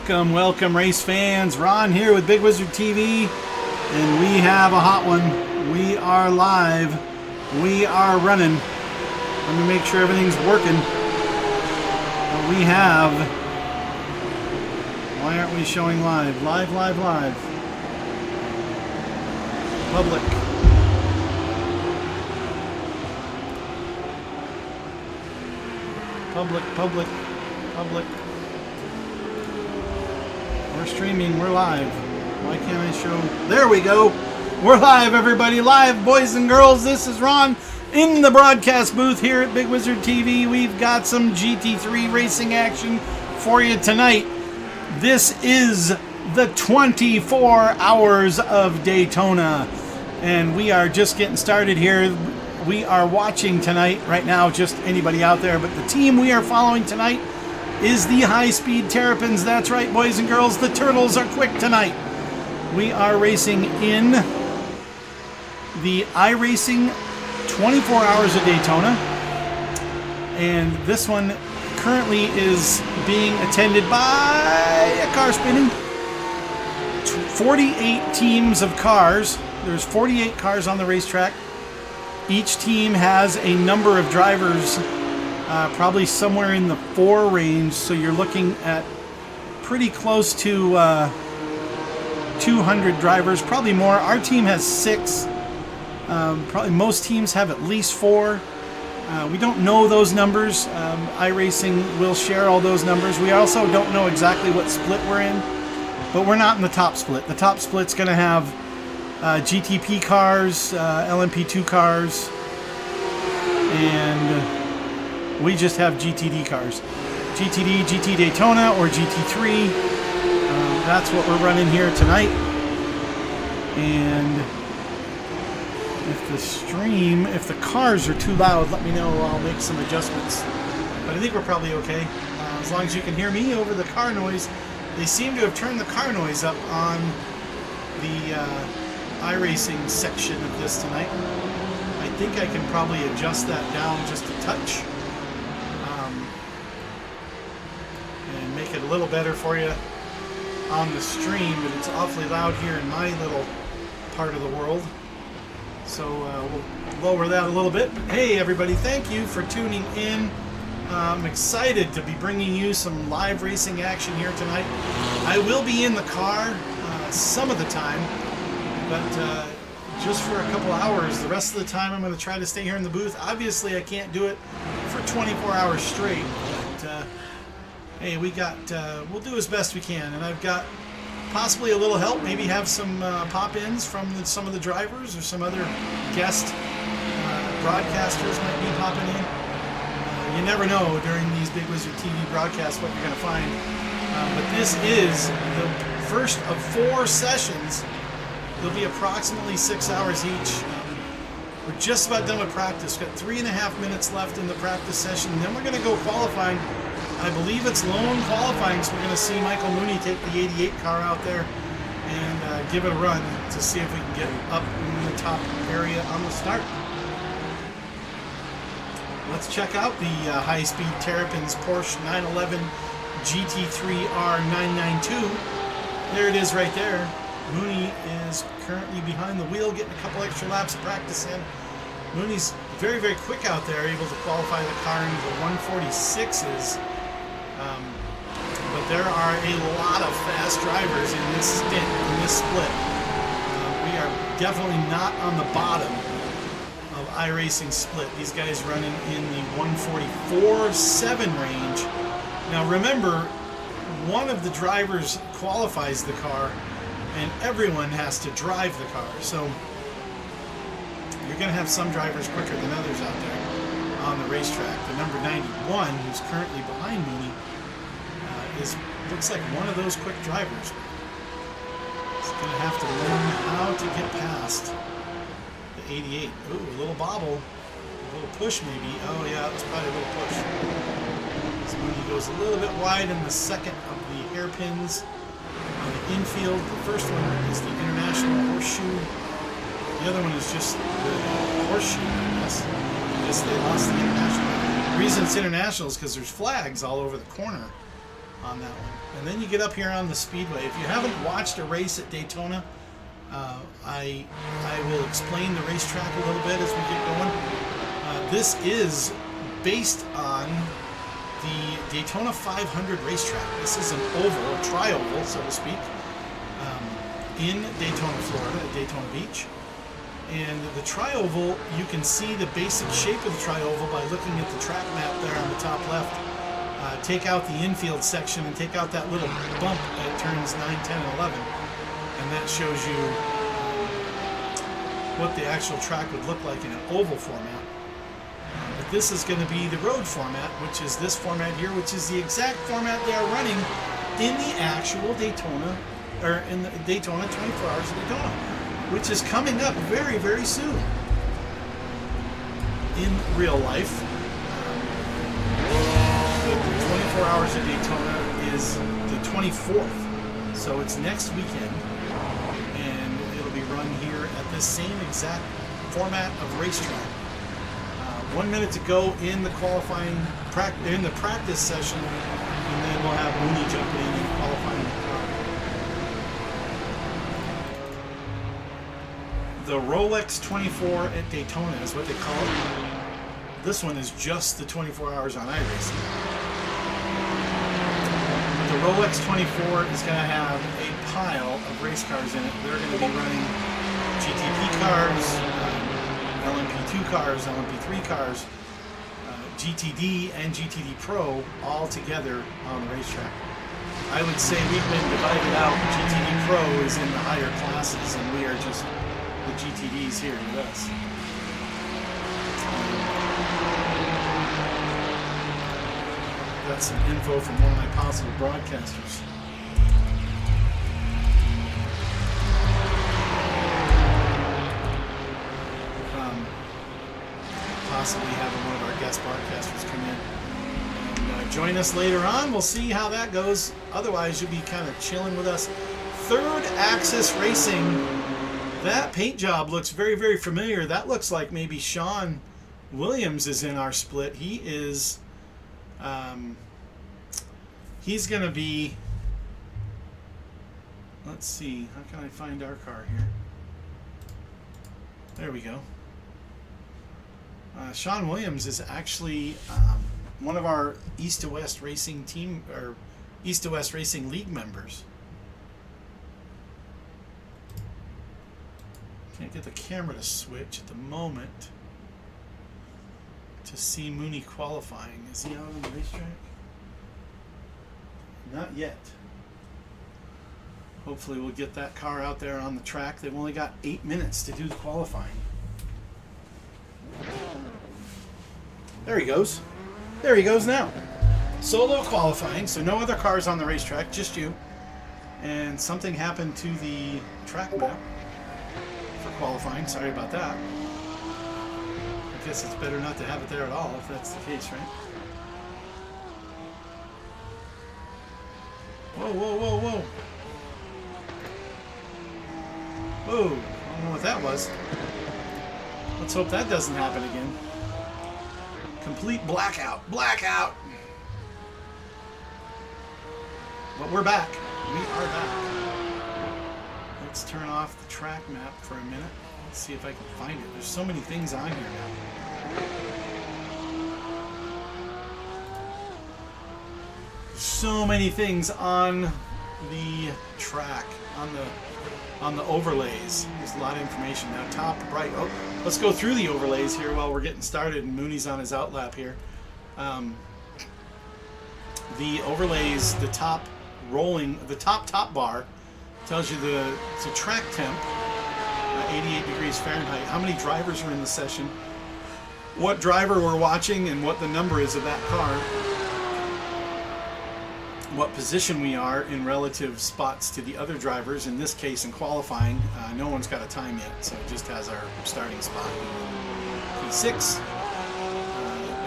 Welcome, welcome race fans. Ron here with Bigg Wizurd TV, and we have a hot one. We are live. We are running. Let me make sure everything's working. We have... Why aren't we showing live? Live. Public. Public. We're streaming. We're live. Why can't I show? There we go. We're live, everybody. Live, boys and girls. This is Ron in the broadcast booth here at Bigg Wizurd TV. We've got some GT3 racing action for you tonight. This is the 24 hours of Daytona, and we are just getting started here. We are watching tonight, right now, just anybody out there, but the team we are following tonight is the High Speed Terrapins. That's right, boys and girls, the Turtles are quick tonight. We are racing in the iRacing 24 Hours of Daytona, and this one currently is being attended by a car spinning. 48 teams of cars. There's 48 cars on the racetrack. Each team has a number of drivers, probably somewhere in the 4 range, so you're looking at pretty close to 200 drivers, probably more. Our team has 6. Probably most teams have at least 4. We don't know those numbers. iRacing will share all those numbers. We also don't know exactly what split we're in, but we're not in the top split. The top split's going to have GTP cars, LMP2 cars, and we just have GTD cars. GTD, GT Daytona, or GT3. That's what we're running here tonight. And if the cars are too loud, let me know. I'll make some adjustments. But I think we're probably okay. As long as you can hear me over the car noise. They seem to have turned the car noise up on the iRacing section of this tonight. I think I can probably adjust that down just a touch. And make it a little better for you on the stream, but it's awfully loud here in my little part of the world. So we'll lower that a little bit. But hey, everybody, thank you for tuning in. I'm excited to be bringing you some live racing action here tonight. I will be in the car some of the time, but just for a couple hours. The rest of the time I'm going to try to stay here in the booth. Obviously, I can't do it for 24 hours straight, but hey, we'll do as best we can, and I've got possibly a little help, maybe have some pop-ins from some of the drivers or some other guest broadcasters might be popping in. You never know during these Bigg Wizurd TV broadcasts what you're going to find. But this is the first of 4 sessions. They'll be approximately 6 hours each. We're just about done with practice. We've got 3.5 minutes left in the practice session. And then we're going to go qualifying. I believe it's lone qualifying, so we're going to see Michael Mooney take the 88 car out there and give it a run to see if we can get up in the top area on the start. Let's check out the High Speed Terrapins Porsche 911 GT3R 992. There it is right there. Mooney is currently behind the wheel, getting a couple extra laps of practice in. Mooney's very, very quick out there, able to qualify the car into the 146s. But there are a lot of fast drivers in this stint, in this split. We are definitely not on the bottom of iRacing split. These guys running in the 144.7 range. Now remember, one of the drivers qualifies the car, and everyone has to drive the car. So you're going to have some drivers quicker than others out there on the racetrack. The number 91, who's currently behind Mooney, looks like one of those quick drivers. He's going to have to learn how to get past the 88. Ooh, a little bobble. A little push maybe. Oh yeah, that's probably a little push. So Mooney goes a little bit wide in the second of the hairpins on the infield. The first one is the International Horseshoe. The other one is just the Horseshoe, I guess. I guess they lost the International. The reason it's International is because there's flags all over the corner on that one. And then you get up here on the speedway. If you haven't watched a race at Daytona, I will explain the racetrack a little bit as we get going. This is based on the Daytona 500 racetrack. This is an oval, a tri-oval, so to speak, in Daytona, Florida, at Daytona Beach. And the tri-oval, you can see the basic shape of the tri-oval by looking at the track map there on the top left. Take out the infield section and take out that little bump at turns 9, 10, and 11. And that shows you what the actual track would look like in an oval format. But this is going to be the road format, which is this format here, which is the exact format they are running in the actual Daytona, or in the Daytona 24 Hours of Daytona, which is coming up very, very soon in real life. The 24 Hours of Daytona is the 24th, so it's next weekend, and it'll be run here at this same exact format of racetrack. 1 minute to go in the qualifying, in the practice session, and then we'll have Mooney jumping in and qualifying the car. The Rolex 24 at Daytona is what they call it. This one is just the 24 hours on iRacing. The Rolex 24 is going to have a pile of race cars in it. They're going to be running GTP cars, LMP2 cars, LMP3 cars, GTD and GTD Pro all together on the racetrack. I would say we've been divided out. GTD Pro is in the higher classes, and we are just the GTDs here with us. Got some info from one of my possible broadcasters. Possibly having one of our guest broadcasters come in and join us later on. We'll see how that goes. Otherwise, you'll be kind of chilling with us. Third Axis Racing. That paint job looks very, very familiar. That looks like maybe Sean Williams is in our split. He is, he's going to be, let's see, how can I find our car here? There we go. Sean Williams is actually one of our East to West Racing team, or East to West Racing League members. Can't get the camera to switch at the moment to see Mooney qualifying. Is he out on the racetrack? Not yet. Hopefully we'll get that car out there on the track. They've only got 8 minutes to do the qualifying. There he goes. There he goes now. Solo qualifying, so no other cars on the racetrack, just you. And something happened to the track map for qualifying. Sorry about that. I guess it's better not to have it there at all if that's the case, right? Whoa, whoa, whoa, whoa. Whoa, I don't know what that was. Let's hope that doesn't happen again. Complete blackout. Blackout! But we're back. We are back. Let's turn off the track map for a minute. Let's see if I can find it. There's so many things on here now. So many things on the track, on the overlays. There's a lot of information now. Top right. Oh, let's go through the overlays here while we're getting started, and Mooney's on his outlap here. The overlays, the top bar tells you the track temp, 88 degrees Fahrenheit. How many drivers are in the session? What driver we're watching and what the number is of that car. What position we are in relative spots to the other drivers. In this case, in qualifying, no one's got a time yet, so it just has our starting spot. P6,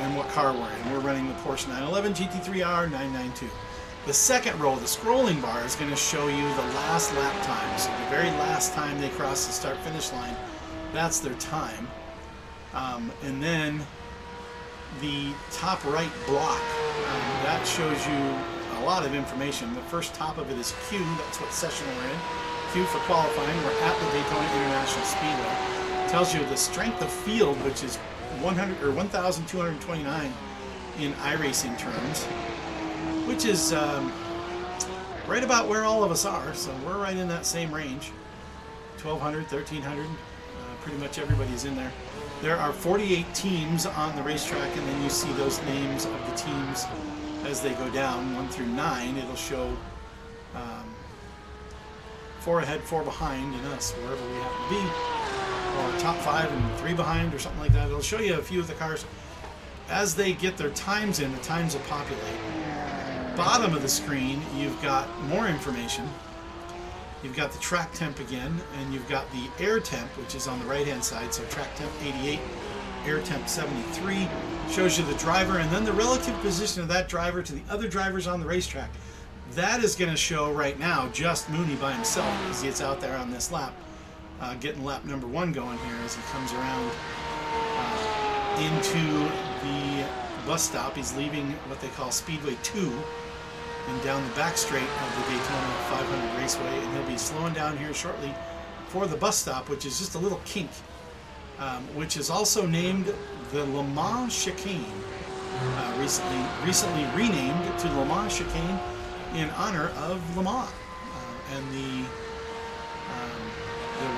and what car we're in. We're running the Porsche 911 GT3R 992. The second row, the scrolling bar, is going to show you the last lap time. So the very last time they cross the start-finish line, that's their time. And then the top right block, that shows you a lot of information. The first top of it is Q. That's what session we're in. Q for qualifying. We're at the Daytona International Speedway. It tells you the strength of field, which is 1,229 in iRacing terms, which is right about where all of us are. So we're right in that same range. 1,200, 1,300. Pretty much everybody's in there. There are 48 teams on the racetrack, and then you see those names of the teams as they go down, 1 through 9. It'll show 4 ahead, 4 behind, and us, wherever we happen to be, or top 5 and 3 behind, or something like that. It'll show you a few of the cars. As they get their times in, the times will populate. Bottom of the screen, you've got more information. You've got the track temp again, and you've got the air temp, which is on the right-hand side. So track temp 88, air temp 73, shows you the driver, and then the relative position of that driver to the other drivers on the racetrack. That is going to show right now just Mooney by himself as he gets out there on this lap, getting lap number 1 going here as he comes around into the bus stop. He's leaving what they call Speedway 2. And down the back straight of the Daytona 500 Raceway, and he'll be slowing down here shortly for the bus stop, which is just a little kink, which is also named the Le Mans Chicane, recently renamed to Le Mans Chicane in honor of Le Mans and the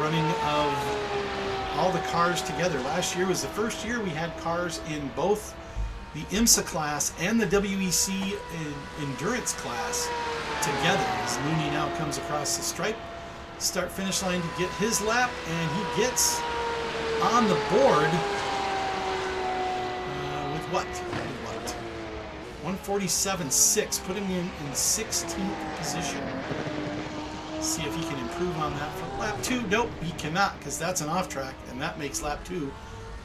running of all the cars together. Last year was the first year we had cars in both the IMSA class and the WEC endurance class together, as Mooney now comes across the stripe, start-finish line to get his lap, and he gets on the board with what? 147.6, putting him in 16th position. See if he can improve on that for lap 2. Nope, he cannot, because that's an off-track, and that makes lap 2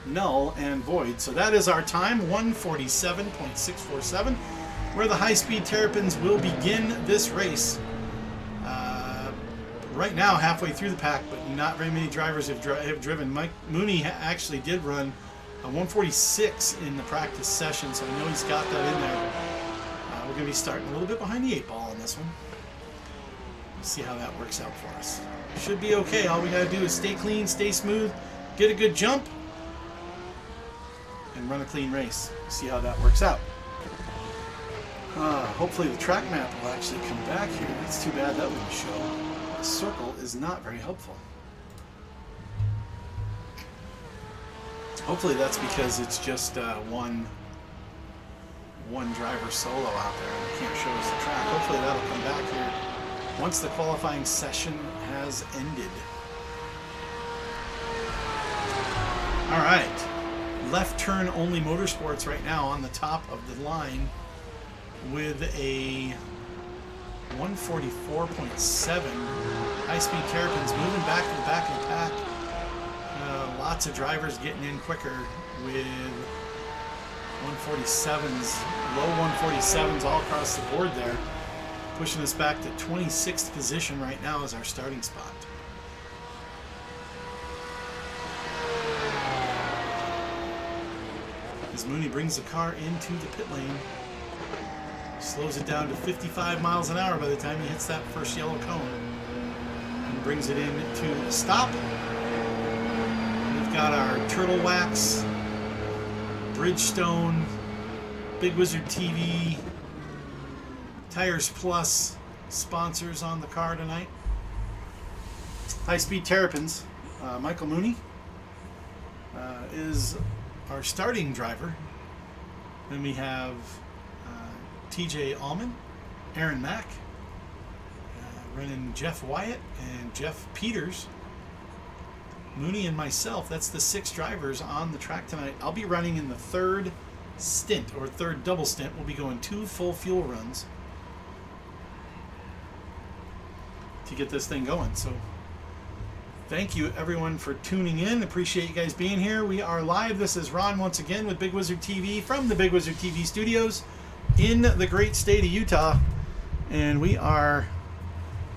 null and void. So that is our time, 147.647, where the High Speed Terrapins will begin this race. Right now, halfway through the pack, but not very many drivers have driven. Mike Mooney actually did run a 146 in the practice session, so I know he's got that in there. We're going to be starting a little bit behind the 8 ball on this one. Let's see how that works out for us. Should be okay. All we got to do is stay clean, stay smooth, get a good jump, and run a clean race. See how that works out. Hopefully the track map will actually come back here. It's too bad that wouldn't show. The circle is not very helpful. Hopefully that's because it's just one driver solo out there and it can't show us the track. Hopefully that'll come back here once the qualifying session has ended. All right. Left turn only motorsports right now on the top of the line with a 144.7. High Speed Terrapins moving back to the back of the pack. Lots of drivers getting in quicker with 147s, low 147s all across the board there, pushing us back to 26th position right now as our starting spot. As Mooney brings the car into the pit lane, slows it down to 55 miles an hour by the time he hits that first yellow cone, and brings it in to a stop. We've got our Turtle Wax, Bridgestone, Bigg Wizurd TV, Tires Plus sponsors on the car tonight. High Speed Terrapins, Michael Mooney is our starting driver. Then we have TJ Allman, Aaron Mack, running Jeff Wyatt and Jeff Peters, Mooney and myself. That's the 6 drivers on the track tonight. I'll be running in the third stint, or third double stint. We'll be going 2 full fuel runs to get this thing going. So thank you everyone for tuning in. Appreciate you guys being here. We are live. This is Ron once again with Bigg Wizurd TV from the Bigg Wizurd TV studios in the great state of Utah. And we are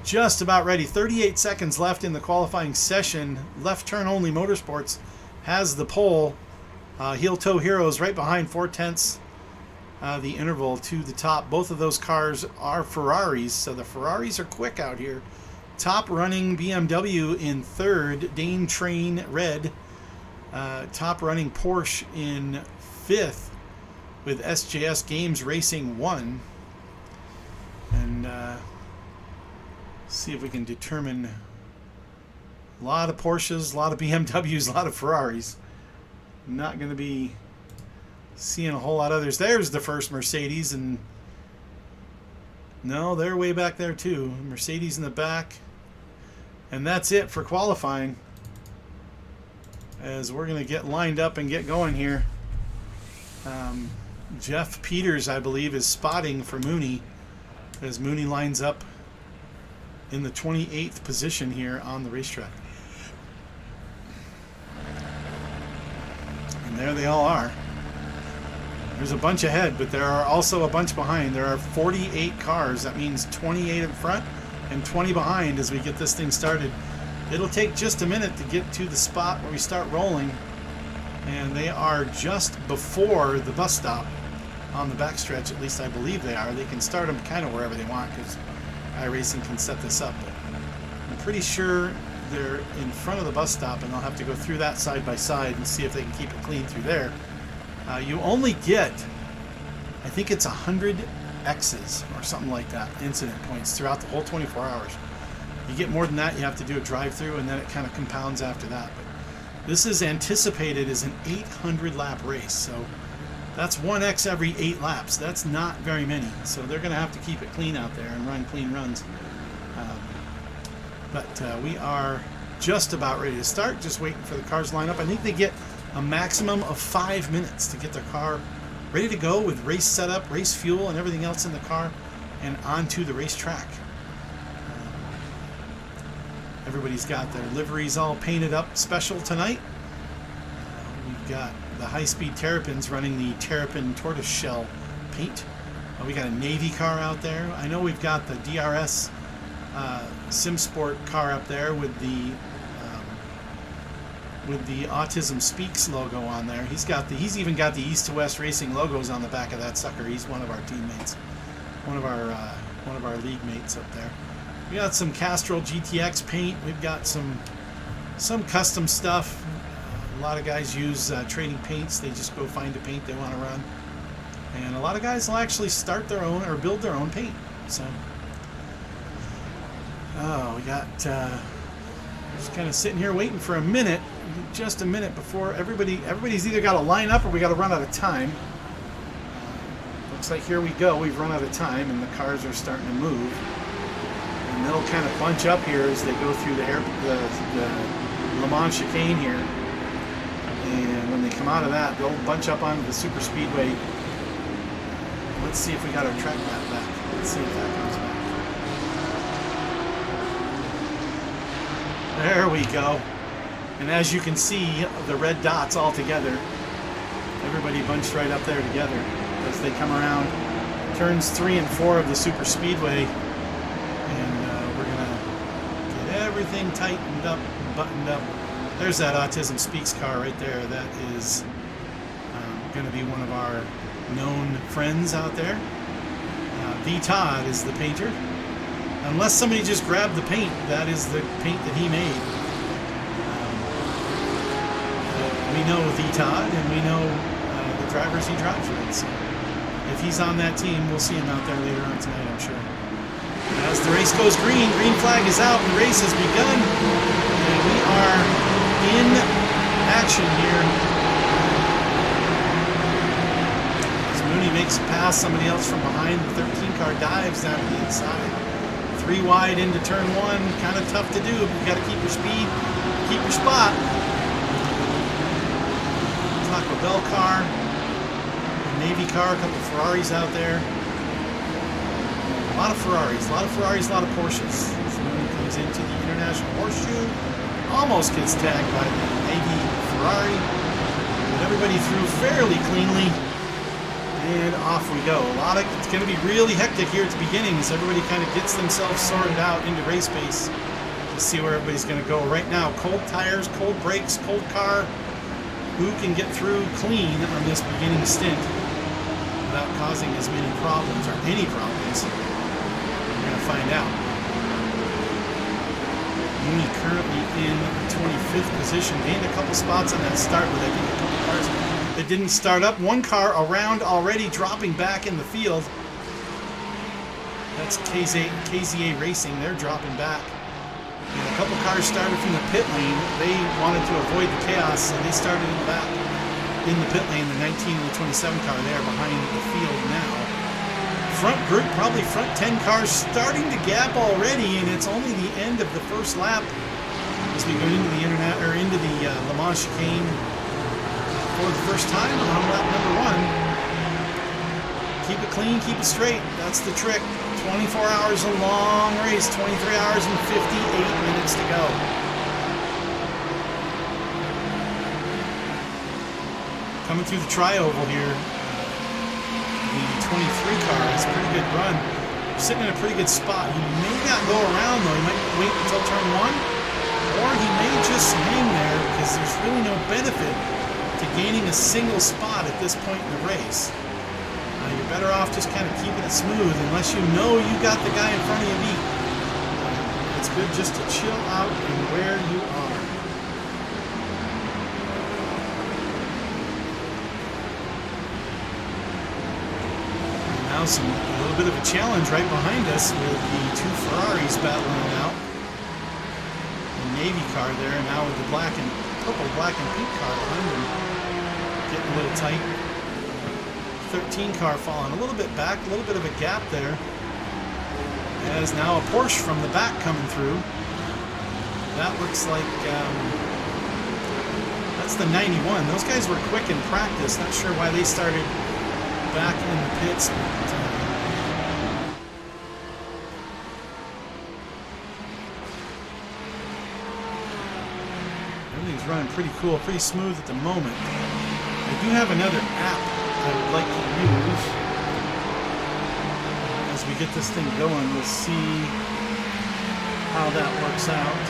just about ready. 38 seconds left in the qualifying session. Left turn only motorsports has the pole. Heel toe heroes right behind 4/10 the interval to the top. Both of those cars are Ferraris, so the Ferraris are quick out here. Top running BMW in third, Dane Train Red. Top running Porsche in fifth, with SJS Games Racing 1. And see if we can determine a lot of Porsches, a lot of BMWs, a lot of Ferraris. Not going to be seeing a whole lot of others. There's the first Mercedes, and no, they're way back there too. Mercedes in the back. And that's it for qualifying, as we're going to get lined up and get going here. Jeff Peters, I believe, is spotting for Mooney, as Mooney lines up in the 28th position here on the racetrack. And there they all are. There's a bunch ahead, but there are also a bunch behind. There are 48 cars. That means 28 in front and 20 behind as we get this thing started. It'll take just a minute to get to the spot where we start rolling, and they are just before the bus stop on the backstretch. At least I believe they are. They can start them kind of wherever they want, because iRacing can set this up, but I'm pretty sure they're in front of the bus stop, and they'll have to go through that side by side and see if they can keep it clean through there. You only get, I think it's 100 X's or something like that, incident points, throughout the whole 24 hours. You get more than that, you have to do a drive-through, and then it kind of compounds after that. But this is anticipated as an 800 lap race, so that's 1 X every 8 laps. That's not very many, so they're going to have to keep it clean out there and run clean runs. But we are just about ready to start, just waiting for the cars to line up. I think they get a maximum of 5 minutes to get their car ready to go with race setup, race fuel, and everything else in the car, and onto the racetrack. Everybody's got their liveries all painted up special tonight. We've got the High Speed Terrapins running the Terrapin tortoiseshell paint. We got a Navy car out there. I know we've got the DRS SimSport car up there with the Autism Speaks logo on there. He's even got the East to West Racing logos on the back of that sucker. He's one of our teammates, one of our league mates up there. We got some Castrol GTX paint. We've got some custom stuff. A lot of guys use trading paints. They just go find a paint they want to run, and a lot of guys will actually start their own or build their own paint. So, we got just kind of sitting here waiting for a minute, just a minute before everybody's either got to line up or we got to run out of time. Looks like here we go. We've run out of time, and the cars are starting to move. And they'll kind of bunch up here as they go through the Le Mans chicane here. And when they come out of that, they'll bunch up onto the super speedway. Let's see if we got our track map back. Let's see if that comes back. There we go. And as you can see, the red dots all together. Everybody bunched right up there together as they come around turns 3 and 4 of the super speedway. Everything tightened up, buttoned up. There's that Autism Speaks car right there. That is going to be one of our known friends out there. V. Todd is the painter. Unless somebody just grabbed the paint, that is the paint that he made. We know V. Todd, and we know the drivers he drives with. So if he's on that team, we'll see him out there later on tonight, I'm sure. As the race goes green flag is out, the race has begun, and we are in action here. As Mooney makes a pass, somebody else from behind, the 13 car dives down to the inside. 3 wide into turn 1, kind of tough to do, but you got to keep your speed, keep your spot. Taco Bell car, a Navy car, a couple of Ferraris out there. A lot of Ferraris, a lot of Porsches. As Mooney comes into the International Horseshoe, almost gets tagged by the Navy Ferrari, but everybody through fairly cleanly, and off we go. It's going to be really hectic here at the beginning as everybody kind of gets themselves sorted out into race pace. Let's see where everybody's going to go right now. Cold tires, cold brakes, cold car. Who can get through clean on this beginning stint? without causing as many problems or any problems. We're going to find out. Mooney currently in 25th position. Gained a couple spots on that start with, I think, a couple cars that didn't start up. One car around already, dropping back in the field. That's KZA Racing. They're dropping back. And a couple cars started from the pit lane. They wanted to avoid the chaos, so they started in the back. In the pit lane, the 19 and the 27 car there behind the field now. Front group, probably front 10 cars starting to gap already, and it's only the end of the first lap as we go into the Le Mans chicane for the first time on lap number 1. Keep it clean, keep it straight. That's the trick. 24 hours, a long race. 23 hours and 58 minutes to go. Coming through the tri-oval here. The 23 car has a pretty good run. Sitting in a pretty good spot. He may not go around though. He might wait until turn 1. Or he may just hang there because there's really no benefit to gaining a single spot at this point in the race. You're better off just kind of keeping it smooth unless you know you got the guy in front of you beat. It's good just to chill out and where you are. Now a little bit of a challenge right behind us with the two Ferraris battling it out. The Navy car there, and now with the purple, black, and pink car behind them. Getting a little tight. 13 car falling a little bit back, a little bit of a gap there. As now a Porsche from the back coming through. That looks like that's the 91. Those guys were quick in practice. Not sure why they started back in the pits. But, everything's running pretty cool, pretty smooth at the moment. I do have another app I would like to use. As we get this thing going, we'll see how that works out.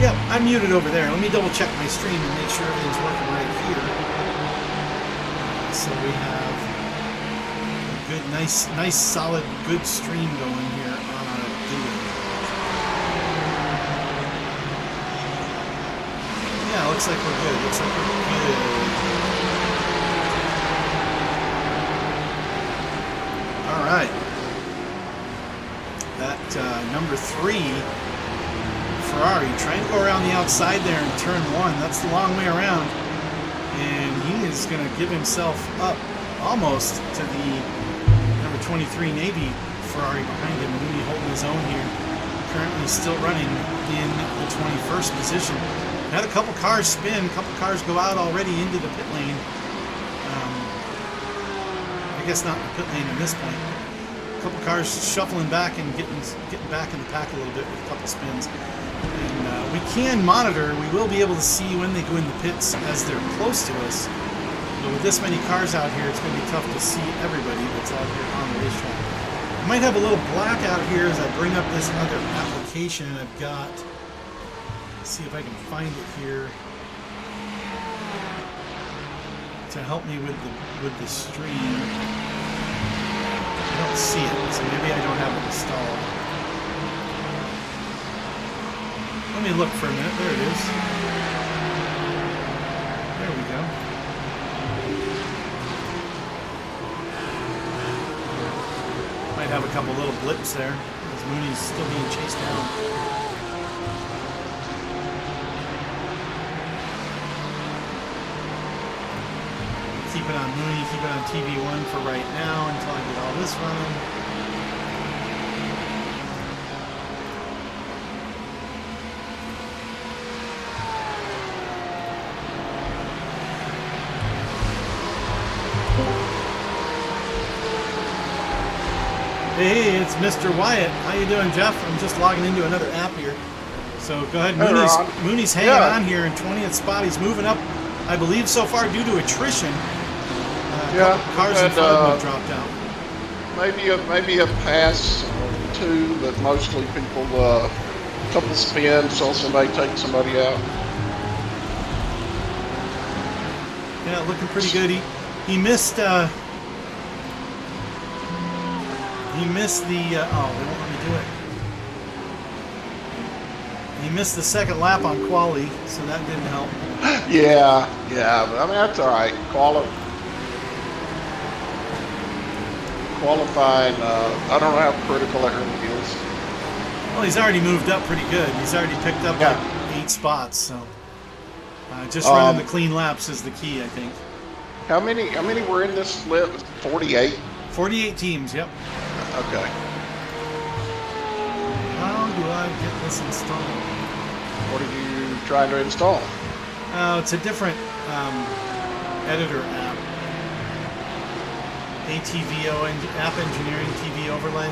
Yep, I'm muted over there. Let me double check my stream and make sure everything's working right here. So we have a good, nice, solid, good stream going here on our video. Yeah, looks like we're good. Looks like we're good. All right. That number 3 Ferrari trying to go around the outside there in turn 1. That's the long way around. And he is going to give himself up almost to the number 23 Navy Ferrari behind him. Mooney holding his own here. Currently still running in the 21st position. Had a couple cars spin, a couple cars go out already into the pit lane. I guess not in the pit lane at this point. A couple cars shuffling back and getting back in the pack a little bit with a couple spins. And we can monitor, we will be able to see when they go in the pits as they're close to us. But with this many cars out here, it's going to be tough to see everybody that's out here on the racetrack. I might have a little blackout here as I bring up this other application I've got. Let's see if I can find it here to help me with the stream. I don't see it, so maybe I don't have it installed. Let me look for a minute. There it is. There we go. Might have a couple little blips there as Mooney's still being chased down. Keep it on Mooney, keep it on TV1 for right now until I get all this running. Hey, it's Mr. Wyatt. How you doing, Jeff? I'm just logging into another app here. So go ahead. Mooney's hanging on here in 20th spot. He's moving up, I believe, so far due to attrition. Yeah, couple cars in front of him have dropped out. maybe a pass or two, but mostly people couple spins, saw somebody take somebody out. Yeah, looking pretty good. He missed the oh, they won't let me do it. He missed the second lap on quali, so that didn't help. Yeah, but I mean that's all right. Qualifying, I don't know how critical that really is. Well, he's already moved up pretty good. He's already picked up like 8 spots, so just running the clean laps is the key, I think. How many were in this split? 48? 48 teams, yep. Okay. How do I get this installed? What are you trying to install? It's a different editor app. ATVO, App Engineering TV Overlay. I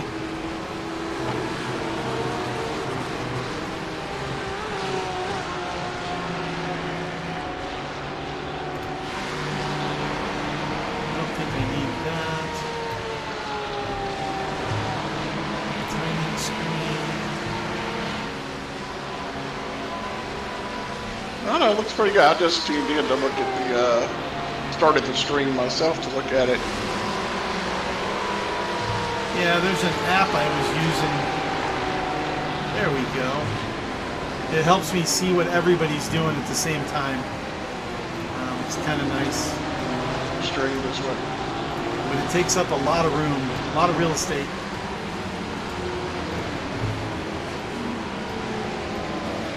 don't think I need that. Timing screen. I don't know, it looks pretty good. I just tuned in to look at the, started the stream myself to look at it. Yeah, there's an app I was using. There we go. It helps me see what everybody's doing at the same time. It's kind of nice. Stream this way. But it takes up a lot of room, a lot of real estate.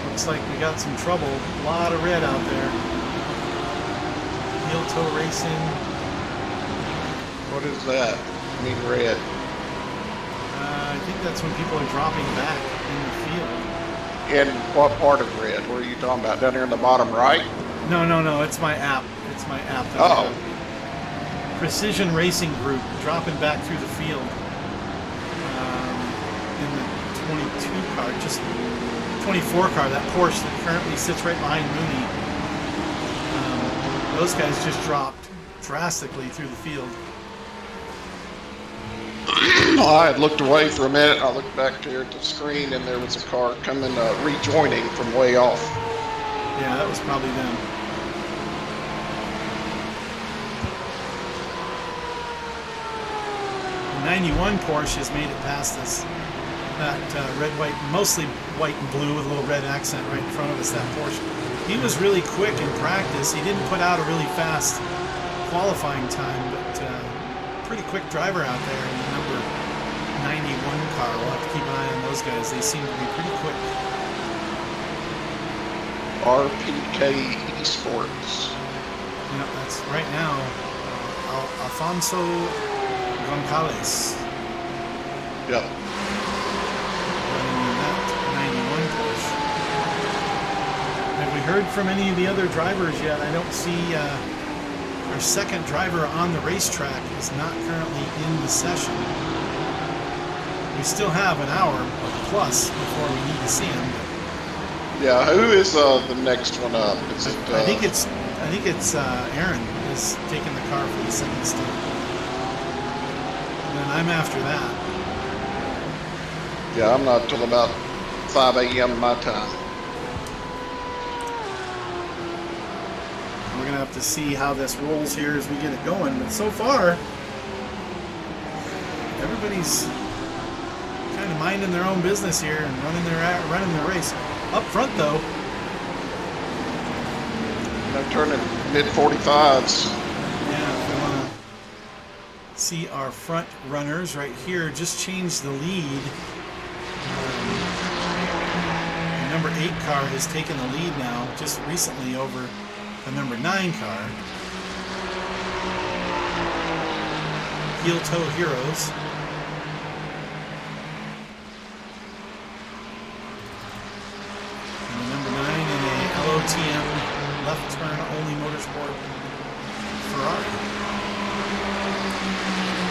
Looks like we got some trouble. A lot of red out there. Heel toe racing. What is that? I mean red. I think that's when people are dropping back in the field. In what part of red? What are you talking about? Down here in the bottom right? No. It's my app. It's my app. Oh. Precision Racing Group dropping back through the field in the 22 car, just 24 car, that Porsche that currently sits right behind Mooney. Those guys just dropped drastically through the field. I had looked away for a minute. I looked back here at the screen, and there was a car coming, rejoining from way off. Yeah, that was probably them. The 91 Porsche has made it past us. That red, white, mostly white and blue with a little red accent right in front of us, that Porsche. He was really quick in practice. He didn't put out a really fast qualifying time, but pretty quick driver out there in the number 91 car. We'll have to keep an eye on those guys. They seem to be pretty quick. RPK Esports. Yeah, that's right now. Alfonso Goncalves. Yep. Running that 91 Porsche. Have we heard from any of the other drivers yet? I don't see. Our second driver on the racetrack is not currently in the session. We still have an hour plus before we need to see him. Yeah, who is the next one up? Is it, I think it's Aaron is taking the car for the second stint. And then I'm after that. Yeah, I'm not till about 5 a.m. my time. We're gonna have to see how this rolls here as we get it going. But so far, everybody's kind of minding their own business here and running their race. Up front, though, I'm turning mid-45s. yeah, if we want to see our front runners right here, just changed the lead. The number 8 car has taken the lead now, just recently over the number 9 car. Heel toe heroes. And the number 9 in a LOTM left turn only motorsport Ferrari.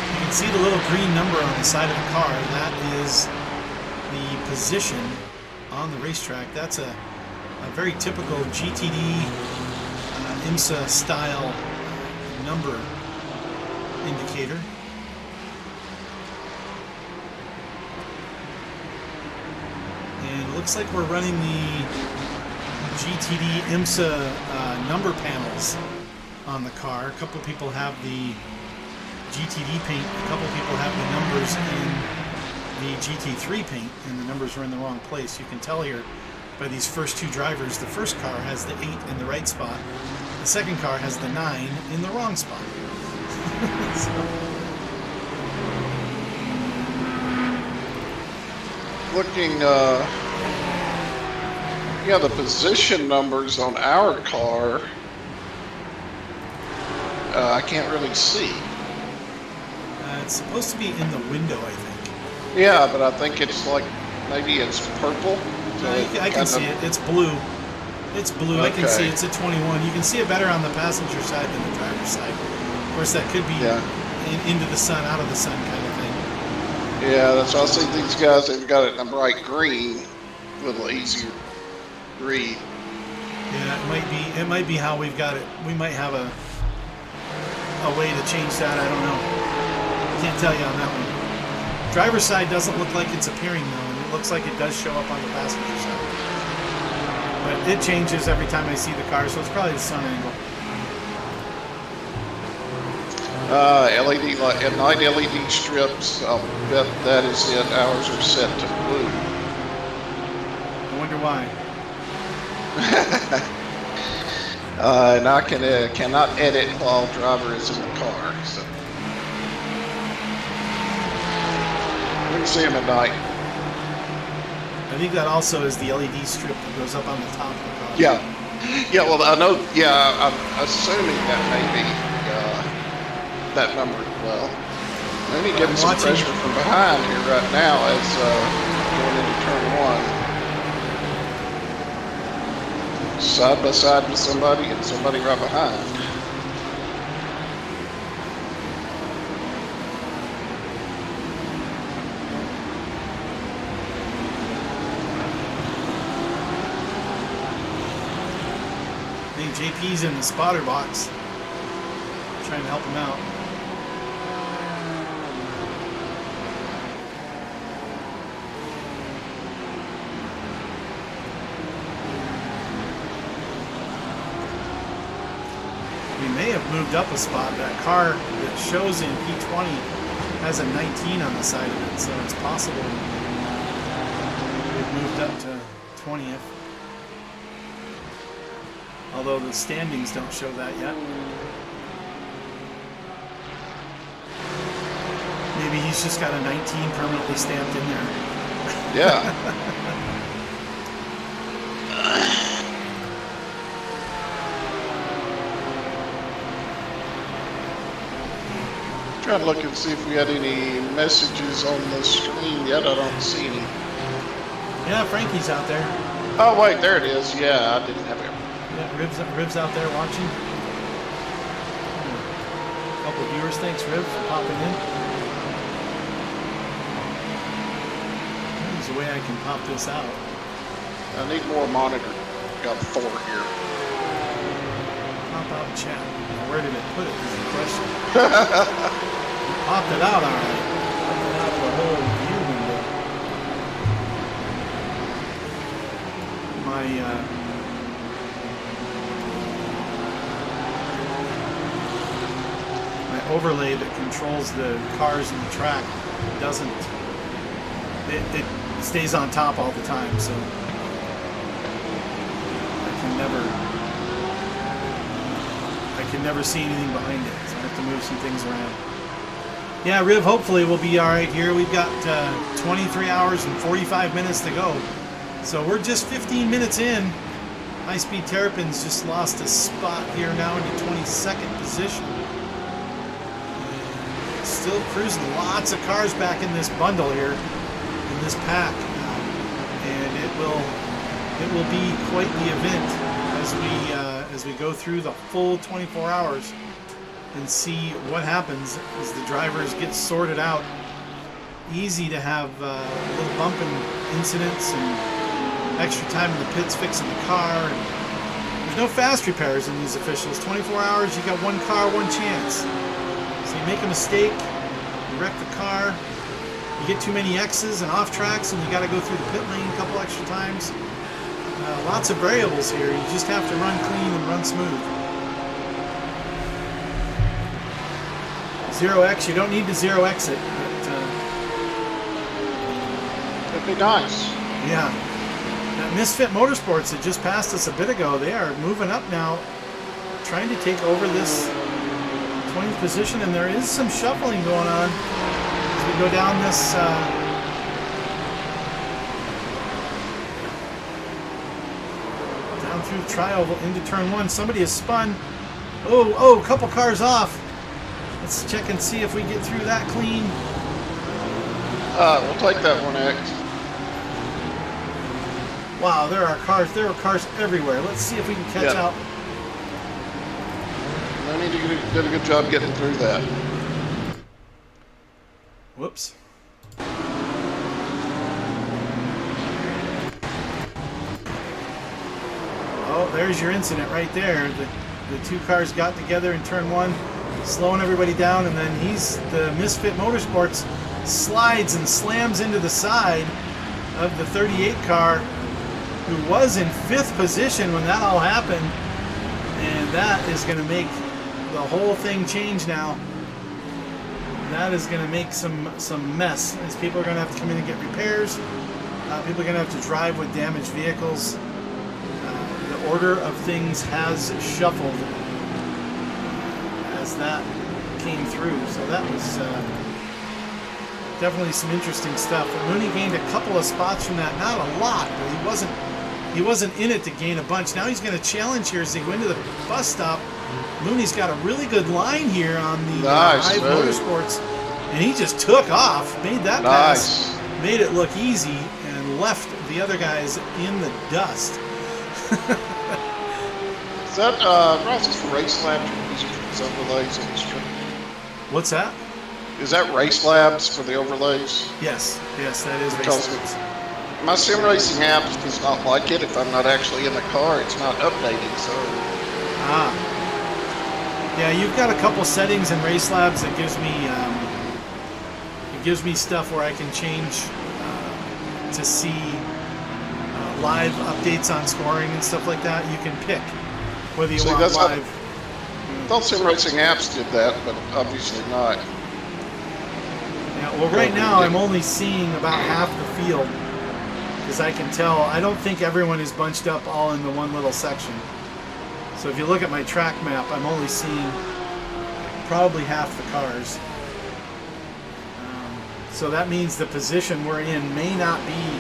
You can see the little green number on the side of the car. That is the position on the racetrack. That's a very typical GTD IMSA style number indicator. And it looks like we're running the GTD IMSA number panels on the car. A couple people have the GTD paint, a couple people have the numbers in the GT3 paint, and the numbers are in the wrong place. You can tell here by these first two drivers. The first car has the 8 in the right spot. The second car has the 9 in the wrong spot. Looking, yeah, the position numbers on our car, I can't really see. It's supposed to be in the window, I think. Yeah, but I think it's like, maybe it's purple. So I can see it. It's blue. It's blue. Okay. I can see it's a 21. You can see it better on the passenger side than the driver's side. Of course, that could be into the sun, out of the sun kind of thing. Yeah, that's why I see these guys, they've got it in a bright green, a little easier to read. Yeah, it might be how we've got it. We might have a way to change that. I don't know. Can't tell you on that one. Driver's side doesn't look like it's appearing though, and it looks like it does show up on the passenger side. But it changes every time I see the car, so it's probably the sun angle. LED light, at night LED strips, I'll bet that is it. Ours are set to blue. I wonder why. And I cannot edit while driver is in the car, so. We can see him at night. I think that also is the LED strip that goes up on the top of the car. Yeah, well, I know, I'm assuming that may be that number as well. Let me get some pressure from behind here right now as going into turn 1. Side by side with somebody and somebody right behind. I think JP's in the spotter box, trying to help him out. We may have moved up a spot. That car that shows in P20 has a 19 on the side of it, so it's possible we've moved up to 20th. Although the standings don't show that yet. Maybe he's just got a 19 permanently stamped in there. Yeah. Trying to look and see if we had any messages on the screen yet. I don't see any. Yeah, Frankie's out there. Oh wait, there it is. Yeah, I didn't have it. Yeah, Rib's out there watching. A couple of viewers, thanks Rib for popping in. There's a way I can pop this out. I need more monitor. Got 4 here. Pop out chat. Now, where did it put it is the question. Popped it out alright. Popped it out of the whole view window. My overlay that controls the cars and the track doesn't. It stays on top all the time, so I can never see anything behind it, so I have to move some things around. Yeah, Riv, hopefully we'll be alright here. We've got 23 hours and 45 minutes to go. So we're just 15 minutes in. High Speed Terrapins just lost a spot here now into 22nd position. And still cruising lots of cars back in this bundle here, in this pack. And it will be quite the event as we go through the full 24 hours and see what happens as the drivers get sorted out. Easy to have little bumping incidents and extra time in the pits fixing the car. And there's no fast repairs in these officials. 24 hours, you got one car, one chance. So you make a mistake, you wreck the car, you get too many X's and off tracks, and you got to go through the pit lane a couple extra times. Lots of variables here. You just have to run clean and run smooth. 0x, you don't need to 0x it. But, that'd be nice. Yeah. That Misfit Motorsports that just passed us a bit ago, they are moving up now, trying to take over this 20th position, and there is some shuffling going on as we go down this down through the trioval into turn 1. Somebody has spun. Oh, a couple cars off. Let's check and see if we get through that clean. We'll take that 1X. Wow, there are cars. There are cars everywhere. Let's see if we can catch up. I need to did a good job getting through that. Whoops. Oh, there's your incident right there. The two cars got together in turn 1, slowing everybody down, and then the Misfit Motorsports slides and slams into the side of the 38 car, who was in 5th position when that all happened, and that is going to make the whole thing change now. That is going to make some mess, as people are going to have to come in and get repairs. People are going to have to drive with damaged vehicles. The order of things has shuffled as that came through, so that was definitely some interesting stuff. And Mooney gained a couple of spots from that, not a lot, but he wasn't in it to gain a bunch. Now he's going to challenge here as they go into the bus stop. Mooney's got a really good line here on the High Motorsports, and he just took off, made that pass, made it look easy, and left the other guys in the dust. Is that process for race labs using for these overlays on the strip? What's that? Is that race labs for the overlays? Yes, that is race labs. My sim racing app does not like it if I'm not actually in the car. It's not updating, so. Yeah, you've got a couple settings in Race Labs that gives me stuff where I can change to see live updates on scoring and stuff like that. You can pick whether you want live. I thought sim racing apps did that, but obviously not. Yeah, well, right now I'm only seeing about half the field, because I can tell. I don't think everyone is bunched up all in the one little section. So if you look at my track map, I'm only seeing probably half the cars. So that means the position we're in may not be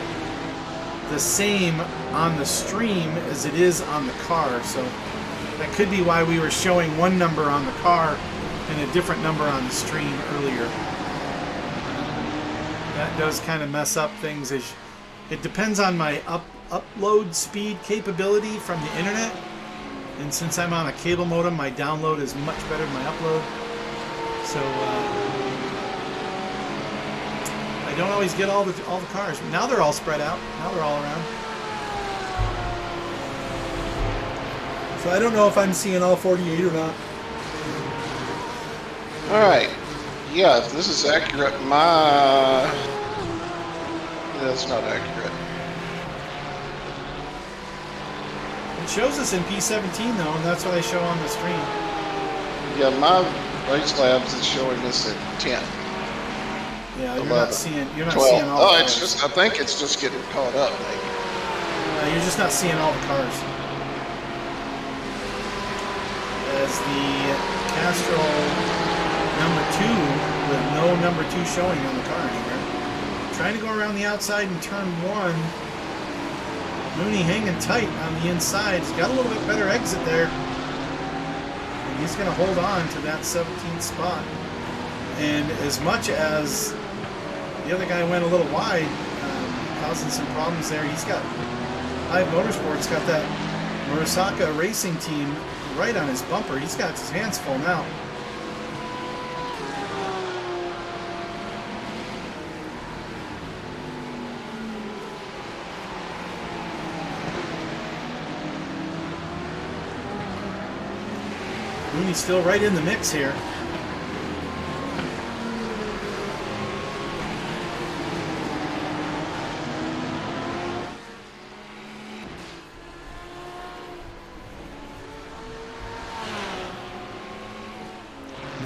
the same on the stream as it is on the car. So that could be why we were showing one number on the car and a different number on the stream earlier. That does kind of mess up things. It depends on my upload speed capability from the internet. And since I'm on a cable modem, my download is much better than my upload. So I don't always get all the cars. Now they're all spread out. Now they're all around. So I don't know if I'm seeing all 48 or not. All right. Yeah, if this is accurate, that's not accurate. It shows us in P17 though, and that's what I show on the stream. Yeah, my Race Labs is showing us at 10. Yeah, 11, you're not seeing 12. all the cars. It's just, I think it's just getting caught up, maybe. You're just not seeing all the cars. As the Castrol number 2 with no number 2 showing on the car anywhere. Trying to go around the outside in turn 1. Mooney hanging tight on the inside. He's got a little bit better exit there. And he's going to hold on to that 17th spot. And as much as the other guy went a little wide, causing some problems there, he's got High Motorsports got that Murasaka Racing team right on his bumper. He's got his hands full now. Mooney's still right in the mix here.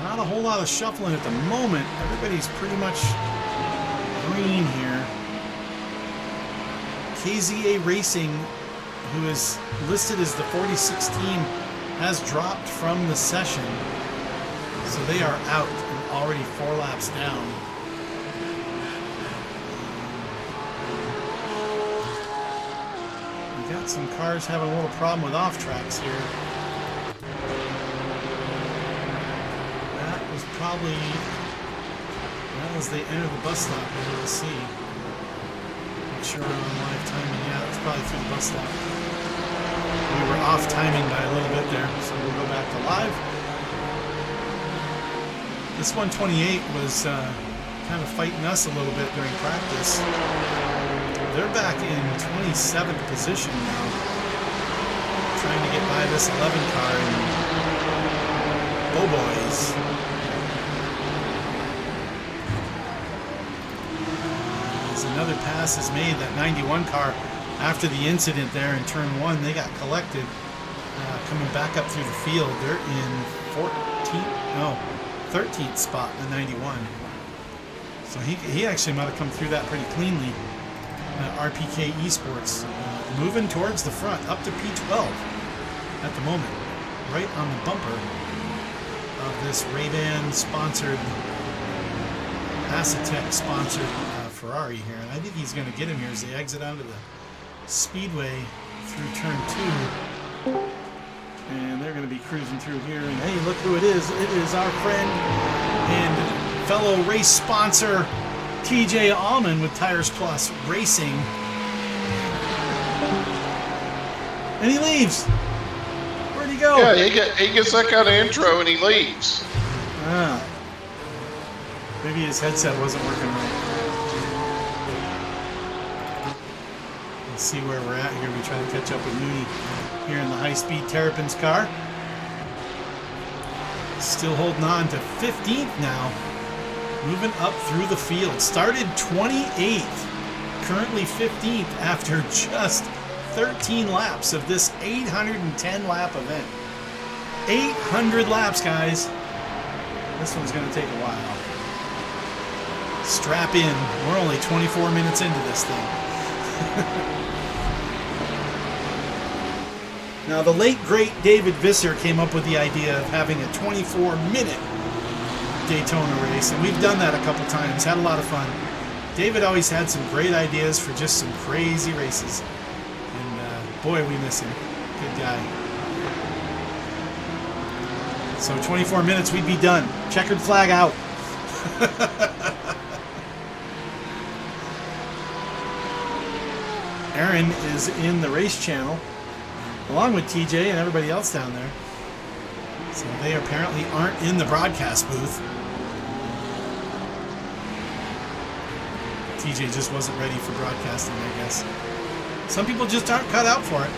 Not a whole lot of shuffling at the moment. Everybody's pretty much green here. KZA Racing, who is listed as the 46 team, has dropped from the session. So they are out and already 4 laps down. We've got some cars having a little problem with off tracks here. Probably as they enter the bus stop, we'll see. Not sure on live timing. Yeah, it's probably through the bus stop. We were off timing by a little bit there, so we'll go back to live. This 128 was kind of fighting us a little bit during practice. They're back in 27th position now, trying to get by this 11 car and Boys. Another pass is made. That 91 car, after the incident there in turn 1, they got collected. Coming back up through the field, they're in 13th spot in the 91. So he actually might have come through that pretty cleanly. RPK Esports moving towards the front, up to P12 at the moment, right on the bumper of this Ray-Ban sponsored, Acetec sponsored Ferrari here, and I think he's going to get him here as they exit onto the speedway through turn 2, and they're going to be cruising through here. And hey, look who it is! It is our friend and fellow race sponsor TJ Allman with Tires Plus Racing, and he leaves. Where'd he go? Yeah, he gets that kind of intro and he leaves. Maybe his headset wasn't working right. See where we're at here. We try to catch up with Mooney here in the High Speed Terrapins car. Still holding on to 15th now. Moving up through the field. Started 28th. Currently 15th after just 13 laps of this 810 lap event. 800 laps, guys. This one's going to take a while. Strap in. We're only 24 minutes into this thing. Now, the late, great David Visser came up with the idea of having a 24-minute Daytona race, and we've done that a couple times, had a lot of fun. David always had some great ideas for just some crazy races, and boy, we miss him. Good guy. So 24 minutes, we'd be done. Checkered flag out. Aaron is in the race channel, along with TJ and everybody else down there. So they apparently aren't in the broadcast booth. TJ just wasn't ready for broadcasting, I guess. Some people just aren't cut out for it.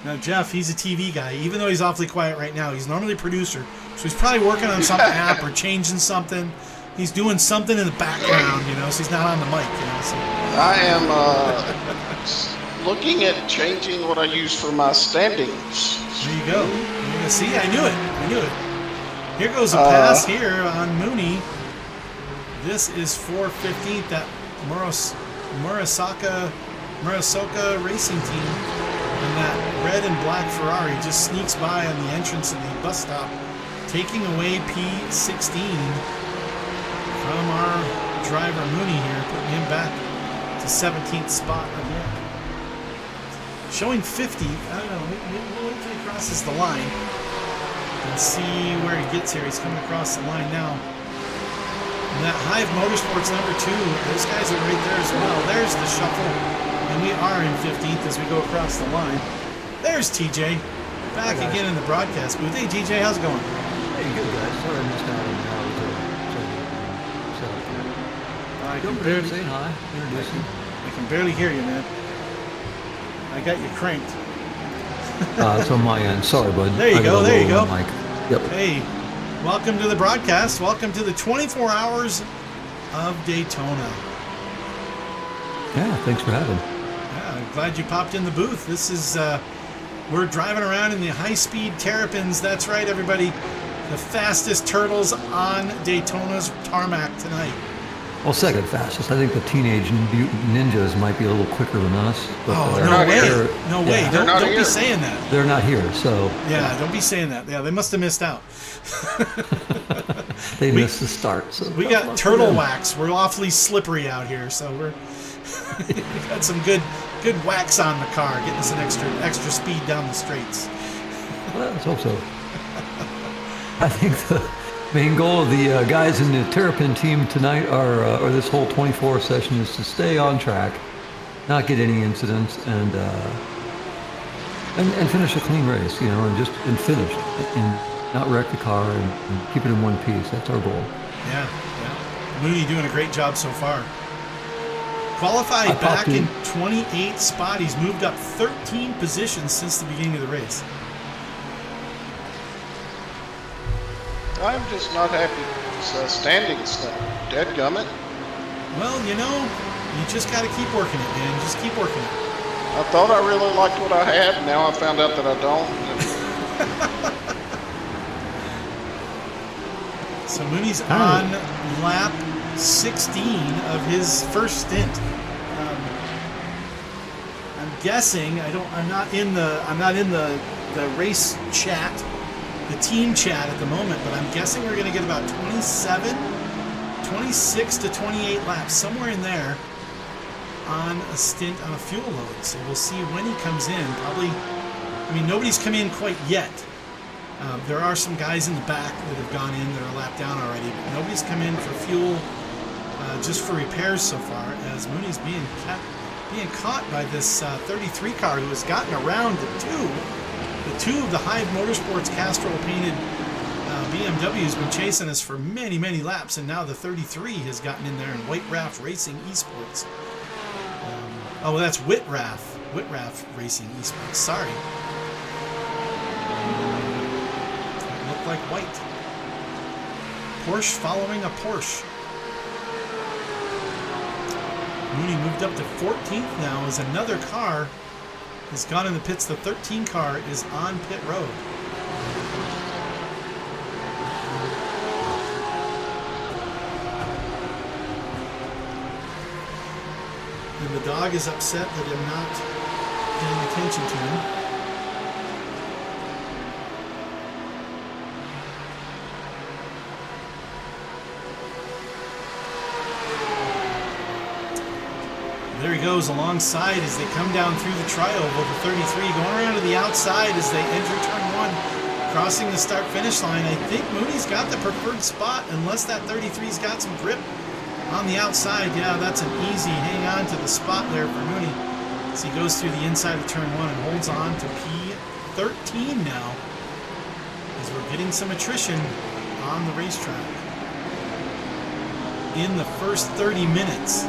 Now Jeff, he's a TV guy. Even though he's awfully quiet right now, he's normally a producer. So he's probably working on some app or changing something. He's doing something in the background, you know, so he's not on the mic, you know. So. I am looking at changing what I use for my standings. There you go. See, I knew it. Here goes a pass here on Mooney. This is for 15th, that Murasoka racing team. And that red and black Ferrari just sneaks by on the entrance of the bus stop, taking away P16 from our driver Mooney here, putting him back to 17th spot again. Showing 50, I don't know, maybe we'll wait till he crosses the line and see where he gets here. He's coming across the line now. And that Hive Motorsports number 2, those guys are right there as well. There's the shuffle. And we are in 15th as we go across the line. There's TJ, back again in the broadcast booth. Hey TJ, how's it going? Hey, good guys. Sorry I missed out on the hour to set up here. Say hi. Introducing. I can barely hear you, man. I got you cranked. It's on my end. Sorry, bud. There you go. There you go. Mic. Yep. Hey, welcome to the broadcast. Welcome to the 24 hours of Daytona. Yeah, thanks for having. Yeah, I'm glad you popped in the booth. This is We're driving around in the High Speed Terrapins. That's right, everybody. The fastest turtles on Daytona's tarmac tonight. Well, second fastest. I think the Teenage Mutant Ninjas might be a little quicker than us. But Oh, no way. No way. Yeah. Don't be here. saying that. They're not here, so Yeah, don't be saying that. Yeah, they must have missed out. they missed the start. So We got turtle wax. We're awfully slippery out here, so we got some good wax on the car, getting us an extra speed down the straights. Well, let's hope so. I think the main goal of the guys in the Terrapin team tonight or this whole 24 session is to stay on track, not get any incidents, and finish a clean race, and finish, and not wreck the car and keep it in one piece. That's our goal. Yeah. Mooney doing a great job so far. Qualified back in 28 spot. He's moved up 13 positions since the beginning of the race. I'm just not happy standing stuff. Dadgummit. Well, you just got to keep working it, man. Just keep working it. I thought I really liked what I had. Now I found out that I don't. So Mooney's on lap 16 of his first stint. I'm guessing I'm not in the race chat, the team chat at the moment, but I'm guessing we're going to get about 26 to 28 laps, somewhere in there, on a stint on a fuel load. So we'll see when he comes in. Probably, nobody's come in quite yet. There are some guys in the back that have gone in that are a lap down already, but nobody's come in for fuel, just for repairs so far, as Mooney's being caught by this 33 car who has gotten around the two of the Hive Motorsports Castrol painted BMW has been chasing us for many, many laps, and now the 33 has gotten in there in White Raff Racing Esports. That's Whitraff Racing Esports. Sorry. Looked like white. Porsche following a Porsche. Mooney moved up to 14th now as another car has gone in the pits. The 13 car is on pit road. And the dog is upset that I'm not paying attention to him. There he goes alongside as they come down through the trioval. The 33 going around to the outside as they enter turn 1, crossing the start-finish line. I think Mooney's got the preferred spot unless that 33's got some grip on the outside. Yeah, that's an easy hang on to the spot there for Mooney as he goes through the inside of turn 1 and holds on to P13 now as we're getting some attrition on the racetrack in the first 30 minutes.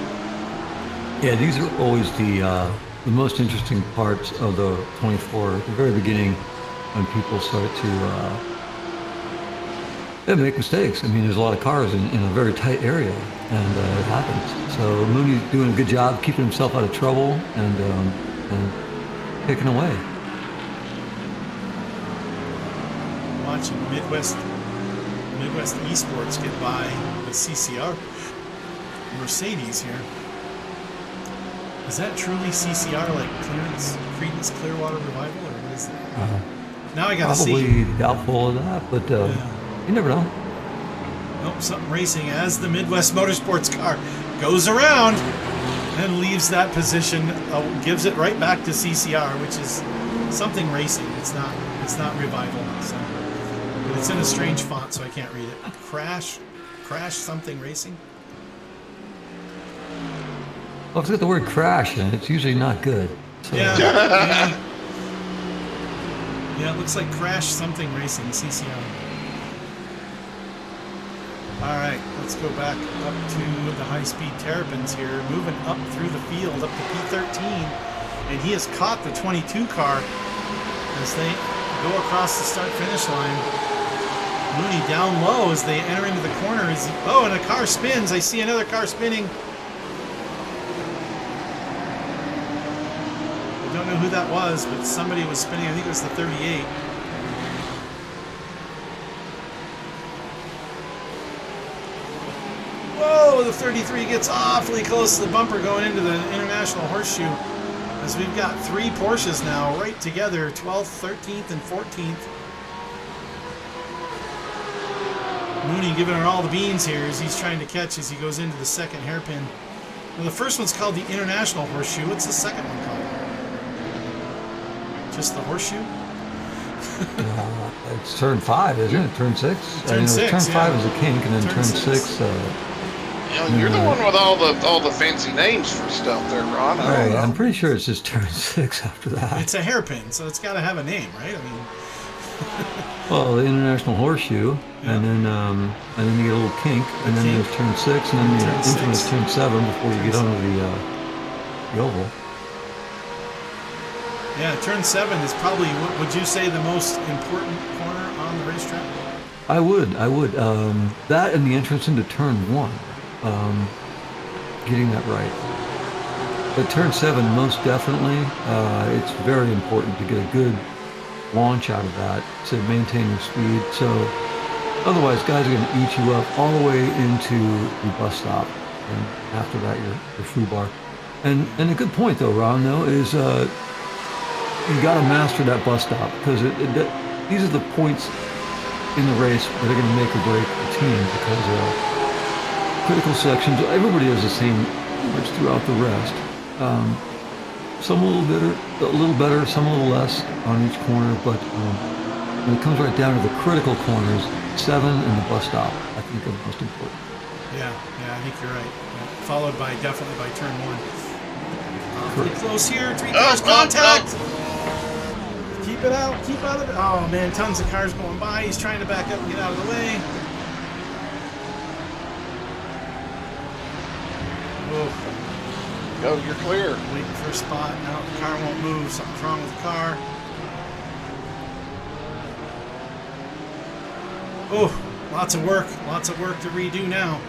Yeah, these are always the most interesting parts of the 24. At the very beginning, when people start to make mistakes. There's a lot of cars in a very tight area, and it happens. So Mooney's doing a good job keeping himself out of trouble and picking away. Watching Midwest Esports get by the CCR Mercedes here. Is that truly CCR, like Creedence Clearwater Revival, or what is that? Now I gotta see. Probably doubtful of that, but you never know. Nope, something racing as the Midwest Motorsports car goes around and leaves that position, gives it right back to CCR, which is something racing. It's not Revival, so, but it's in a strange font, so I can't read it. Crash something racing. Well, if it's got the word crash in it, it's usually not good. So. Yeah, it looks like Crash something racing, CCR. All right, let's go back up to the High Speed Terrapins here, moving up through the field, up to P13, and he has caught the 22 car as they go across the start-finish line. Mooney down low as they enter into the corner. And a car spins. I see another car spinning. I don't know know who that was, but somebody was spinning. I think it was the 38. Whoa, the 33 gets awfully close to the bumper going into the International Horseshoe. As we've got 3 Porsches now right together, 12th, 13th, and 14th. Mooney giving her all the beans here as he's trying to catch as he goes into the second hairpin. Well, the first one's called the International Horseshoe. What's the second one called? Just the Horseshoe? It's turn 5, isn't it? Turn 6? Turn 6, turn 5 yeah. is a kink, and then turn 6. You're the one with all the fancy names for stuff there, Ron. I don't Right, know. I'm pretty sure it's just turn 6 after that. It's a hairpin, so it's got to have a name, right? I mean, Well, the International Horseshoe, Yeah. and then you get a little kink, and then kink. there's turn 6, and then the Turn infamous 6. turn 7 before you get Turn onto the oval. yeah, turn 7 is probably, would you say, the most important corner on the racetrack? I would. That and the entrance into turn 1. Getting that right. But turn 7, most definitely, it's very important to get a good launch out of that to maintain your speed. So otherwise, guys are going to eat you up all the way into the bus stop, and after that, your foobar. And a good point though, Ron, though, is you got to master that bus stop, because these are the points in the race that are going to make or break the team, because critical sections, everybody has the same much throughout the rest. Some a little better, some a little less on each corner, but when it comes right down to the critical corners, 7 and the bus stop, I think are the most important. Yeah, I think you're right. Yeah. Followed by, definitely by turn 1. Awfully close here, 3 cars contact! Keep it out, keep out of it. Oh man, tons of cars going by. He's trying to back up and get out of the way. Oh. Go, you're clear. Waiting for a spot. Now the car won't move. Something's wrong with the car. Oh, lots of work to redo now.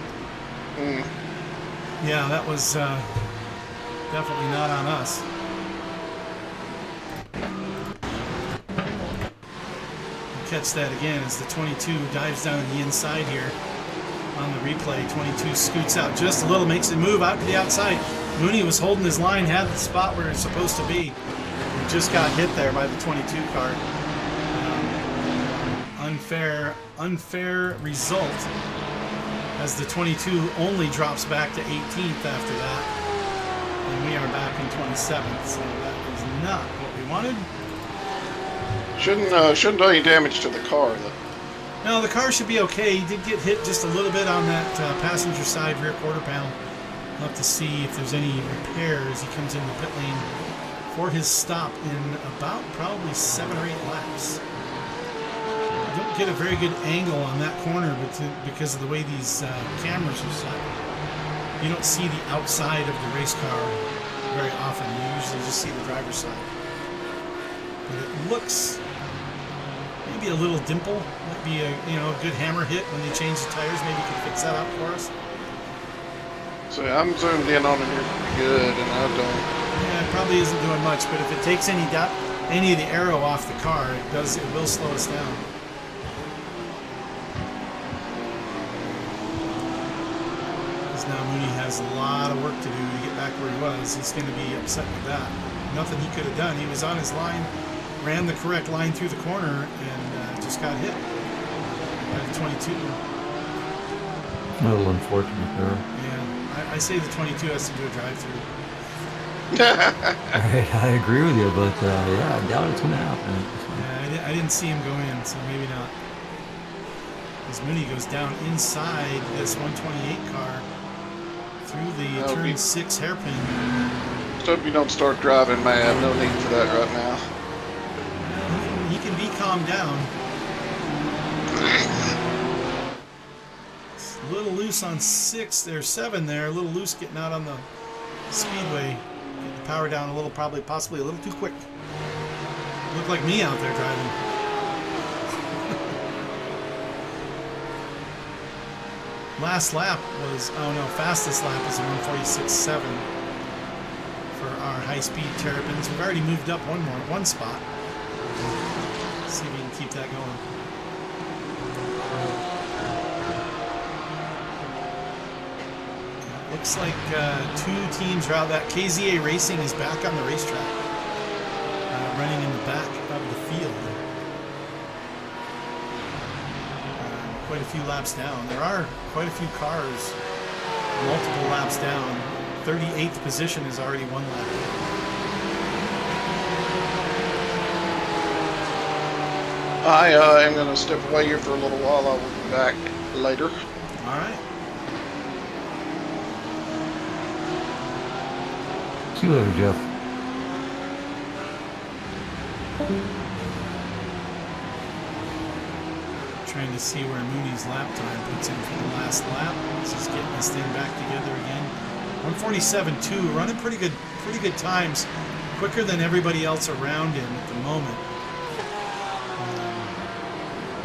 Yeah, that was definitely not on us. Catch that again as the 22 dives down the inside here on the replay. 22 scoots out just a little, makes it move out to the outside. Mooney was holding his line, had the spot where it's supposed to be. He just got hit there by the 22 car. Unfair result, as the 22 only drops back to 18th after that, and we are back in 27th. So that is not what we wanted. Shouldn't do any damage to the car though. No, the car should be okay. He did get hit just a little bit on that passenger side rear quarter panel. We'll have to see if there's any repairs. He comes in the pit lane for his stop in about probably 7 or 8 laps. You don't get a very good angle on that corner because of the way these cameras are set. You don't see the outside of the race car very often. You usually just see the driver's side. But it looks maybe a little dimple. Might be a good hammer hit when they change the tires. Maybe you can fix that out for us. So I'm zoomed in on it here pretty good, and I don't. Yeah, it probably isn't doing much, but if it takes any of the aero off the car, it will slow us down. Because now Mooney has a lot of work to do to get back where he was. He's going to be upset with that. Nothing he could have done. He was on his line, ran the correct line through the corner, and just got hit by the 22. A little unfortunate there. Yeah, I say the 22 has to do a drive-through. Right, I agree with you, but yeah, I doubt it's going to happen. Yeah, I didn't see him go in, so maybe not. As Mooney goes down inside this 128 car through the turn 6 hairpin. Just hope you don't start driving mad. No need for that right now. He can be calmed down. It's a little loose on 6 there, 7 there. A little loose getting out on the speedway. Get the power down a little, possibly a little too quick. Looked like me out there driving. Last lap was, fastest lap was a 146.7 for our High Speed Terrapins. We've already moved up one spot. Let's see if we can keep that going. Looks like 2 teams are out. That KZA Racing is back on the racetrack, running in the back of the field. Quite a few laps down. There are quite a few cars multiple laps down. 38th position is already 1 lap down. I am going to step away here for a little while. I will be back later. All right. See you later, Jeff. Trying to see where Mooney's lap time puts in for the last lap. He's just getting this thing back together again. 147.2, running pretty good times, quicker than everybody else around him at the moment.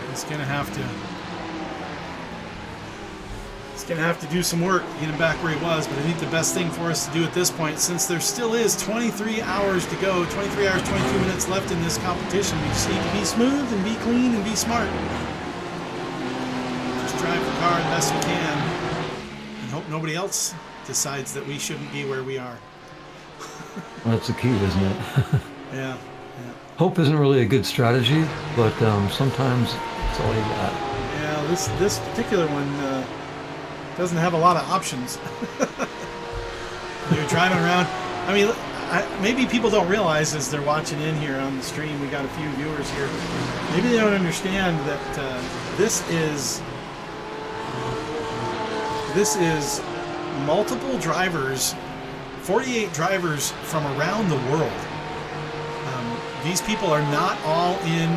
He's gonna have to do some work to get him back where he was. But I think the best thing for us to do at this point, since there still is 23 hours to go, 23 hours 22 minutes left in this competition, we just need to be smooth and be clean and be smart. Drive the car the best we can and hope nobody else decides that we shouldn't be where we are. Well, that's the key, isn't it? Yeah. Hope isn't really a good strategy, but sometimes it's all you got. Yeah, this particular one doesn't have a lot of options. You're driving around. I mean, maybe people don't realize as they're watching in here on the stream, we got a few viewers here. Maybe they don't understand that this is multiple drivers, 48 drivers from around the world. These people are not all in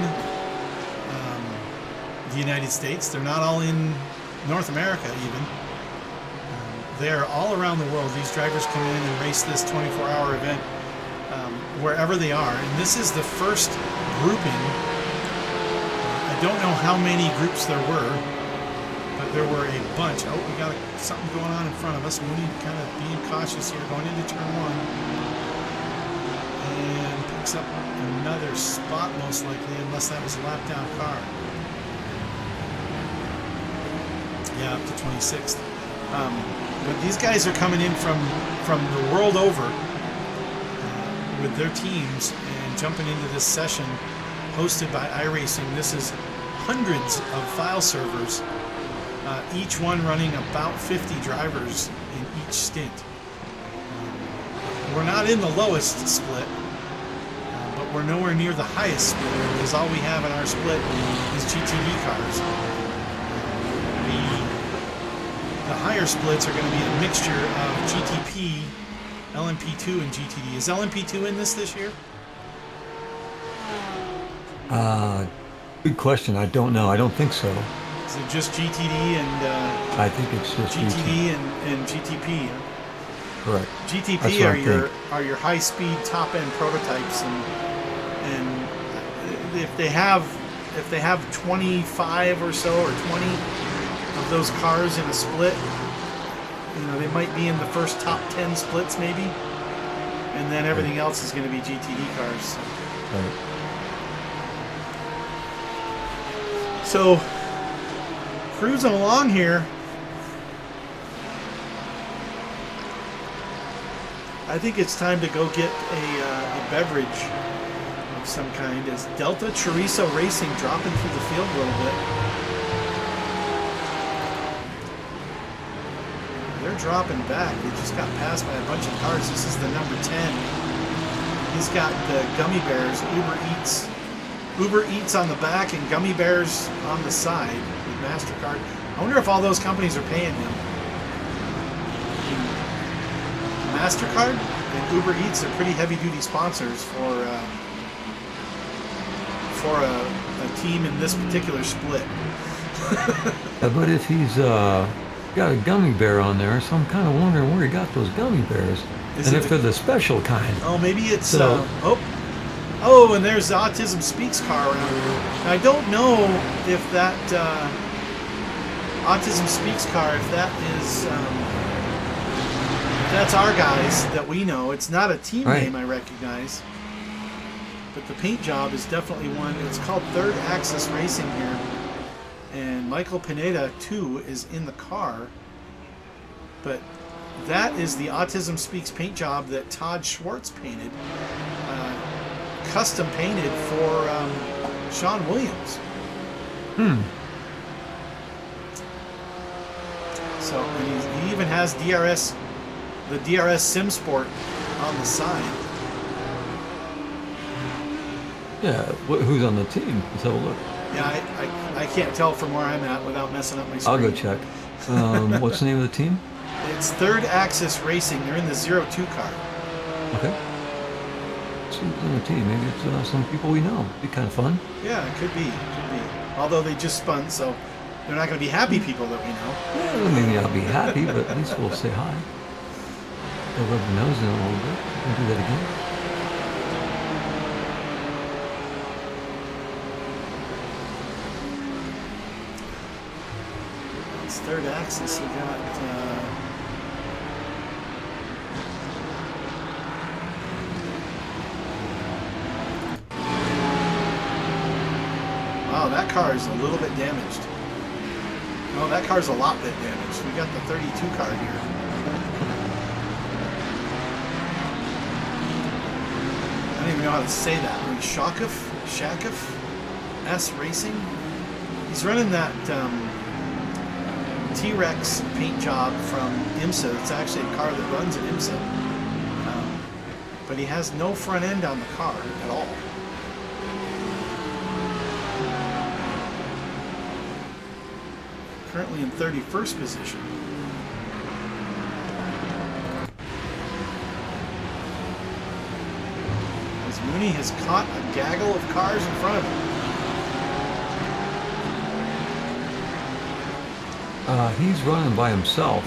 the United States. They're not all in North America even. They're all around the world. These drivers come in and race this 24-hour event wherever they are. And this is the first grouping. I don't know how many groups there were, but there were a bunch. Oh, we got something going on in front of us. Mooney kind of being cautious here, going into turn 1. And picks up another spot, most likely, unless that was a lap down car. Yeah, up to 26th. But these guys are coming in from the world over with their teams and jumping into this session hosted by iRacing. This is hundreds of file servers, each one running about 50 drivers in each stint. We're not in the lowest split, but we're nowhere near the highest split, because all we have in our split is GTD cars. The higher splits are going to be a mixture of GTP, LMP2, and GTD. Is LMP2 in this year? Good question. I don't know. I don't think so. Is it just GTD and I think it's just GTD and GTP? Huh? Correct. GTP are your high-speed top-end prototypes, and if they have 25 or so or 20 of those cars in a split, they might be in the first top 10 splits maybe, and then everything else is going to be GTD cars. Right. So cruising along here, I think it's time to go get a beverage of some kind. Is Delta Chorizo Racing dropping through the field a little bit? They're dropping back. They just got passed by a bunch of cars. This is the number 10. He's got the Gummy Bears, Uber Eats on the back and Gummy Bears on the side with MasterCard. I wonder if all those companies are paying him. MasterCard and Uber Eats are pretty heavy-duty sponsors for a team in this particular split. But if he's got a gummy bear on there, so I'm kind of wondering where he got those gummy bears. And if they're the special kind. Oh, maybe it's... So, and there's the Autism Speaks car around here. I don't know if that Autism Speaks car, if That's our guys that we know. It's not a team Right. name I recognize. But the paint job is definitely one. It's called Third Axis Racing here. And Michael Pineda, too, is in the car. But that is the Autism Speaks paint job that Todd Schwartz painted. Custom painted for Sean Williams. So and he even has DRS, the DRS Sim Sport on the side. Yeah, who's on the team? Let's have a look. Yeah, I can't tell from where I'm at without messing up my screen. I'll go check. What's the name of the team? It's Third Axis Racing. They're in the 02 car. Okay. So who's on the team? Maybe it's some people we know. Be kind of fun. Yeah, it could be. Although they just spun, so they're not going to be happy people that we know. Well, maybe I'll be happy, but at least we'll say hi. They'll rub their nose in a little bit. We'll do that again. It's Third Axis. We got. Wow, that car is a little bit damaged. Oh, that car's a lot bit damaged. We got the 32 car here. I don't even know how to say that. Maybe Shakif S Racing. He's running that T-Rex paint job from IMSA. It's actually a car that runs at IMSA. But he has no front end on the car at all. Currently in 31st position. As Mooney has caught a gaggle of cars in front of him. He's running by himself.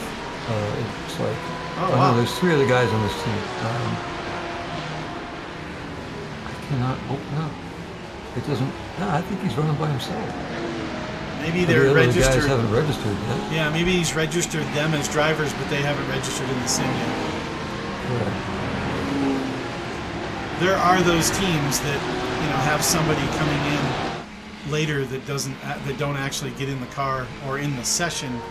It's like, Oh, I wow. know there's 3 other guys on this team. I cannot open up. It doesn't, no, I think he's running by himself. Maybe The they're other guys registered. haven't registered yet. Yeah, maybe he's registered them as drivers, but they haven't registered in the sim yet. Correct. There are those teams that have somebody coming in later that don't actually get in the car or in the session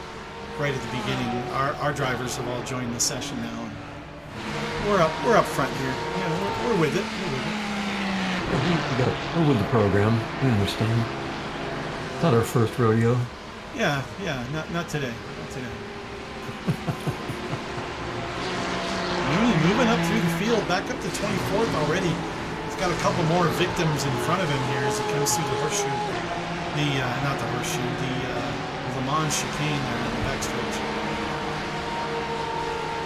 right at the beginning. Our drivers have all joined the session now. We're up front here. We're with it. We're with the program. We understand. It's not our first rodeo. Yeah. Not today. Not today. Mooney moving up through the field, back up to 24th already. He's got a couple more victims in front of him here as he comes through the horseshoe. Not the horseshoe, the Le Mans chicane there in the backstretch.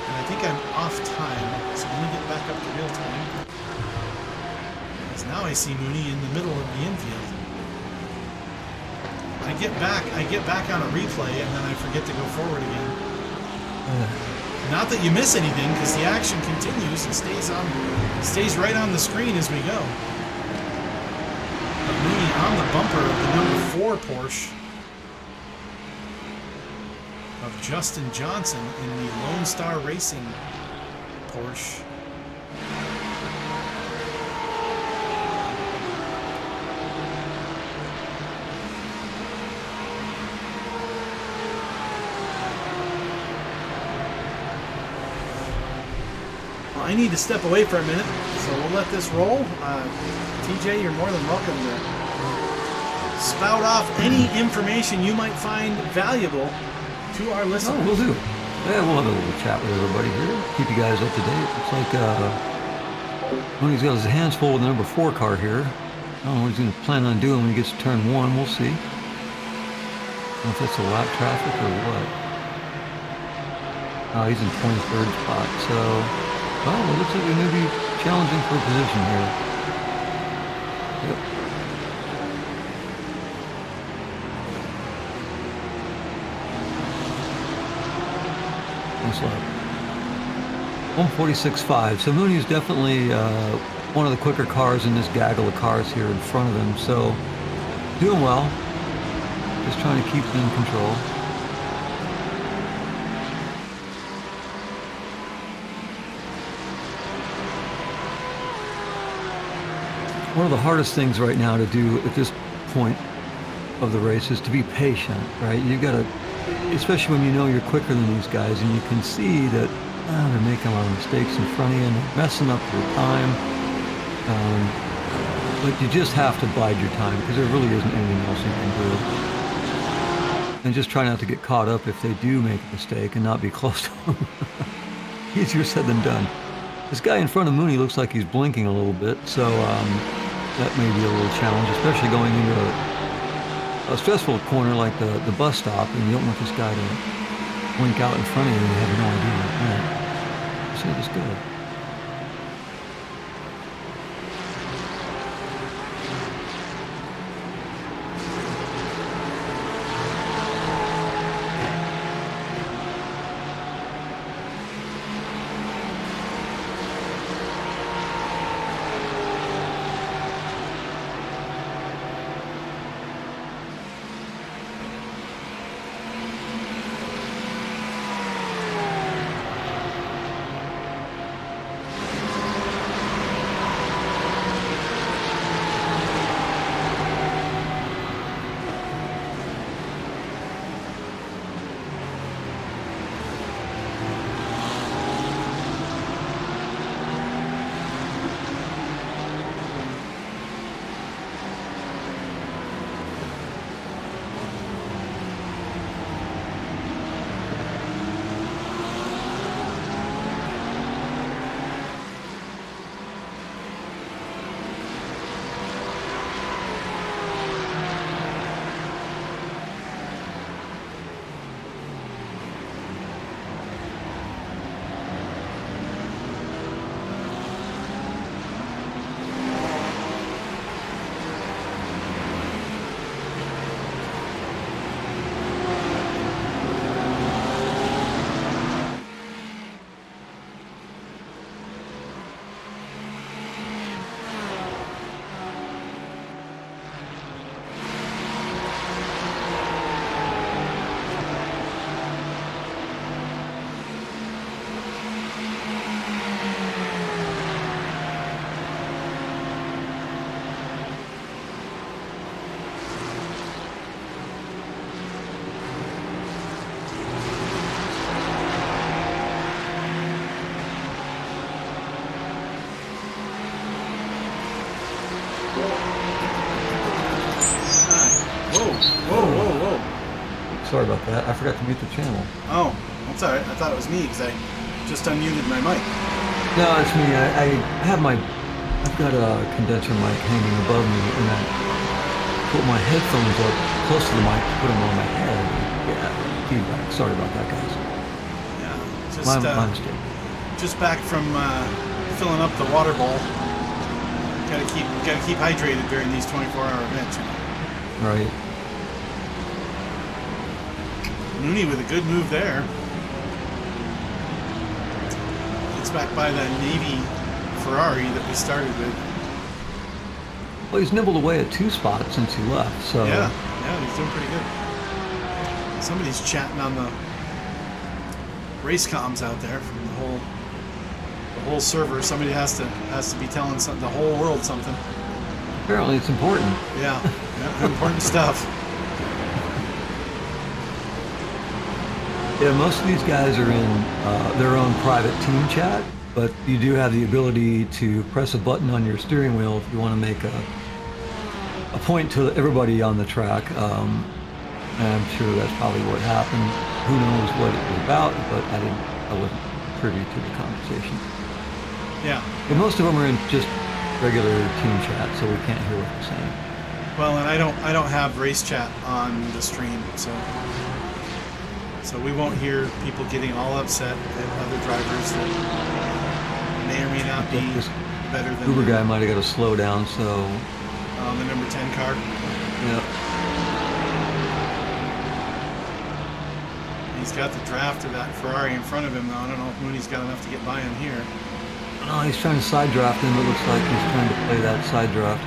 And I think I'm off time, so let me get back up to real time. Because now I see Mooney in the middle of the infield. I get back on a replay, and then I forget to go forward again. Not that you miss anything, because the action continues and stays right on the screen as we go. But Mooney on the bumper of the number 4 Porsche of Justin Johnson in the Lone Star Racing Porsche. I need to step away for a minute, so we'll let this roll. TJ, you're more than welcome to spout off any information you might find valuable to our listeners. Oh, we'll do. Yeah, we'll have a little chat with everybody here. Keep you guys up to date. Looks like Mooney's got his hands full with the number 4 car here. I don't know what he's going to plan on doing when he gets to turn 1. We'll see. I don't know if that's a lap traffic or what. Oh, he's in 23rd spot, so... Well, it looks like they're going to be challenging for a position here. Yep. Nice lap. 146.5. So Mooney is definitely one of the quicker cars in this gaggle of cars here in front of him. So doing well. Just trying to keep in control. one of the hardest things right now to do at this point of the race is to be patient, right? You got to, especially when you know you're quicker than these guys and you can see that they're making a lot of mistakes in front of you and they're messing up your time. But you just have to bide your time because there really isn't anything else you can do. And just try not to get caught up if they do make a mistake and not be close to them. Easier said than done. This guy in front of Mooney looks like he's blinking a little bit, so that may be a little challenge, especially going into a stressful corner like the bus stop, and you don't want this guy to blink out in front of you and you have no idea what you're doing. So it was good. Sorry about that. I forgot to mute the channel. Oh, that's all right. I thought it was me because I just unmuted my mic. No, it's me. I've got a condenser mic hanging above me, and I put my headphones up close to the mic to put them on my head. Yeah, feedback. Sorry about that, guys. Yeah, just My mistake. just back from filling up the water bowl. Gotta keep hydrated during these 24-hour events. You know? Right. Mooney with a good move there. Gets back by that Navy Ferrari that we started with. Well, he's nibbled away at 2 spots since he left, so... Yeah, he's doing pretty good. Somebody's chatting on the race comms out there from the whole server. Somebody has to be telling the whole world something. Apparently it's important. Yeah, important stuff. Yeah, most of these guys are in their own private team chat, but you do have the ability to press a button on your steering wheel if you want to make a point to everybody on the track. And I'm sure that's probably what happened. Who knows what it was about, but I wasn't privy to the conversation. Yeah. But most of them are in just regular team chat, so we can't hear what they're saying. Well, and I don't have race chat on the stream, so we won't hear people getting all upset at other drivers that may or may not be better than Uber guy might have got to slow down, so... On the number 10 car. Yeah. He's got the draft of that Ferrari in front of him, though. I don't know if Mooney's got enough to get by him here. No, he's trying to side draft him. It looks like he's trying to play that side draft.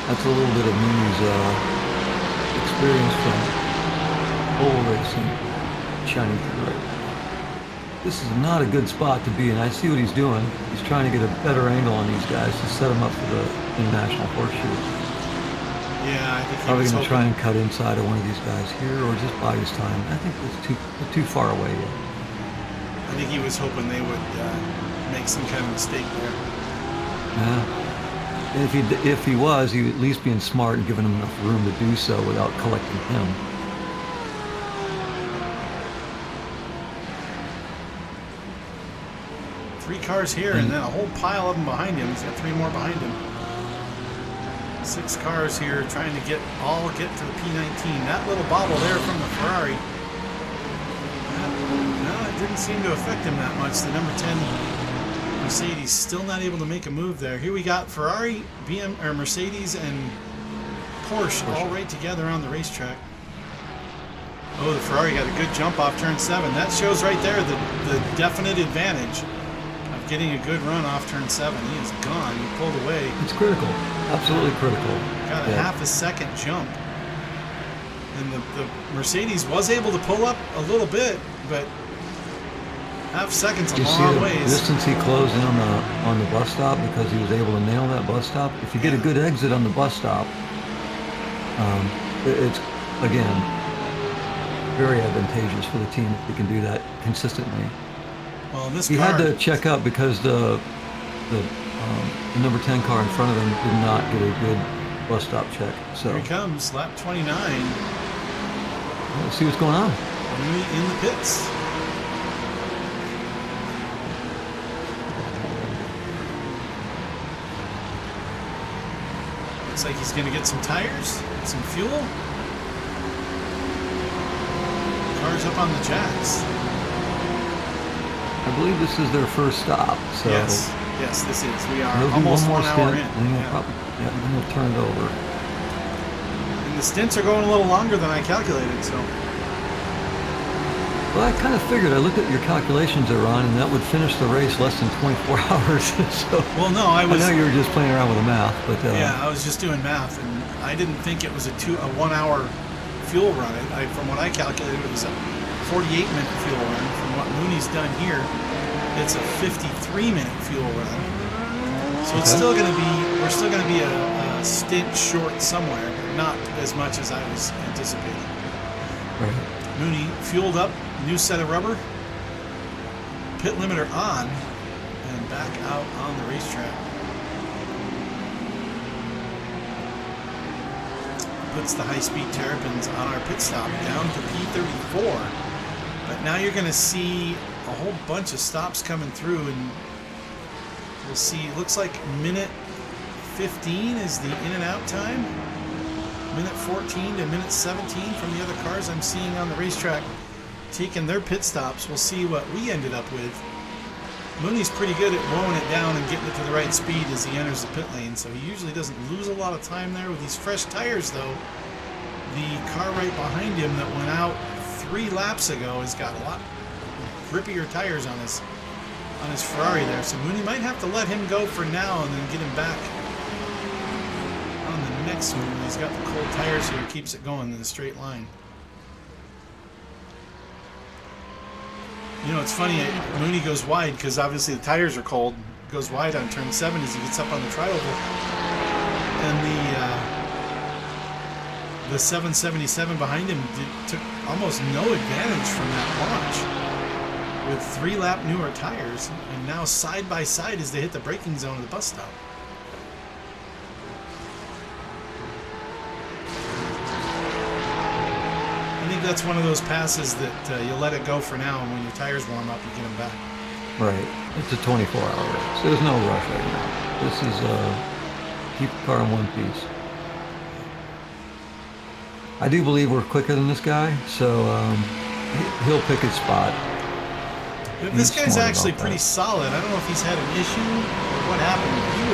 That's a little bit of Mooney's experience from bull racing shining through right. this is not a good spot to be in. I see what he's doing. He's trying to get a better angle on these guys to set them up for the international horseshoe. Yeah, I think he Probably was going to try hoping. and cut inside of one of these guys here, or just buy his time. I think it's too far away yet. I think he was hoping they would make some kind of mistake there. Yeah. And if he was, he would at least being smart and giving him enough room to do so without collecting him. Three cars here, and then a whole pile of them behind him. He's got three more behind him. 6 cars here trying to get to the P19. That little bobble there from the Ferrari. No, it didn't seem to affect him that much. The number 10 Mercedes still not able to make a move there. Here we got Ferrari, Mercedes, and Porsche all right together on the racetrack. Oh, the Ferrari got a good jump off turn 7. That shows right there the definite advantage of getting a good run off turn 7. He is gone. He pulled away. It's critical. Absolutely critical. Got a half a second jump. And the Mercedes was able to pull up a little bit, but half second's a long ways. The distance he closed in on the bus stop because he was able to nail that bus stop. If you get a good exit on the bus stop, it's, again, very advantageous for the team if they can do that consistently. Well, in this he car, had to check up because the number 10 car in front of him did not get a good bus stop check. So here he comes, lap 29. Let's see what's going on. Mooney in the pits. Looks like he's going to get some tires, some fuel. Car's up on the jacks. I believe this is their first stop. So yes, this is. We are he'll do almost one more 1 hour stint, in. and then he'll turn it over. And the stints are going a little longer than I calculated, so. Well, I kind of figured. I looked at your calculations there, Ron, and that would finish the race less than 24 hours. So Well, no, I was. I know you were just playing around with the math, but Yeah, I was just doing math, and I didn't think it was a 1 hour fuel run. From what I calculated, it was a 48-minute fuel run. From what Mooney's done here, it's a 53-minute fuel run. So it's still going to be, we're still going to be a stint short somewhere, but not as much as I was anticipating. right. Mooney fueled up, new set of rubber, pit limiter on, and back out on the racetrack. Puts the High Speed Terrapins on our pit stop down to P34. But now you're going to see a whole bunch of stops coming through, and we'll see. Looks like minute 15 is the in and out time. Minute 14 to minute 17 from the other cars I'm seeing on the racetrack taking their pit stops. We'll see what we ended up with. Mooney's pretty good at blowing it down and getting it to the right speed as he enters the pit lane, so he usually doesn't lose a lot of time there. With these fresh tires, though, the car right behind him that went out 3 laps ago has got a lot grippier tires on his Ferrari there, so Mooney might have to let him go for now and then get him back on the next one. He's got the cold tires here, keeps it going in a straight line. You know, it's funny, Mooney goes wide because obviously the tires are cold. Goes wide on turn 7 as he gets up on the tri-oval. And the 777 behind him took almost no advantage from that launch with 3-lap newer tires, and now side by side as they hit the braking zone of the bus stop. I think that's one of those passes that you let it go for now, and when your tires warm up, you get them back. Right. It's a 24-hour race. There's no rush right now. This is keep the car in one piece. I do believe we're quicker than this guy, so he'll pick his spot. This guy's actually pretty solid. I don't know if he's had an issue or what happened. He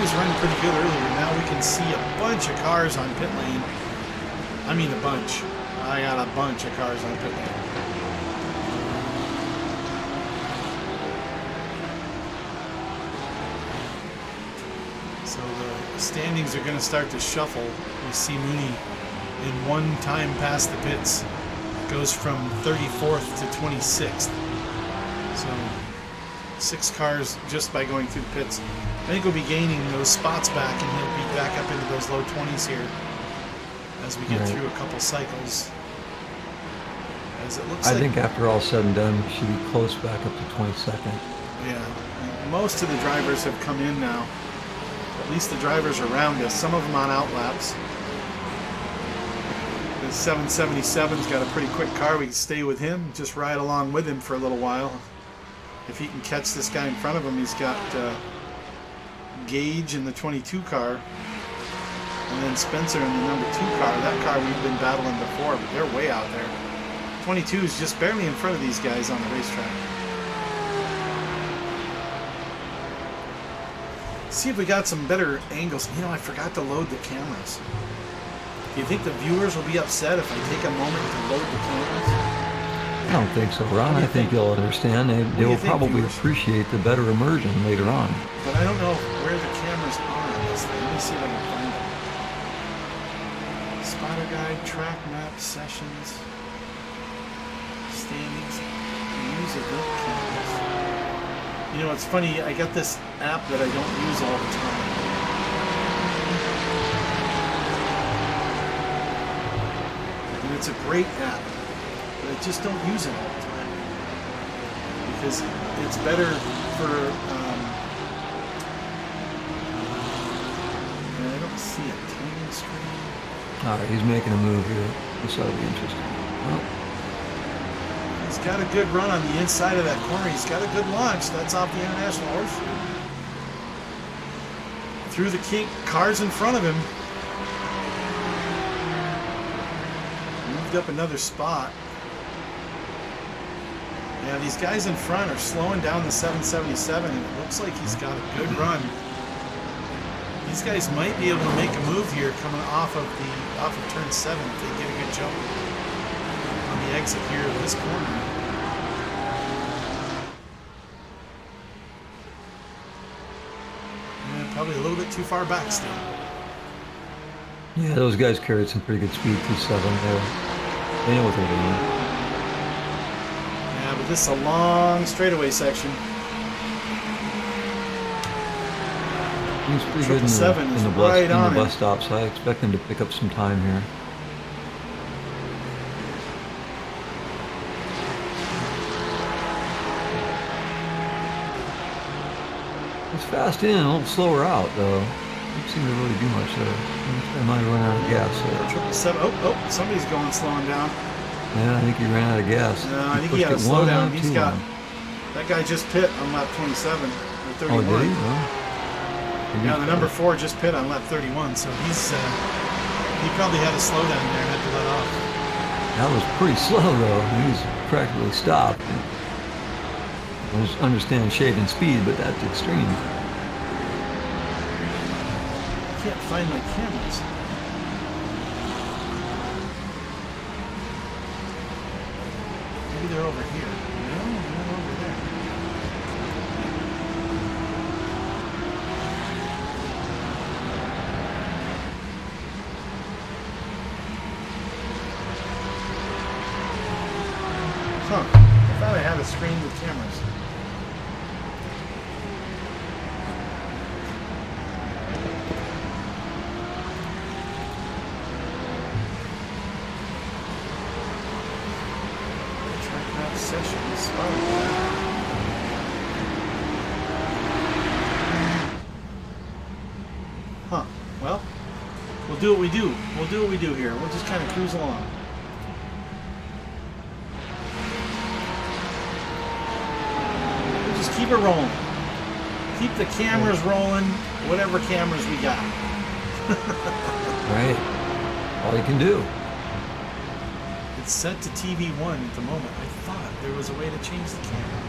was running pretty good earlier. Now we can see a bunch of cars on pit lane. I mean a bunch. I got a bunch of cars on pit lane. So the standings are going to start to shuffle. We see Mooney in one time past the pits. Goes from 34th to 26th. 6 cars just by going through the pits. I think we'll be gaining those spots back, and he'll be back up into those low 20s here as we get through a couple cycles. As it looks I think after all said and done, we should be close back up to 22nd. Yeah, most of the drivers have come in now. At least the drivers around us. Some of them on outlaps. The 777's got a pretty quick car. We can stay with him, just ride along with him for a little while. If he can catch this guy in front of him, he's got Gage in the 22 car, and then Spencer in the number 2 car. That car we've been battling before, but they're way out there. 22 is just barely in front of these guys on the racetrack. See if we got some better angles. You know, I forgot to load the cameras. Do you think the viewers will be upset if I take a moment to load the cameras? I don't think so, Ron. I think they'll understand. They will probably appreciate the better immersion later on. But I don't know where the cameras are on this thing. Let me see if I can find them. Spotter guide, track map, sessions, standings, use of the cameras. You know, it's funny. I got this app that I don't use all the time. And it's a great app. I just don't use it all the time because it's better for. I don't see a timing screen. All right, he's making a move here. This ought to be interesting. Well, he's got a good run on the inside of that corner. He's got a good launch. That's off the International Horseshoe. Through the cars in front of him. Moved up another spot. Yeah, these guys in front are slowing down the 777, and it looks like he's got a good run. These guys might be able to make a move here coming off of turn 7 if they get a good jump on the exit here of this corner. And probably a little bit too far back still. yeah, those guys carried some pretty good speed through 7 there. They know what they're doing. Yeah, but this is a long straightaway section. He's pretty good in the, bus stop, so I expect him to pick up some time here. He's fast in, a little slower out, though. Don't seem to really do much there. I might run out of gas there. 777. Oh, somebody's going slowing down. Yeah, I think he ran out of gas. No, I think he had a slowdown. He's got that guy just pit on lap 27 or 31. Oh, did he? Oh. Yeah, the number 4 just pit on lap 31, so he's he probably had a slowdown there and had to let off. That was pretty slow though. He was practically stopped. I understand shaving speed, but that's extreme. I can't find my cameras. Maybe they're over here. No, they're over there. Huh. I thought I had a screen with cameras. Track map sessions. Huh. Well, we'll do what we do. We'll do what we do here. We'll just kind of cruise along. Keep it rolling. Keep the cameras rolling, whatever cameras we got. Right. All you can do. It's set to TV1 at the moment. I thought there was a way to change the camera.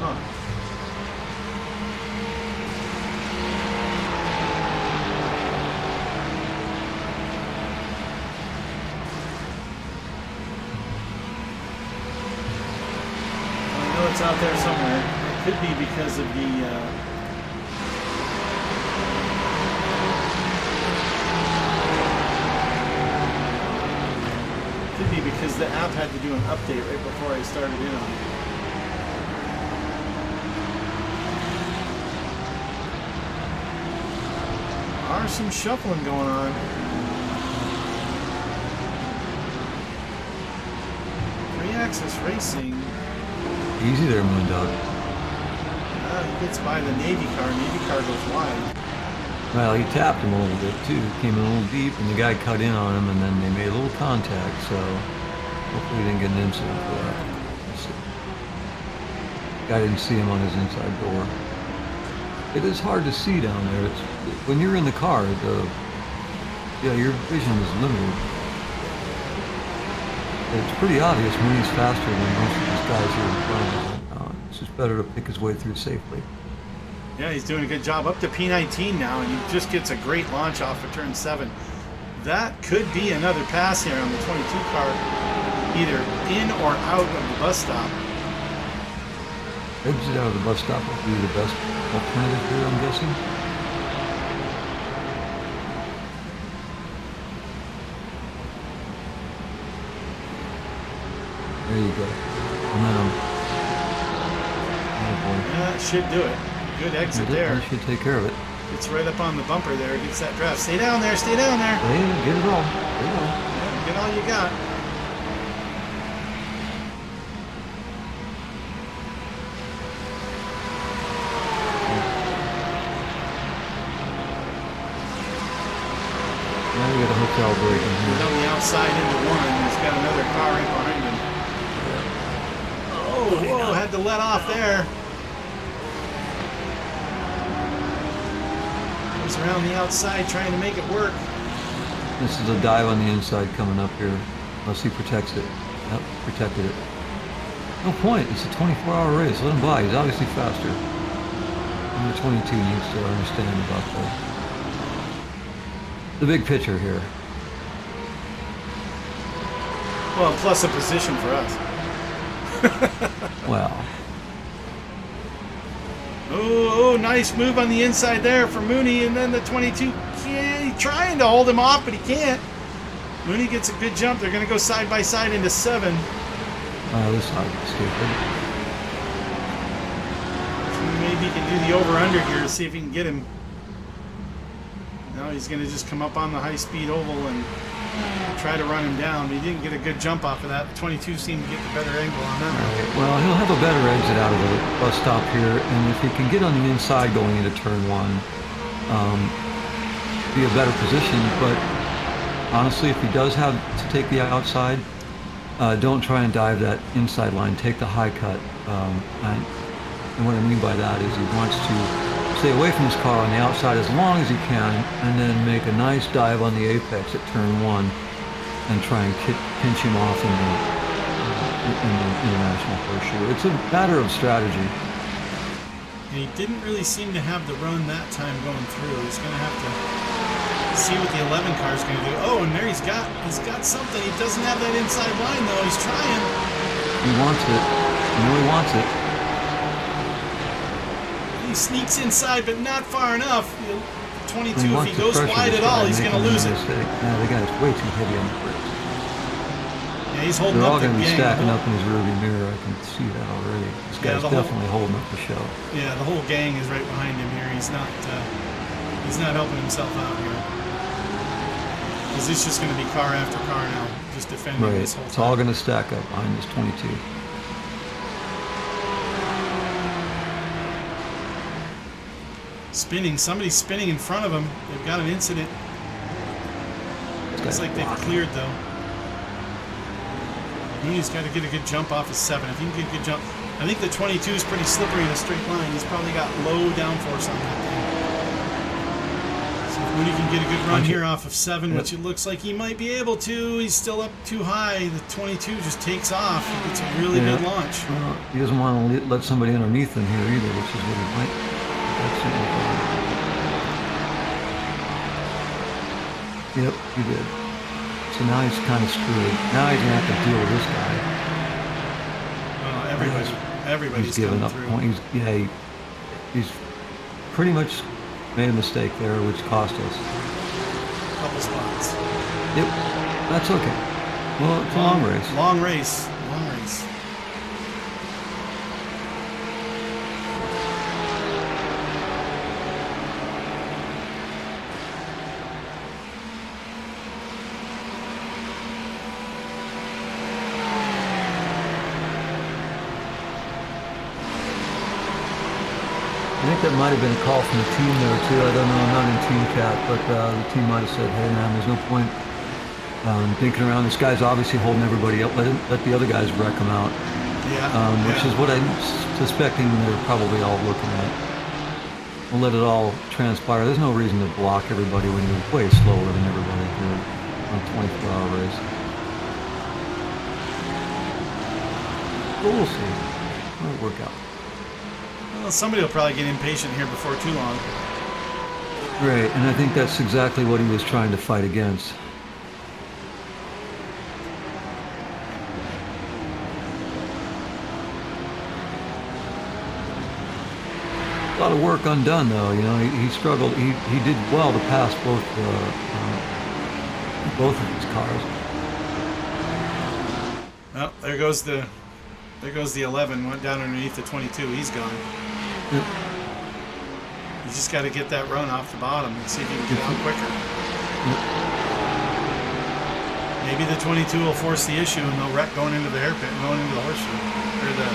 Huh. It's out there somewhere. It could be because of the because the app had to do an update right before I started in on it. There's some shuffling going on. Three-axis racing. Easy there, Moondog. He gets by the Navy car. Navy car goes wide. Well, he tapped him a little bit too. Came in a little deep, and the guy cut in on him, and then they made a little contact. So hopefully, he didn't get an incident for that. Let's see. Guy didn't see him on his inside door. It is hard to see down there. It's when you're in the car. Your vision is limited. It's pretty obvious Mooney's faster than most of these guys here in front of him. It's just better to pick his way through safely. Yeah, he's doing a good job. Up to P19 now, and he just gets a great launch off of turn 7. That could be another pass here on the 22 car, either in or out of the bus stop. Exit out of the bus stop would be the best alternative here, I'm guessing. There you go. Momentum. Oh boy. Yeah, that should do it. Good exit there. That should take care of it. It's right up on the bumper there. Gets that draft. Stay down there. Stay down there. Hey, get it all. Get it all. Yeah, get all you got. Now we got a hotel break in He's here. on the outside into one. He's got another car right behind him. Oh, whoa, had to let off there. Goes around the outside trying to make it work. This is a dive on the inside coming up here. Unless he protects it. Yep, protected it. No point. It's a 24-hour race. Let him by. He's obviously faster. Number 22 needs to understand about the big picture here. Well, plus a position for us. Wow. Oh, nice move on the inside there for Mooney, and then the 22 trying to hold him off, but he can't. Mooney gets a good jump. They're going to go side by side into 7. This side is stupid. Maybe he can do the over-under here to see if he can get him. Now he's going to just come up on the high-speed oval and try to run him down. He didn't get a good jump off of that. The 22 seemed to get the better angle on that. Well, he'll have a better exit out of the bus stop here, and if he can get on the inside going into turn 1, be a better position. But honestly, if he does have to take the outside, don't try and dive that inside line. Take the high cut. And what I mean by that is he wants to stay away from his car on the outside as long as he can, and then make a nice dive on the apex at turn 1 and try and pinch him off in the international horseshoe. It's a matter of strategy. And he didn't really seem to have the run that time going through. He's going to have to see what the 11 car is going to do. Oh, and there he's got something. He doesn't have that inside line though. He's trying. He wants it. You know he wants it. He sneaks inside, but not far enough. 22, He if wants he the goes pressure wide to at try all, and he's make going to him lose it. mistake. Yeah, the guy's way too heavy on the brakes. Yeah, he's holding They're up all the going to be gang. stacking up in his rearview mirror. I can see that already. This guy's the definitely holding up the show. Yeah, the whole gang is right behind him here. He's not helping himself out here. Because it's just going to be car after car now, just defending Right. this whole It's time. all going to stack up behind this 22. Spinning. Somebody's spinning in front of him. They've got an incident. Looks like they've cleared, though. Mooney's got to get a good jump off of 7. If he can get a good jump. I think the 22 is pretty slippery in a straight line. He's probably got low downforce on that thing. So if Mooney can get a good run here off of 7, which it looks like he might be able to. He's still up too high. The 22 just takes off. It's a really good launch. Well, he doesn't want to let somebody underneath him here either, which is what he might. That's certainly fine. Yep, he did. So now he's kind of screwed. Now he's going to have to deal with this guy. Everybody's He's given up. through. He's pretty much made a mistake there, which cost us. Couple spots. Yep, that's okay. Well, it's a long race. Long race. Long race. I think that might have been a call from the team there too. I don't know. I'm not in team chat, but the team might have said, "Hey man, there's no point thinking around. This guy's obviously holding everybody up. Let the other guys wreck him out." Yeah. Which is what I'm suspecting they're probably all looking at. We'll let it all transpire. There's no reason to block everybody when you're way slower than everybody here on a 24-hour race. But we'll see. It'll work out. Well, somebody will probably get impatient here before too long. Right, and I think that's exactly what he was trying to fight against. A lot of work undone, though. You know, he struggled. He did well to pass both of these cars. Well, there goes the 11. Went down underneath the 22. He's gone. Yep. You just got to get that run off the bottom and see if you can get out quicker. Yep. Maybe the 22 will force the issue and they'll wreck going into the hairpin, going into the horseshoe or the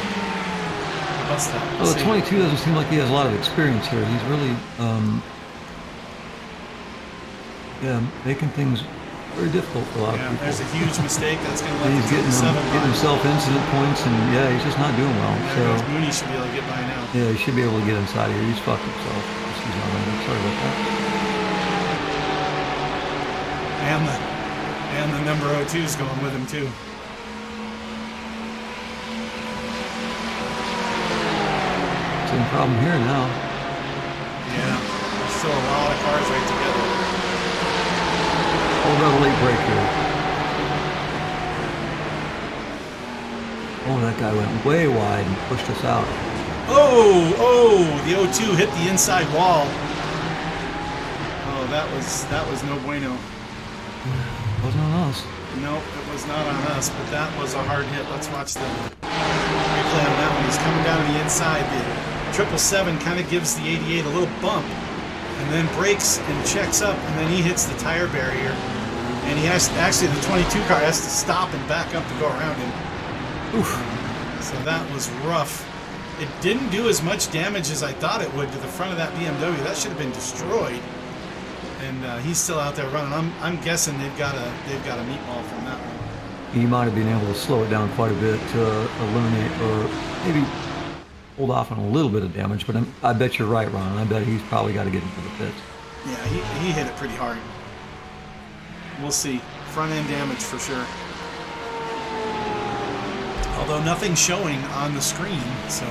bus stop. Well, the 22 doesn't seem like he has a lot of experience here. He's really, making things very difficult for a lot of people. There's a huge mistake that's going to let He's the 7 getting himself incident points, and he's just not doing well. There So goes Mooney should be able to get by now. yeah, he should be able to get inside here. He's fucked himself. Excuse my language. Sorry about that. And the number 02 is going with him too. Same problem here now. Yeah, there's still a lot of cars right together. Oh, got a late break here. Oh, that guy went way wide and pushed us out. Oh, the 02 hit the inside wall. Oh, that was no bueno. Wasn't on us. No, it was not on us, but that was a hard hit. Let's watch the replay on that one. He's coming down to the inside. The 777 kind of gives the 88 a little bump and then brakes and checks up, and then he hits the tire barrier. And he has actually, the 22 car has to stop and back up to go around him. Oof. So that was rough. It didn't do as much damage as I thought it would to the front of that BMW. That should have been destroyed. And he's still out there running. I'm guessing they've got a meatball from that one. He might have been able to slow it down quite a bit to eliminate, or maybe hold off on a little bit of damage. But I bet you're right, Ron. I bet he's probably got to get into the pits. Yeah, he hit it pretty hard. We'll see. Front end damage for sure. Although nothing's showing on the screen, so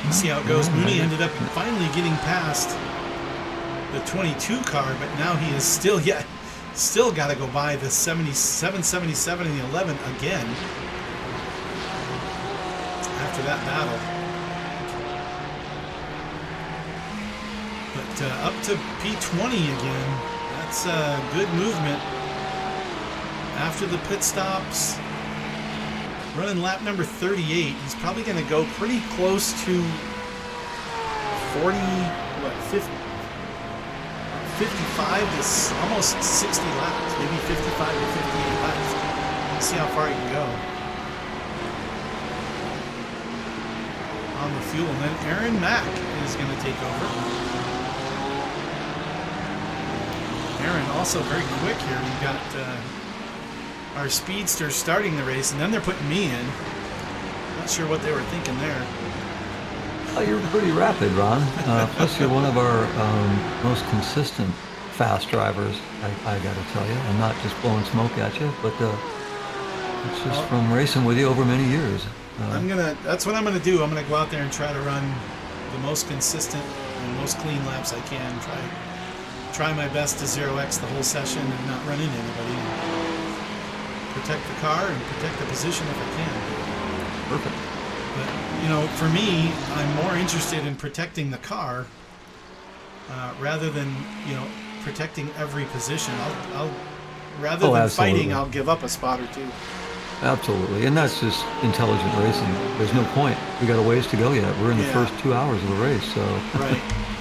we'll see how it goes. Mooney ended up finally getting past the 22 car, but now he is still got to go by the 777 and the 11 again after that battle. But up to P20 again. That's good movement after the pit stops. Running lap number 38. He's probably going to go pretty close to 55 to almost 60 laps, maybe 55 to 58 laps. Let's see how far he can go on the fuel. And then Aaron Mack is going to take over. Aaron also very quick here. We've got our speedster starting the race, and then they're putting me in. Not sure what they were thinking there. Oh, you're pretty rapid, Ron. Plus, you're one of our most consistent fast drivers, I got to tell you. I'm not just blowing smoke at you, but it's just from racing with you over many years. That's what I'm gonna do. I'm gonna go out there and try to run the most consistent and most clean laps I can. Try my best to 0x the whole session and not run into anybody. Protect the car and protect the position if I can. Perfect. But, for me, I'm more interested in protecting the car rather than, protecting every position. rather Oh, than absolutely. fighting, I'll give up a spot or two. Absolutely, and that's just intelligent racing. There's no point. We got a ways to go yet. We're in the Yeah. first 2 hours of the race, so Right.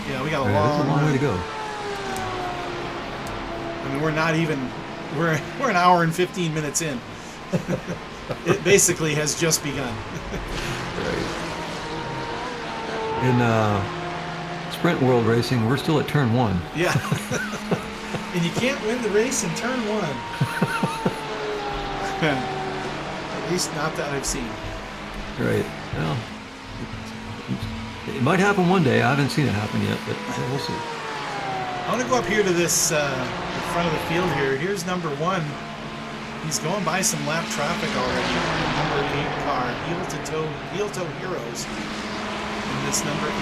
Yeah, we got a Right, long, there's a long way to go. I mean, we're not even. We're an hour and 15 minutes in. It basically has just begun. Right. In Sprint World Racing, we're still at turn 1. Yeah. And you can't win the race in turn 1. At least not that I've seen. Right. Well, it might happen one day. I haven't seen it happen yet, but we'll see. I want to go up here to this the front of the field here. Here's number 1. He's going by some lap traffic already. Number 8 car, heel toe heroes. And this number 8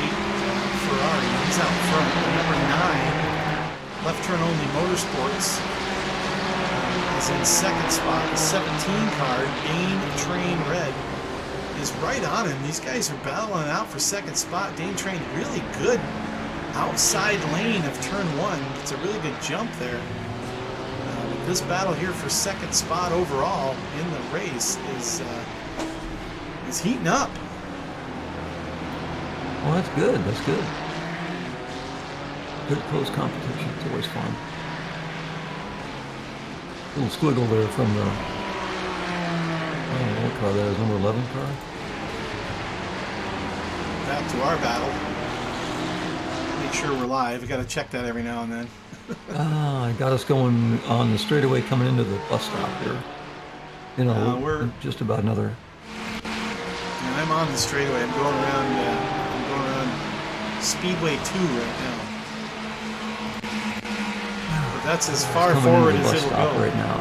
Ferrari, he's out front. And number 9, left turn only motorsports, is in second spot. The 17 car, Dane Train Red, is right on him. These guys are battling out for second spot. Dane Train really good outside lane of turn 1. It's a really good jump there. This battle here for second spot overall in the race is heating up. Well, that's good. That's good. Good close competition. It's always fun. Little squiggle there from the, I don't know what car that is, number 11 car? Back to our battle. Make sure we're live. We got to check that every now and then. I got us going on the straightaway coming into the bus stop here. You know, we're just about another. And I'm on the straightaway. I'm going around Speedway 2 right now. But that's as far Coming forward into the as bus it'll stop go. right now.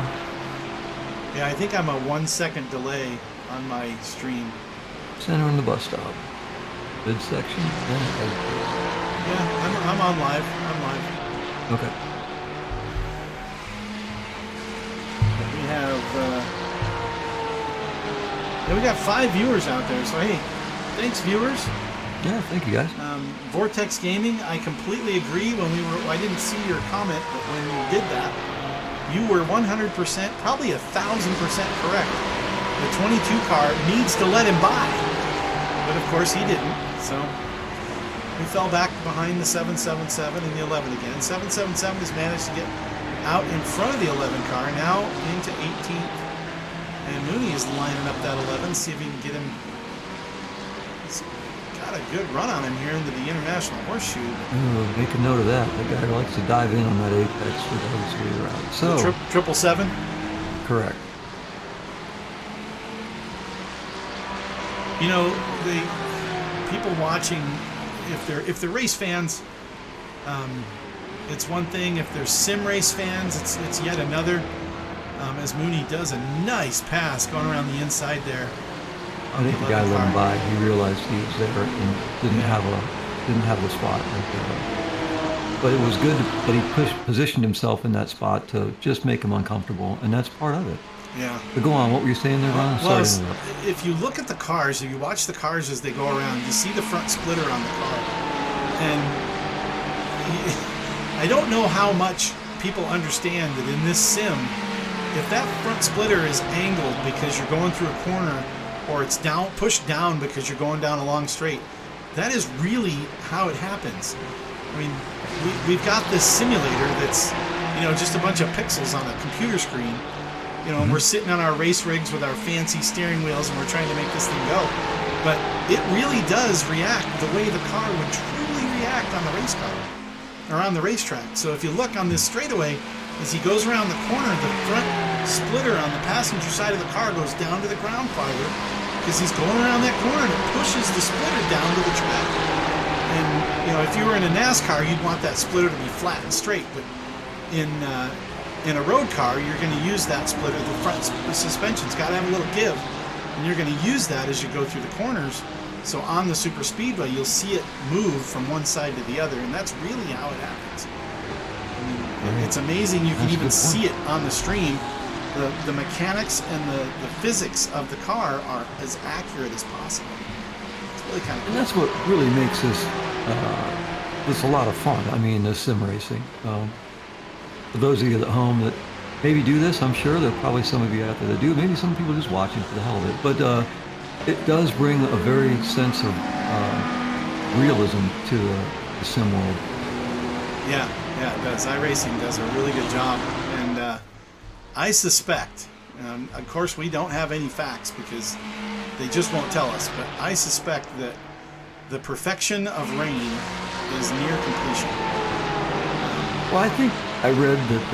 Yeah, I think I'm a 1 second delay on my stream. Centering the bus stop. Mid section. Yeah, I'm on live. I'm live. Okay. We have we got 5 viewers out there. So hey, thanks viewers. Yeah, thank you guys. Vortex Gaming, I completely agree. I didn't see your comment, but when you did that, you were 100%, probably 1,000% correct. The 22 car needs to let him by, but of course he didn't. So we fell back behind the 777 and the 11 again. 777 has managed to get out in front of the 11 car, now into 18th. And Mooney is lining up that 11, see if he can get him. He's got a good run on him here into the International Horseshoe. Ooh, make a note of that. That guy likes to dive in on that apex for those way around. So, The 777? correct. You know, the people watching, if they're race fans, it's one thing. If they're sim race fans, it's yet another. As Mooney does a nice pass going around the inside there. I think the guy let him by. He realized he was there and didn't have the spot right there. But it was good that he positioned himself in that spot to just make him uncomfortable, and that's part of it. Yeah. But go on, what were you saying there, Ron? Well, Sorry to interrupt. if you look at the cars, if you watch the cars as they go around, you see the front splitter on the car. And I don't know how much people understand that in this sim, if that front splitter is angled because you're going through a corner, or it's down, pushed down because you're going down a long straight, that is really how it happens. I mean, we've got this simulator that's, just a bunch of pixels on a computer screen. And we're sitting on our race rigs with our fancy steering wheels and we're trying to make this thing go. But it really does react the way the car would truly react on the race car, or on the racetrack. So if you look on this straightaway, as he goes around the corner, the front splitter on the passenger side of the car goes down to the ground farther because he's going around that corner and it pushes the splitter down to the track. And, if you were in a NASCAR, you'd want that splitter to be flat and straight. But in a road car, you're going to use that splitter. The front suspension's got to have a little give. And you're going to use that as you go through the corners. So on the super speedway, you'll see it move from one side to the other. And that's really how it happens. It's amazing you can even see it on the stream. The mechanics and the physics of the car are as accurate as possible. It's really kind of cool. And that's what really makes this a lot of fun. I mean, this sim racing. For those of you at home that maybe do this. I'm sure there are probably some of you out there that do. Maybe some people just watching for the hell of it. But it does bring a very sense of realism to the sim world. Yeah, it does. iRacing does a really good job, and I suspect, of course, we don't have any facts because they just won't tell us, but I suspect that the perfection of rain is near completion. Well, I think I read that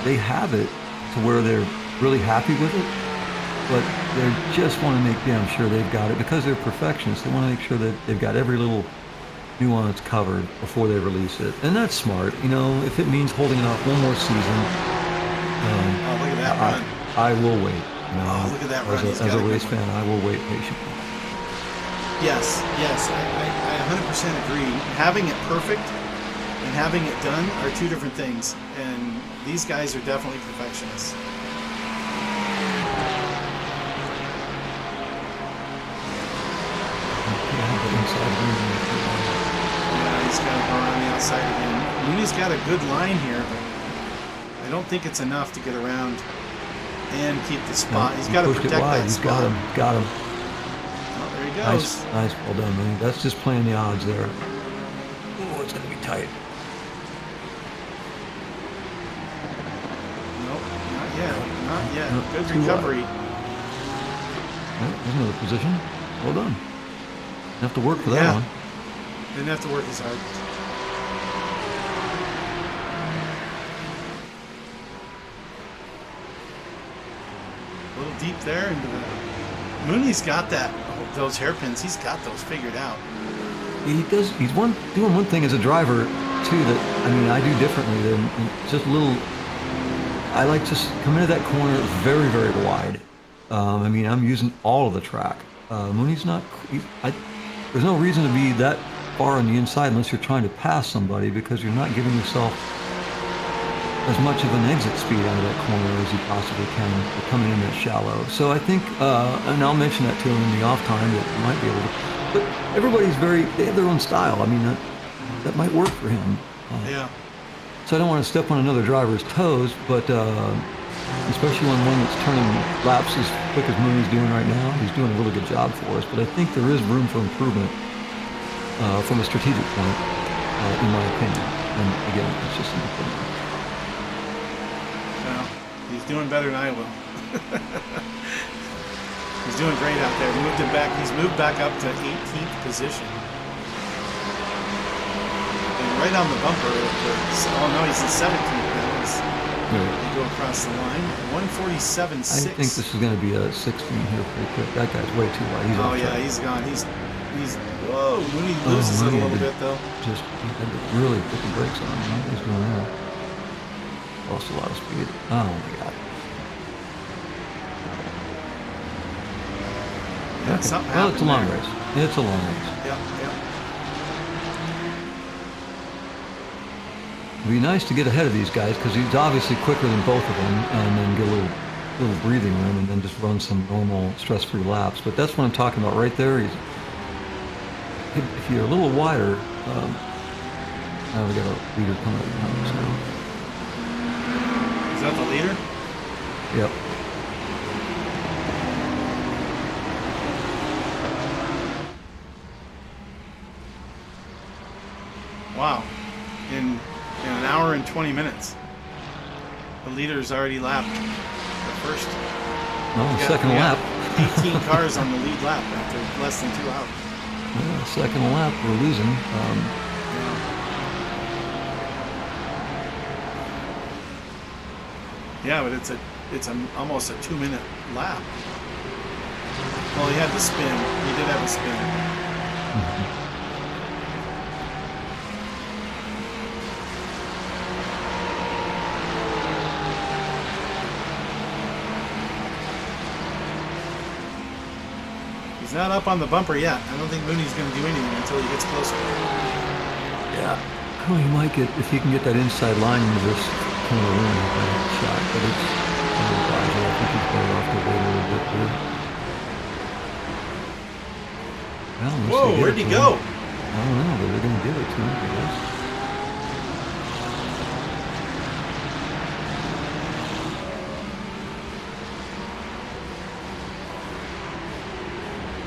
they have it to where they're really happy with it, but they just want to make damn sure they've got it because they're perfectionists. They want to make sure that they've got every little nuance covered before they release it, and that's smart. You know, if it means holding it off one more season, Oh, look at that run. I will wait. You know, Oh, look at that run. As a race fan, I will wait patiently. Yes, I 100% agree. Having it perfect and having it done are two different things, and these guys are definitely perfectionists. Yeah, he's got to go around the outside again. Mooney's got a good line here, but I don't think it's enough to get around and keep the spot. He's got to protect that He's spot. got him. Oh, there he goes. Nice, well done, Mooney. That's just playing the odds there. Oh, it's going to be tight. Nope, not yet. No, Good too recovery. There's another position. Well done. Have to work for that one. Didn't have to work as hard. A little deep there into the... Mooney's got those hairpins. He's got those figured out. He does. He's doing one thing as a driver too that I do differently than just a little. I like to come into that corner very, very wide. I'm using all of the track. Mooney's not. There's no reason to be that far on the inside unless you're trying to pass somebody because you're not giving yourself as much of an exit speed out of that corner as you possibly can. You're coming in that shallow. So I think, and I'll mention that to him in the off time that you might be able to. But everybody's they have their own style. That might work for him. Yeah. So I don't want to step on another driver's toes, but especially on one that's turning laps as quick as Mooney's doing right now. He's doing a really good job for us, but I think there is room for improvement from a strategic point, in my opinion. And again, it's just an opinion. Well, he's doing better than I will. He's doing great out there. He's moved back up to 18th position. And right on the bumper. He's in 17th now. They go across the line. 147.6. I think this is going to be a 16 here pretty quick. That guy's way too wide. He's gone. He's whoa. Mooney loses it a little bit though. He had to really put the brakes on. He's doing that. Lost a lot of speed. Oh my God. Yeah, okay. Well, it's a long race. It's a long race. Yeah. It'd be nice to get ahead of these guys because he's obviously quicker than both of them, and then get a little breathing room, and then just run some normal stress-free laps. But that's what I'm talking about right there. If you're a little wider, now we got a leader coming up behind us now. Is that the leader? Yep. Wow. In an hour and 20 minutes. The leader's already lapped the first. Second lap. 18 cars on the lead lap after less than 2 hours. Second lap, we're losing. Yeah, but it's almost a 2-minute lap. Well, he had the spin. He did have a spin. Mm-hmm. He's not up on the bumper yet. I don't think Mooney's going to do anything until he gets closer. Yeah. Well, he might get, if he can get that inside line into this kind of win shot, but it's kind of dodgy. I think he's better off to wait a little bit here. Well, whoa, where'd he go? I don't know, but they're going to give it to him, I guess.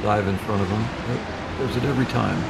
dive in front of him. Yep, does it every time.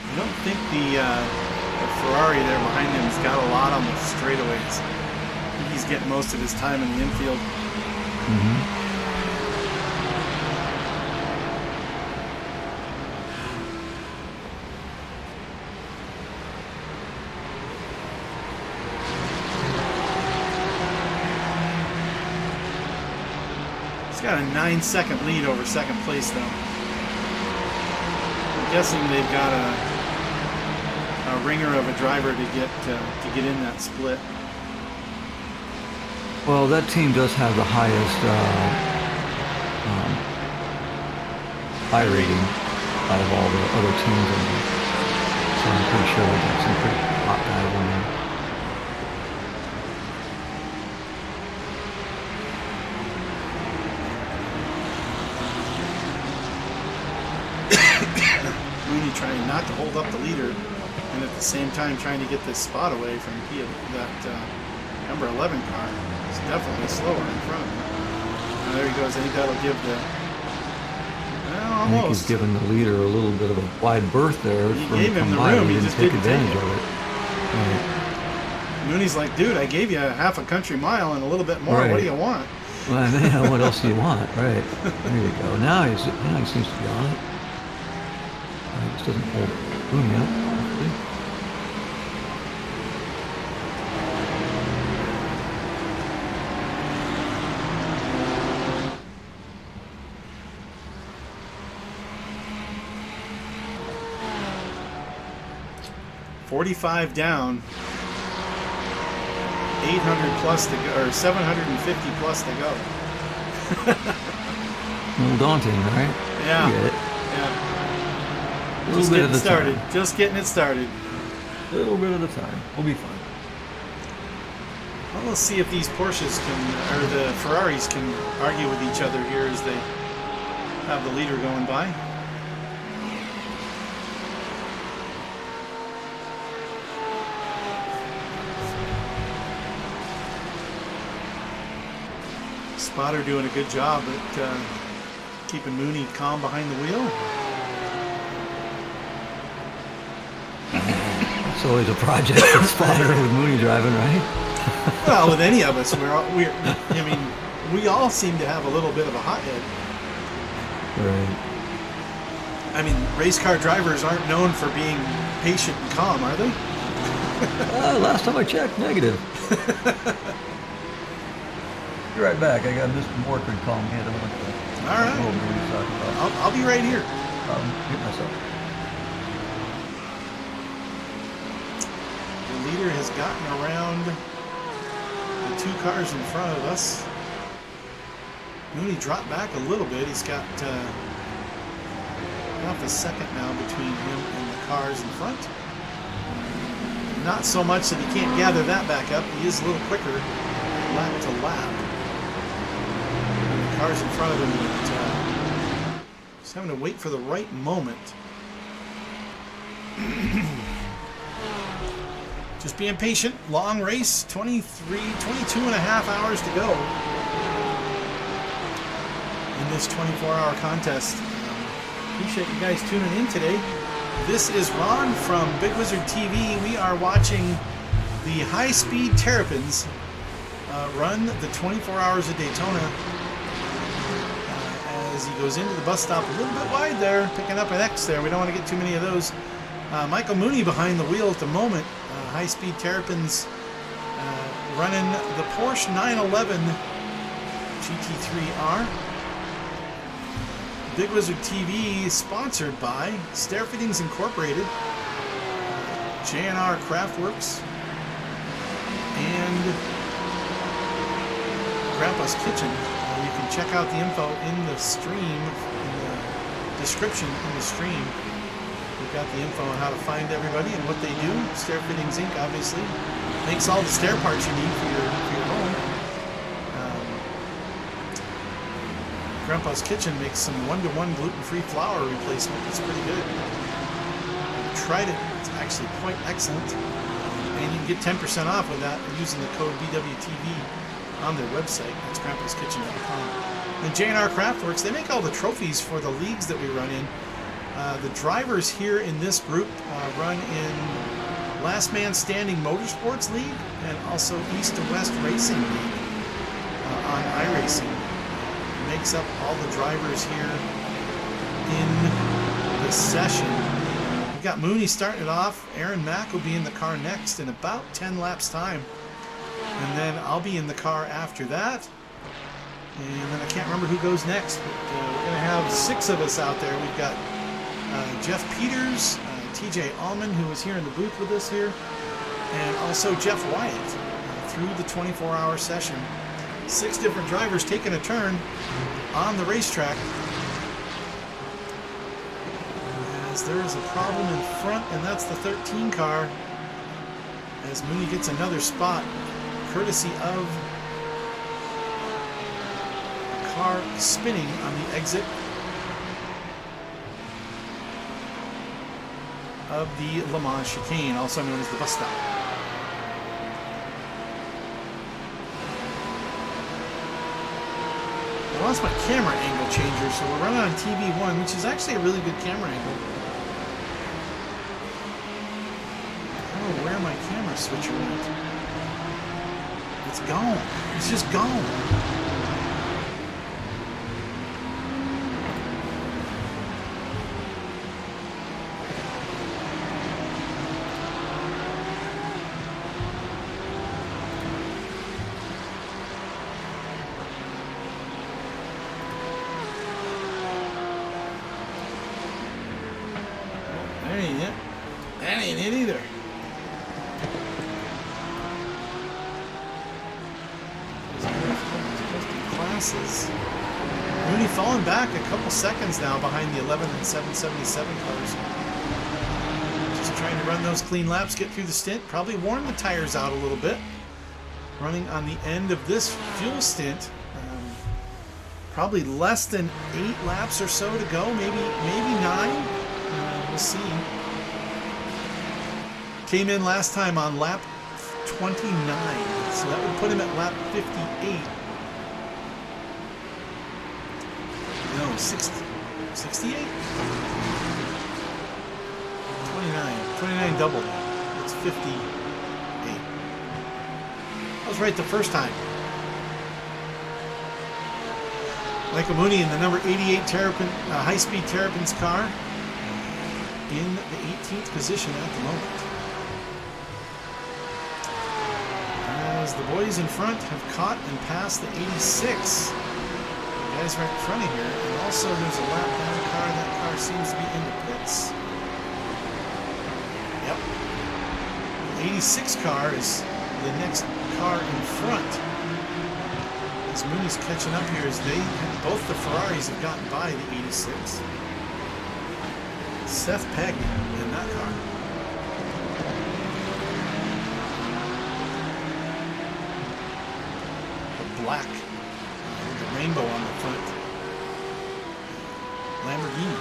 I don't think the Ferrari there behind him has got a lot on the straightaways. I think he's getting most of his time in the infield. He's got a 9-second lead over second place, though. I'm guessing they've got a ringer of a driver to get in that split. Well, that team does have the highest high rating out of all the other teams in there. So I'm pretty sure they got some pretty hot guys in there. Mooney trying not to hold up the leader, and at the same time trying to get this spot away from that number 11 car. It's definitely slower in front of him. Now there he goes. I think that'll give the... Well, I think he's almost. given the leader a little bit of a wide berth there. He from gave him the by. room, he didn't just take didn't take advantage it. of it. Right. Mooney's like, dude, I gave you half a country mile and a little bit more. Right. What do you want? Well, man, what else do you want? Right. There you go. Now he seems to be on it. He just doesn't hold Mooney up. Hopefully. $45 down, 800 plus to go, or 750 plus to go. A little daunting, right? Yeah. I get it. Yeah. A little Just bit getting at a started. time. Just getting it started. A little bit at a time. We'll be fine. Well, let's see if these Porsches can, or the Ferraris can argue with each other here as they have the leader going by. Spotter doing a good job at keeping Mooney calm behind the wheel. It's always a project for Spotter with Mooney driving, right? Well, with any of us, I mean, we all seem to have a little bit of a hothead. Right. I mean, race car drivers aren't known for being patient and calm, are they? Last time I checked, negative. Be right back. I got Mr. Morford calling me. I don't want to. All right. know what he's talking about. I'll be right here. Mute myself. The leader has gotten around the two cars in front of us. Mooney dropped back a little bit. He's got half a second now between him and the cars in front. Not so much that he can't gather that back up. He is a little quicker lap to lap. And the cars in front of him, just having to wait for the right moment. Just being patient. Long race, 22 and a half hours to go in this 24-hour contest. Appreciate you guys tuning in today. This is Ron from Bigg Wizurd TV. We are watching the High Speed Terrapins run the 24 hours of Daytona as he goes into the bus stop a little bit wide there, picking up an X there. We don't want to get too many of those. Michael Mooney behind the wheel at the moment. High Speed Terrapins running the Porsche 911 GT3R. Bigg Wizurd TV is sponsored by Stair Fittings Incorporated. JNR Craftworks, and Grandpa's Kitchen. You can check out the info in the stream, in the description in the stream. We've got the info on how to find everybody and what they do. Stair Fittings Inc. obviously makes all the stair parts you need for your home. Grandpa's Kitchen makes some 1-to-1 gluten-free flour replacement. It's pretty good. I've tried it. It's actually quite excellent. And you can get 10% off with that using the code BWTV on their website. That's grandpaskitchen.com. And JNR Craftworks, they make all the trophies for the leagues that we run in. The drivers here in this group run in Last Man Standing Motorsports League and also East to West Racing League on iRacing. Makes up all the drivers here in this session. We've got Mooney starting it off. Aaron Mack will be in the car next in about 10 laps time. And then I'll be in the car after that. And then I can't remember who goes next, but we're going to have 6 of us out there. We've got Jeff Peters, TJ Allman, who was here in the booth with us here, and also Jeff Wyatt through the 24-hour session. 6 different drivers taking a turn on the racetrack. As there is a problem in front, and that's the 13 car. As Mooney gets another spot, courtesy of a car spinning on the exit of the Le Mans chicane, also known as the bus stop. I lost my camera angle changer, so we're running on TV1, which is actually a really good camera angle. I don't know where my camera switcher went. It's gone. It's just gone. That ain't it. That ain't it either. Classes. Mooney falling back a couple seconds now behind the 11 and 777 cars. Just trying to run those clean laps, get through the stint, probably worn the tires out a little bit. Running on the end of this fuel stint. Probably less than 8 laps or so to go, maybe 9. We'll see. Came in last time on lap 29, so that would put him at lap 58. No, 60, 68? 29 double. It's 58. I was right the first time. Michael Mooney in the number 88 Terrapin, High Speed Terrapins car in the 18th position at the moment. As the boys in front have caught and passed the 86. The guys right in front of here. And also there's a lap down car. That car seems to be in the pits. Yep. The 86 car is the next car in front. As Mooney's catching up here, as both the Ferraris have gotten by the 86. Seth Pegg in that car. The black, with the rainbow on the front. Lamborghini.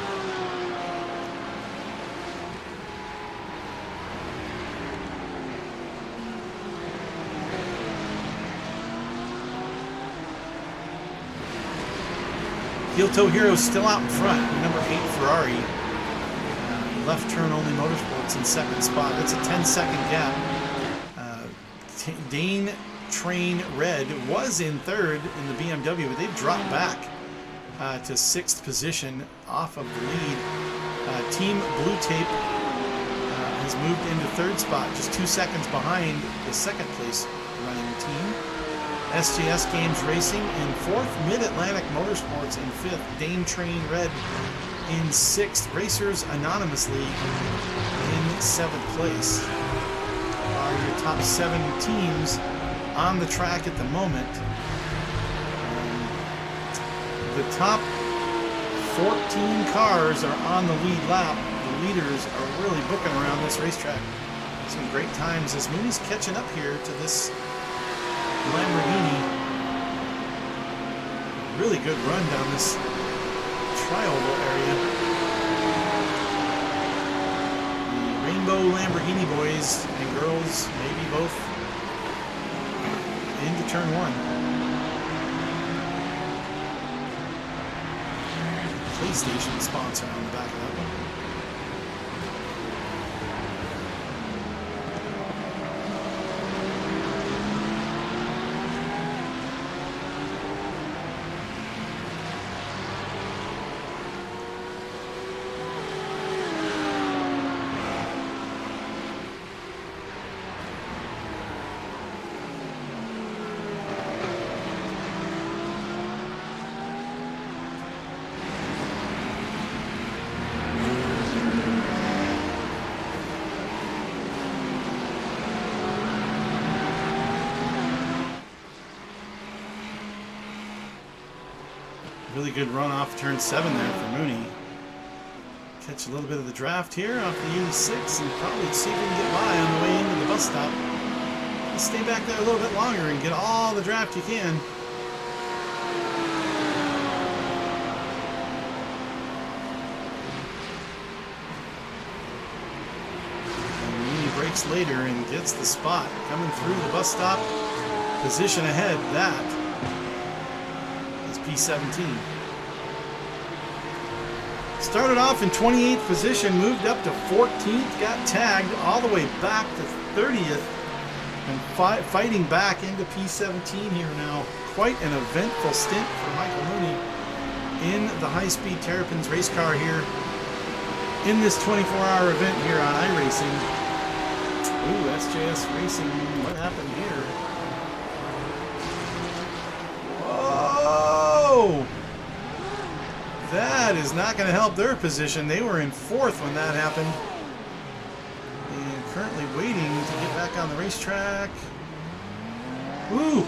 Heel Toe Hero still out in front. Number 8 Ferrari. Left turn only motorsports in second spot. That's a 10-second gap. Dane Train Red was in third in the BMW, but they've dropped back to 6th position off of the lead. Team Blue Tape has moved into third spot, just 2 seconds behind the second place running team. SJS Games Racing in 4th, Mid-Atlantic Motorsports in 5th, Dane Train Red in 6th. Racers anonymously in 7th place are your top 7 teams on the track at the moment. The top 14 cars are on the lead lap. The leaders are really booking around this racetrack. Some great times as Mooney's catching up here to this Lamborghini. Really good run down this tri-oval area. The Rainbow Lamborghini boys and girls, maybe both, into turn 1. PlayStation sponsor on the back of that one. Really good run off turn 7 there for Mooney. Catch a little bit of the draft here off the 86 and probably see if we can get by on the way into the bus stop. Just stay back there a little bit longer and get all the draft you can. And Mooney breaks later and gets the spot. Coming through the bus stop, position ahead, that P17. Started off in 28th position, moved up to 14th, got tagged all the way back to 30th, and fighting back into P17 here now. Quite an eventful stint for Michael Mooney in the High Speed Terrapins race car here in this 24-hour event here on iRacing. Ooh, SJS Racing, what happened here? That is not going to help their position. They were in 4th when that happened. And currently waiting to get back on the racetrack. Ooh.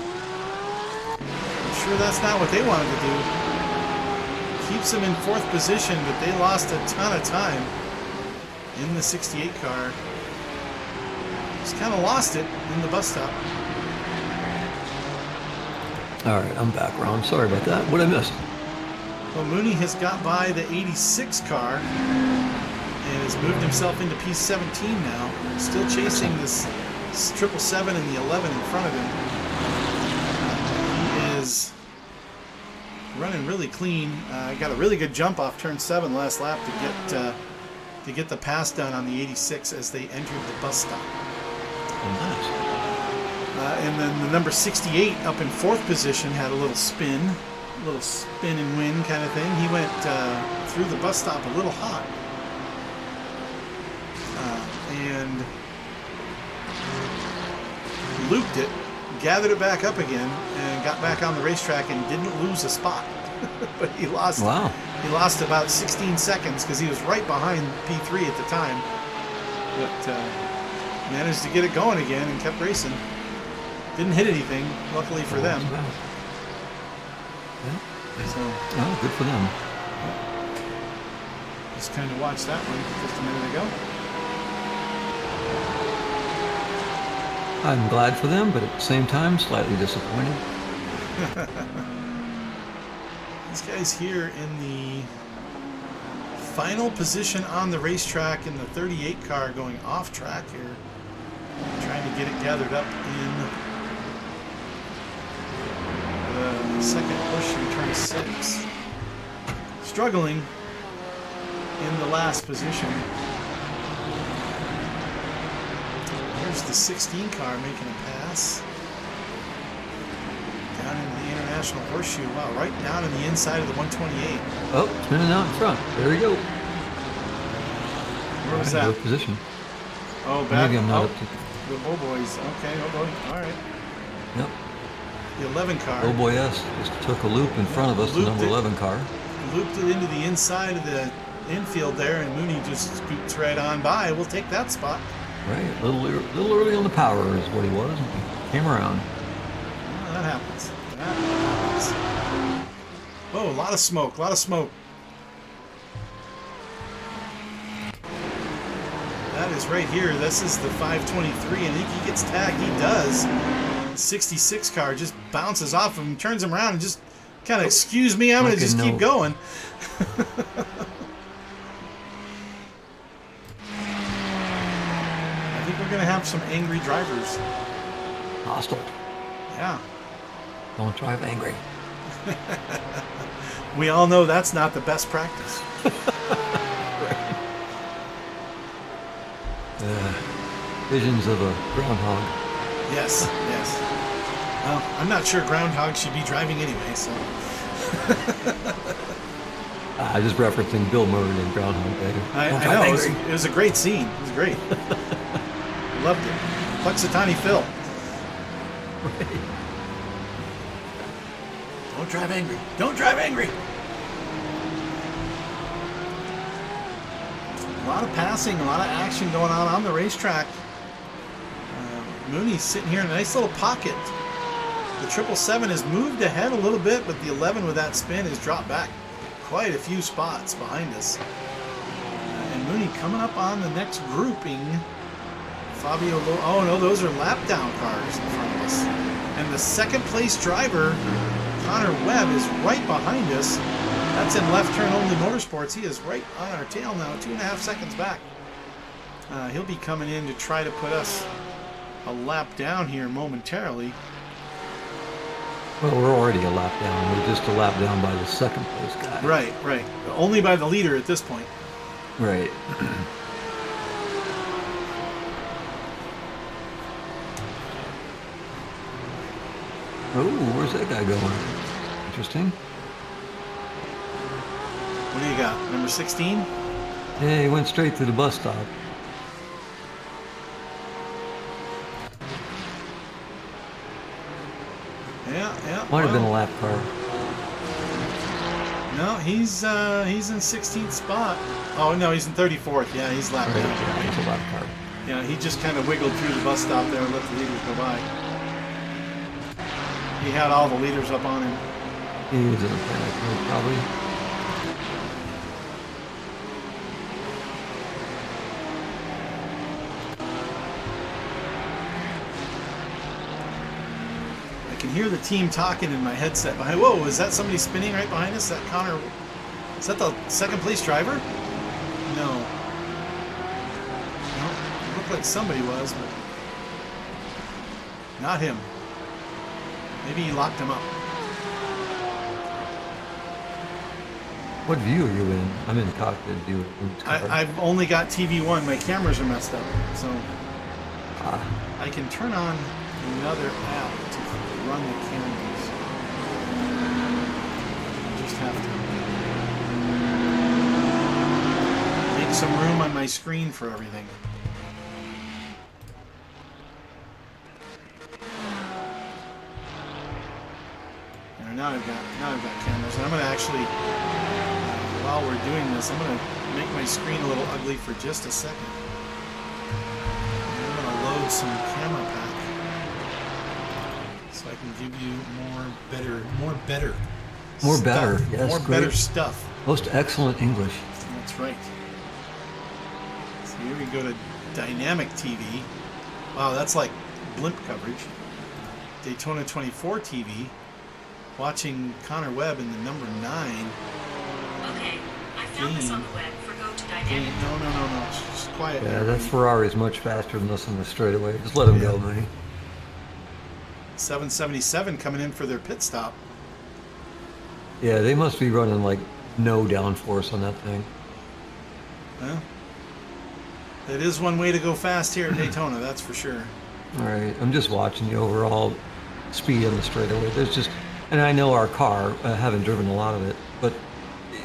I'm sure that's not what they wanted to do. Keeps them in 4th position, but they lost a ton of time in the 68 car. Just kind of lost it in the bus stop. All right, I'm back, Ron. Sorry about that. What did I miss? Well, Mooney has got by the 86 car and has moved himself into P17 now. Still chasing this 777 and the 11 in front of him. He is running really clean. Got a really good jump off turn 7 last lap to get the pass done on the 86 as they entered the bus stop. Oh, nice. And then the number 68 up in 4th position had a little spin and win kind of thing. He went through the bus stop a little hot. And looped it, gathered it back up again, and got back on the racetrack and didn't lose a spot. But he lost. Wow. He lost about 16 seconds because he was right behind P3 at the time. But managed to get it going again and kept racing. Didn't hit anything, luckily for them. Yeah. So, Oh, good for them. just kind of watched that one just a minute ago. I'm glad for them, but at the same time, slightly disappointed. These guys here in the final position on the racetrack in the 38 car going off track here. Trying to get it gathered up in the second push in turn 6. Struggling in the last position. Here's the 16 car making a pass. Down into the International Horseshoe. Wow, right down in the inside of the 128. Oh, spinning out in front. There we go. Where was Right, that? good position. Oh, back. Maybe I'm not Oh, up to... the Oh boys. Okay, oh boy. All right. Yep. The 11 car. Oh boy, yes. Just took a loop in front of us, the Looped number it. 11 car. Looped it into the inside of the infield there, and Mooney just scoots right on by. We'll take that spot. Right, a little early on the power is what he was. Came around. Well, that happens. That happens. Oh, a lot of smoke, a lot of smoke. That is right here. This is the 523, and I think he gets tagged. He does. 66 car just bounces off him, turns him around, and just kind of, excuse me, I'm going to just keep going. I think we're going to have some angry drivers. Hostile. Yeah. Don't drive angry. We all know that's not the best practice. Visions of a groundhog. Yes, yes. Well, I'm not sure groundhogs should be driving anyway, so. Just referencing Bill Murray in Groundhog Day. I know, it was a great scene. It was great. Loved it. Puxatani Phil. Right. Don't drive angry. Don't drive angry. A lot of passing, a lot of action going on the racetrack. Mooney's sitting here in a nice little pocket. The 777 has moved ahead a little bit, but the 11 with that spin has dropped back quite a few spots behind us. And Mooney coming up on the next grouping. Fabio, oh no, those are lap down cars in front of us. And the second place driver, Connor Webb, is right behind us. That's in left turn only motorsports. He is right on our tail now, 2.5 seconds back. He'll be coming in to try to put us a lap down here momentarily. Well, we're already a lap down. We're just a lap down by the second place guy. Right, right. Only by the leader at this point. Right. Oh, where's that guy going? Interesting. What do you got? Number 16? Yeah, he went straight to the bus stop. Yeah. Might have been a lap car. No, he's in 16th spot. Oh no, he's in 34th. Yeah, he's lap down. Yeah, it's a lap car. Yeah, he just kind of wiggled through the bus stop there and let the leaders go by. He had all the leaders up on him. He was in a panic mode, probably. I can hear the team talking in my headset behind. Whoa, is that somebody spinning right behind us? That Connor? Is that the second place driver? No. No, it looked like somebody was, but not him. Maybe he locked him up. What view are you in? I'm in the cockpit view. I've only got TV1. My cameras are messed up, so I can turn on another app to run the cameras. I just have to make some room on my screen for everything. And now I've got cameras. And I'm going to actually, while we're doing this, I'm going to make my screen a little ugly for just a second. And I'm going to load some camera pack so I can give you more better stuff. Yes, more great. better stuff. Most excellent English. That's right. So here we go to Dynamic TV. Wow, that's like blimp coverage. Daytona 24 TV. Watching Connor Webb in the number 9. Okay, I found this on the web for go to dynamic. No. Just quiet. Yeah, that Ferrari's much faster than us on the straightaway. Just let him go, Mooney. 777 coming in for their pit stop. Yeah, they must be running like no downforce on that thing. Well, it is one way to go fast here at Daytona, that's for sure. All right, I'm just watching the overall speed on the straightaway. There's just, and I know our car, I haven't driven a lot of it, but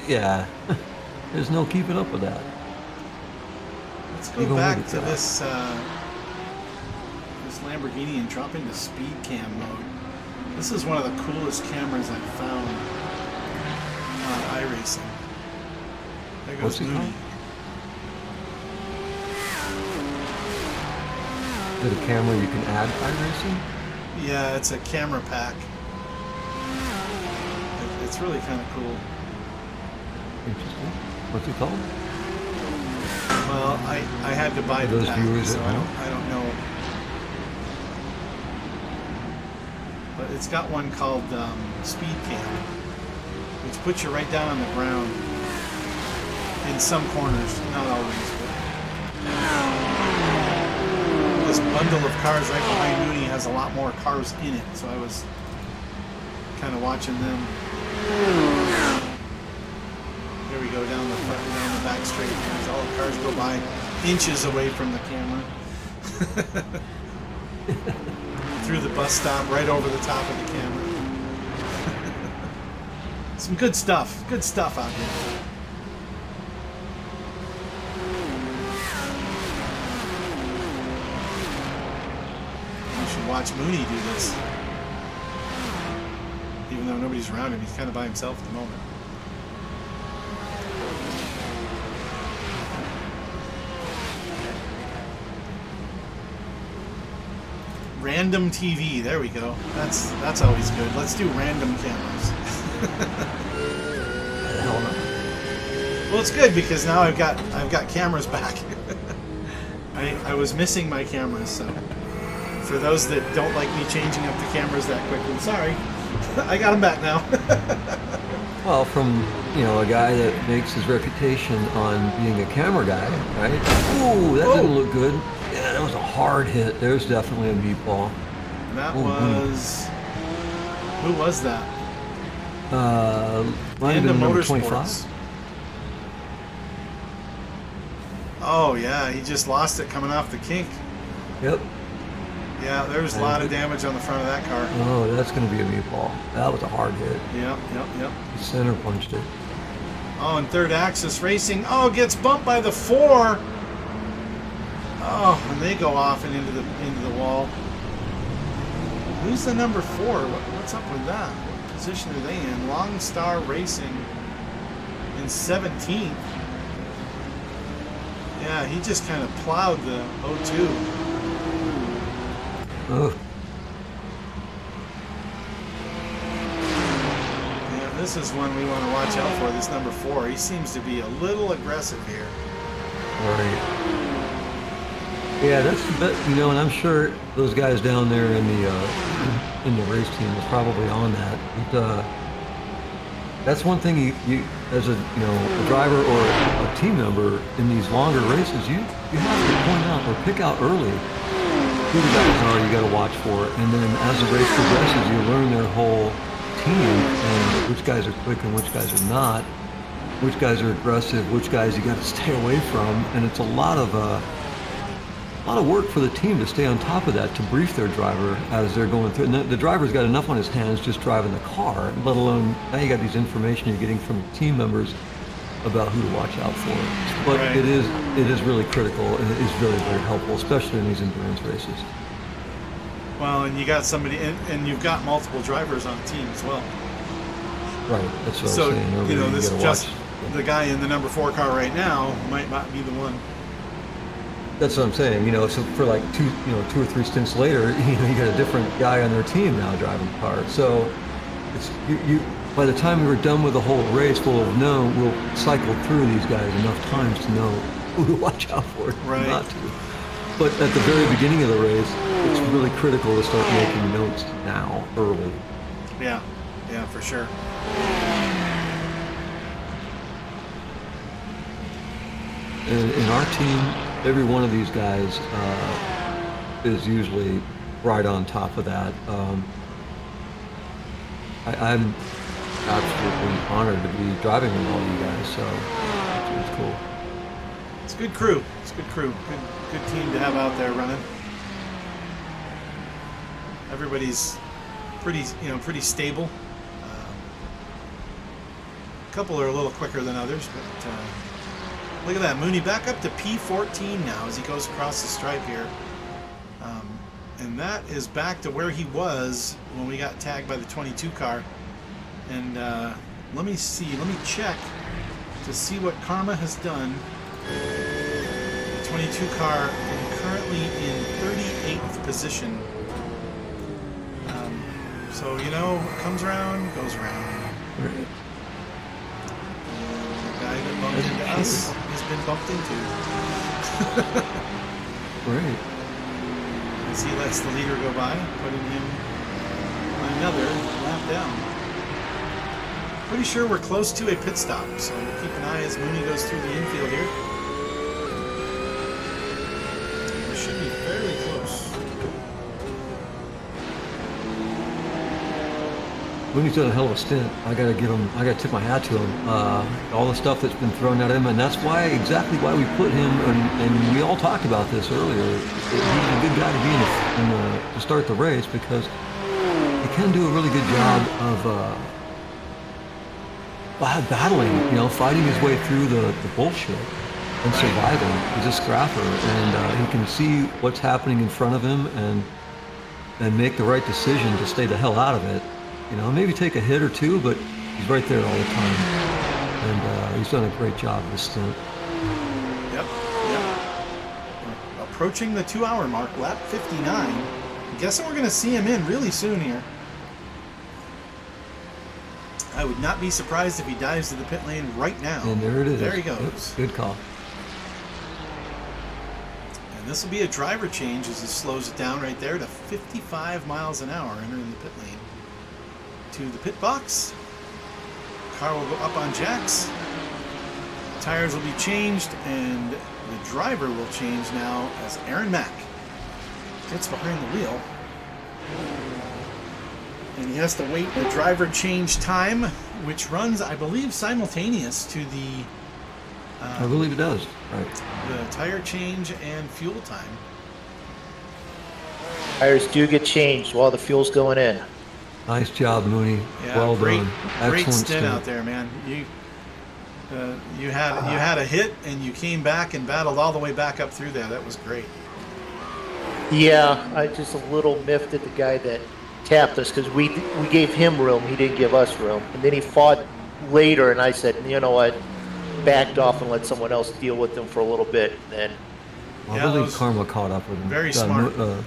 yeah, there's no keeping up with that. Let's go Even back with to it, this Lamborghini and drop into speed cam mode. This is one of the coolest cameras I've found on iRacing. There What's goes it Mooney. Is it a camera you can add iRacing? Yeah, it's a camera pack. It's really kind of cool. Interesting. What's it called? Well, I had to buy For the those pack, viewers so at I home? don't know. But it's got one called Speed Cam, which puts you right down on the ground in some corners, not always. But this bundle of cars right behind Mooney has a lot more cars in it, so I was kind of watching them. Here we go down the front, down the back straight. As all the cars go by inches away from the camera. Through the bus stop, right over the top of the camera. Some good stuff. Good stuff out here. You should watch Mooney do this. Even though nobody's around him, he's kind of by himself at the moment. Random TV, there we go. That's always good. Let's do random cameras. Hell no. Well, it's good because now I've got cameras back. I was missing my cameras, so for those that don't like me changing up the cameras that quickly, sorry. I got them back now. Well, from a guy that makes his reputation on being a camera guy, right? Ooh, that didn't look good. Yeah, that was a hard hit. There's definitely a meatball. That Ooh, was... Who was that? Might have been number 25. Motorsports. Oh yeah, he just lost it coming off the kink. Yep. Yeah, there's a lot of damage on the front of that car. Oh, that's going to be a meatball. That was a hard hit. Yep. He center punched it. Oh, and third axis racing. Oh, gets bumped by the 4. Oh, and they go off and into the wall. Who's the number 4? What's up with that? What position are they in? Long Star Racing in 17th. Yeah, he just kind of plowed the 02. Oh, Yeah, this is one we want to watch out for. This number 4. He seems to be a little aggressive here. right. Yeah, that's and I'm sure those guys down there in the race team is probably on that. But, that's one thing you as a driver or a team member in these longer races, you have to point out or pick out early who the guys are you got to watch for, and then as the race progresses, you learn their whole team and which guys are quick and which guys are not, which guys are aggressive, which guys you got to stay away from, and it's a lot of work for the team to stay on top of that, to brief their driver as they're going through. And the driver's got enough on his hands just driving the car, let alone now you got these information you're getting from team members about who to watch out for. But Right. it is really critical, and it is very, very helpful, especially in these endurance races. Well, and you got somebody, and you've got multiple drivers on the team as well. Right, that's what So, I was saying earlier. You this gotta just watch. the guy in the number 4 car right now might not be the one. That's what I'm saying. So for like 2 or 3 stints later, you got a different guy on their team now driving the car. So it's you. By the time we were done with the whole race, we'll cycle through these guys enough times to know who to watch out for, Right. not to. But at the very beginning of the race, it's really critical to start making notes now, early. Yeah, for sure. And in our team, every one of these guys is usually right on top of that. I'm absolutely honored to be driving with all you guys, so it's cool. It's a good crew. It's a good crew. Good team to have out there running. Everybody's pretty stable. A couple are a little quicker than others, but look at that. Mooney back up to P14 now as he goes across the stripe here. And that is back to where he was when we got tagged by the 22 car. And let me check to see what Karma has done. The 22 car currently in 38th position. So, you know, what comes around, goes around. Right. The guy that bumped into us has been bumped into. Right. As he lets the leader go by, putting him another lap down. Pretty sure we're close to a pit stop, so we'll keep an eye as Mooney goes through the infield here. We should be fairly close. Mooney's done a hell of a stint. I gotta give him. I gotta tip my hat to him. All the stuff that's been thrown at him, and that's exactly why we put him. And we all talked about this earlier. He's a good guy to be to start the race because he can do a really good job of battling. You know, fighting his way through the bullshit and surviving. He's a scrapper, and he can see what's happening in front of him and make the right decision to stay the hell out of it. You know, maybe take a hit or two, but he's right there all the time. And he's done a great job this stint. Yep. We're approaching the 2-hour mark, lap 59. I'm guessing we're going to see him in really soon here. I would not be surprised if he dives to the pit lane right now. And there it is. There he goes. Yep, good call. And this will be a driver change as he slows it down right there to 55 miles an hour entering the pit lane. To the pit box. Car will go up on jacks. Tires will be changed, and the driver will change now as Aaron Mack gets behind the wheel. And he has to wait the driver change time, which runs, I believe, simultaneous to the I believe it does. Right. the tire change and fuel time. Tires do get changed while the fuel's going in. Nice job, Mooney. Yeah, well great, done. great Excellent stint out there, man. You had a hit, and you came back and battled all the way back up through there. That was great. Yeah, I just a little miffed at the guy that tapped us because we gave him room. He didn't give us room. And then he fought later, and I said, you know what, backed off and let someone else deal with him for a little bit. And then, I Yeah, that believe was Karma caught up with him. very Got smart. yeah.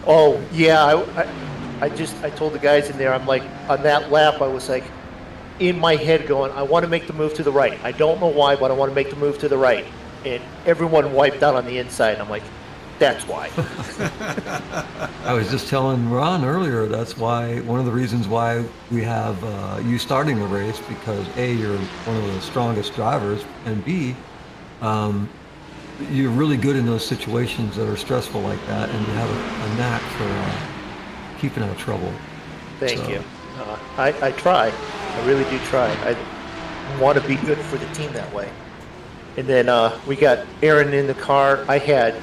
oh, yeah, I told the guys in there, I'm like, on that lap, I was like, in my head going, I want to make the move to the right. I don't know why, but I want to make the move to the right. And everyone wiped out on the inside. I'm like, that's why. I was just telling Ron earlier, that's why, one of the reasons why we have you starting the race, because A, you're one of the strongest drivers, and B, you're really good in those situations that are stressful like that, and you have a knack for keeping out of trouble. Thank So- you. I try. I really do try. I want to be good for the team that way. And then we got Aaron in the car. I had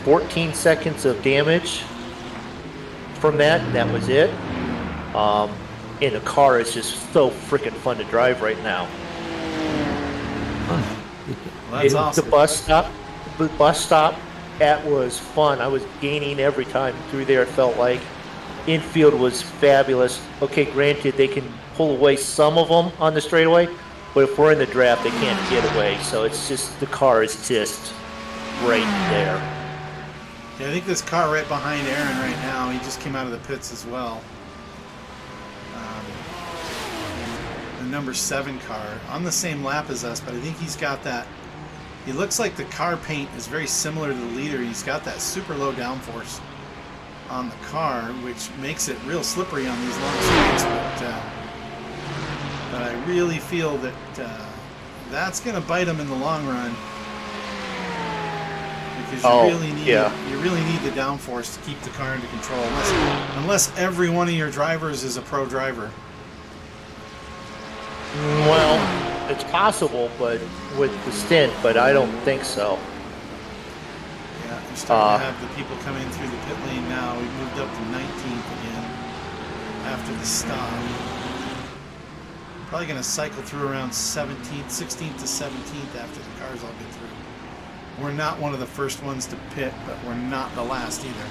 14 seconds of damage from that, and that was it. And the car is just so freaking fun to drive right now. Fun. Well, that's And awesome. the bus stop, that was fun. I was gaining every time through there, it felt like. Infield was fabulous. Okay, granted, they can pull away some of them on the straightaway, but if we're in the draft, they can't get away. So it's just, the car is just right there. Yeah, I think this car right behind Aaron right now, he just came out of the pits as well. The number 7 car on the same lap as us, but I think he's got that. He looks like the car paint is very similar to the leader. He's got that super low downforce on the car, which makes it real slippery on these long straights. But I really feel that that's going to bite him in the long run, because you really need the downforce to keep the car under control, unless every one of your drivers is a pro driver. Well, it's possible, but with the stint, but I don't think so. Yeah, you're starting to have the people coming through the pit lane now. We moved up to 19th again after the stop. Probably going to cycle through around 17th, 16th to 17th after the cars all get through. We're not one of the first ones to pit, but we're not the last either.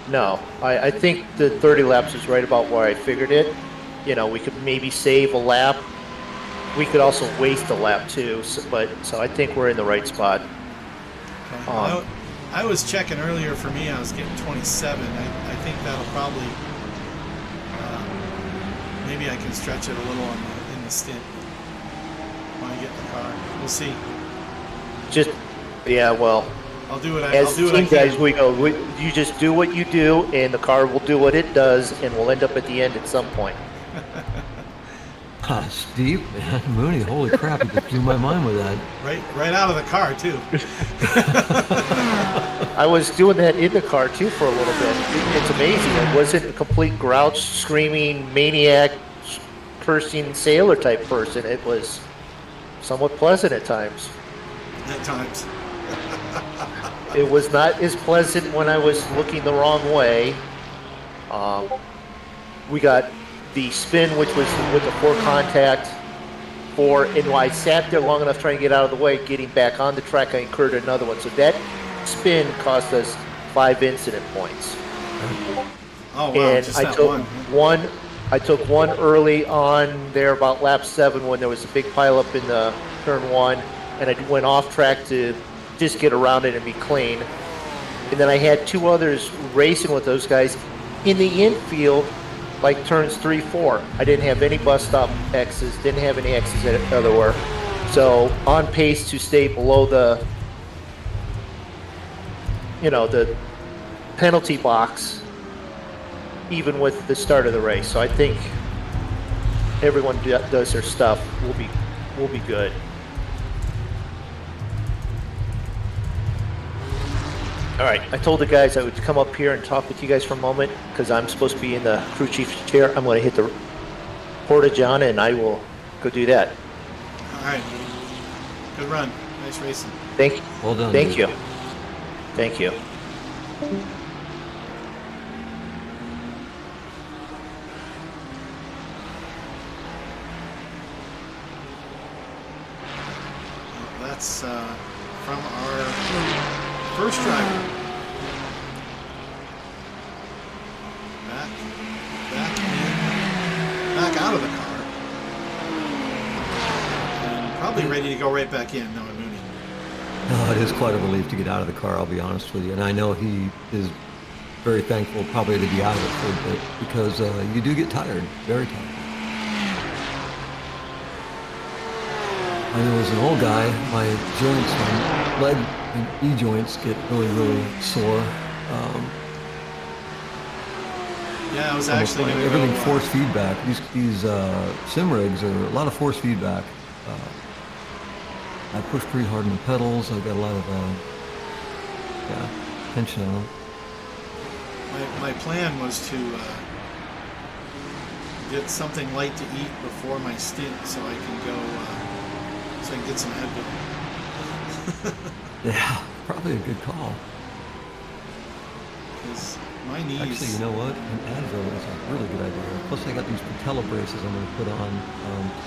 No, I think the 30 laps is right about where I figured it. You know, we could maybe save a lap we could also waste a lap too. So I think we're in the right spot. Okay. I was checking earlier for me. I was getting 27. I think that'll probably maybe I can stretch it a little in the stint when I get in the car. We'll see. Well, I'll do what as I'll do what team I can. guys, you just do what you do, and the car will do what it does, and we'll end up at the end at some point. Steve, man, Mooney, holy crap, you just blew my mind with that. Right out of the car too. I was doing that in the car too for a little bit. It's amazing. It wasn't a complete grouch, screaming, maniac, cursing sailor type person. It was somewhat pleasant at times. At times. It was not as pleasant when I was looking the wrong way. We got the spin, which was with the 4 contact 4, and while I sat there long enough trying to get out of the way, getting back on the track, I incurred another one. So that spin cost us 5 incident points. Oh wow! And Just I that took one. I took one early on there about lap 7 when there was a big pileup in the turn 1, and I went off track to just get around it and be clean. And then I had 2 others racing with those guys in the infield, like turns 3, 4. I didn't have any bus stop X's, didn't have any X's everywhere. So on pace to stay below the, the penalty box, even with the start of the race. So I think everyone does their stuff. We'll be good. All right, I told the guys I would come up here and talk with you guys for a moment because I'm supposed to be in the crew chief's chair. I'm going to hit the porta-john and I will go do that. All right. Good run. Nice racing. Thank you. Well done. Thank dude. you. Thank you. That's from our first driver. Back out of the car. And probably ready to go right back in, Noah Mooney. No, it is quite a relief to get out of the car, I'll be honest with you. And I know he is very thankful probably to be out of it for a bit because you do get tired, very tired. I know as an old guy, my joints, my leg and knee joints get really, really sore. Yeah, I was actually going to everything go, force feedback. These sim rigs are a lot of force feedback. I push pretty hard on the pedals. I've got a lot of tension on them. My plan was to get something light to eat before my stint so I can go so I can get some Advil. Yeah, probably a good call. Because my knees. Actually, you know what? An Advil is a really good idea. Plus, I got these patella braces I'm going to put on to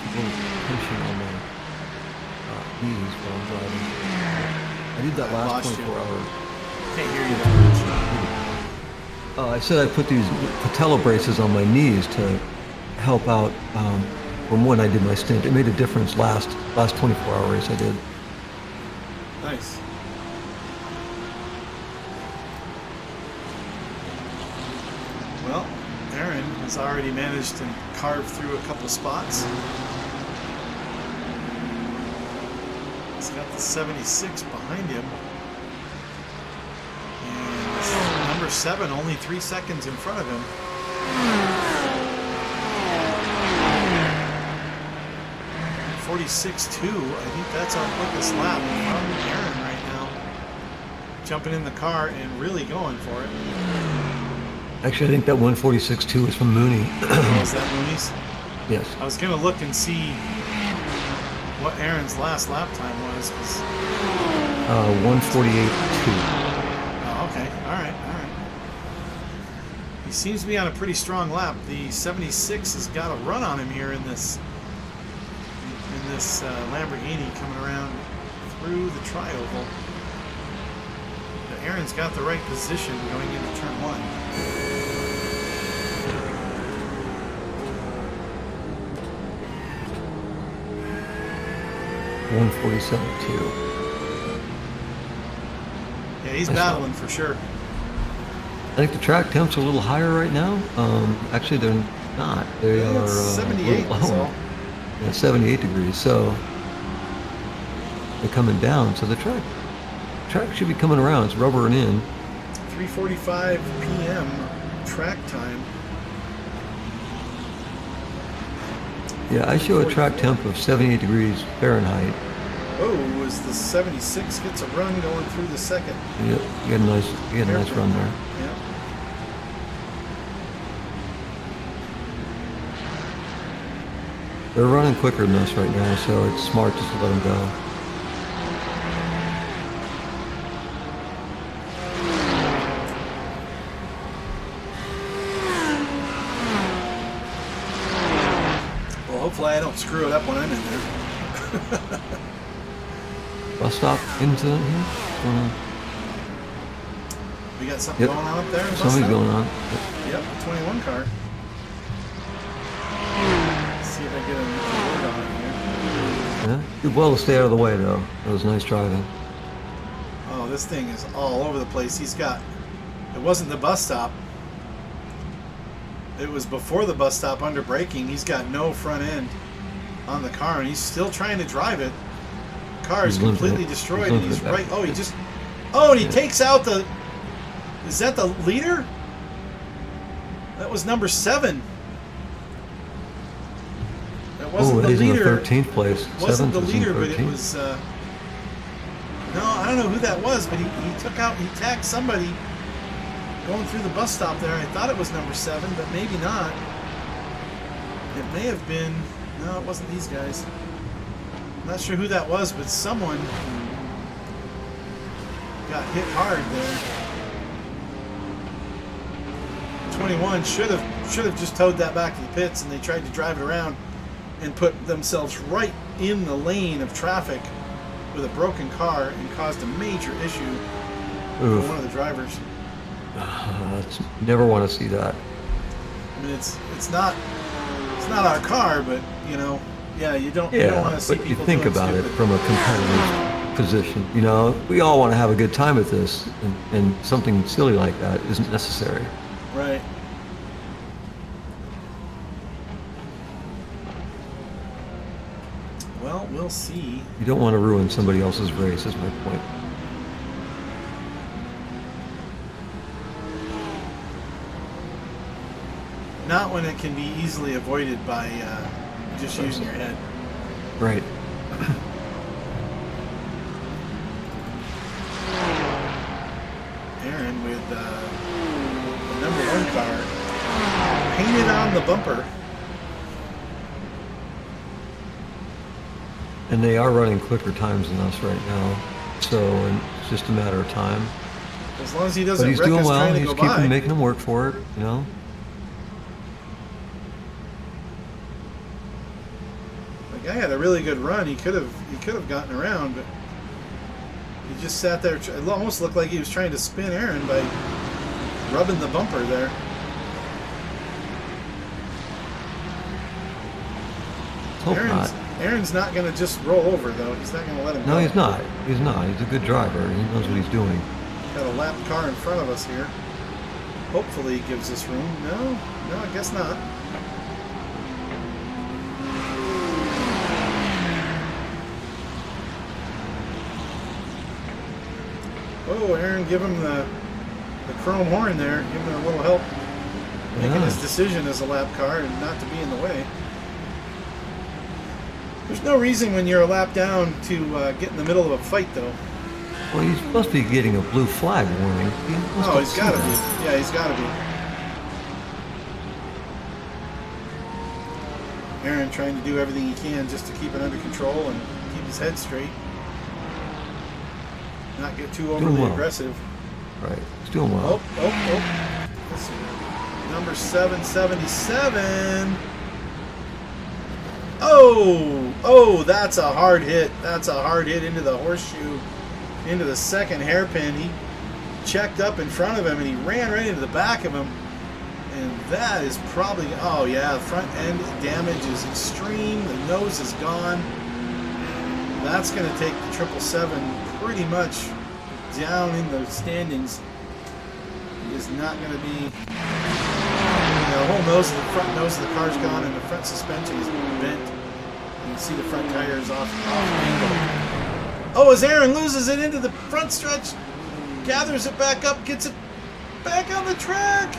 keep a little tension on my knees while I'm driving. I did that last 24 hours. Can't hear you that much. I said I put these patella braces on my knees to help out from when I did my stint. It made a difference last 24-hour race I did. Nice. Well, Aaron has already managed to carve through a couple spots. He's got the 76 behind him. And number 7 only 3 seconds in front of him. 46.2. I think that's our quickest lap from Aaron right now. Jumping in the car and really going for it. Actually, I think that 146.2 is from Mooney. Is that Mooney's? Yes. I was going to look and see what Aaron's last lap time was. 148.2. Oh, okay. All right. He seems to be on a pretty strong lap. The 76 has got a run on him here in this Lamborghini coming around through the trioval. But Aaron's got the right position going into turn 1. 147.2. Yeah, he's Nice battling for sure. I think the track temps are a little higher right now. Actually, they're not. They Yeah, are it's a 78, little that's lower. all. Yeah, 78 degrees. So they're coming down. So the track should be coming around. It's rubbering in. 3:45 p.m. track time. Yeah, I show a track temp of 78 degrees Fahrenheit. Oh, as the 76 gets a run going through the second. Yep, you got a nice run there. Yeah. They're running quicker than us right now, so it's smart just to let them go. Well, hopefully I don't screw it up when I'm in there. Bus stop incident here? What's going on? We got something Yep. going on up there? in the bus Something's stop? going on. Yep, the 21 car. Let's see if I get a word on it here. Yeah, did well to stay out of the way though. That was nice driving. Oh, this thing is all over the place. He's got... It wasn't the bus stop. It was before the bus stop under braking. He's got no front end on the car, and he's still trying to drive it. The car is He's limping completely it. destroyed, He's and limping he's it back. right... Oh, he just... Oh, and he takes out the... Is that the leader? That was number 7. That wasn't the He's in the leader. 13th place. Wasn't 7th the is in leader, but it 13th. was... no, I don't know who that was, but he took out... He tagged somebody going through the bus stop there. I thought it was number 7, but maybe not. It may have been... No, it wasn't these guys. I'm not sure who that was, but someone got hit hard there. 21 should have just towed that back to the pits, and they tried to drive it around and put themselves right in the lane of traffic with a broken car and caused a major issue for Oof. one of the drivers. Never want to see that. I mean, it's not our car, but you know, yeah, you don't want Yeah, to see but you people think doing about it stupid. from a competitive position. You know, we all want to have a good time at this, and something silly like that isn't necessary. Right. Well, we'll see. You don't want to ruin somebody else's race, is my point. Not when it can be easily avoided by just using your head. Right. Aaron with the number 1 car painted on the bumper. And they are running quicker times than us right now, so it's just a matter of time. As long as he But doesn't he's wreck doing us well. trying to He's go by. making them work for it. You know. The guy had a really good run. He could have gotten around, but he just sat there. It almost looked like he was trying to spin Aaron by rubbing the bumper there. Hope not. Aaron's not going to just roll over, though. He's not going to let him No, go. he's not. He's not. He's a good driver. He knows what he's doing. Got a lap car in front of us here. Hopefully he gives us room. No, I guess not. Oh, Aaron, give him the chrome horn there. Give him a little help making his decision as a lap car and not to be in the way. There's no reason when you're a lap down to get in the middle of a fight, though. Well, he must be getting a blue flag warning. Oh, he's got to be. Yeah, he's got to be. Aaron trying to do everything he can just to keep it under control and keep his head straight. Not get too overly well. aggressive. Right. He's doing well. Oh. Let's see. Number 777. Oh, that's a hard hit. That's a hard hit into the horseshoe, into the second hairpin. He checked up in front of him and he ran right into the back of him. And that is probably, oh yeah, front end damage is extreme. The nose is gone. That's going to take the 777 pretty much down in the standings. It is not going to be... The whole nose of the front nose of the car's gone, and the front suspension is bent. You can see the front tire is off angle. Oh, as Aaron loses it into the front stretch, gathers it back up, gets it back on the track.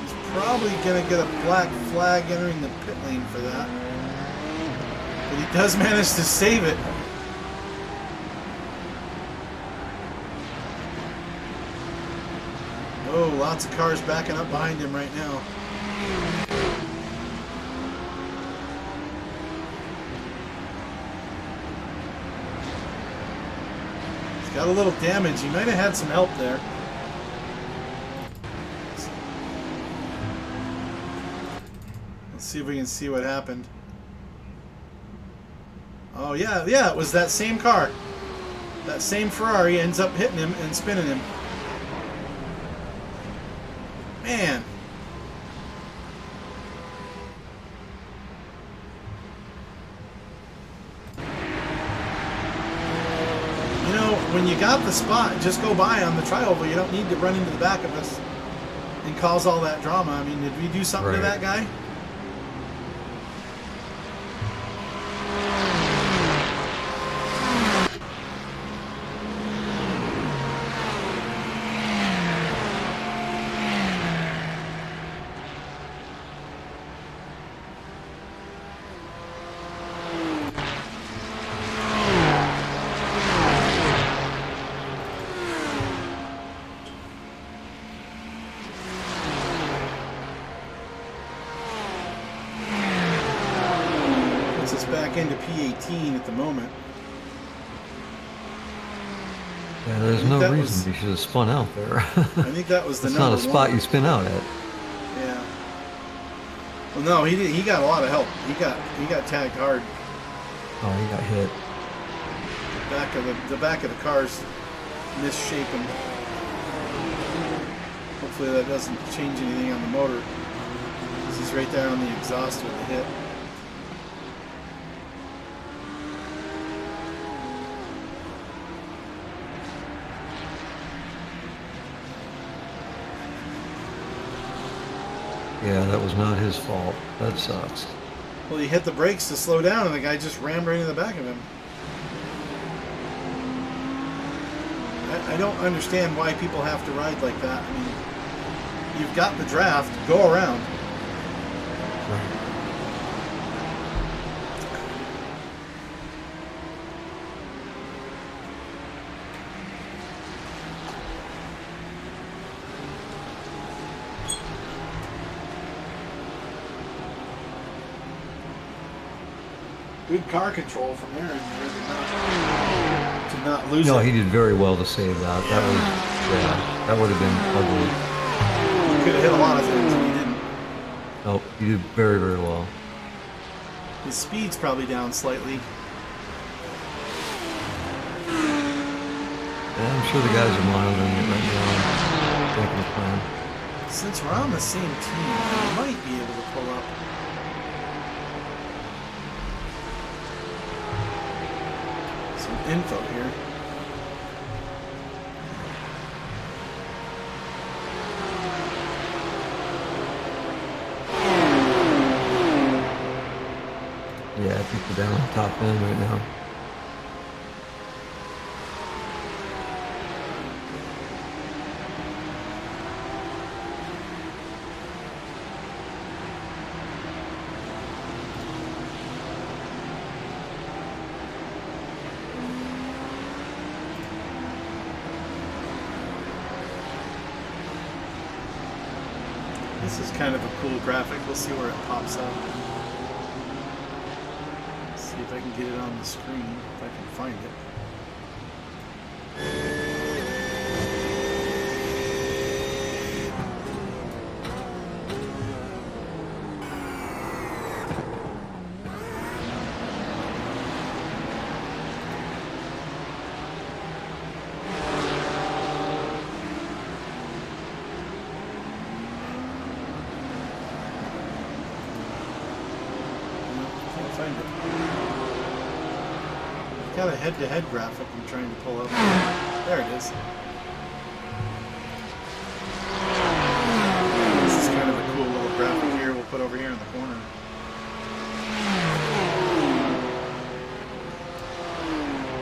He's probably going to get a black flag entering the pit lane for that. But he does manage to save it. Oh, lots of cars backing up behind him right now. He's got a little damage. He might have had some help there. Let's see if we can see what happened. Oh, yeah, it was that same car. That same Ferrari ends up hitting him and spinning him. Man. You know, when you got the spot, just go by on the trioval. You don't need to run into the back of us and cause all that drama. I mean, did we do something to that guy? Back into P18 at the moment. Yeah, there's no reason you should have spun out there. I think that was the It's number not a spot one. you spin out at. Yeah. Well, no, he did. He got a lot of help. He got tagged hard. Oh, he got hit. The back of the car's misshapen. Hopefully that doesn't change anything on the motor. This is right there on the exhaust with the hit. Yeah, that was not his fault. That sucks. Well, he hit the brakes to slow down, and the guy just rammed right into the back of him. I don't understand why people have to ride like that. I mean, you've got the draft, go around. Right. Good car control from Aaron to not lose it. No, he did very well to save that. That was, yeah, that would have been ugly. He could have hit a lot of things, and he didn't. Nope, he did very, very well. His speed's probably down slightly. Yeah, I'm sure the guys are monitoring it right now, making a plan. Since we're on the same team, I might be able to pull up. Some info here. Yeah, I think we're down on top end right now. This is kind of a cool graphic. We'll see where it pops up. See if I can get it on the screen, if I can find it. find it. Got a head-to-head graphic I'm trying to pull up. There it is. This is kind of a cool little graphic here. We'll put over here in the corner.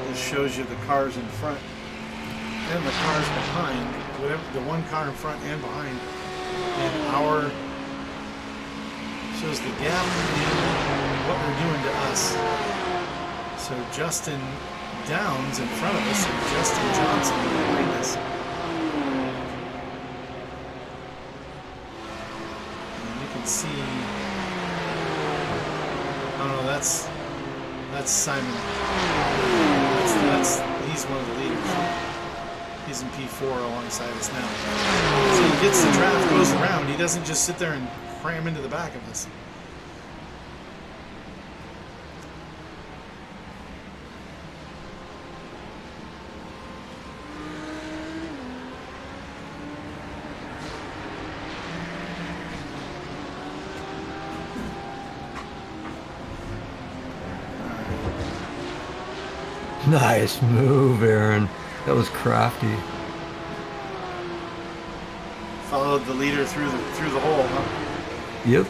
This shows you the cars in front and the cars behind. Whatever, the one car in front and behind. And our shows the gap in what they're doing to us. So Justin Downs in front of us and Justin Johnson behind us. And you can see, oh no, that's Simon. He's one of the leaders. He's in P4 alongside us now. So he gets the draft, goes around. He doesn't just sit there and cram into the back of us. Nice move, Aaron. That was crafty. Followed the leader through the hole, huh? Yep.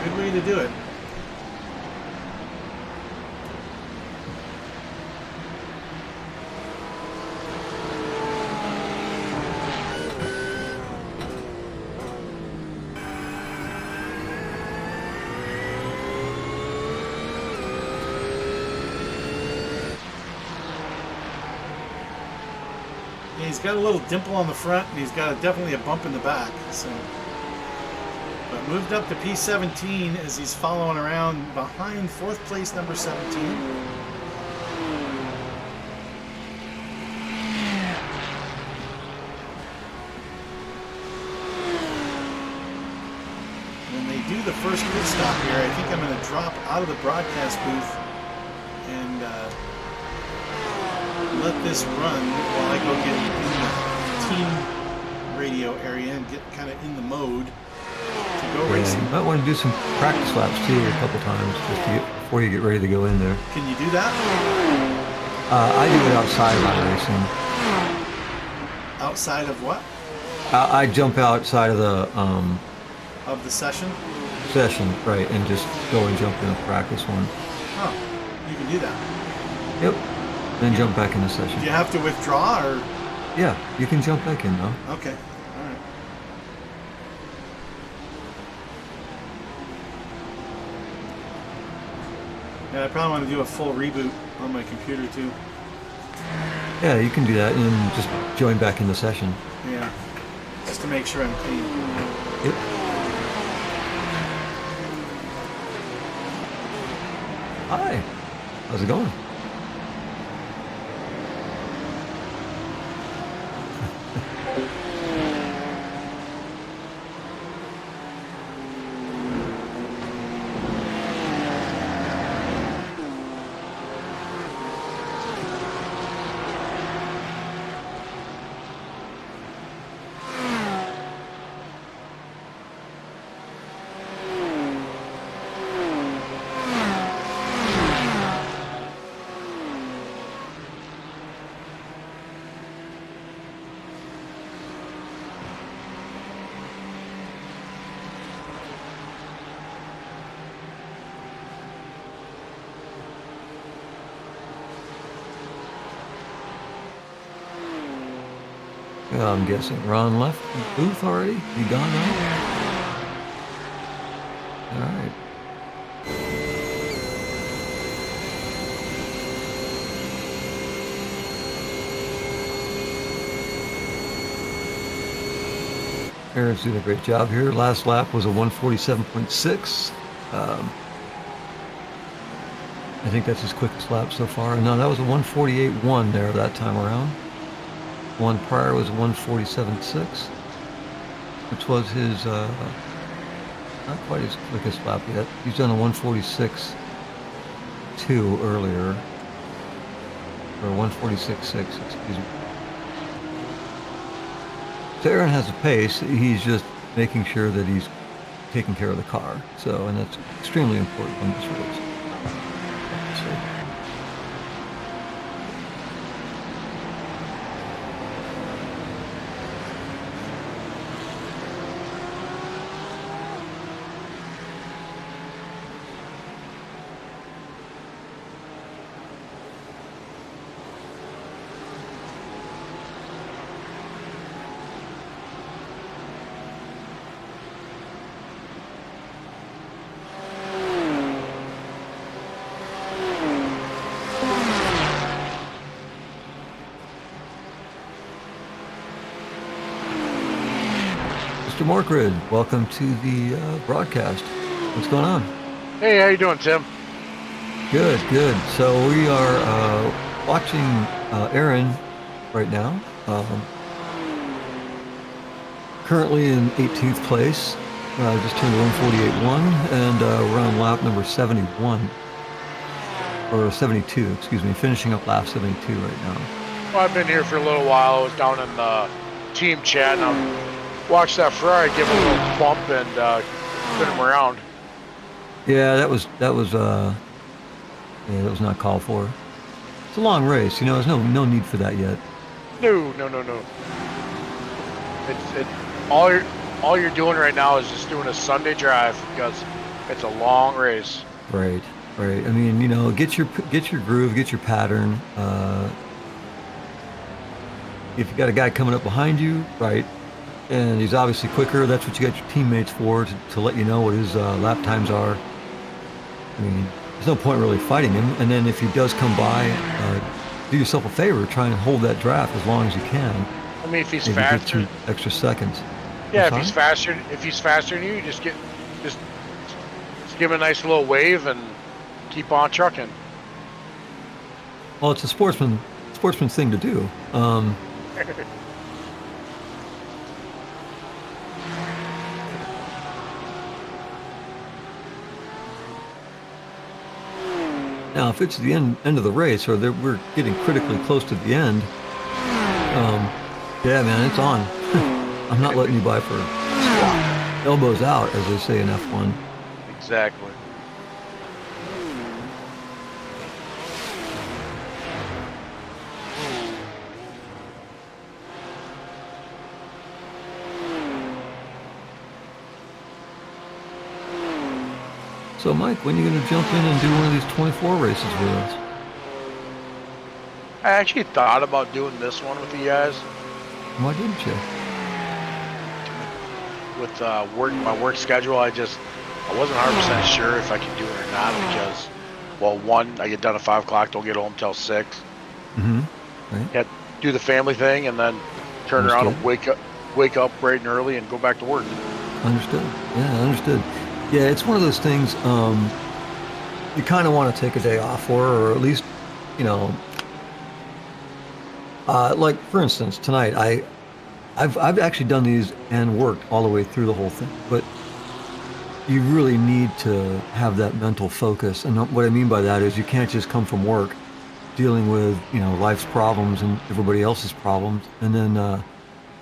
Good way to do it. Yeah, he's got a little dimple on the front, and he's got definitely a bump in the back. So, but moved up to P17 as he's following around behind fourth place number 17. When they do the first pit stop here, I think I'm going to drop out of the broadcast booth and let this run while I go get in the team radio area and get kind of in the mode to go racing. You might want to do some practice laps too a couple times just to before you get ready to go in there. Can you do that? I do it outside of iRacing. Outside of what? I jump outside of the Of the session? session, right, and just go and jump in a practice one. Oh, you can do that. Yep. Then jump back in the session. Do you have to withdraw or? Yeah, you can jump back in though. Okay, all right. Yeah, I probably want to do a full reboot on my computer too. Yeah, you can do that and just join back in the session. Yeah, just to make sure I'm clean. Yep. Hi. How's it going? I'm guessing Ron left the booth already? He gone now? Alright. Aaron's doing a great job here. Last lap was a 147.6. I think that's his quickest lap so far. No, that was a 148.1 there that time around. One prior was 147.6, which was his, not quite his quickest lap yet. He's done a 146.2 earlier, or 146.6, excuse me. So Aaron has a pace. He's just making sure that he's taking care of the car. So, and that's extremely important on this race. So, Mr. Morkrid, welcome to the broadcast. What's going on? Hey, how you doing, Tim? Good, good. So we are watching Aaron right now. Currently in 18th place. Just turned 148.1, and we're on lap number 71. Or 72, excuse me. Finishing up lap 72 right now. Well, I've been here for a little while. I was down in the team chat, and I watched that Ferrari give a little bump and spin him around. Yeah, that was not called for. It's a long race, you know. There's no need for that yet. No. It's all you're doing right now is just doing a Sunday drive because it's a long race. Right. I mean, you know, get your groove, get your pattern. If you got a guy coming up behind you, right, and he's obviously quicker, that's what you got your teammates for, to let you know what his lap times are. I mean, there's no point really fighting him. And then if he does come by, do yourself a favor, try and hold that draft as long as you can. I mean, if he's Maybe get faster, 2 extra seconds. yeah. I'm If sorry? he's faster than you, just give him a nice little wave and keep on trucking. Well, it's a sportsman thing to do. Now, if it's the end of the race, or we're getting critically close to the end, yeah, man, it's on. I'm not letting you by for squat. Elbows out, as they say in F1. Exactly. So, Mike, when are you going to jump in and do one of these 24 races with us? I actually thought about doing this one with you guys. Why didn't you? With my work schedule, I wasn't 100% sure if I could do it or not because, well, one, I get done at 5 o'clock, don't get home till 6. Mm-hmm. Right. Had to do the family thing and then turn around and wake up bright and early and go back to work. Understood. Yeah, understood. Yeah, it's one of those things you kind of want to take a day off for, or at least, you know, like for instance, tonight I've actually done these and worked all the way through the whole thing, but you really need to have that mental focus. And what I mean by that is you can't just come from work dealing with, you know, life's problems and everybody else's problems, and then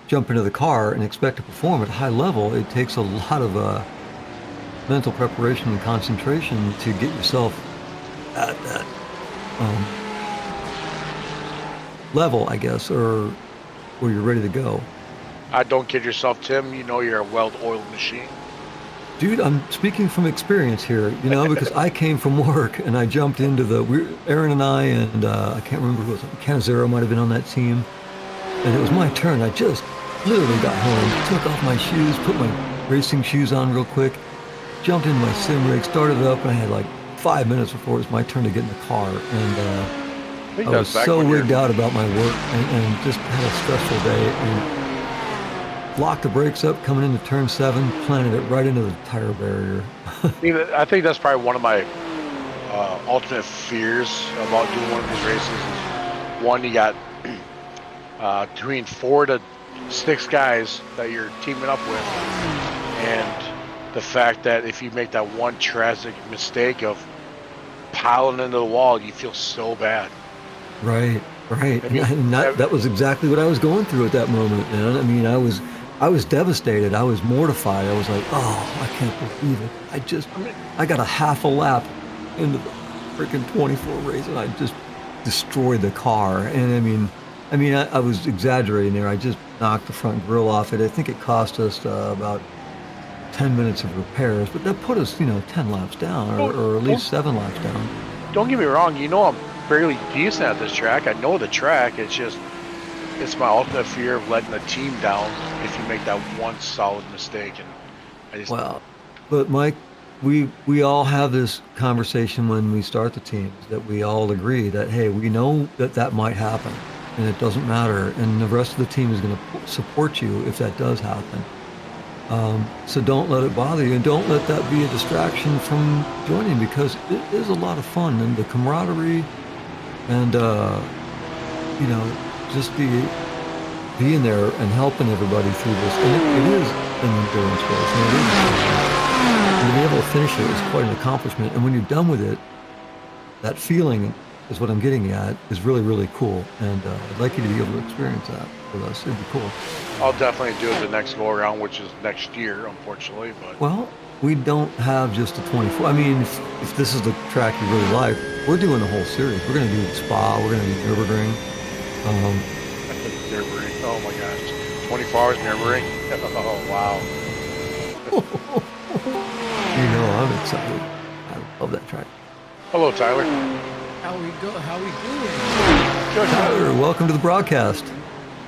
jump into the car and expect to perform at a high level. It takes a lot of mental preparation and concentration to get yourself at that level, I guess, or where you're ready to go. Don't kid yourself, Tim. You know you're a well-oiled machine. Dude, I'm speaking from experience here, you know, because I came from work and I jumped into Aaron and I, and I can't remember who it was, Canizero might have been on that team, and it was my turn. I just literally got home, took off my shoes, put my racing shoes on real quick, jumped into my sim rig, started it up, and I had like 5 minutes before it was my turn to get in the car. And I was so wigged out about my work and just had a stressful day. And locked the brakes up coming into turn 7, planted it right into the tire barrier. I think that's probably one of my ultimate fears about doing one of these races. Is one, you got between 4 to 6 guys that you're teaming up with, and the fact that if you make that one tragic mistake of piling into the wall, you feel so bad. Right. And that was exactly what I was going through at that moment, man. I mean, I was I was devastated. I was mortified. I was like, oh, I can't believe it. I got a half a lap into the freaking 24 race, and I just destroyed the car. And I was exaggerating there. I just knocked the front grille off it. I think it cost us about 10 minutes of repairs, but that put us, 10 laps down, or at least 7 laps down. Don't get me wrong. I'm fairly decent at this track. I know the track. It's my ultimate fear of letting the team down if you make that one solid mistake. And I just but Mike, we all have this conversation when we start the teams, that we all agree that, hey, we know that might happen, and it doesn't matter, and the rest of the team is going to support you if that does happen. So don't let it bother you, and don't let that be a distraction from joining, because it is a lot of fun, and the camaraderie, and just being there and helping everybody through this. And it is an endurance race, and to be able to finish it is quite an accomplishment. And when you're done with it, that feeling is what I'm getting at, is really, really cool. And I'd like you to be able to experience that with us. It'd be cool. I'll definitely do it the next go around, which is next year, unfortunately. But well, we don't have just a 24. I mean, if this is the track you really like, we're doing the whole series. We're going to do Spa. We're going to do Nürburgring. Nürburgring. Oh my gosh. 24 hours Nürburgring. Oh wow. I'm excited. I love that track. Hello, Tyler. How we doing? Good. Tyler, welcome to the broadcast.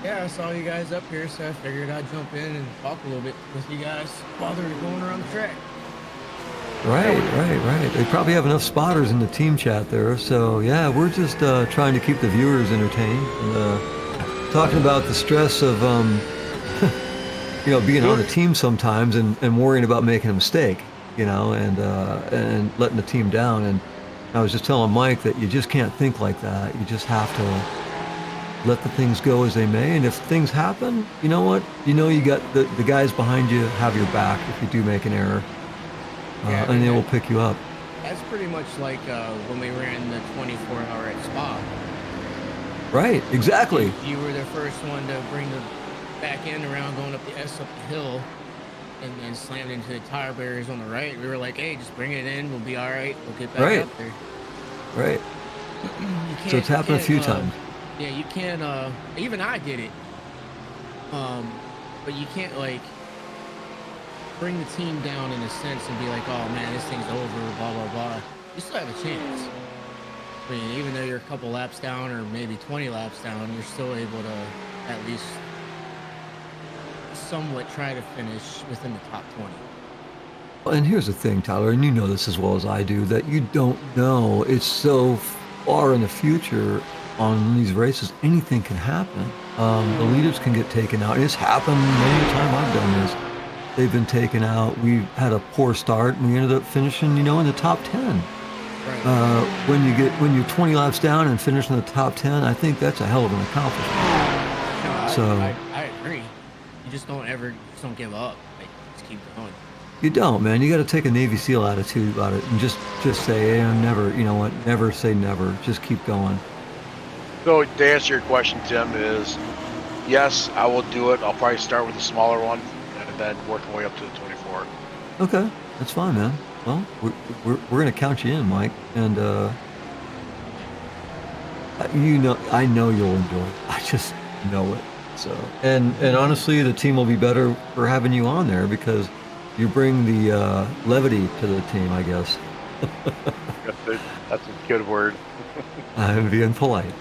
Yeah, I saw you guys up here, so I figured I'd jump in and talk a little bit with you guys while they're going around the track. Right. They probably have enough spotters in the team chat there. So yeah, we're just trying to keep the viewers entertained, and talking about the stress of being on the team sometimes, and worrying about making a mistake, and letting the team down. And I was just telling Mike that you just can't think like that. You just have to let the things go as they may. And if things happen, you know what? You got the guys behind you have your back if you do make an error. And they will pick you up. That's pretty much like when we ran the 24-hour at Spa. Right, exactly. You were the first one to bring the back end around, going up the hill, and then slammed into the tire barriers on the right. We were like, hey, just bring it in. We'll be all right. We'll get back up there. Right. So it's happened a few times. Yeah, you can't, even I did it. But you can't, bring the team down in a sense and be like, oh man, this thing's over, blah, blah, blah. You still have a chance. I mean, even though you're a couple laps down or maybe 20 laps down, you're still able to at least somewhat try to finish within the top 20. And here's the thing, Tyler, and you know this as well as I do, that you don't know. It's so far in the future on these races, anything can happen. The leaders can get taken out. It's happened many times I've done this. They've been taken out. We had a poor start, and we ended up finishing, in the top 10. Right. When you're 20 laps down and finish in the top 10, I think that's a hell of an accomplishment. No, I agree. You just don't give up. Just keep going. You don't, man. You got to take a Navy SEAL attitude about it, and just say, hey, never. You know what? Never say never. Just keep going. So to answer your question, Tim, is yes, I will do it. I'll probably start with a smaller one, and then work my way up to the 24. Okay, that's fine, man. Well, we're going to count you in, Mike, and I know you'll enjoy it. I just know it. So, and honestly, the team will be better for having you on there, because you bring the levity to the team, I guess. That's a good word. I'm being polite.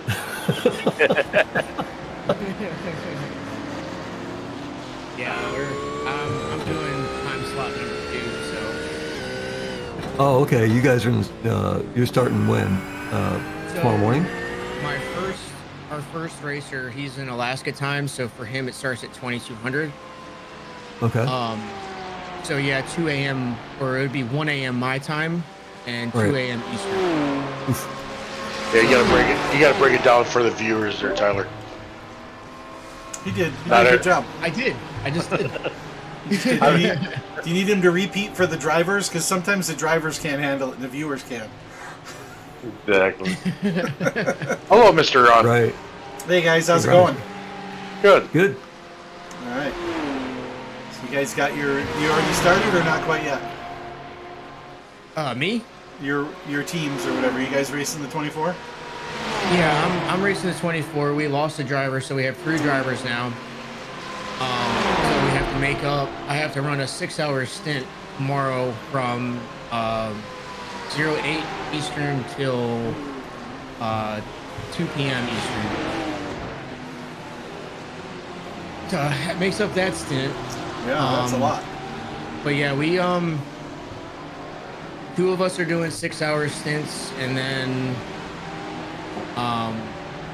Yeah, I'm doing time slot number 2, so. Oh, okay. You guys are you're starting when? Tomorrow morning? Our first racer, he's in Alaska time, so for him it starts at 2200. Okay. So yeah, 2 a.m. or it would be 1 a.m. my time and 2 a.m. Eastern. Oof. Yeah, you gotta break it down for the viewers there, Tyler. He did. He did a good job. I did. I just did. Do you need him to repeat for the drivers? Because sometimes the drivers can't handle it and the viewers can. Exactly. Hello, Mr. Ron. Right. Hey guys, how's it going? Good. Good. All right. You guys got you already started or not quite yet? Me? Your teams or whatever. You guys racing the 24? Yeah, I'm racing the 24. We lost a driver, so we have 3 drivers now. So we have to make up. I have to run a 6-hour stint tomorrow from 08 Eastern till 2 p.m. Eastern. So that makes up that stint. Yeah, that's a lot. But yeah, we 2 of us are doing 6-hour stints, and then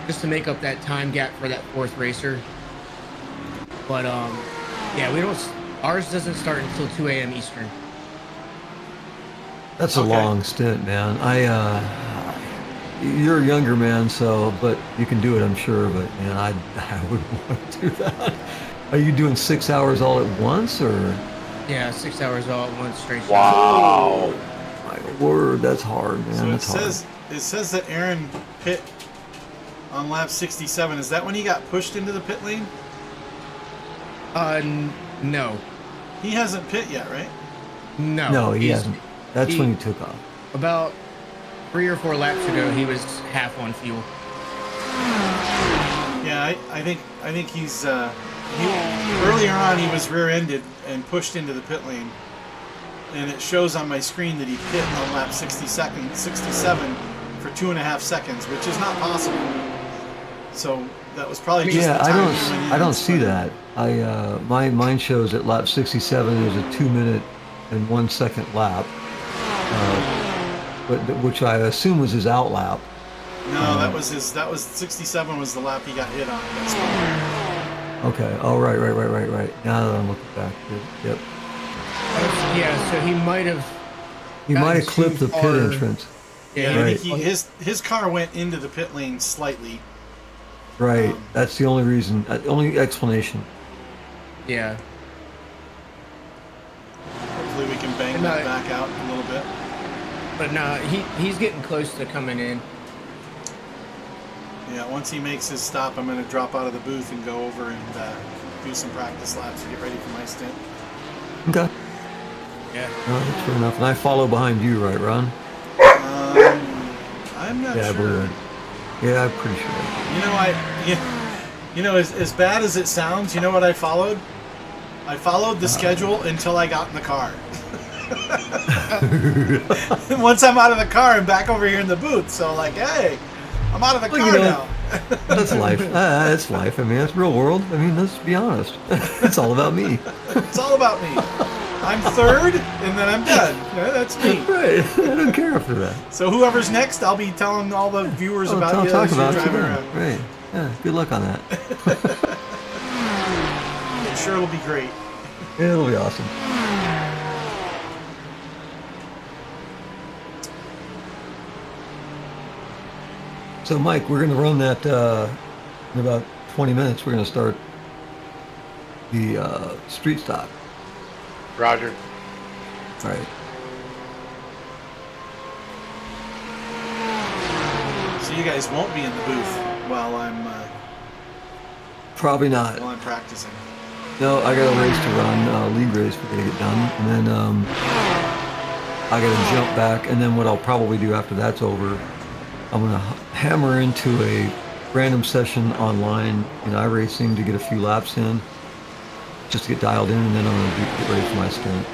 just to make up that time gap for that 4th racer. But yeah, we don't. Ours doesn't start until 2 a.m. Eastern. That's a long stint, man. You're a younger man, so, but you can do it, I'm sure. But man, I wouldn't want to do that. Are you doing 6 hours all at once, or? Yeah, 6 hours all at once straight. Wow. My word, that's hard, man. So that's hard. it says that Aaron pit on lap 67. Is that when he got pushed into the pit lane? No. He hasn't pit yet, right? No. No, he hasn't. That's when he took off. About 3 or 4 laps ago, he was half on fuel. Yeah, I think he's earlier on he was rear-ended and pushed into the pit lane, and it shows on my screen that he pit on lap 67 for 2.5 seconds, which is not possible. So that was probably just the time he went in I don't and see spun. that. Mine shows at lap 67 there's a 2 minute and 1 second lap, but which I assume was his out lap. No, that was 67 was the lap he got hit on. That's Okay. Oh, right. Now that I'm looking back, yep. Yeah, so he might have. He might have clipped the far. pit entrance. yeah, Right. I think his car went into the pit lane slightly. Right. That's the only reason, only explanation. Yeah. Hopefully we can bang that back out a little bit. But no, he's getting close to coming in. Yeah, once he makes his stop, I'm going to drop out of the booth and go over and do some practice laps to get ready for my stint. Okay. Yeah. That's fair enough. And I follow behind you, right, Ron? I'm not Yeah, I believe sure. it. Yeah, I'm pretty sure. As bad as it sounds, you know what I followed? I followed the schedule until I got in the car. Once I'm out of the car, I'm back over here in the booth. So like, hey, I'm out of the car now. That's life. That's life. I mean, that's real world. I mean, let's be honest. It's all about me. It's all about me. I'm third, and then I'm done. Yeah, that's me. Right. I don't care after that. So whoever's next, I'll be telling all the viewers about you talk as you're about driving you. around. Right. Yeah. Good luck on that. I'm sure it'll be great. It'll be awesome. So, Mike, we're going to run that in about 20 minutes. We're going to start the street stock. Roger. All right. So you guys won't be in the booth while I'm Probably not. practicing. No, I got a race to run, league race we're going to get done. And then I got to jump back. And then what I'll probably do after that's over, I'm going to hammer into a random session online in iRacing to get a few laps in, just to get dialed in, and then I'm going to get ready for my stint.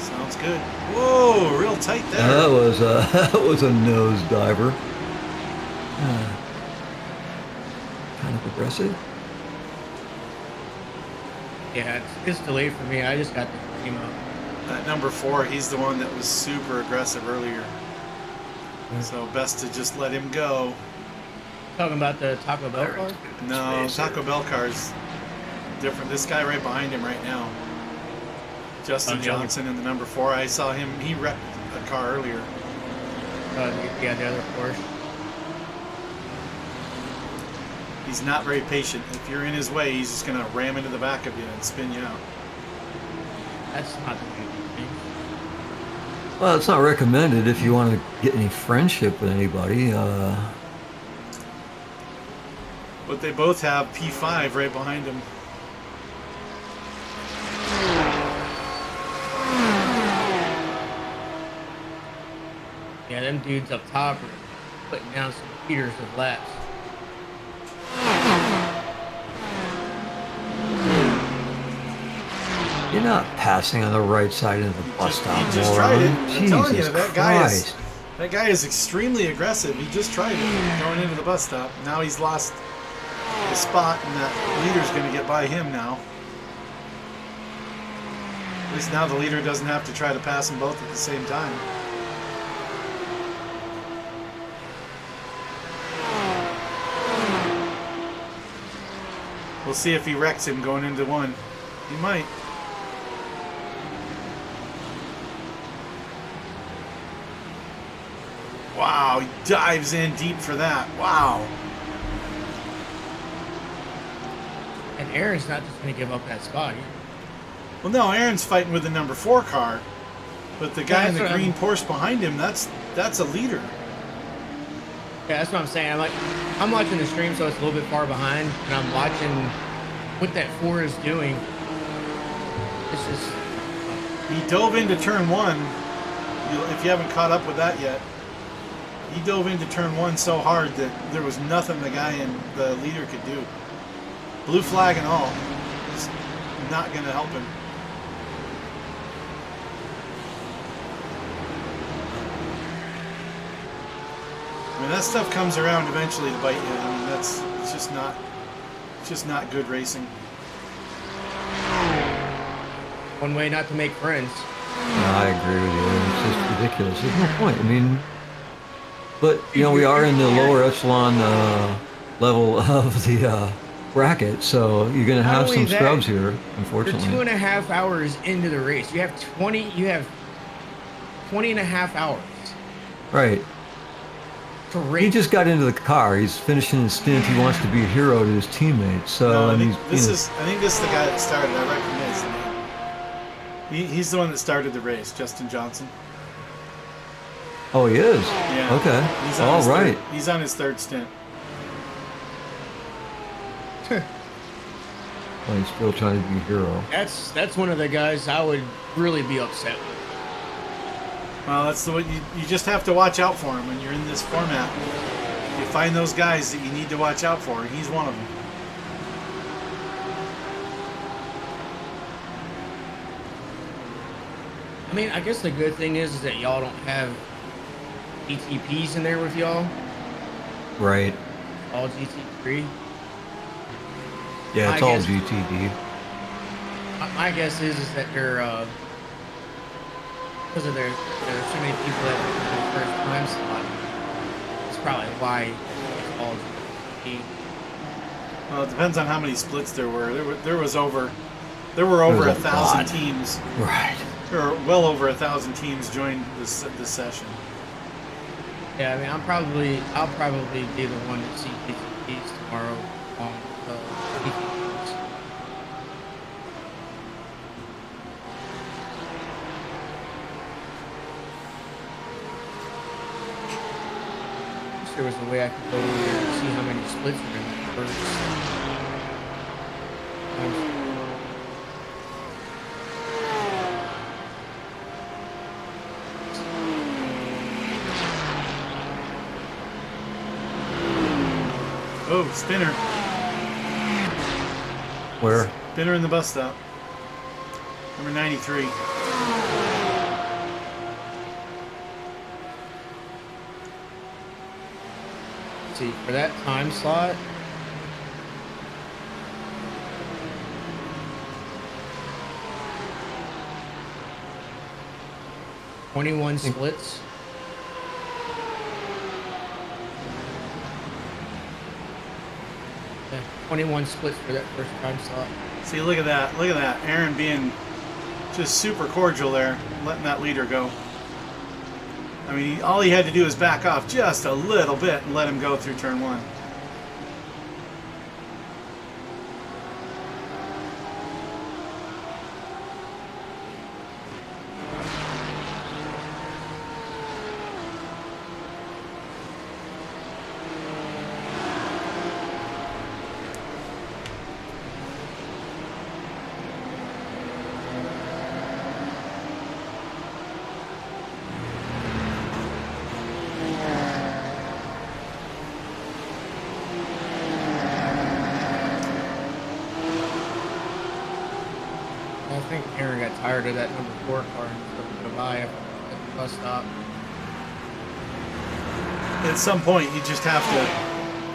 Sounds good. Whoa, real tight there. That was a nose diver. Kind of aggressive. Yeah, it's delayed for me. I just got the team up. That number 4, he's the one that was super aggressive earlier. So best to just let him go. Talking about the Taco Bell car? No, Taco Bell car's different. This guy right behind him right now, Justin Johnson in the number 4. I saw him. He wrecked a car earlier. Yeah, the other Porsche. He's not very patient. If you're in his way, he's just gonna ram into the back of you and spin you out. That's not the way. Well, it's not recommended if you want to get any friendship with anybody. But they both have P5 right behind him. Yeah, them dudes up top are putting down some heaters of laps. You're not passing on the right side of the bus stop, He just moron. tried it. I'm telling you, Jesus that guy is extremely aggressive. He just tried it going into the bus stop. Now he's lost his spot, and that leader's going to get by him now. At least now the leader doesn't have to try to pass them both at the same time. We'll see if he wrecks him going into one. He might. Wow, he dives in deep for that. Wow. And Aaron's not just going to give up that spot. Well, no, Aaron's fighting with the number 4 car, but the guy in the green Porsche behind him, that's a leader. Yeah, that's what I'm saying. I'm watching the stream, so it's a little bit far behind, and I'm watching what that 4 is doing. It's just... He dove into turn 1. If you haven't caught up with that yet, he dove into turn 1 so hard that there was nothing the guy in the leader could do. Blue flag and all. It's not going to help him. I mean, that stuff comes around eventually to bite you. I mean, it's just not good racing. One way not to make friends. No, I agree with you. It's just ridiculous. There's no point. I mean, but you know, we are in the lower echelon level of the bracket, so you're going to have some scrubs here, unfortunately. You're 2.5 hours into the race. You have 20 and a half hours. Right. To race. He just got into the car. He's finishing his stint. He wants to be a hero to his teammates. So No, I and think he's, this is the guy that started. I recognize the name. He's the one that started the race, Justin Johnson. Oh, he is. Yeah. Okay. He's on All his right. He's on his 3rd stint. Well, he's still trying to be a hero. That's one of the guys I would really be upset with. Well, that's the way you just have to watch out for him when you're in this format. You find those guys that you need to watch out for, and he's one of them. I mean, I guess the good thing is that y'all don't have GTPs in there with y'all. Right. All GT3. Yeah, it's all GTD. My guess is that they're because of there's so many people that are in the first time slot. That's probably why it's all GT. Well, it depends on how many splits there were. There were over 1,000 teams. Right. There were well over 1,000 teams joined this session. Yeah, I mean, I'll probably be the one to see GTPs tomorrow on GTPs. There was a way I could go over there and see how many splits were in the first. Oh, spinner. Where? Spinner in the bus stop. Number 93. See, for that time slot, $21 splits. Yeah, 21 splits for that first time slot. See, look at that. Look at that. Aaron being just super cordial there, letting that leader go. I mean, all he had to do was back off just a little bit and let him go through turn 1. I think Aaron got tired of that number 4 car and was going to buy it at the bus stop. At some point, you just have to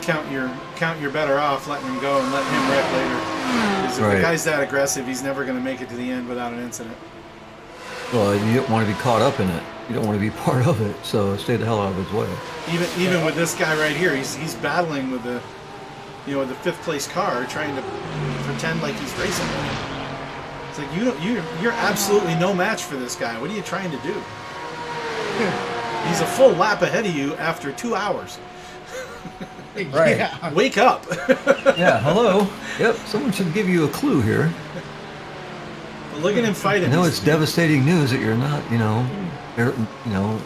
count your better off, letting him go and letting him wreck later. Because if the guy's that aggressive, he's never going to make it to the end without an incident. Well, you don't want to be caught up in it. You don't want to be part of it. So stay the hell out of his way. Even with this guy right here, he's battling with the, with the 5th place car, trying to pretend like he's racing with him. It's like you're absolutely no match for this guy. What are you trying to do? He's a full lap ahead of you after 2 hours. Right. Yeah. Wake up. Yeah, hello. Yep, someone should give you a clue here. But look at him fighting. I know it's devastating news that you're not,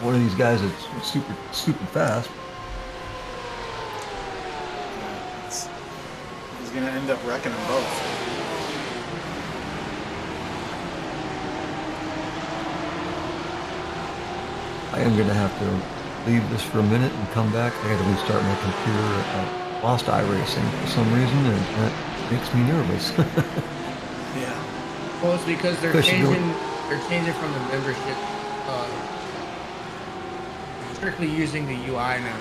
one of these guys that's super stupid fast. He's going to end up wrecking them both. I am going to have to leave this for a minute and come back. I got to restart my computer. I lost iRacing for some reason, and that makes me nervous. Yeah. Well, it's because they're changing from the membership, strictly using the UI now.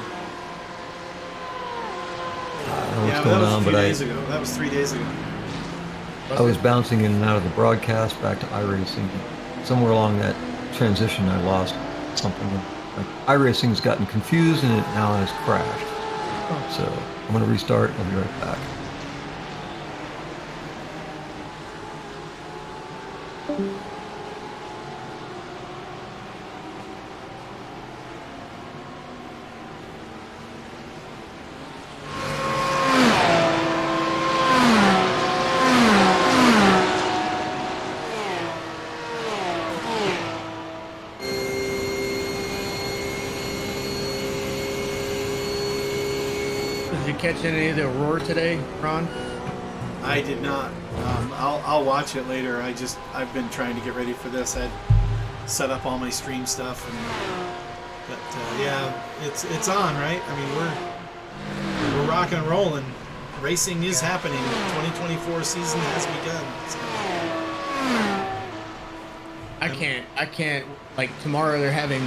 I don't know what's Yeah, going that was on, 3 but days ago. That was 3 days ago. I was bouncing in and out of the broadcast back to iRacing. Somewhere along that transition, I lost something. Like, iRacing's gotten confused and it now has crashed. So I'm going to restart. I'll be right back. Did you catch any of the roar today, Ron? I did not. I'll watch it later. I've been trying to get ready for this. I'd set up all my stream stuff, but yeah, it's on, right? I mean, we're rocking and rolling. Racing is happening. The 2024 season has begun. So. I can't. Like tomorrow, they're having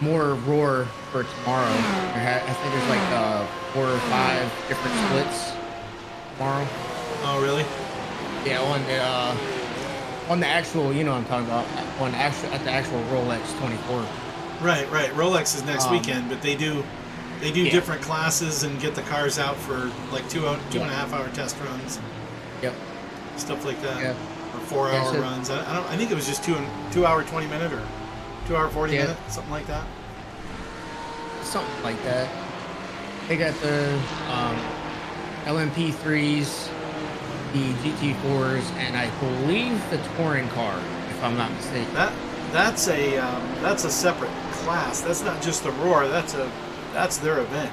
more roar for tomorrow. I think there's like 4 or 5 different splits tomorrow. Oh, really? Yeah, on the actual, you know what I'm talking about, at the actual Rolex 24. Right. Rolex is next weekend, but they do different classes and get the cars out for like 2.5 hour test runs. Yep. Stuff like that. Yep. Or 4 hour runs. I think it was just 2 hour 20 minute or 2 hour 40 minute, something like that. Something like that. They got the LMP3s, the GT4s, and I believe the touring car, if I'm not mistaken. That's a separate class. That's not just the Roar. That's their event.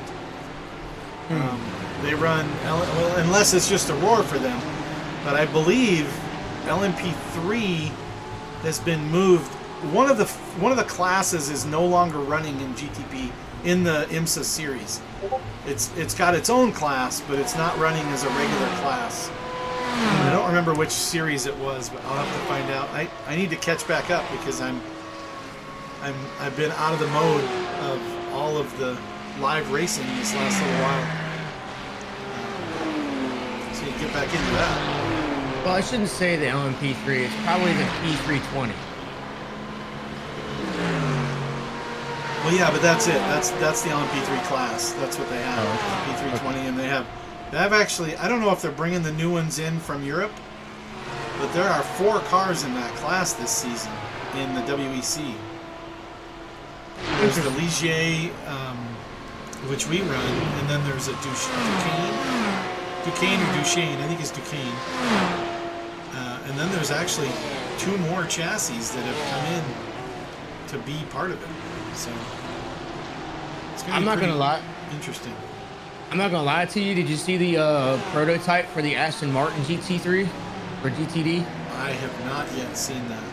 They run unless it's just a Roar for them. But I believe LMP3 has been moved. One of the classes is no longer running in GTP in the IMSA series. It's got its own class, but it's not running as a regular class. I don't remember which series it was, but I'll have to find out. I need to catch back up because I've been out of the mode of all of the live racing this last little while. So you get back into that. Well, I shouldn't say the LMP3. It's probably the P320. Well, yeah, but that's it. That's the LMP3 class. That's what they have. The P320, and they have actually. I don't know if they're bringing the new ones in from Europe, but there are 4 cars in that class this season in the WEC. There's the Ligier, which we run, and then there's a Duquesne or Duchesne. I think it's Duquesne. And then there's actually 2 more chassis that have come in to be part of it. So it's gonna I'm not gonna lie. Interesting. I'm not gonna lie to you. Did you see the prototype for the Aston Martin GT3 or GTD? I have not yet seen that.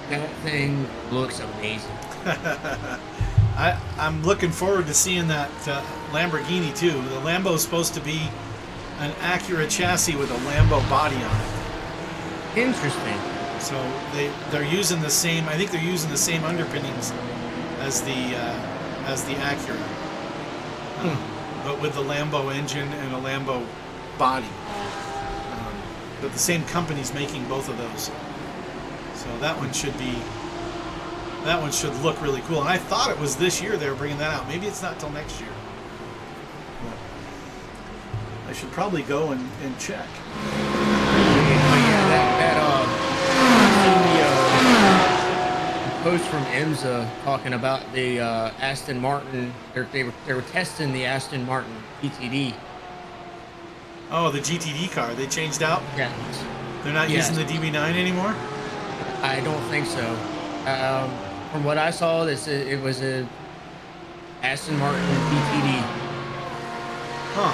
That thing looks amazing. I'm looking forward to seeing that Lamborghini too. The Lambo's supposed to be an Acura chassis with a Lambo body on it. Interesting. So they're using the same. I think they're using the same underpinnings as the Acura, but with the Lambo engine and a Lambo body. But the same company's making both of those. So that one should look really cool. And I thought it was this year they were bringing that out. Maybe it's not till next year. But I should probably go and check. Post from IMSA talking about the Aston Martin. They were testing the Aston Martin GTD. Oh, the GTD car. They changed out? Yeah. They're not using the DB9 anymore? I don't think so. From what I saw, it was a Aston Martin GTD. Huh.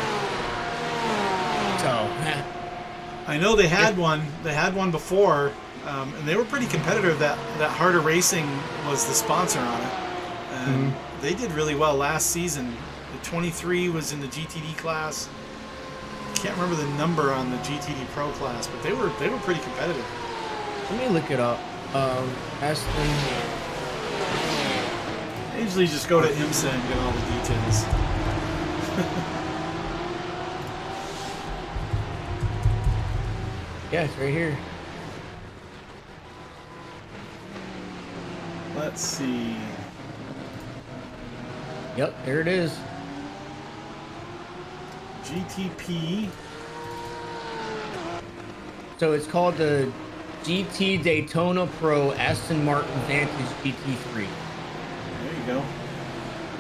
So, I know they had one. They had one before, and they were pretty competitive. That Harder Racing was the sponsor on it, and they did really well last season. The 23 was in the GTD class. I can't remember the number on the GTD Pro class, but they were pretty competitive. let me look it up. Aston. I usually just go to IMSA and get all the details. Yeah, it's right here. Let's see. Yep, there it is. GTP. So it's called the GT Daytona Pro Aston Martin Vantage GT3. There you go.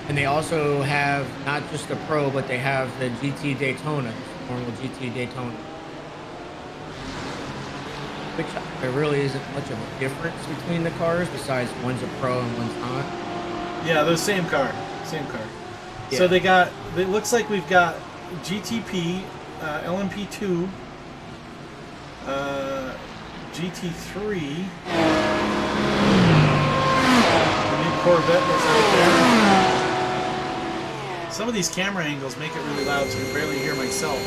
And they also have not just the Pro, but they have the GT Daytona, normal GT Daytona. Which there really isn't much of a difference between the cars, besides one's a Pro and one's not. Yeah, the same car. Same car. Yeah. So it looks like we've got GTP, LMP2, GT3. The new Corvette was right there. Some of these camera angles make it really loud, so I can barely hear myself.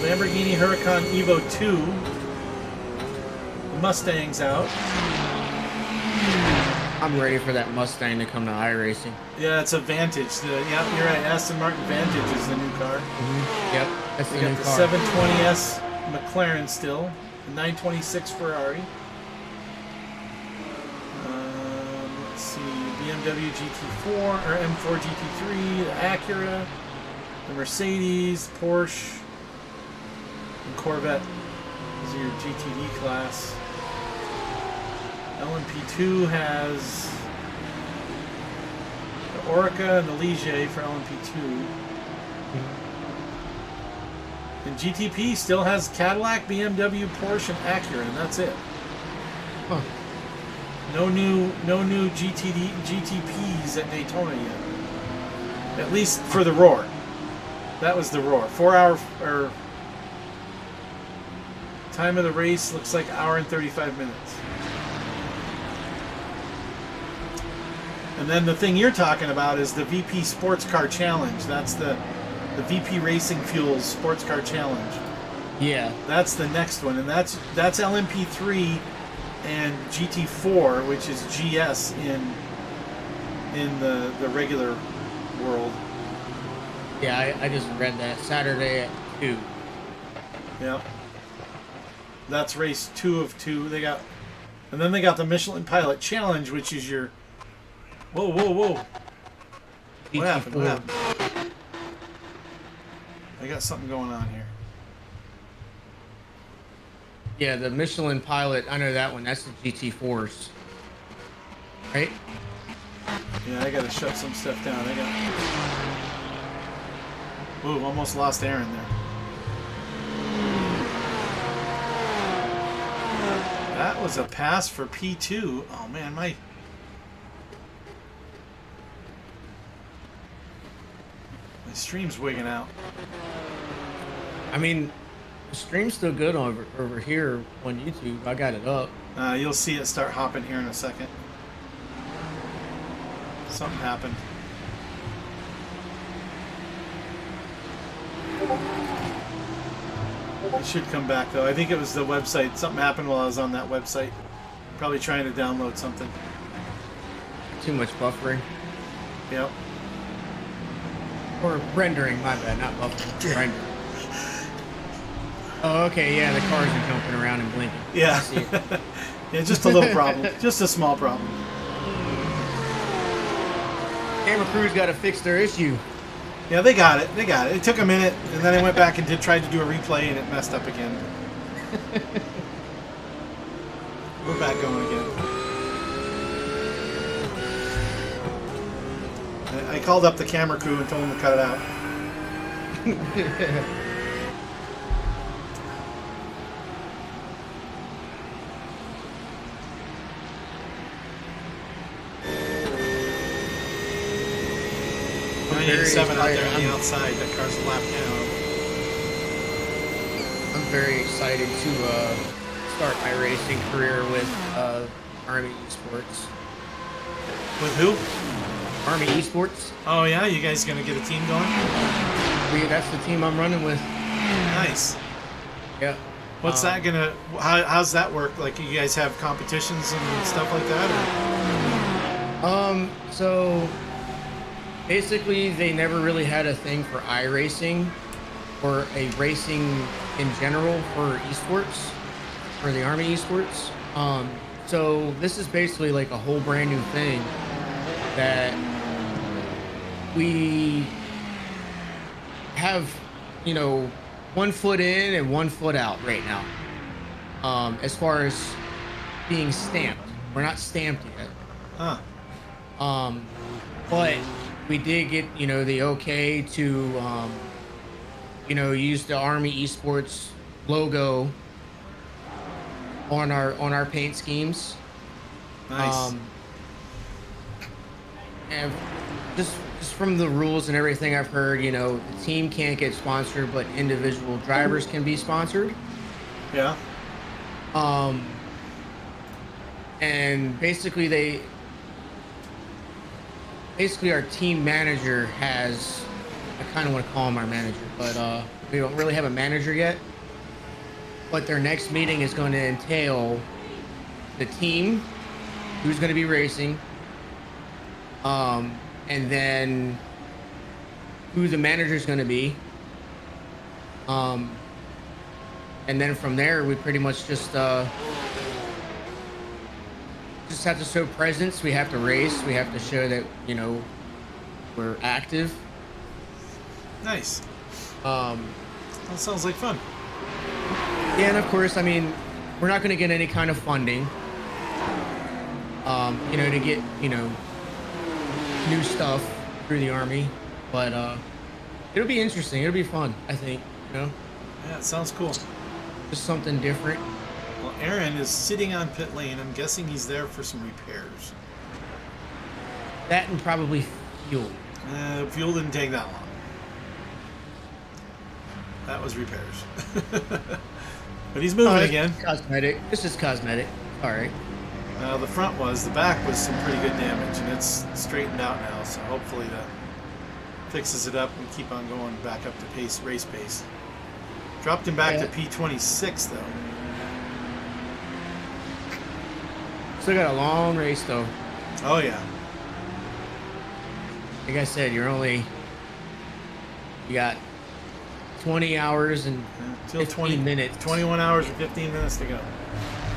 Lamborghini Huracan Evo 2. The Mustang's out. I'm ready for that Mustang to come to iRacing. Yeah, it's a Vantage. Yeah, you're right. Aston Martin Vantage is the new car. Yep, that's We the got new the car. 720S McLaren still. The 926 Ferrari. Let's see. BMW GT4 or M4 GT3. The Acura. The Mercedes. Porsche. And Corvette. These are your GTD class. LMP2 has the Orica and the Ligier for LMP2. And GTP still has Cadillac, BMW, Porsche, and Acura, and that's it. Huh. No new GTPs at Daytona yet. At least for the Roar. That was the Roar. 4 hour or time of the race looks like 1 hour and 35 minutes. And then the thing you're talking about is the VP Sports Car Challenge. That's the VP Racing Fuels Sports Car Challenge. Yeah. That's the next one, and that's LMP3 and GT4, which is GS in the regular world. Yeah, I just read that Saturday at 2. Yeah. That's race 2 of 2. And then they got the Michelin Pilot Challenge, which is your Whoa. What happened? I got something going on here. Yeah, the Michelin Pilot, I know that one. That's the GT4s. Right? Yeah, I gotta shut some stuff down. Ooh, almost lost Aaron there. That was a pass for P2. Oh man, my stream's wigging out. I mean, the stream's still good over here on YouTube. I got it up. You'll see it start hopping here in a second. Something happened. It should come back though. I think it was the website. Something happened while I was on that website. Probably trying to download something. Too much buffering. Yep. Or rendering, my bad, not buffering. Rendering. Oh, okay, yeah, the cars are jumping around and blinking. Yeah. I see it. Yeah, just a little problem. Just a small problem. Camera crew's got to fix their issue. Yeah, they got it. They got it. It took a minute, and then I went back and tried to do a replay, and it messed up again. We're back going again. I called up the camera crew and told them to cut it out. Seven out there on the outside. That car's a lap down. I'm very excited to start my racing career with Army Esports. With who? Army Esports. Oh yeah, you guys gonna get a team going? That's the team I'm running with. Nice. Yeah. What's that gonna? How's that work? Like, you guys have competitions and stuff like that? Or? So basically, they never really had a thing for iRacing or a racing in general for esports, for the Army Esports. So this is basically like a whole brand new thing that we have, 1 foot in and 1 foot out right now. As far as being stamped, we're not stamped yet. Huh. But we did get, the okay to, use the Army Esports logo on our paint schemes. Nice. And just from the rules and everything I've heard, the team can't get sponsored, but individual drivers can be sponsored. Yeah. And basically our team manager has, I kind of want to call him our manager, but we don't really have a manager yet. But their next meeting is going to entail the team, who's going to be racing, and then who the manager is going to be. And then from there, we pretty much just have to show presence. We have to race. We have to show that, we're active. Nice. That sounds like fun. Yeah, and of course, we're not going to get any kind of funding, to get, new stuff through the Army, but it'll be interesting. It'll be fun, I think, Yeah, it sounds cool. Just something different. Well, Aaron is sitting on pit lane. I'm guessing he's there for some repairs. That and probably fuel. Fuel didn't take that long. That was repairs. But he's moving again. Cosmetic. This is cosmetic. All right. The front was. The back was some pretty good damage, and it's straightened out now. So hopefully that fixes it up and keep on going back up to race pace. Dropped him back to P26 though. Still got a long race though. Oh yeah. Like I said, you got 20 hours and 15 minutes. 21 hours and 15 minutes to go.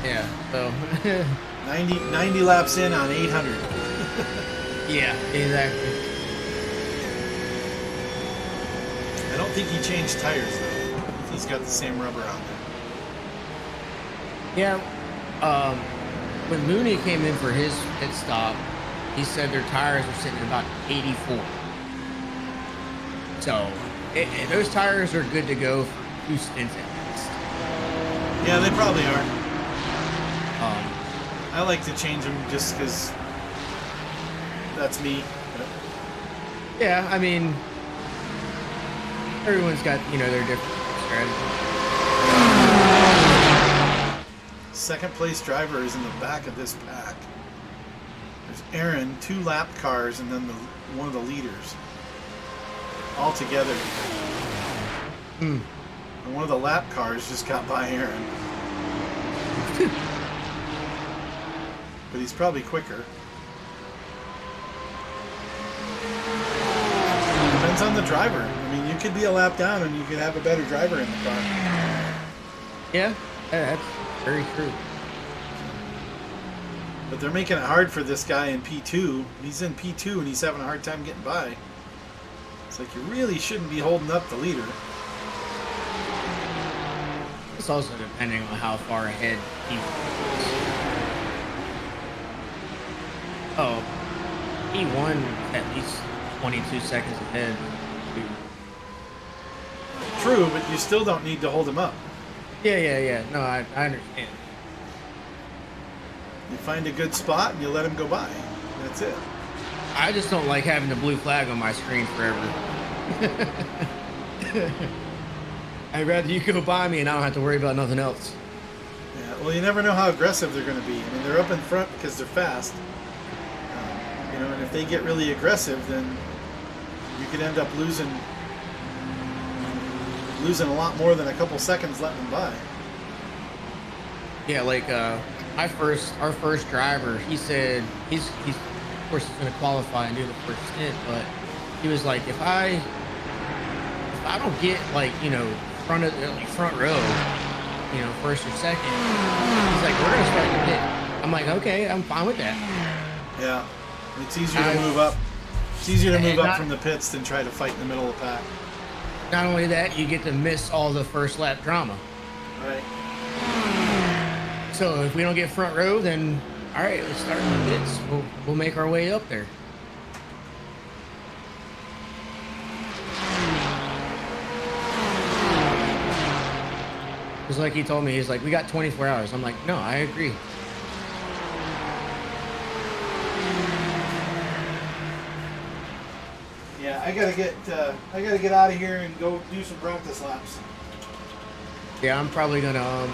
Yeah, so 90 laps in on 800. Yeah, exactly. I don't think he changed tires though. He's got the same rubber on there. Yeah, when Mooney came in for his pit stop, he said their tires are sitting at about 84. So those tires are good to go for 2 stints at least. Yeah, they probably are. I like to change them just because that's me. Yeah, everyone's got, their different strategy. Second place driver is in the back of this pack. There's Aaron, 2 lap cars, and then one of the leaders. All together. And one of the lap cars just got by Aaron. But he's probably quicker. Depends on the driver. I mean, you could be a lap down and you could have a better driver in the car. Yeah, that's very true. But they're making it hard for this guy in P2. He's in P2 and he's having a hard time getting by. It's like you really shouldn't be holding up the leader. It's also depending on how far ahead he is. Oh, he won at least 22 seconds ahead. True, but you still don't need to hold him up. Yeah. No, I understand. You find a good spot and you let him go by. That's it. I just don't like having the blue flag on my screen forever. I'd rather you go by me and I don't have to worry about nothing else. Yeah, well, you never know how aggressive they're going to be. I mean, they're up in front because they're fast. You know, and if they get really aggressive, then you could end up losing a lot more than a couple seconds letting them by. Yeah, like our first driver, he said he's of course he's going to qualify and do the first stint, but he was like, if I don't get like front row, first or second, he's like, we're going to start the pit. I'm like, okay, I'm fine with that. Yeah, it's easier to move up. It's easier to move up from the pits than try to fight in the middle of the pack. Not only that, you get to miss all the first lap drama. Right. So if we don't get front row, then all right, let's start in the pits. We'll make our way up there. Because like he told me, he's like, we got 24 hours. I'm like, no, I agree. Yeah, I gotta get out of here and go do some practice laps. Yeah, I'm probably gonna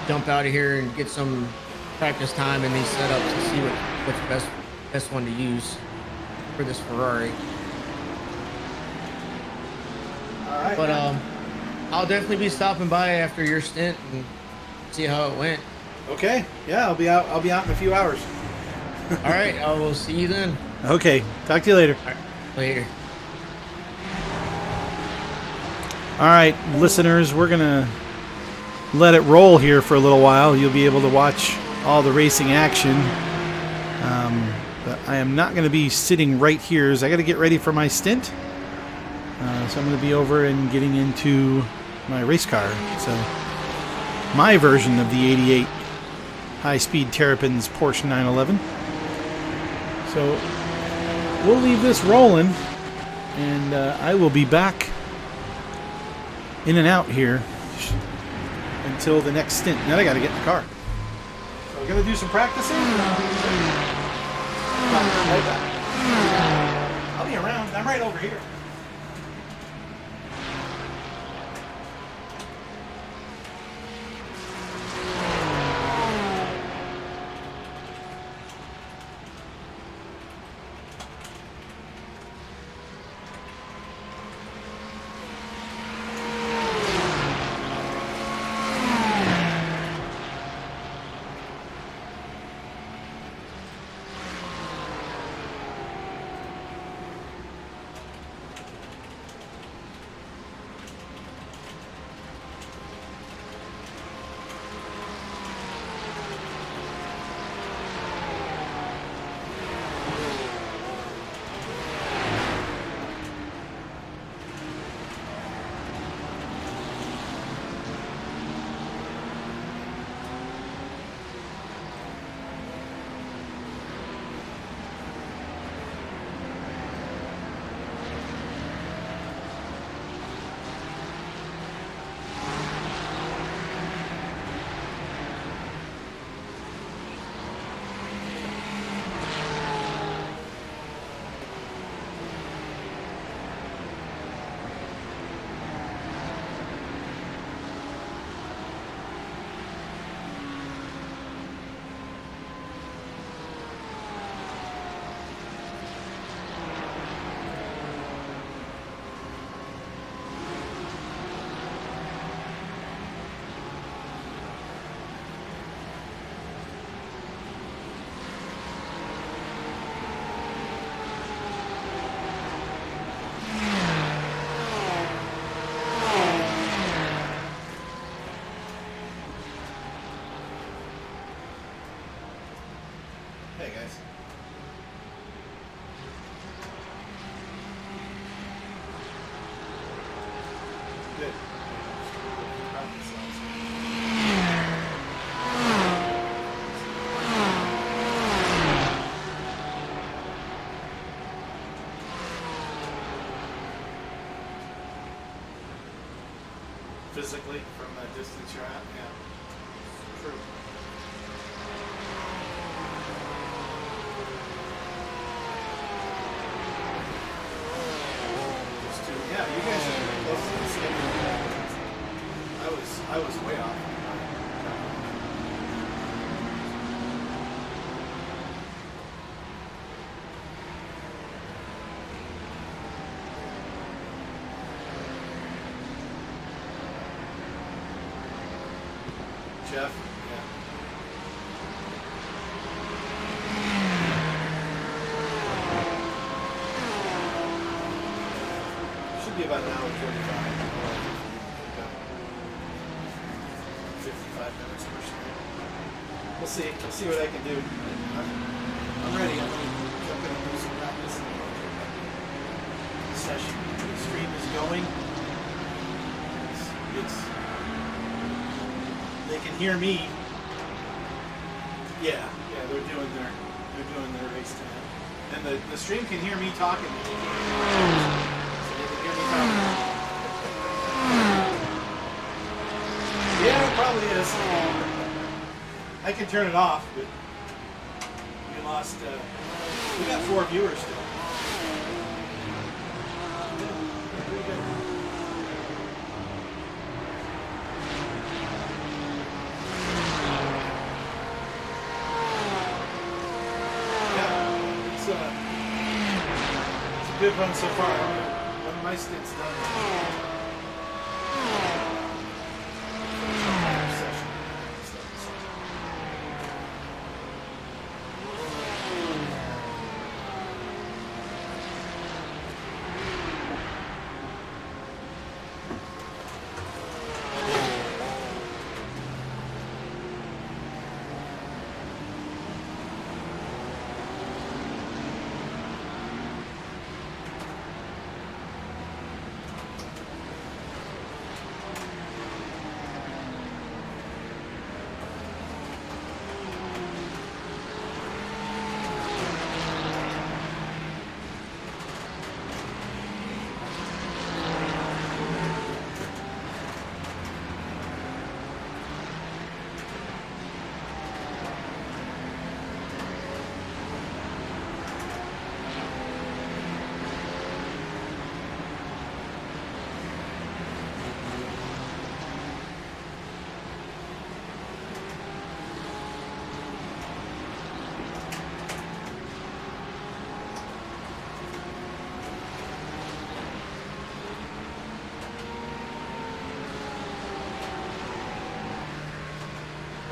dump out of here and get some practice time in these setups to see what's best one to use for this Ferrari. All right. But I'll definitely be stopping by after your stint and see how it went. Okay. Yeah, I'll be out in a few hours. All right, I will see you then. Okay. Talk to you later. All right, later. All right, listeners, we're gonna let it roll here for a little while. You'll be able to watch all the racing action. But I am not going to be sitting right here as I got to get ready for my stint. So I'm going to be over and getting into my race car. So my version of the 88 High Speed Terrapins Porsche 911. So we'll leave this rolling, and I will be back in and out here until the next stint. Then I got to get in the car. So we're going to do some practicing. Right back. I'll be around. I'm right over here. physically from that distance you're at. Yeah. True. Yeah, you guys are pretty close to the schedule. I was way off. Jeff, yeah. Should be about an hour 45. 55 minutes per stream. We'll see. We'll see what I can do. I'm ready. I'm going to do some practice. The session, the stream is going. They can hear me. Yeah, they're doing their race tonight, and the stream can hear me talking. So they can hear me talking. Yeah, it probably is. I can turn it off, but we lost. We got 4 viewers still. Yeah, pretty good. It's a good run so far. One of my stints done.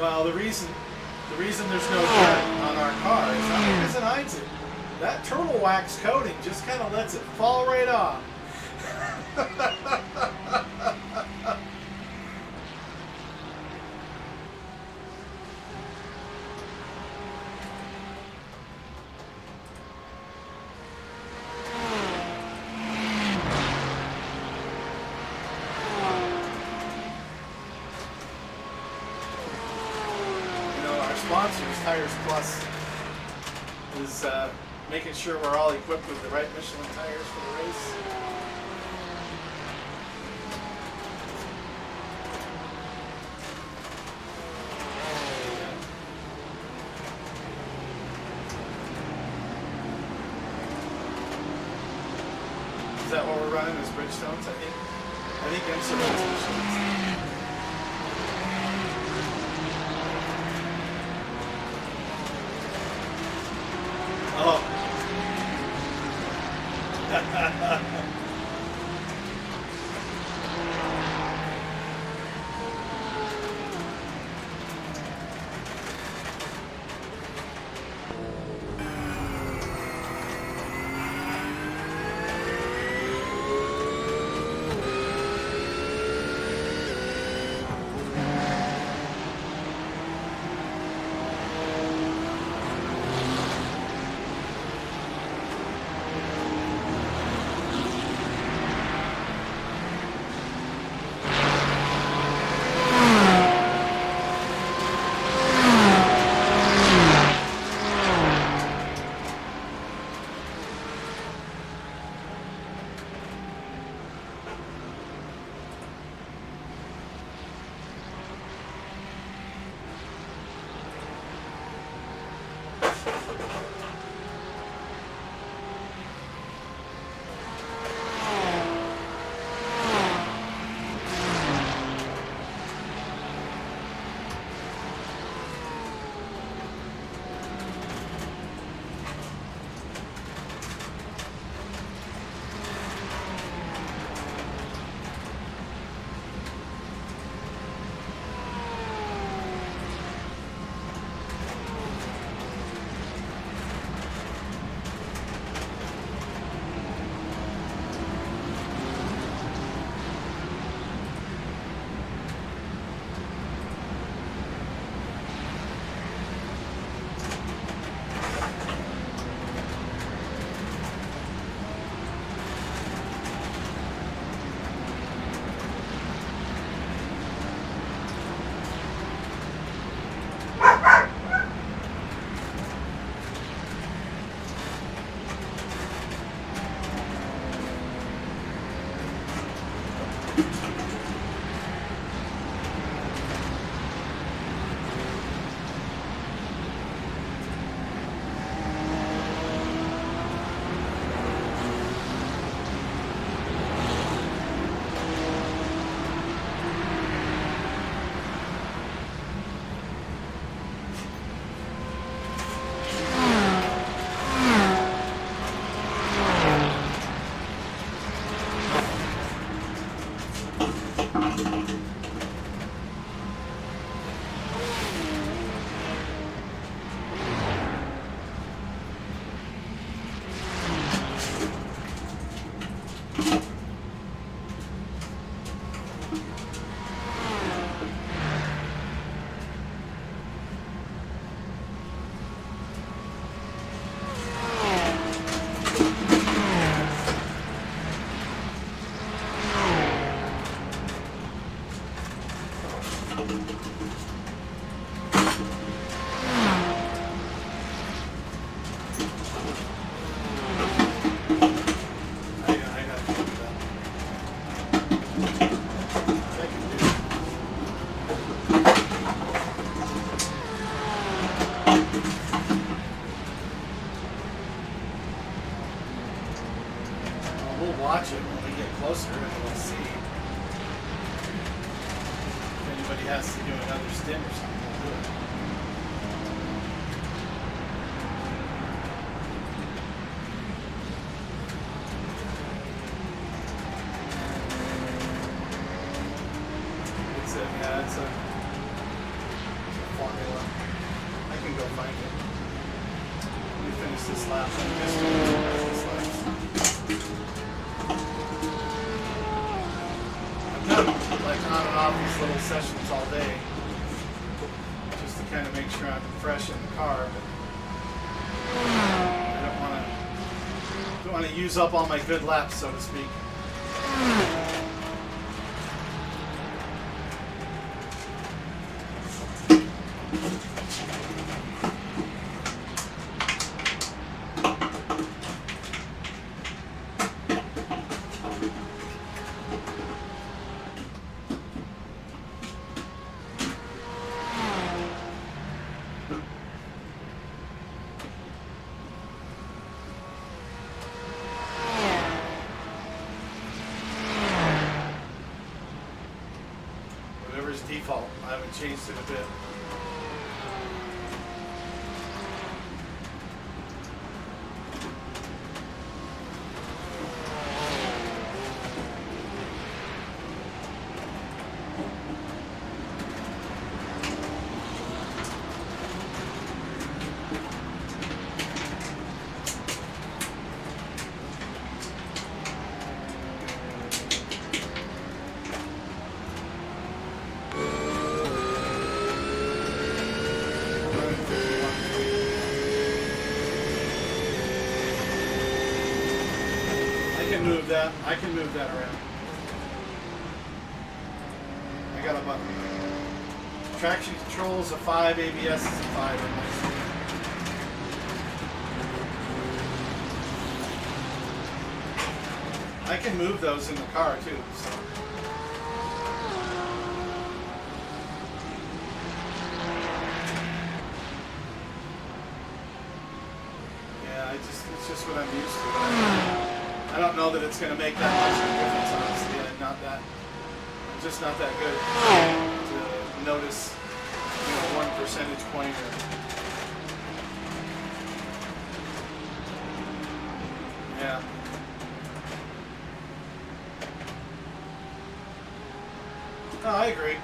Well, the reason there's no dirt on our car is not because it hides it. That turtle wax coating just kind of lets it fall right off. Sponsors, Tires Plus, is making sure we're all equipped with the right Michelin tires for the race. Is that what we're running as Bridgestones, I think? I think I'm some of those Michelins. Oh. we'll watch it when we get closer and we'll see. If anybody has to do another stint or something, we'll do it. It's a formula. I can go find it. Let me finish this lap. I've done like on and off these little sessions all day, just to kind of make sure I'm fresh in the car. But I don't want to use up all my good laps, so to speak. Whatever's default, I haven't changed it a bit. I can move that around. I got a button. Traction control is a 5, ABS is a 5. I can move those in the car too. So. Yeah, it's just what I'm used to. I don't know that it's going to make that much of a difference, honestly. I'm just not that good to notice, 1 percentage point or. Yeah. No, I agree.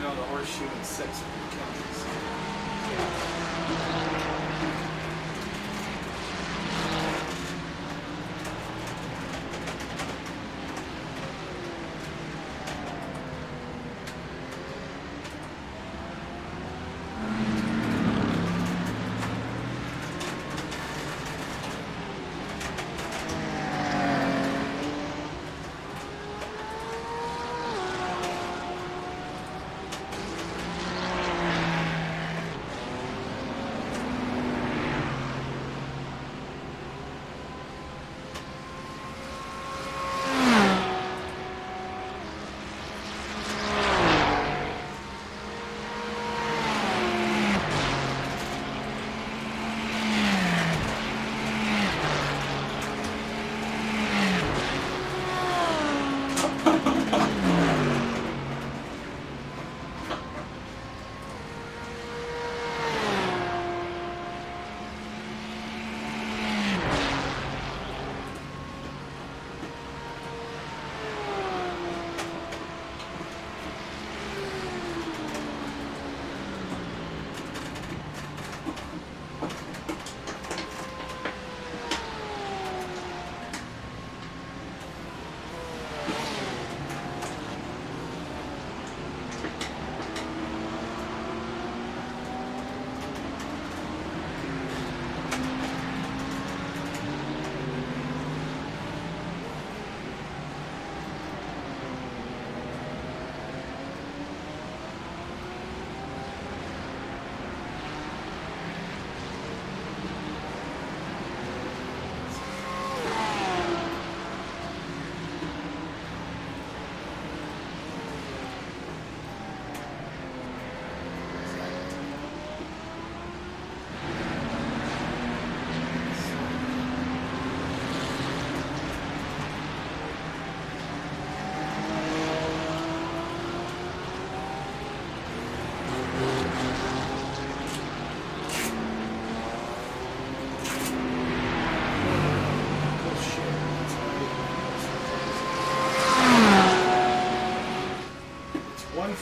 The horseshoe and 6 with the counties.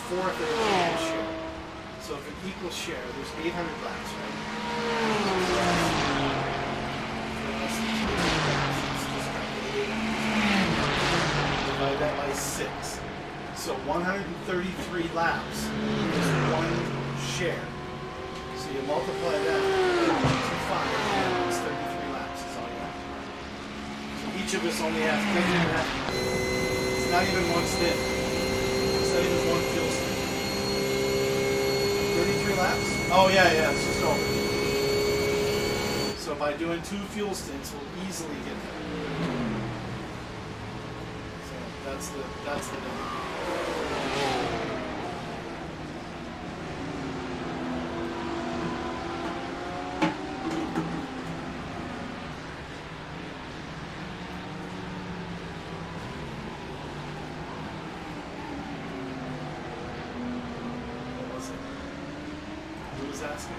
fourth of an equal share. So if an equal share, there's 800 laps, right? Divide that by 6. So 133 laps is one share. So you multiply that by 2.5, and it's 33 laps is all you have to run. So each of us only has, doesn't even have, it's not even one stint. It's not even one fuel stint. 33 laps? Oh yeah, it's just over. So by doing 2 fuel stints, we'll easily get there. So that's the number. What was it? Who was asking?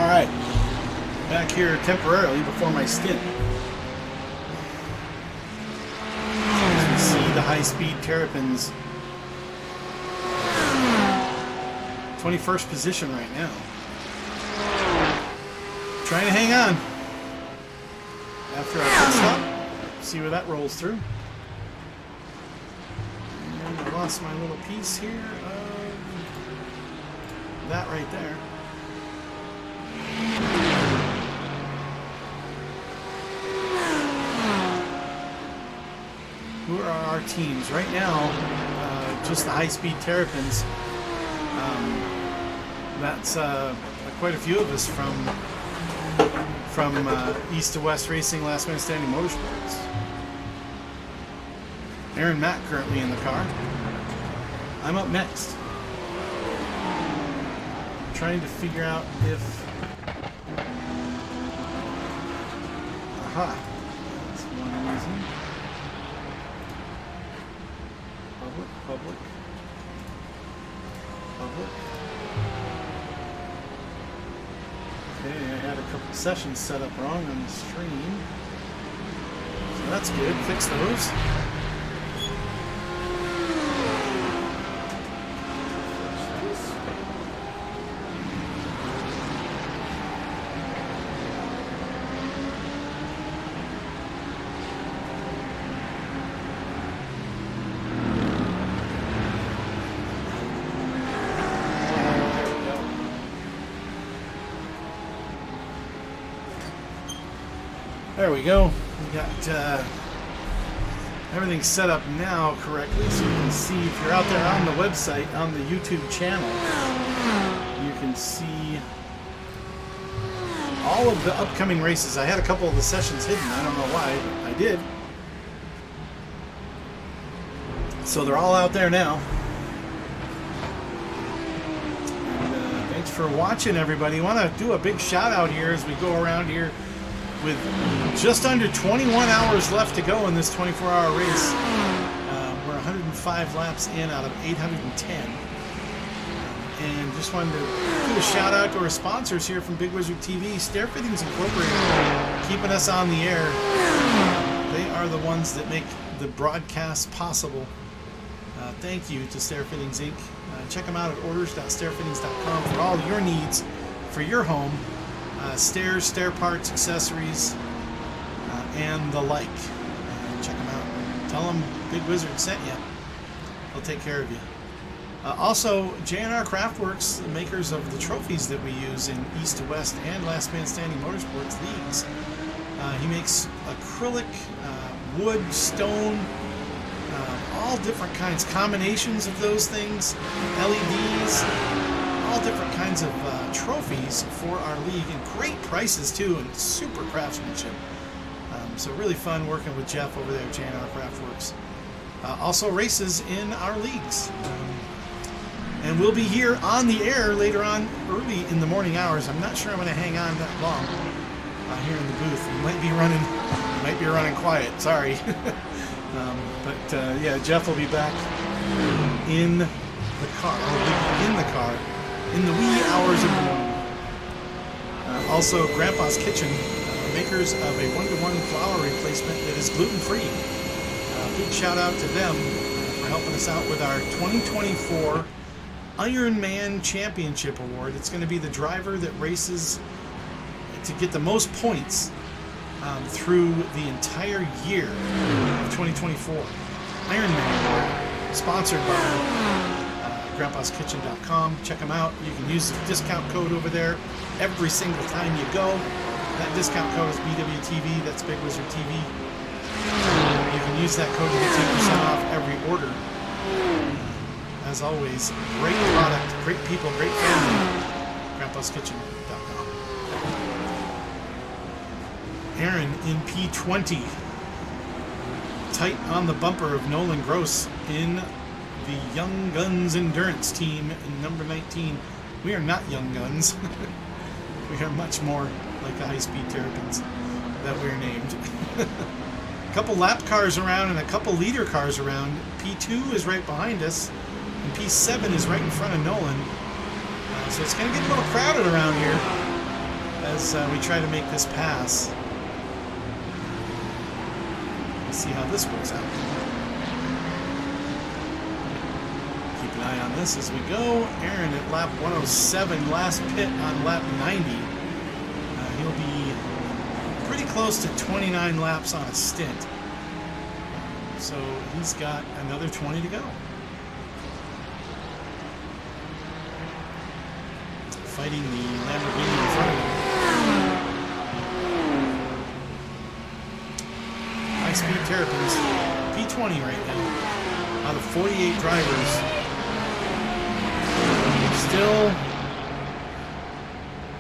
All right, back here temporarily before my stint. As we see the High Speed Terrapins, 21st position right now. Trying to hang on after our pit stop. See where that rolls through. And I lost my little piece here of that right there. Who are our teams right now? Just the High Speed Terrapins. That's quite a few of us from East to West Racing, Last Man Standing Motorsports. Aaron Mack currently in the car. I'm up next. Trying to figure out if... Aha. That's one reason. Public. Okay, I had a couple sessions set up wrong on the stream. So that's good. Fix those. There we go. We got everything set up now correctly, so you can see if you're out there on the website, on the YouTube channel, you can see all of the upcoming races. I had a couple of the sessions hidden. I don't know why, but I did. So they're all out there now. And, thanks for watching, everybody. I want to do a big shout out here as we go around here with just under 21 hours left to go in this 24-hour race. We're 105 laps in out of 810. And just wanted to do a shout out to our sponsors here from Bigg Wizurd TV, Stair Fittings Incorporated, keeping us on the air. They are the ones that make the broadcast possible. Thank you to Stair Fittings Inc. Check them out at orders.stairfittings.com for all your needs for your home. Stairs, stair parts, accessories, and the like. Check them out. Tell them Bigg Wizurd sent you. They'll take care of you. Also, JNR Craftworks, the makers of the trophies that we use in East to West and Last Man Standing Motorsports leagues. He makes acrylic, wood, stone, all different kinds, combinations of those things, LEDs, all different kinds of trophies for our league, and great prices too, and super craftsmanship. So really fun working with Jeff over there at JNR Craftworks. Also races in our leagues. And we'll be here on the air later on, early in the morning hours. I'm not sure I'm going to hang on that long here in the booth. We might be running quiet. Sorry. Yeah, Jeff will be back in the car. In the wee hours of the morning. Also, Grandpa's Kitchen, makers of a one-to-one flour replacement that is gluten-free. Big shout out to them for helping us out with our 2024 Ironman Championship Award. It's going to be the driver that races to get the most points through the entire year of 2024. Ironman Award, sponsored by grandpaskitchen.com. Check them out. You can use the discount code over there every single time you go. That discount code is BWTV. That's Bigg Wizurd TV. You can use that code to get 10% off every order. As always, great product, great people, great family. grandpaskitchen.com. Aaron in P20. Tight on the bumper of Nolan Gross in the Young Guns Endurance team in number 19. We are not Young Guns. We are much more like the High Speed Terrapins that we're named. A couple lap cars around and a couple leader cars around. P2 is right behind us, and P7 is right in front of Nolan. So it's going to get a little crowded around here. as we try to make this pass. Let's see how this works out. Keep an eye on this as we go. Aaron at lap 107, last pit on lap 90. He'll be pretty close to 29 laps on a stint. So he's got another 20 to go. Fighting the Lamborghini in front of him. High Speed Terrapins, P20 right now. Out of 48 drivers. Still,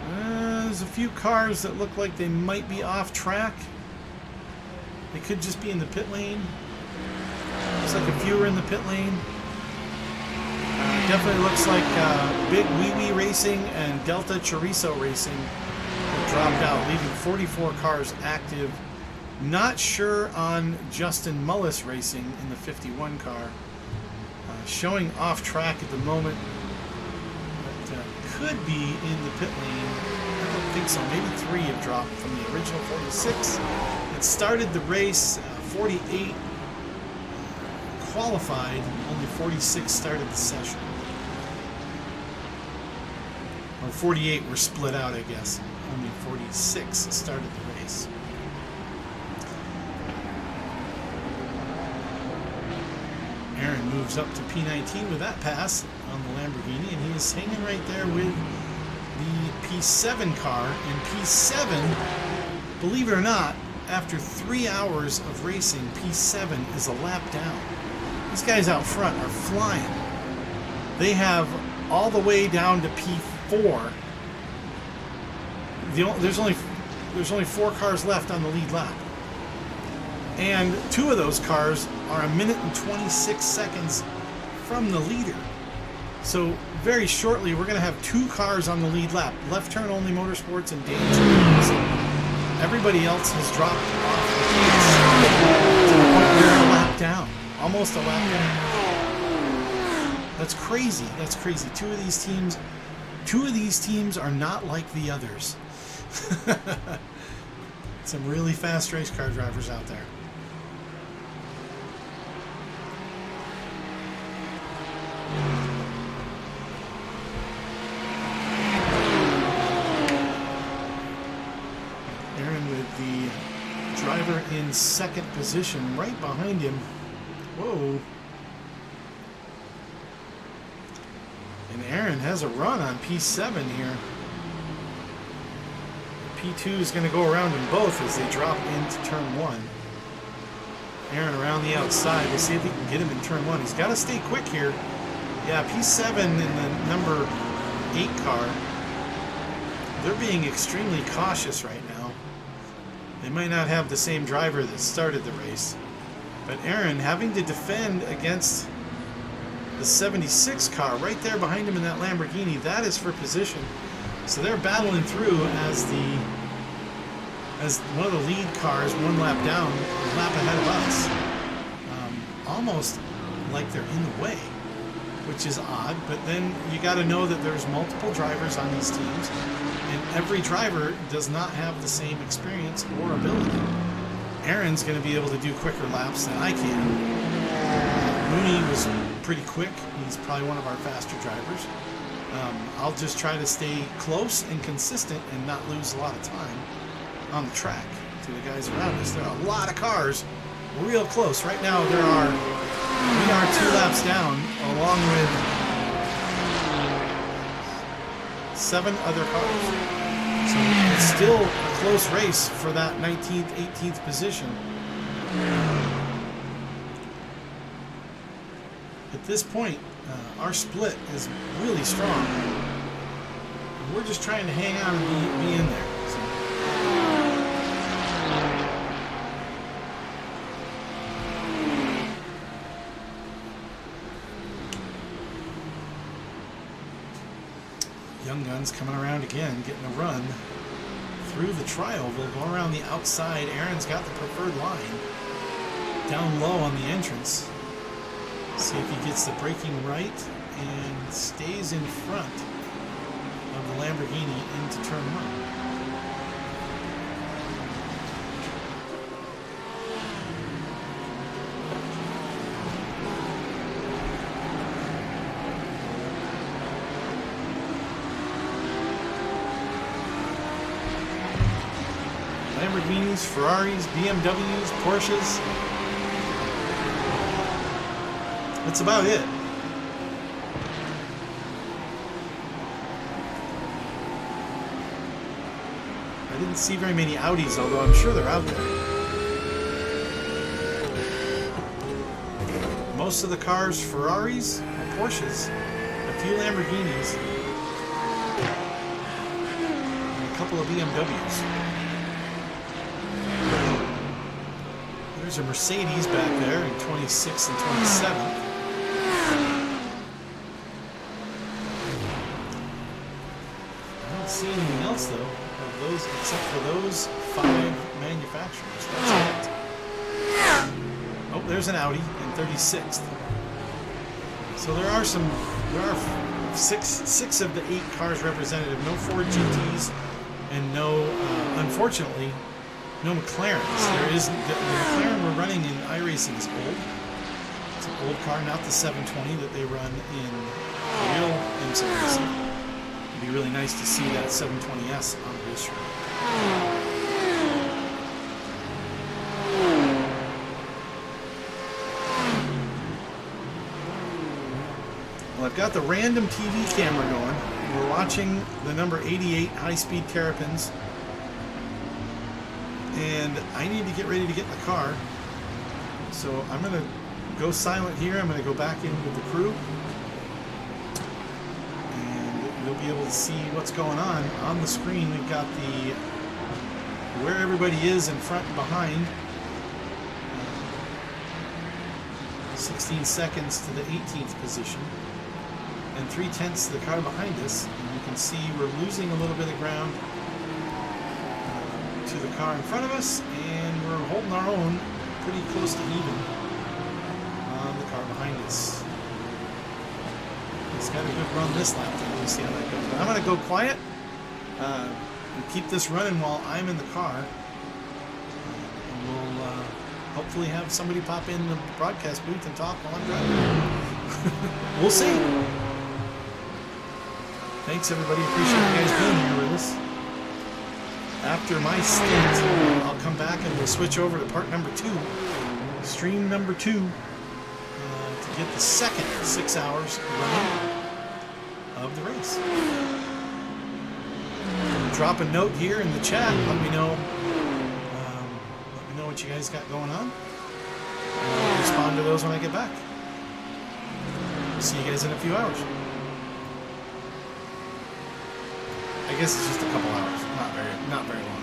there's a few cars that look like they might be off track. They could just be in the pit lane. Looks like a few are in the pit lane. Definitely looks like Bigg Wizurd Racing and Delta Chorizo Racing have dropped out, leaving 44 cars active. Not sure on Justin Mullis Racing in the 51 car. Showing off track at the moment, but could be in the pit lane. I don't think so. Maybe 3 have dropped from the original 46. It started the race, 48 qualified, only 46 started the session. Or 48 were split out, I guess. Only 46 started the race. Aaron moves up to P19 with that pass on the Lamborghini, and he is hanging right there with the P7 car. And P7, believe it or not, after 3 hours of racing, P7 is a lap down. These guys out front are flying. They have all the way down to P4. There's only 4 cars left on the lead lap. And 2 of those cars are 1 minute and 26 seconds from the leader. So very shortly, we're going to have 2 cars on the lead lap. Left Turn Only Motorsports and Daytona. Everybody else has dropped off the pace to the point where they're a lap down. Almost a lap down. That's crazy. That's crazy. Two of these teams are not like the others. Some really fast race car drivers out there. Aaron with the driver in second position, right behind him. Whoa. And Aaron has a run on P7 here. P2 is going to go around them both as they drop into turn 1. Aaron around the outside. We'll see if he can get him in turn 1. He's got to stay quick here. Yeah, P7 in the number 8 car. They're being extremely cautious right now. They might not have the same driver that started the race. But Aaron having to defend against the 76 car right there behind him in that Lamborghini, that is for position. So they're battling through as one of the lead cars, 1 lap down, a lap ahead of us. Almost like they're in the way, which is odd. But then you got to know that there's multiple drivers on these teams, and every driver does not have the same experience or ability. Aaron's going to be able to do quicker laps than I can. Mooney was pretty quick. He's probably one of our faster drivers. I'll just try to stay close and consistent and not lose a lot of time on the track to the guys around us. There are a lot of cars real close. Right now we are 2 laps down, along with 7 other cars. So it's still a close race for that 19th, 18th position. At this point, our split is really strong. We're just trying to hang on and be in there. So. Young Guns coming around again, getting a run through the trial. We'll go around the outside. Aaron's got the preferred line down low on the entrance. See if he gets the braking right and stays in front of the Lamborghini into turn 1. Lamborghinis, Ferraris, BMWs, Porsches. That's about it. I didn't see very many Audis, although I'm sure they're out there. Most of the cars, Ferraris or Porsches, a few Lamborghinis, and a couple of BMWs. There's a Mercedes back there in 26 and 27. I don't see anything else though of those except for those 5 manufacturers. That's it. Oh, there's an Audi in 36th. So there are 6 of the 8 cars represented. No Ford GTs and no, unfortunately, no McLarens. There isn't. The McLaren we're running in iRacing is old. It's an old car, not the 720 that they run in real IMSA racing. It'd be really nice to see that 720S on the race track. Well, I've got the random TV camera going. We're watching the number 88 High Speed Terrapins. And I need to get ready to get in the car. So I'm going to go silent here. I'm going to go back in with the crew. And you'll be able to see what's going on. On the screen, we've got the where everybody is in front and behind. 16 seconds to the 18th position. And 3/10 to the car behind us. And you can see we're losing a little bit of ground to the car in front of us, and we're holding our own pretty close to even on the car behind us. It's got a good run this lap. We'll see how that goes. But I'm going to go quiet and keep this running while I'm in the car. And we'll hopefully have somebody pop in the broadcast booth and talk while I'm driving. We'll see. Thanks, everybody. Appreciate you guys being here with us. After my stint, I'll come back and we'll switch over to part number 2, stream number 2, to get the second 6 hours running of the race. Drop a note here in the chat. Let me know what you guys got going on. And I'll respond to those when I get back. See you guys in a few hours. I guess it's just a couple hours, not very long.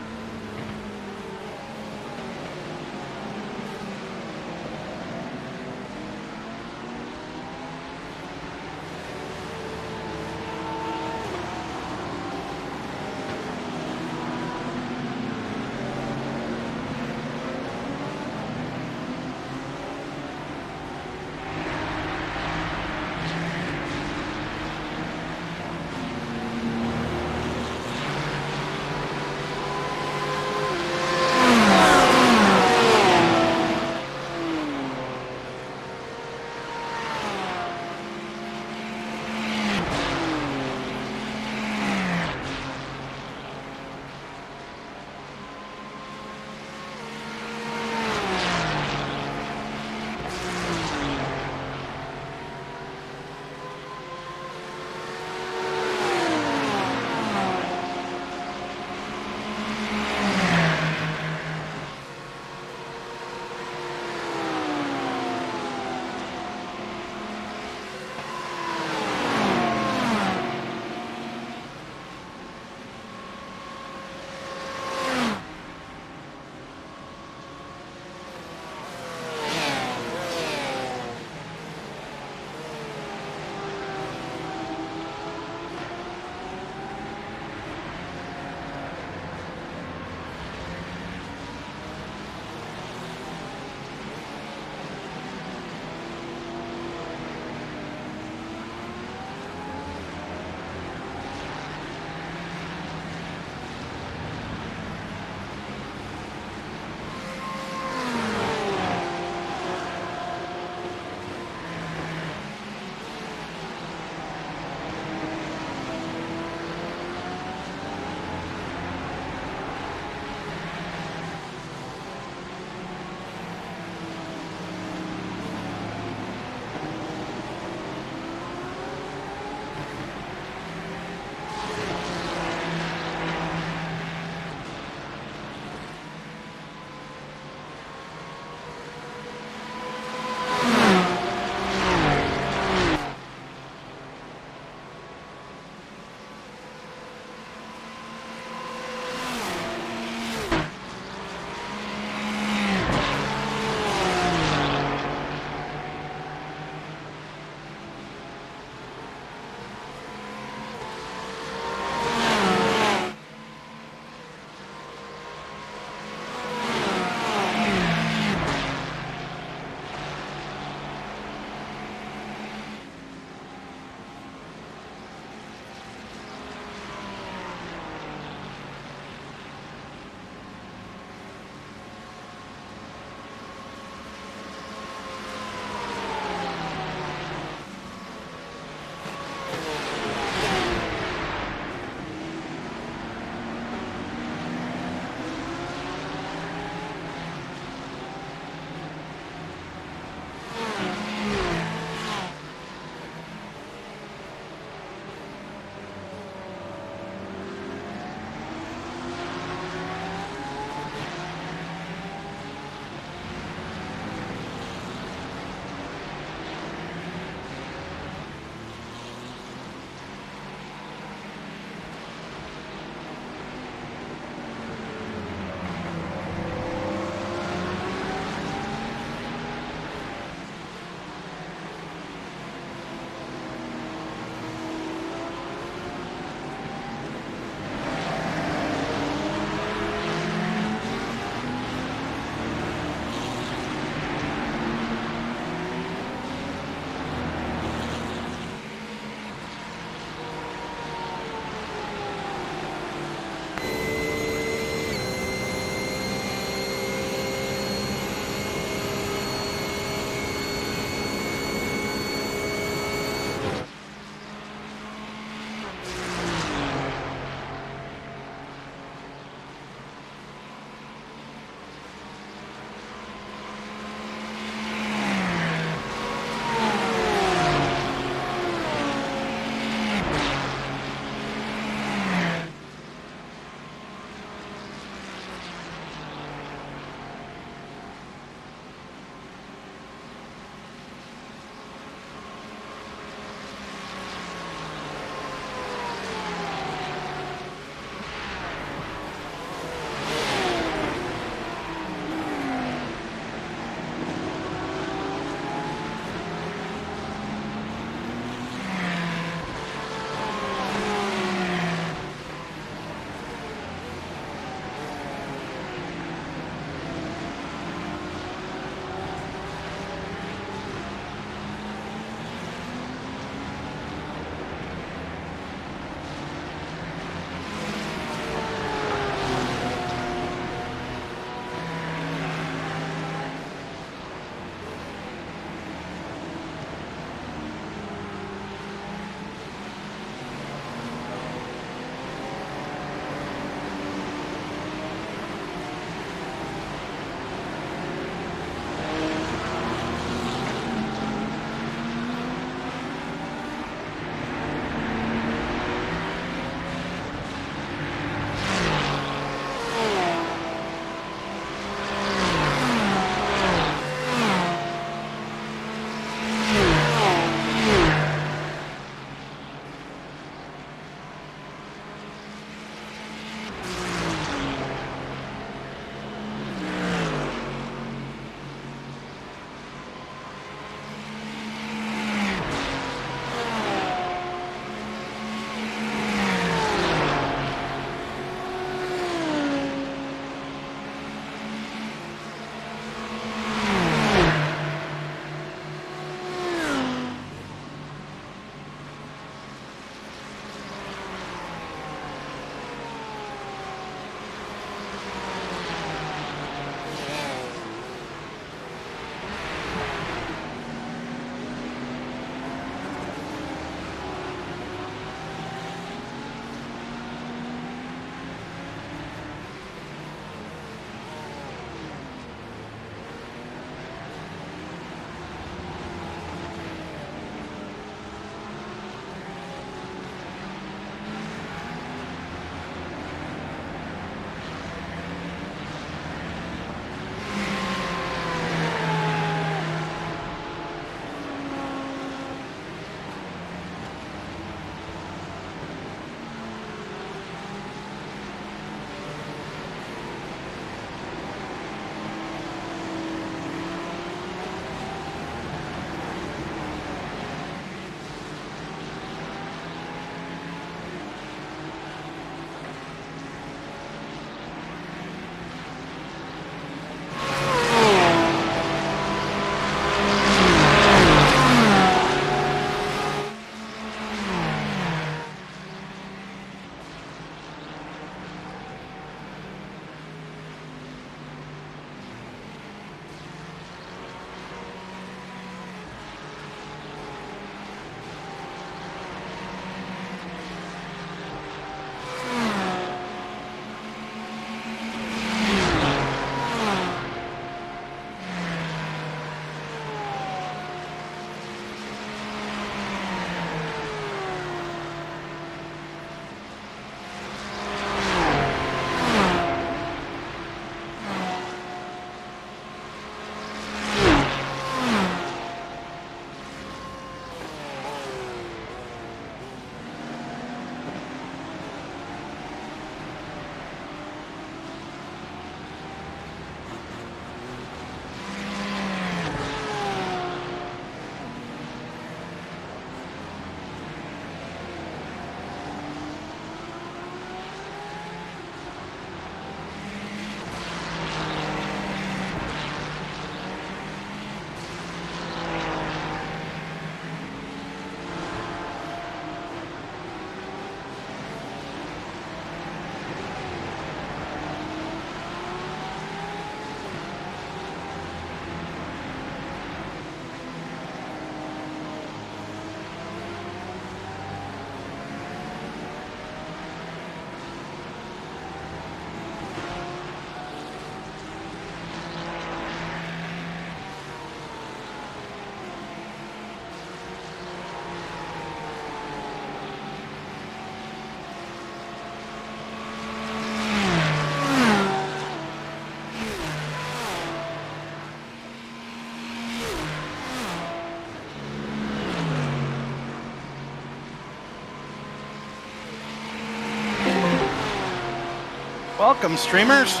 Welcome, streamers.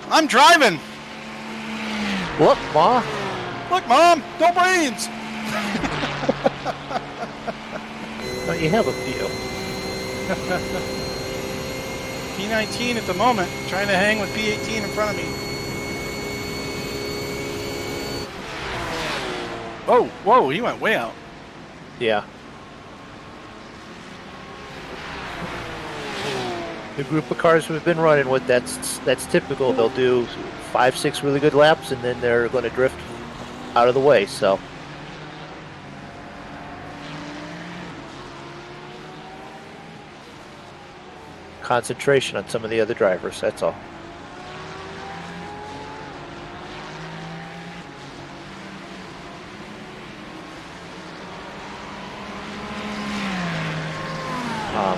I'm driving. Look, Ma. Look, Mom, no brains. Don't you have a few? P19 at the moment, trying to hang with P18 in front of me. Whoa, he went way out. Yeah. The group of cars we've been running with, that's typical. They'll do 5-6 really good laps, and then they're going to drift out of the way. So concentration on some of the other drivers. That's all. Let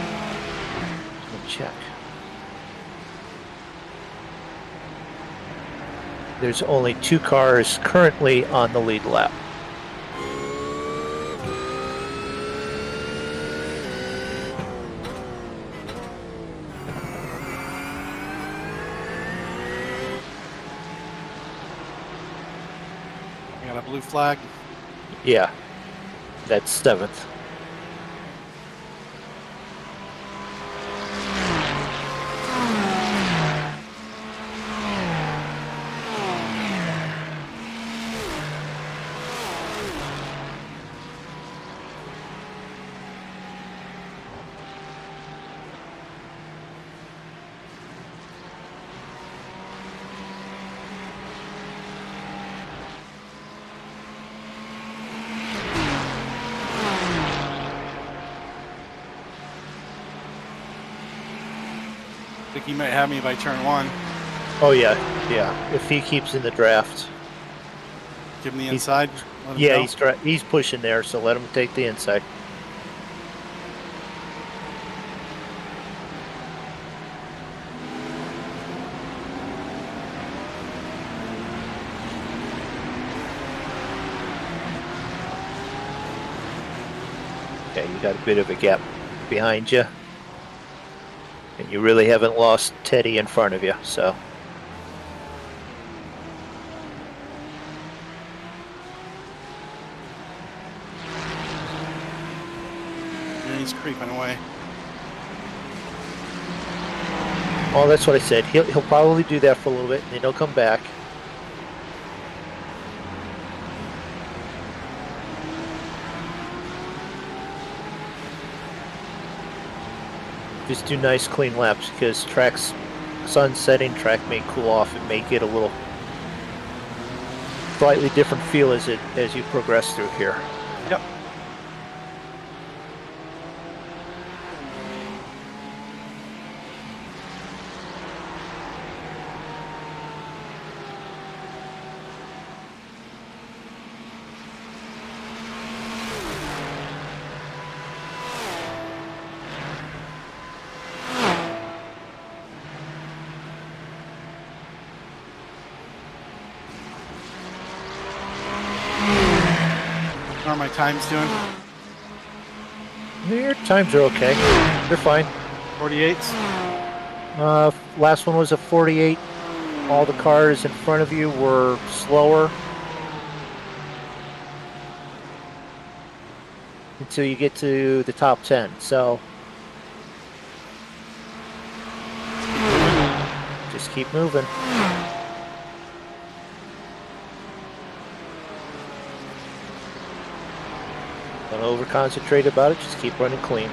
me check. There's only 2 cars currently on the lead lap. I got a blue flag. Yeah, that's 7th. I think he might have me by turn 1. Oh yeah, yeah. If he keeps in the draft, Give him the inside. Let him yeah, go. he's pushing there. So let him take the inside. Okay, you got a bit of a gap behind you. And you really haven't lost Teddy in front of you, so. Yeah, he's creeping away. Well, that's what I said. He'll probably do that for a little bit, and then he'll come back. Just do nice clean laps because track's sun setting, track may cool off. It may get a little slightly different feel as you progress through here. Yep. How are my times doing? Your times are okay. They're fine. 48s. Last one was a 48. All the cars in front of you were slower until you get to the top 10. So just keep moving. Don't over concentrate about it, just keep running clean.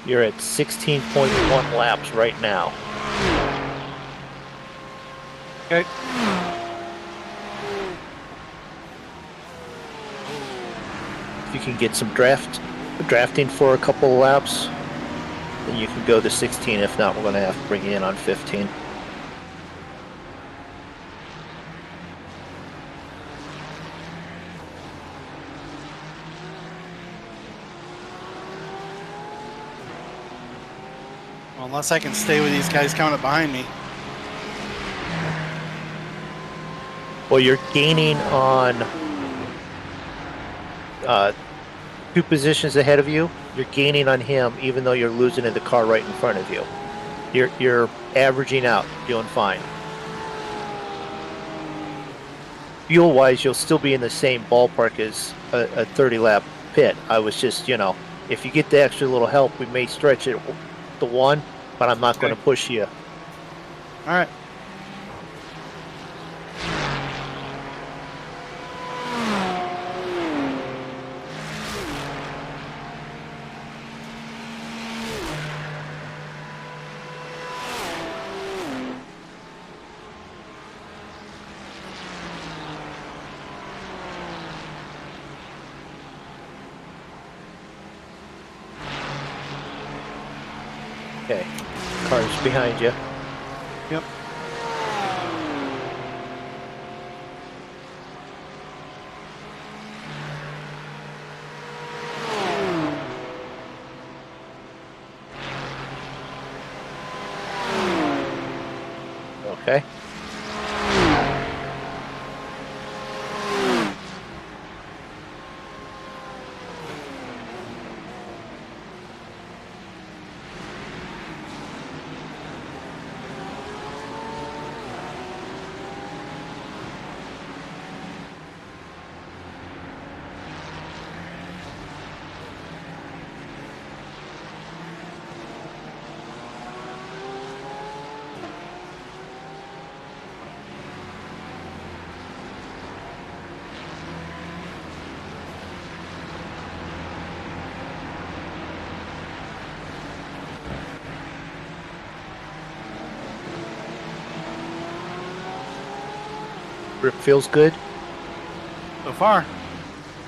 You're at 16.1 laps right now. Okay. If you can get some drafting for a couple of laps, then you can go to 16. If not, we're going to have to bring you in on 15. Well, unless I can stay with these guys coming up behind me. Well, you're gaining on 2 positions ahead of you. You're gaining on him, even though you're losing in the car right in front of you. You're averaging out, doing fine. Fuel-wise, you'll still be in the same ballpark as a 30-lap pit. I was just, if you get the extra little help, we may stretch it to 1, but I'm not going to push you. All right. Okay, car's behind you. Yep. Okay. Grip feels good. So far.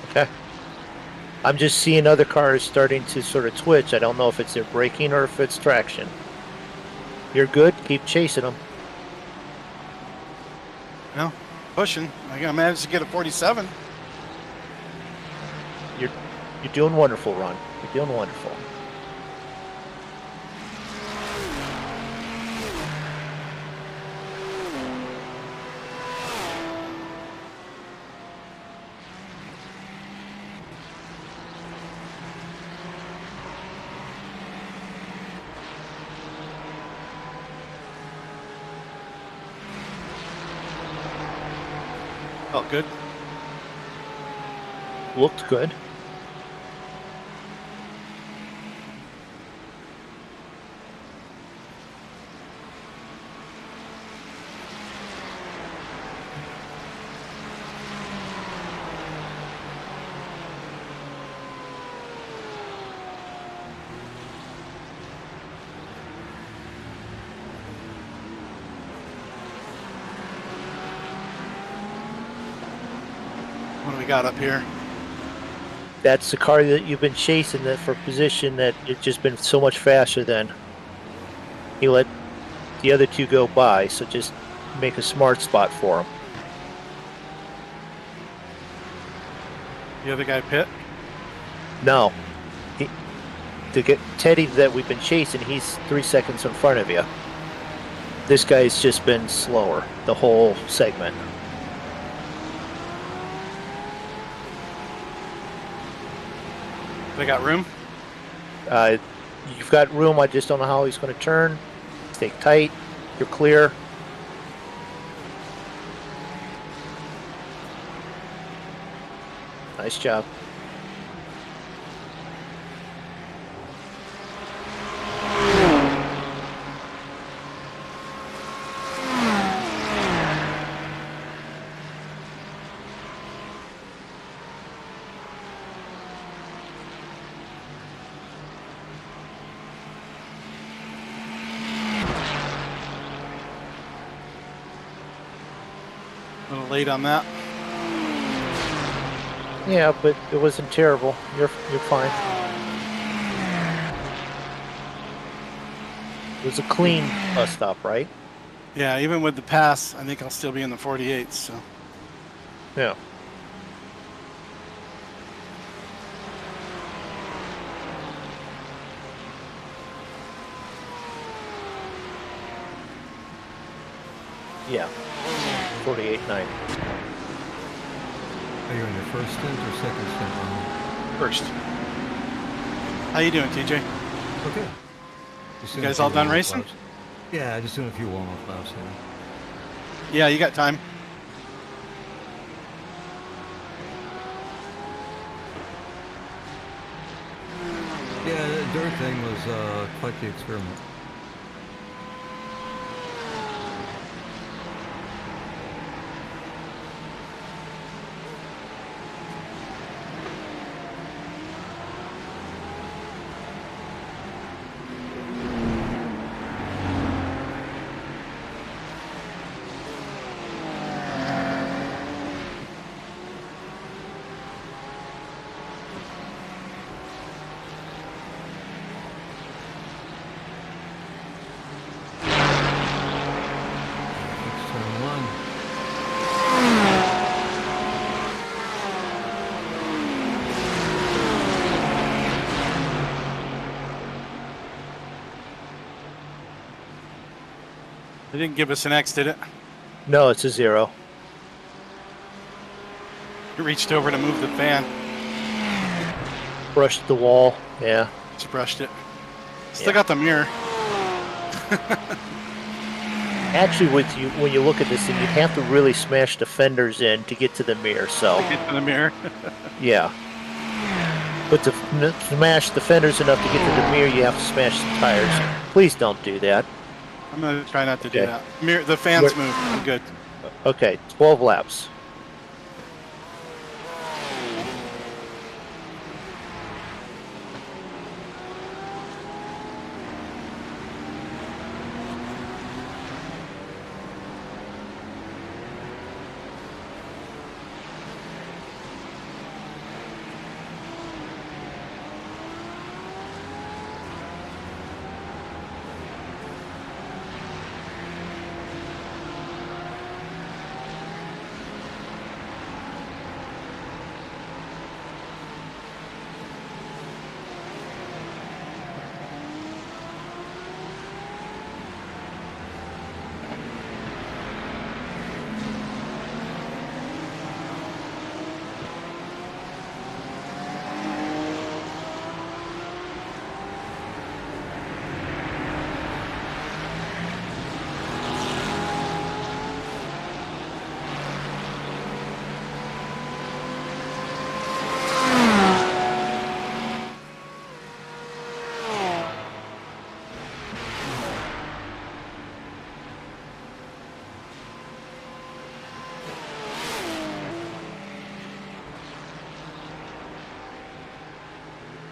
Okay. I'm just seeing other cars starting to sort of twitch. I don't know if it's their braking or if it's traction. You're good. Keep chasing them. Well, pushing. I gotta manage to get a 47. You're doing wonderful, Ron. You're doing wonderful. Felt good. Looked good. What do we got up here? That's the car that you've been chasing that for position that you've just been so much faster than. You let the other 2 go by, so just make a smart spot for them. The other guy pit? No. To get Teddy that we've been chasing, he's 3 seconds in front of you. This guy's just been slower the whole segment. They got room? You've got room. I just don't know how he's going to turn. Stay tight. You're clear. Nice job. A little late on that. Yeah, but it wasn't terrible. You're fine. It was a clean bus stop, right? Yeah, even with the pass, I think I'll still be in the 48s. So Yeah. Yeah. 48.9. Are you on your first stint or second stint? first. How you doing, TJ? Okay. Just You doing a guys few all done warm-up racing? laps. Yeah, just doing a few warm-up laps here. Yeah, you got time. Yeah, the dirt thing was quite the experiment. It's turn one. They didn't give us an X, did it? No, it's a 0. It reached over to move the fan. Brushed the wall. Yeah. Just brushed it. Still Yeah. got the mirror. Actually, when you look at this thing, you have to really smash the fenders in to get to the mirror. So Get to the mirror. yeah. But to smash the fenders enough to get to the mirror, you have to smash the tires. Please don't do that. I'm gonna try not to do Okay. that. Mirror, the fans Where- move. I'm good. Okay, 12 laps.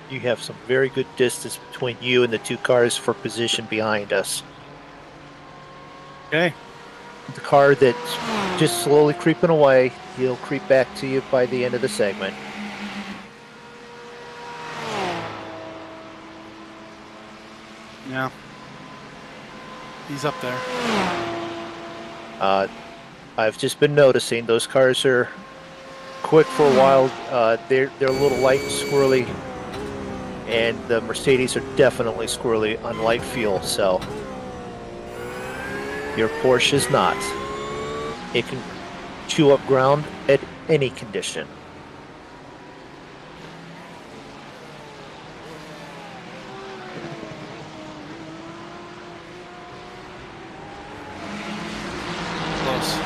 You have some very good distance between you and the two cars for position behind us. Okay. The car that's just slowly creeping away, he'll creep back to you by the end of the segment. Yeah. He's up there. I've just been noticing those cars are quick for a while. They're a little light and squirrely, and the Mercedes are definitely squirrely on light fuel. So your Porsche is not. It can chew up ground at any condition. Close.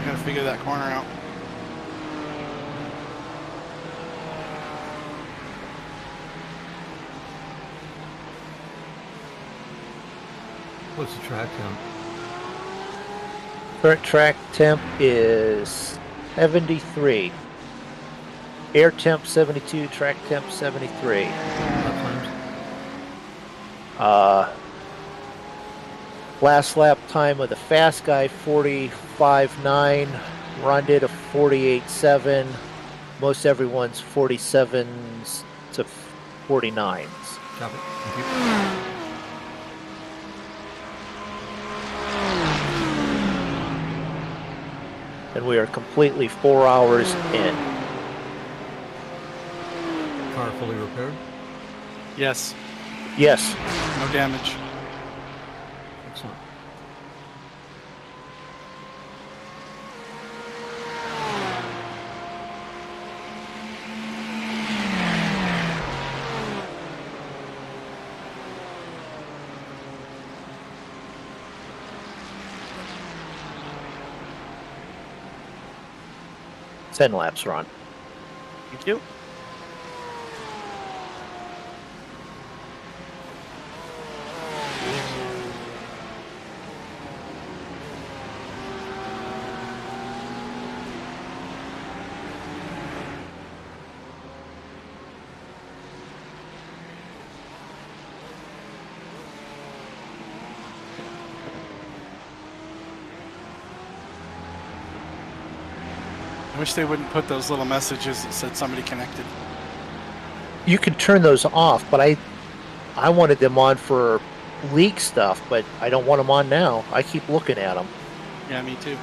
Gotta figure that corner out. What's the track count? Current track temp is 73. Air temp 72, track temp 73. Lap times? Last lap time of the fast guy, 45.9. Ron did a 48.7. Most everyone's 47s to 49s. Copy. Thank you. And we are completely 4 hours in. Car fully repaired. Yes. Yes. No damage. Excellent. Ten laps, Ron. Thank you. I wish they wouldn't put those little messages that said somebody connected. You can turn those off, but I wanted them on for leak stuff, but I don't want them on now. I keep looking at them. Yeah, me too.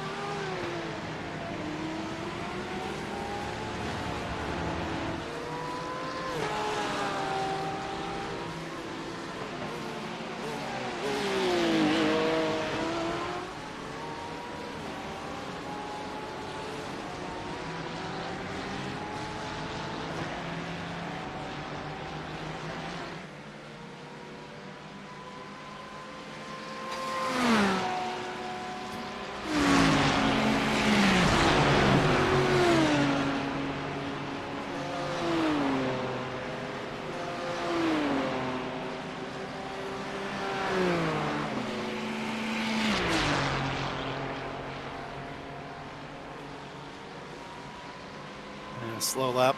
And a slow lap.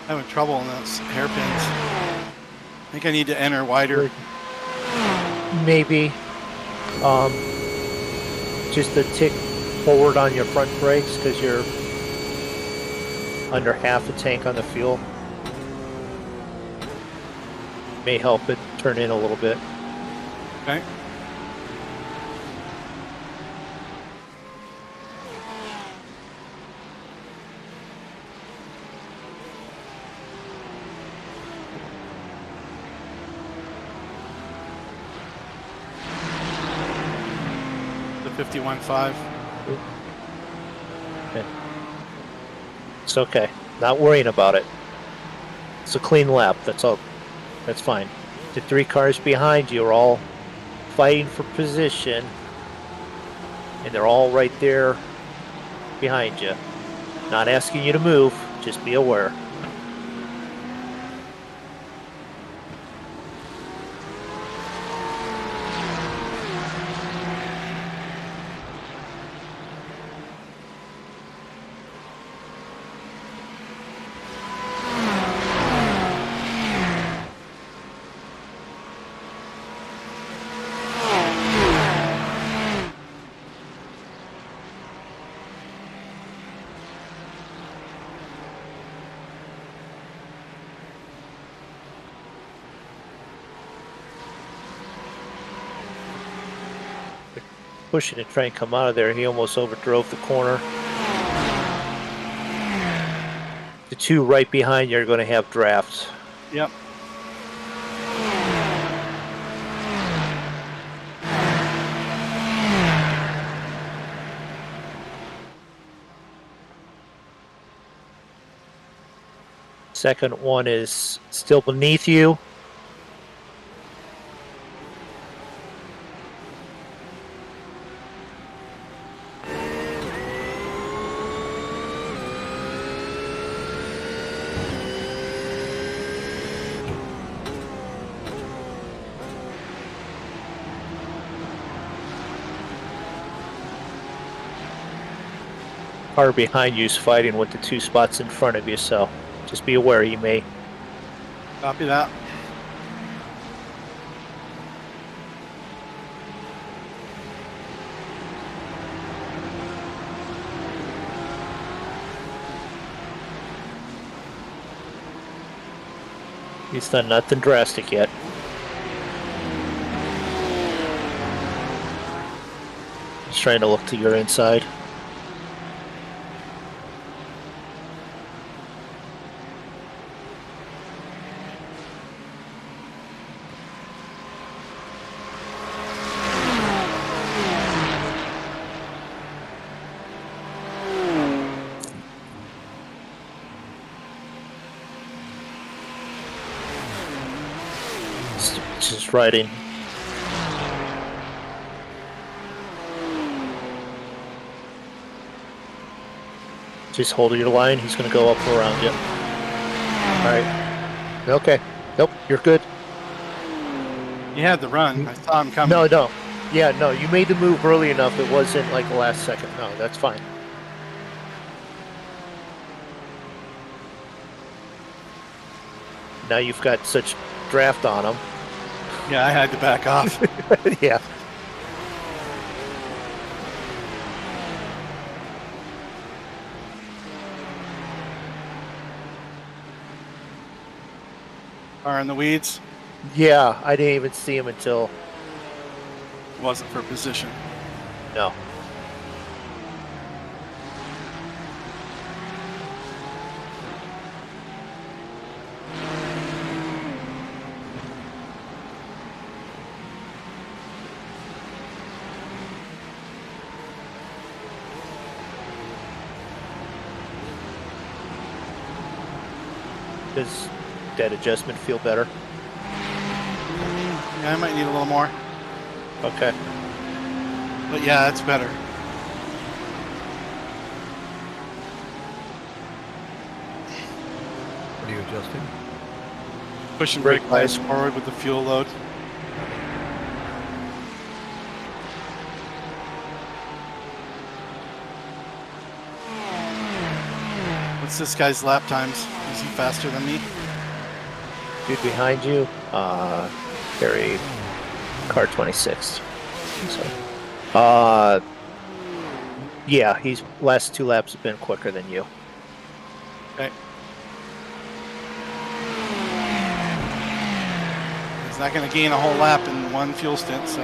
Having trouble in those hairpins. I think I need to enter wider. Maybe just a tick forward on your front brakes because you're under half a tank on the fuel. May help it turn in a little bit. Okay. The 51.5. Okay. It's okay. Not worrying about it. It's a clean lap. That's all. That's fine. The 3 cars behind you are all fighting for position, and they're all right there behind you. Not asking you to move. Just be aware. Pushing to try and come out of there. He almost overdrove the corner. The 2 right behind you are going to have drafts. Yep. Second one is still beneath you. car behind you is fighting with the 2 spots in front of you, so just be aware he may. Copy that. He's done nothing drastic yet. He's trying to look to your inside. Just riding. Just hold your line. He's going to go up around you. All right. Okay. Nope. You're good. You had the run. I saw him coming. No. Yeah, no. You made the move early enough. It wasn't like the last second. No, that's fine. Now you've got such draft on him. Yeah, I had to back off. Yeah. Are in the weeds. Yeah, I didn't even see him until. Wasn't for position. No. Does that adjustment feel better? Yeah, I might need a little more. Okay. But yeah, it's better. What are you adjusting? Push and Brake brake bias bias. forward with the fuel load. What's this guy's lap times? Is he faster than me? Dude behind you, carry car 26. So, yeah, he's last 2 laps have been quicker than you. Okay. He's not going to gain a whole lap in one fuel stint, so.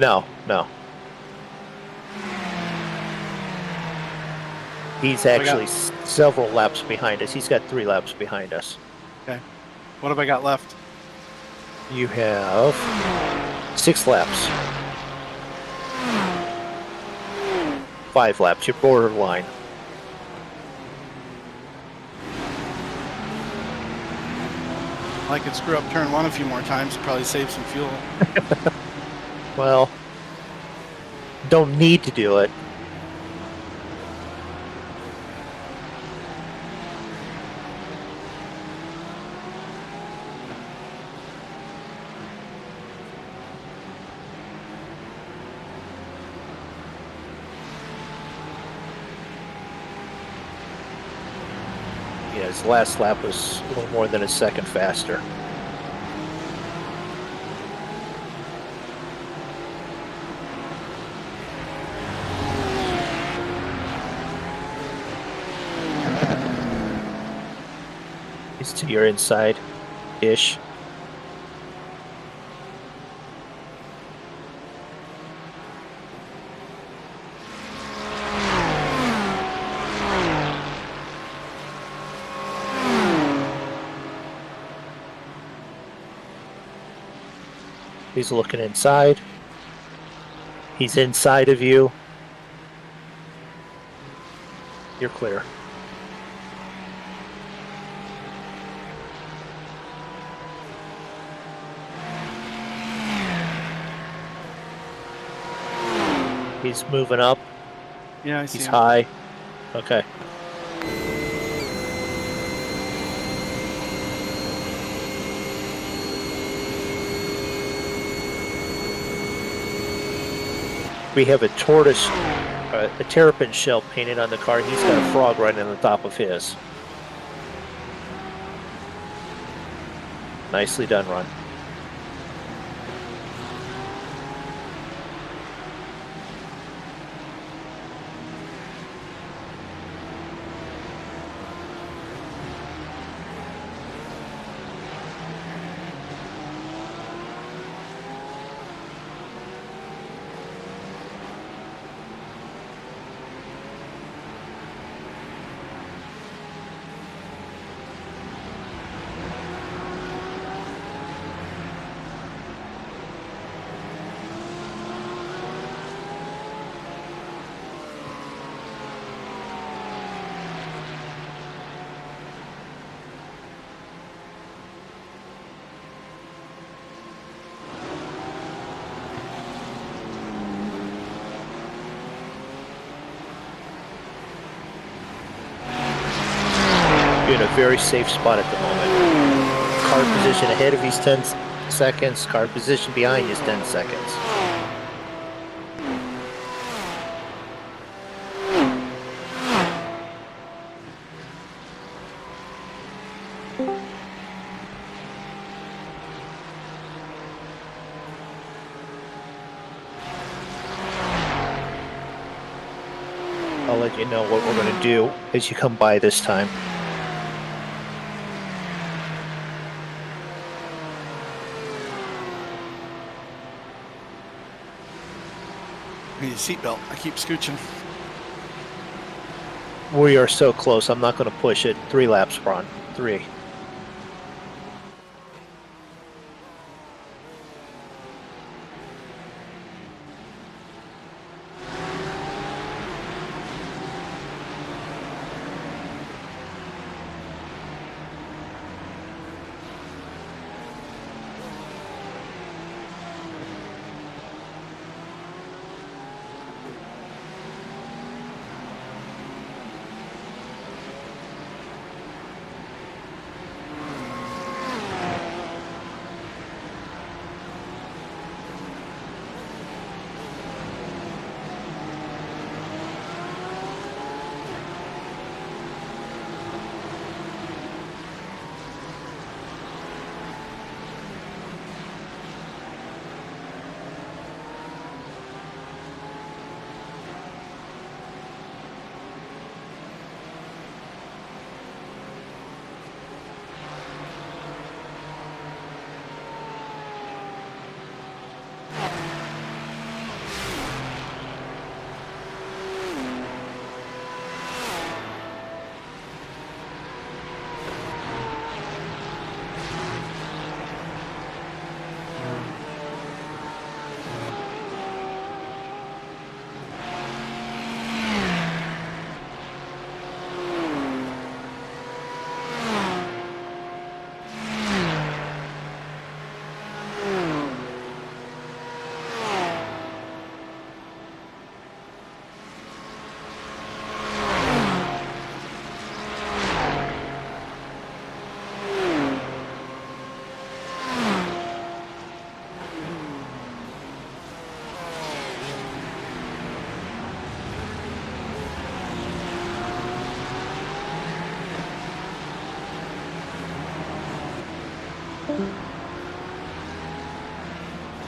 No. He's actually several laps behind us. He's got 3 laps behind us. Okay. What have I got left? You have 6 laps. 5 laps. You're borderline. I could screw up turn 1 a few more times, probably save some fuel. Well, don't need to do it. Yeah, his last lap was a little more than a second faster. He's to your inside-ish. He's looking inside. He's inside of you. You're clear. He's moving up. Yeah, I see He's him. high. Okay. We have a tortoise a terrapin shell painted on the car. He's got a frog right on the top of his. Nicely done, Ron. In a very safe spot at the moment. Car position ahead of he's 10 seconds. Car position behind is 10 seconds. I'll let you know what we're going to do as you come by this time. I need a seatbelt. I keep scooching. We are so close. I'm not going to push it. 3 laps, Ron. 3.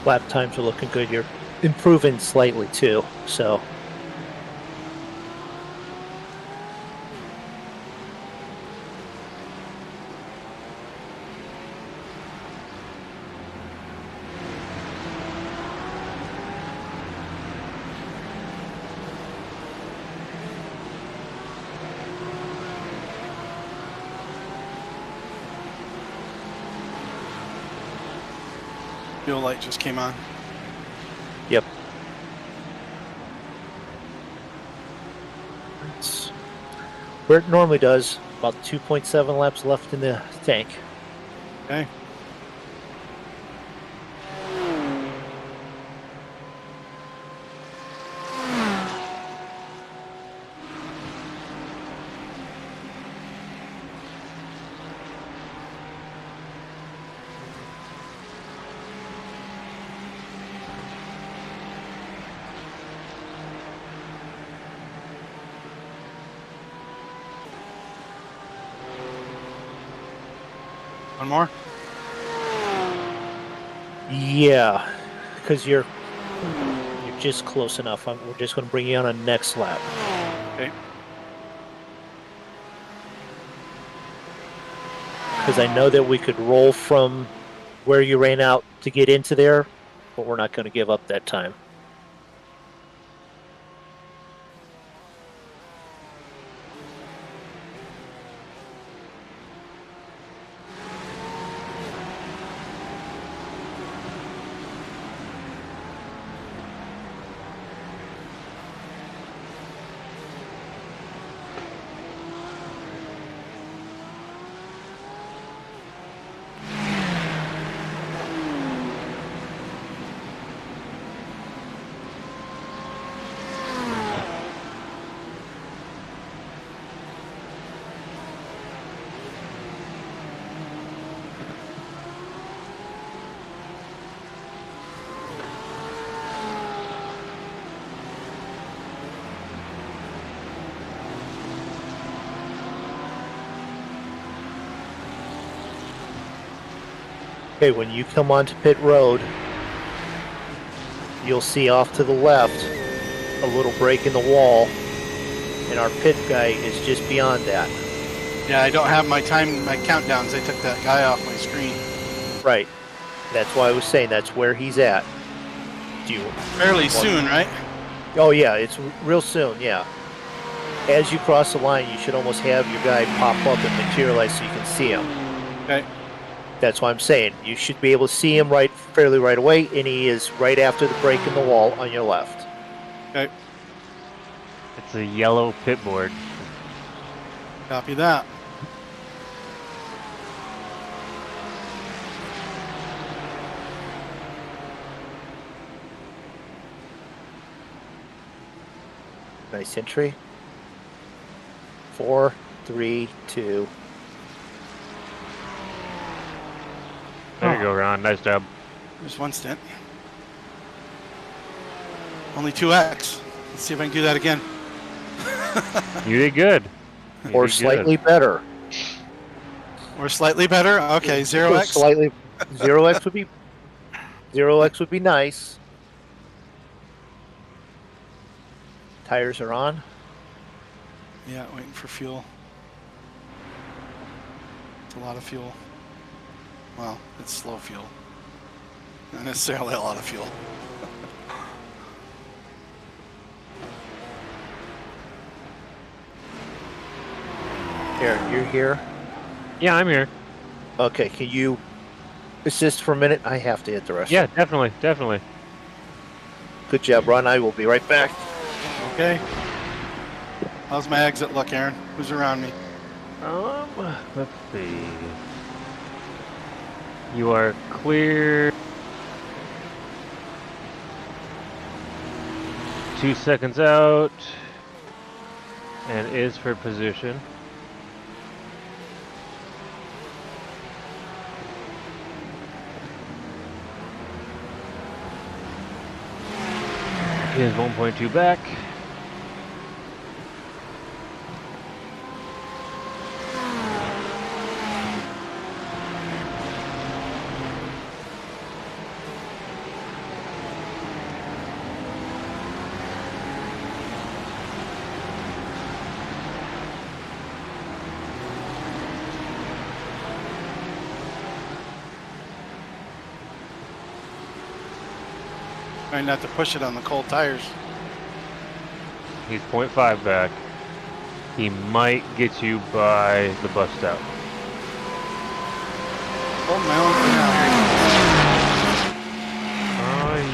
Lap times are looking good. You're improving slightly too, so. Fuel light just came on. Yep. Where it normally does, about 2.7 laps left in the tank. Okay. One more? Yeah, because you're just close enough. We're just going to bring you on a next lap. Okay. Because I know that we could roll from where you ran out to get into there, but we're not going to give up that time. Okay, when you come onto pit road, you'll see off to the left a little break in the wall, and our pit guy is just beyond that. Yeah, I don't have my countdowns. I took that guy off my screen. Right. That's why I was saying that's where he's at. Do you Fairly soon, right? Oh yeah, it's real soon, yeah. As you cross the line, you should almost have your guy pop up and materialize so you can see him. Okay. That's why I'm saying you should be able to see him fairly right away, and he is right after the break in the wall on your left. Okay. It's a yellow pit board. Copy that. Nice entry. 4, 3, 2. There you go, Ron. Nice job. There's one stint. Only 2x. Let's see if I can do that again. You did good. You Or did slightly good. better. Or slightly better. Okay, 0x. Slightly 0x would be nice. Tires are on. Yeah, waiting for fuel. It's a lot of fuel. Well, it's slow fuel. Not necessarily a lot of fuel. Aaron, you're here. Yeah, I'm here. Okay, can you assist for a minute? I have to hit the rest. Yeah, definitely, definitely. Good job, Ron. I will be right back. Okay. How's my exit look, Aaron? Who's around me? Let's see. You are clear. 2 seconds out. And is for position. He is 1.2 back. Trying not to push it on the cold tires. He's 0.5 back. He might get you by the bus stop. Holding my own for now.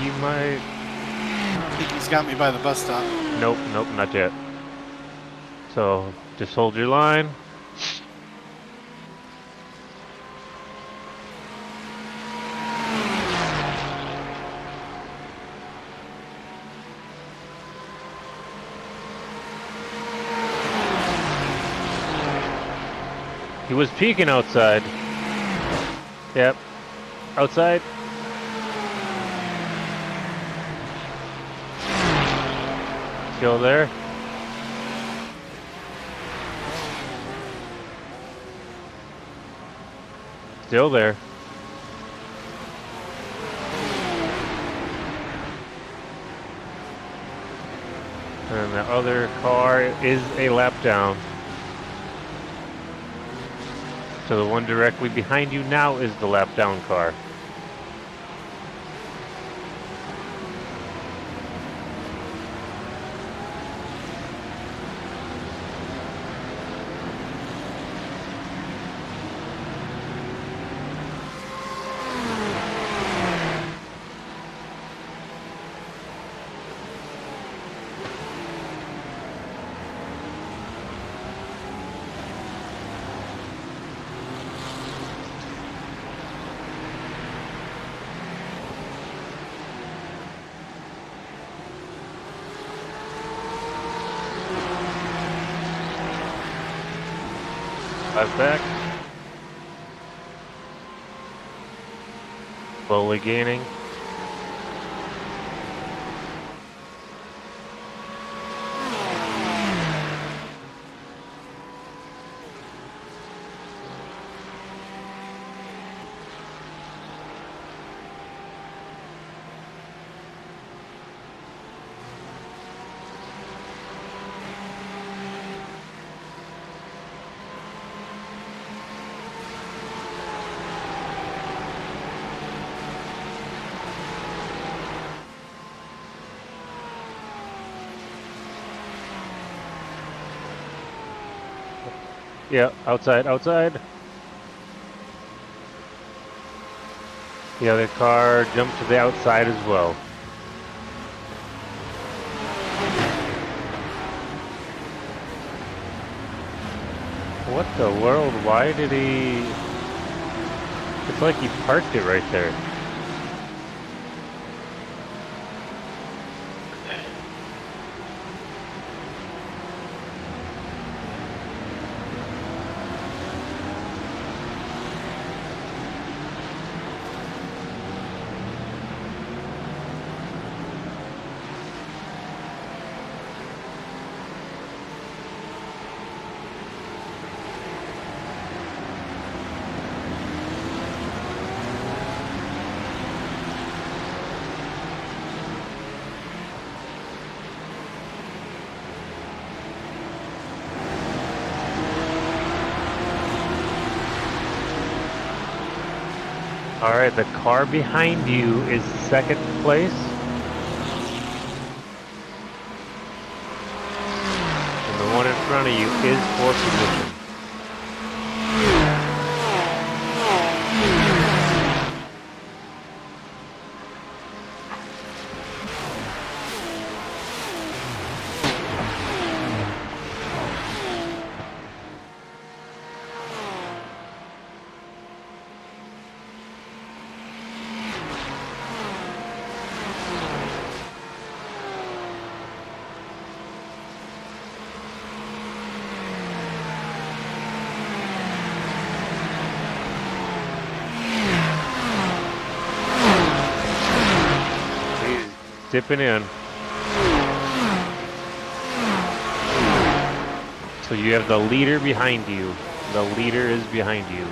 You might. I think he's got me by the bus stop. Nope, nope, not yet. So just hold your line. He was peeking outside. Yep. Outside. Still there. still there. And the other car is a lap down. So the one directly behind you now is the lap down car. Five back. Slowly gaining. Yeah, outside. The other car jumped to the outside as well. What the world? Why did he... It's like he parked it right there. All right, the car behind you is second place. And the one in front of you is fourth position. Dipping in. So you have the leader behind you. The leader is behind you.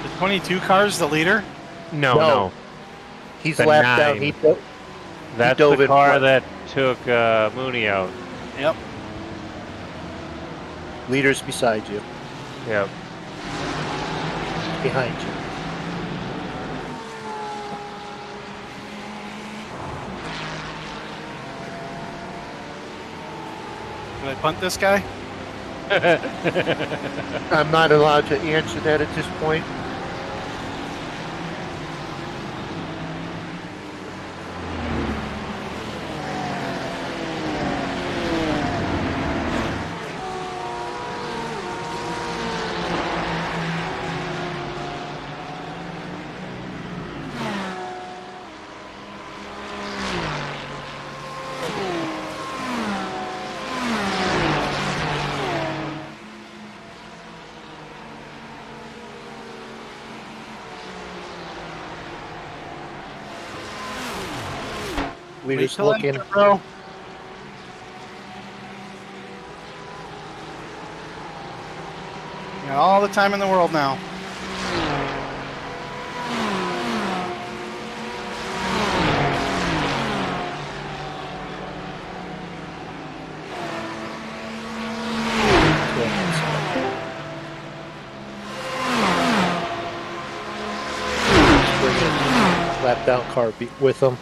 The 22 car's the leader? No. He's The lapped down. 9. He That's dove the in car front. that took Mooney out. Yep. leader's beside you, Yep. behind you. Can I punt this guy? I'm not allowed to answer that at this point. Leader's Wait till looking. after, bro. all the time in the world now. Lap down car with them.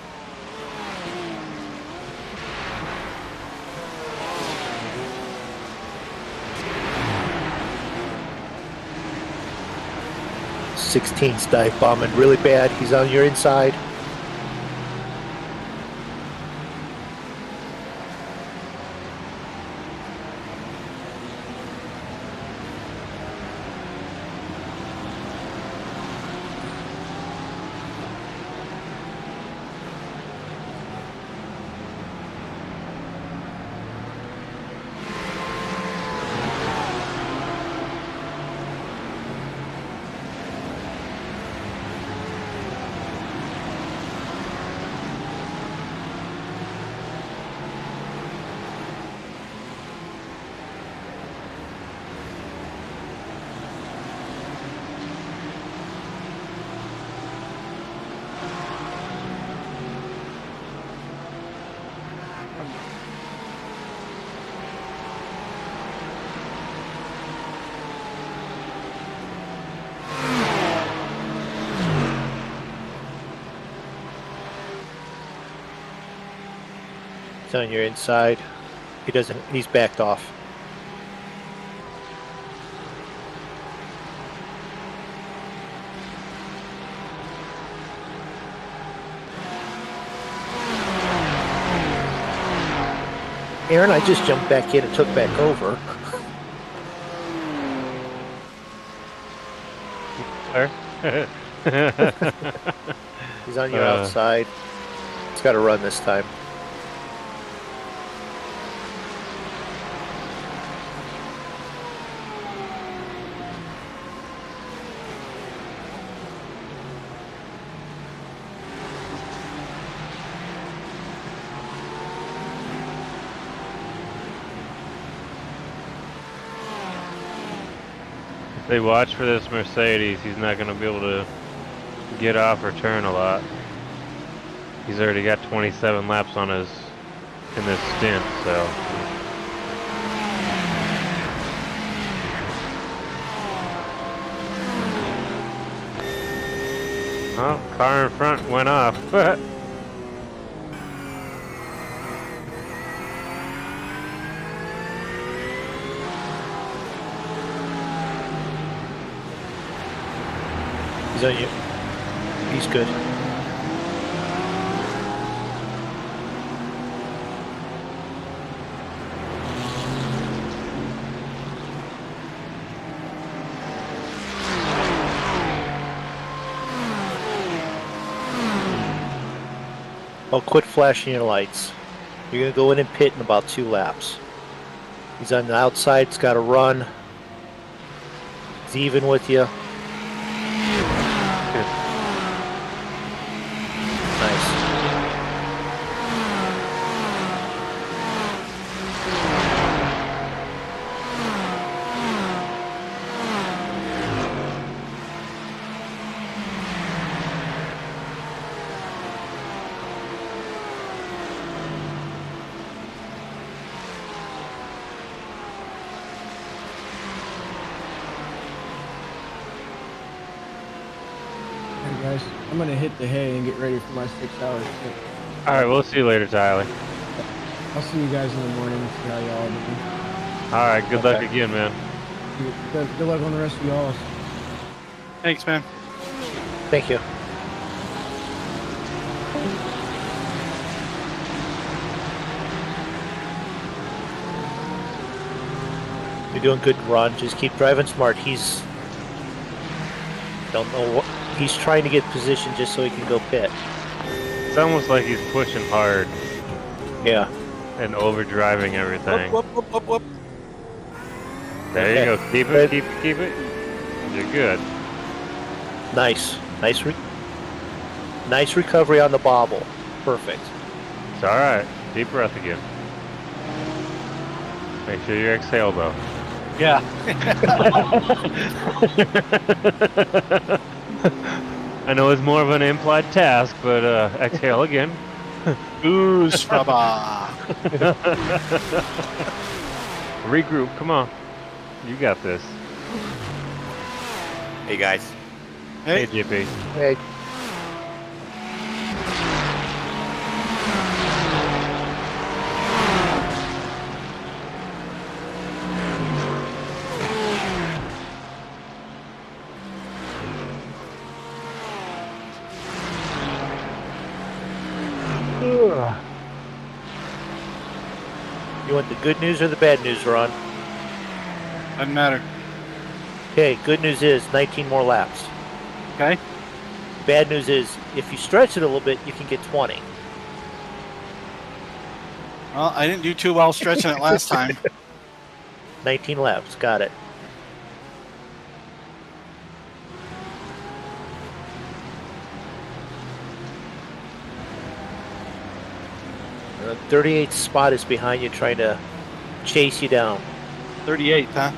'16's dive bombing really bad. He's on your inside. He's on your inside. He's backed off. Aaron, I just jumped back in and took back over. He's on your outside. He's got to run this time. If they watch for this Mercedes, he's not going to be able to get off or turn a lot. He's already got 27 laps on his in this stint, so. Oh, car in front went off. He's on you. He's good. Oh, quit flashing your lights. You're going to go in and pit in about 2 laps. He's on the outside. He's got to run. He's even with you. Nice. Guys, I'm gonna hit the hay and get ready for my 6 hours. All right, we'll see you later, Tyler. I'll see you guys in the morning and see how y'all are doing. All right, good luck again, man. Good luck on the rest of y'all. Thanks, man. Thank you. You're doing good, Ron. Just keep driving smart. Don't know what he's trying to get position just so he can go pit. It's almost like he's pushing hard. Yeah. And overdriving everything. Whoop, whoop, whoop, whoop. There you go. Keep it, keep it. You're good. Nice. Nice recovery on the bobble. Perfect. It's all right. Deep breath again. Make sure you exhale though. Yeah. I know it's more of an implied task, but exhale again. Ooze Fraba. Regroup, come on. You got this. Hey guys. Hey, Hey, JP. Hey, you want the good news or the bad news, Ron? doesn't matter. Okay, good news is 19 more laps. Okay. Bad news is if you stretch it a little bit, you can get 20. Well, I didn't do too well stretching it last time. 19 laps, got it. The 38th spot is behind you, trying to chase you down. 38th, huh?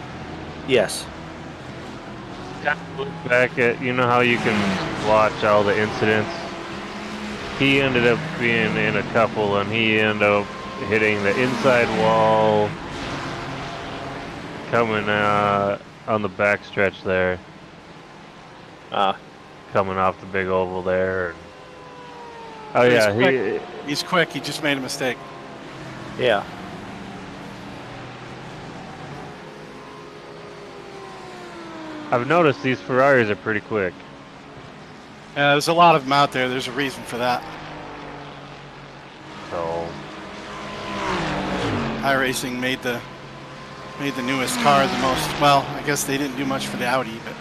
Yes. Look back at, you know how you can watch all the incidents? He ended up being in a couple and he ended up hitting the inside wall, coming on the back stretch there, coming off the big oval there. Oh He's yeah, quick. He's quick. He just made a mistake. Yeah. I've noticed these Ferraris are pretty quick. Yeah, there's a lot of them out there. There's a reason for that. So iRacing made the newest car the most. Well, I guess they didn't do much for the Audi, but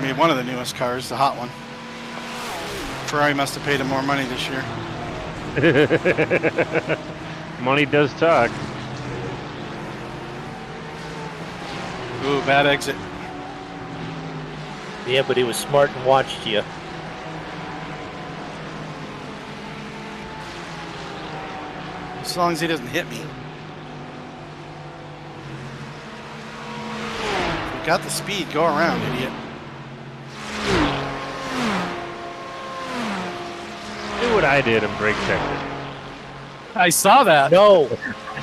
they made one of the newest cars, the hot one. Ferrari must have paid him more money this year. money does talk. Ooh, bad exit. Yeah, but he was smart and watched you. As long as he doesn't hit me. If you got the speed, go around, idiot. Do what I did and brake checked it. I saw that. No.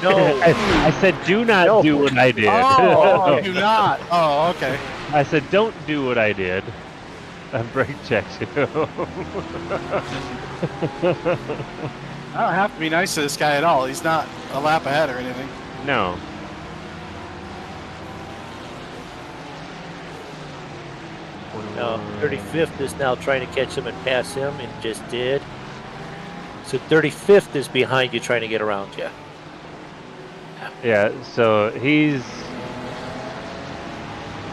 No. I said, do not do what I did. Oh, do not. Oh, okay. I said, don't do what I did. I brake checked you. I don't have to be nice to this guy at all. He's not a lap ahead or anything. No. No, 35th is now trying to catch him and pass him, and just did. So 35th is behind you, trying to get around you. Yeah, so he's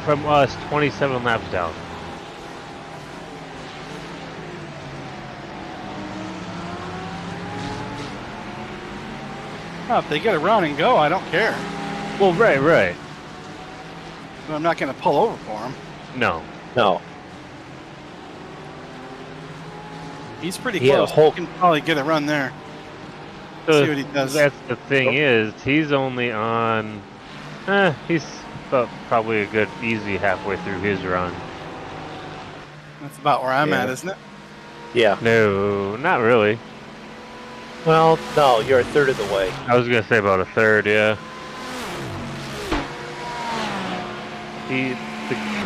from us 27 laps down. Oh, if they get a run and go, I don't care. Well, right. But I'm not going to pull over for him. No. No. He's pretty Yeah, close. Hulk- He can probably get a run there. So See what he does. that's the thing is, he's only on, he's about probably a good easy halfway through his run. That's about where I'm Yeah. at, isn't it? Yeah. No, not really. Well, no, you're a third of the way. I was gonna say about a third, yeah. The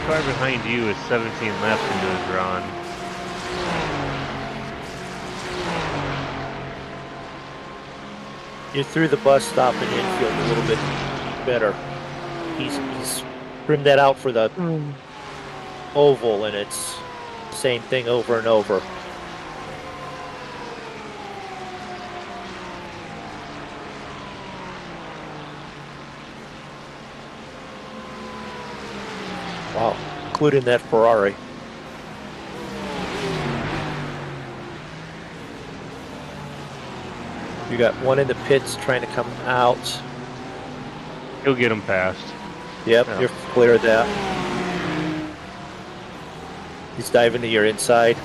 car behind you is 17 laps into his run. You're through the bus stop and infield a little bit better. He's trimmed that out for the oval, and it's same thing over and over. Wow, including that Ferrari. You got one in the pits trying to come out. He'll get him past. Yep, Yeah. you're clear of that. He's diving to your inside.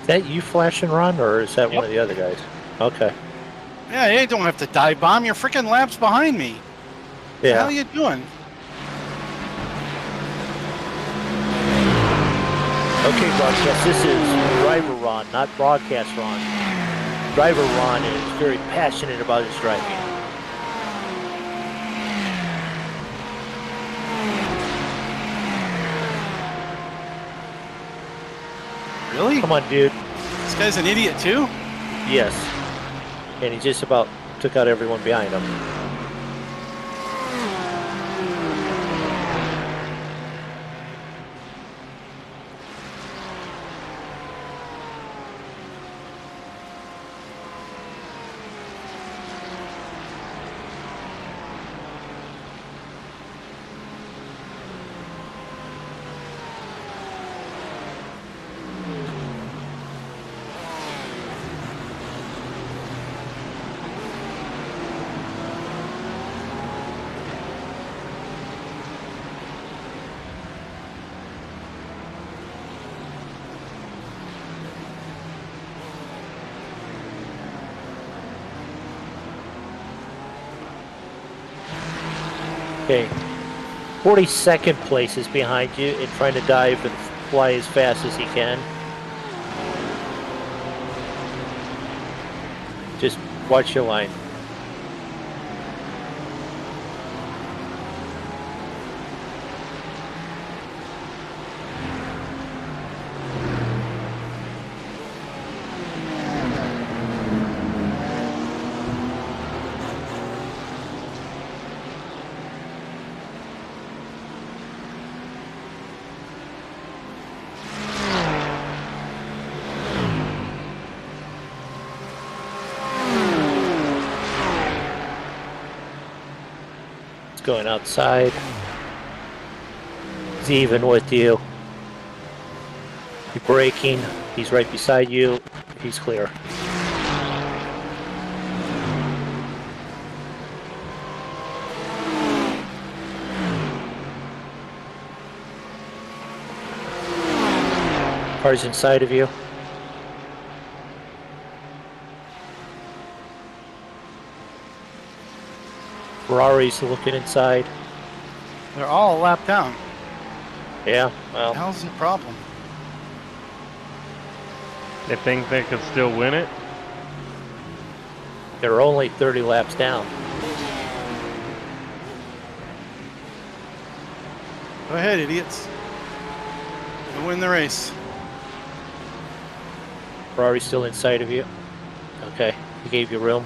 Is that you flashing, Ron, or is that Yep. one of the other guys? Okay. Yeah, you don't have to dive bomb. You're freaking laps behind me. What the hell are Yeah. you doing? Okay, broadcast. This is driver Ron, not broadcast Ron. Driver Ron is very passionate about his driving. Really? Come on, dude. This guy's an idiot too? Yes. And he just about took out everyone behind him. Okay. 42nd place is behind you and trying to dive and fly as fast as he can. Just watch your line. Going outside. He's even with you. You're braking. He's right beside you. He's clear. Car's inside of you. Ferrari's looking inside. They're all a lap down. Yeah, What the well, hell's the problem? They think they could still win it? they're only 30 laps down. Go ahead, idiots. Go win the race. Ferrari's still inside of you. Okay, he gave you room.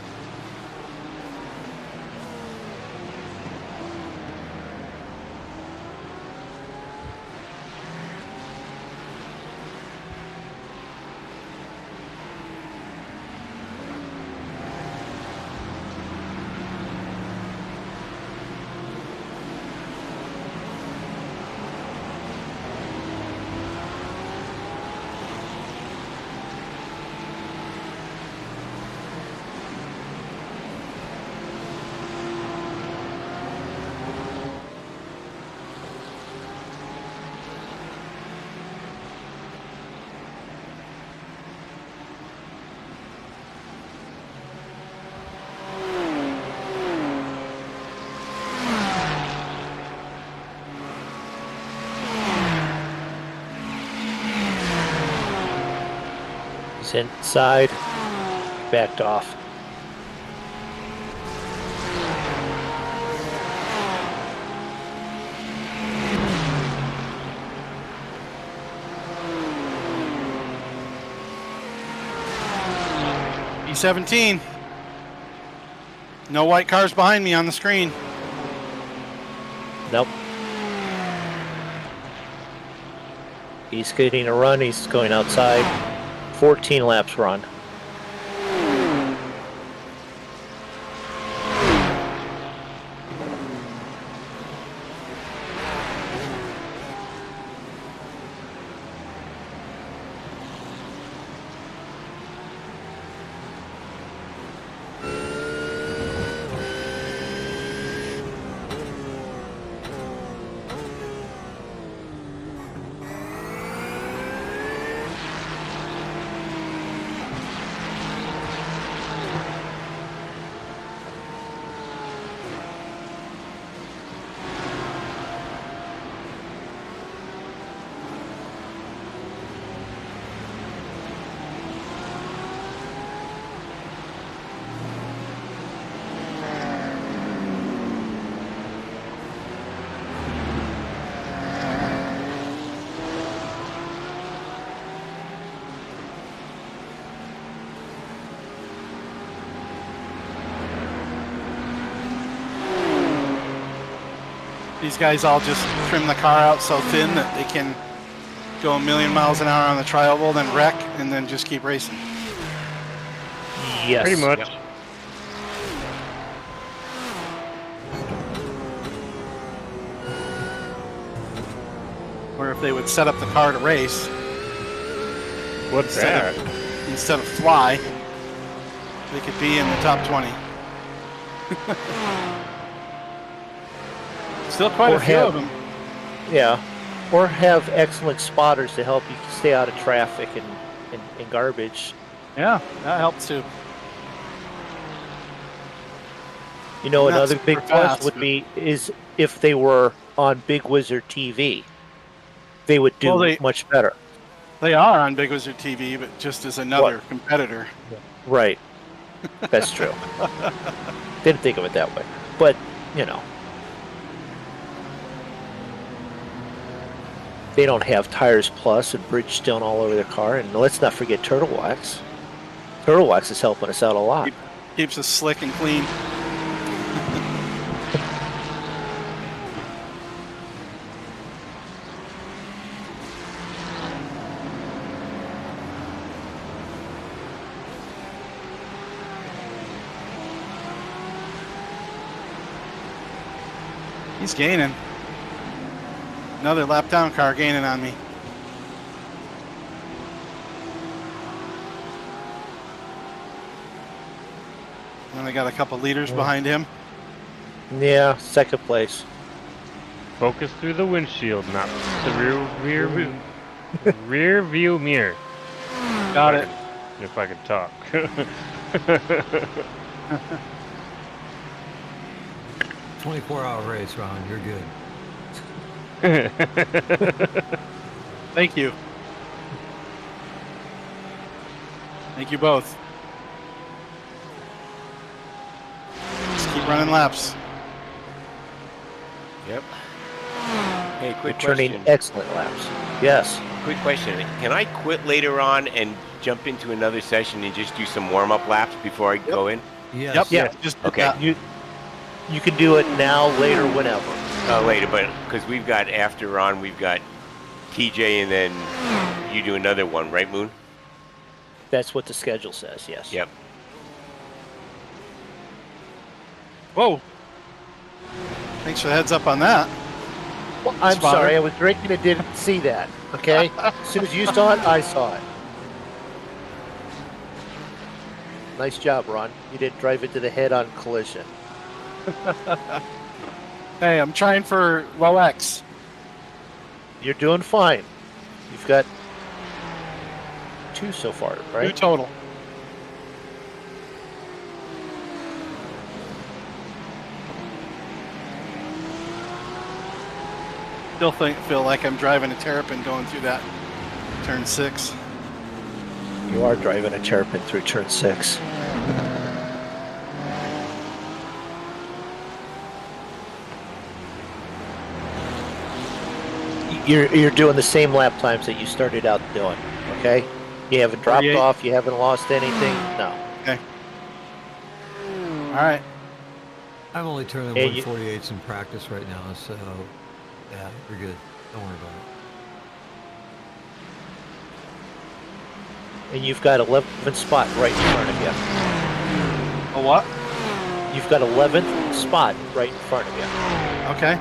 He's inside, backed off. E17. No white cars behind me on the screen. Nope. He's getting a run, he's going outside. 14 laps run. These guys all just trim the car out so thin that they can go a million miles an hour on the tri-oval, then wreck, and then just keep racing. Yes. Pretty much. Yep. Or if they would set up the car to race What's instead that? instead of fly, they could be in the top 20. Still quite Or a few have- of them. Yeah. Or have excellent spotters to help you stay out of traffic and garbage. Yeah, that helps too. You know, Not another super big plus fast, would but- be is if they were on Bigg Wizurd TV, they would do Well, they- much better. They are on Bigg Wizurd TV, but just as another competitor. Right. That's true. Didn't think of it that way. But, you know. They don't have Tires Plus and Bridgestone all over their car. And let's not forget Turtle Wax. Turtle Wax is helping us out a lot. Keeps us slick and clean. He's gaining. Another lap down car gaining on me. And I got a couple leaders behind him. Yeah, second place. Focus through the windshield, not the rear view mirror. Got it. If I could talk. 24-hour race, Ron. You're good. Thank you. Thank you both. Just keep running laps. Yep. Hey, You're quick turning question. excellent laps. Yes. Quick question. Can I quit later on and jump into another session and just do some warm-up laps before I go in? Yes. Yep. Yeah. Just Okay. that. You can do it now, later, whenever. Later, but because we've got after Ron, we've got TJ, and then you do another one, right, Moon? That's what the schedule says, yes. Yep. Whoa. Thanks for the heads up on that. Well, I'm Spotter. sorry, I was drinking and didn't see that, okay? As soon as you saw it, I saw it. Nice job, Ron. You didn't drive into the head-on collision. Hey, I'm trying for low X. You're doing fine. You've got 2 so far, Two right? total. Still feel like I'm driving a Terrapin going through that turn 6. You are driving a Terrapin through turn 6. You're doing the same lap times that you started out doing, okay? You haven't dropped 48. off, you haven't lost anything, no. Okay. All right. I'm only turning Hey, you- 148s in practice right now, so yeah, you're good. Don't worry about it. And you've got 11th spot right in front of you. A what? You've got 11th spot right in front of you. Okay.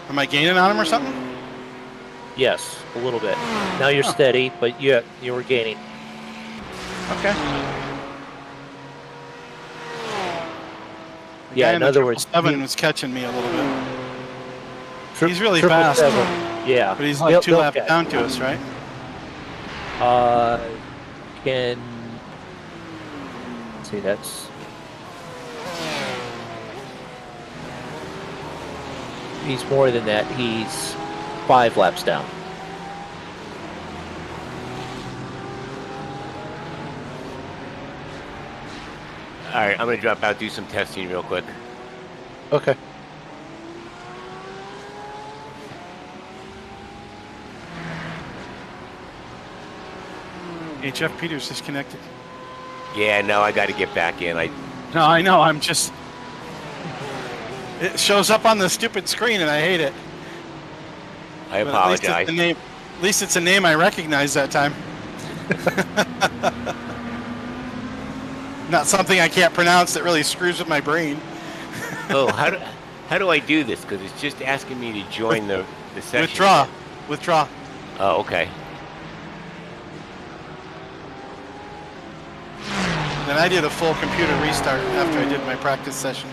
Am I gaining on him or something? Yes, a little bit. Now you're Huh. steady, but you were gaining. Okay. The Yeah, guy in in the other words, 777 was catching me a little bit, Tri- He's really fast. 777, yeah. but he's like They'll- 2 they'll laps catch. down to us, right? Can see that's he's more than that. He's 5 laps down. All right, I'm gonna drop out, do some testing real quick. Okay. HF Peters disconnected. Yeah, no, I got to get back in. No, I know. I'm just. It shows up on the stupid screen, and I hate it. I But at least it's apologize. the name. At least it's a name I recognize that time. Not something I can't pronounce that really screws with my brain. Oh, how do I do this? Because it's just asking me to join the session. Withdraw. Oh, okay. Then I did a full computer restart after I did my practice session,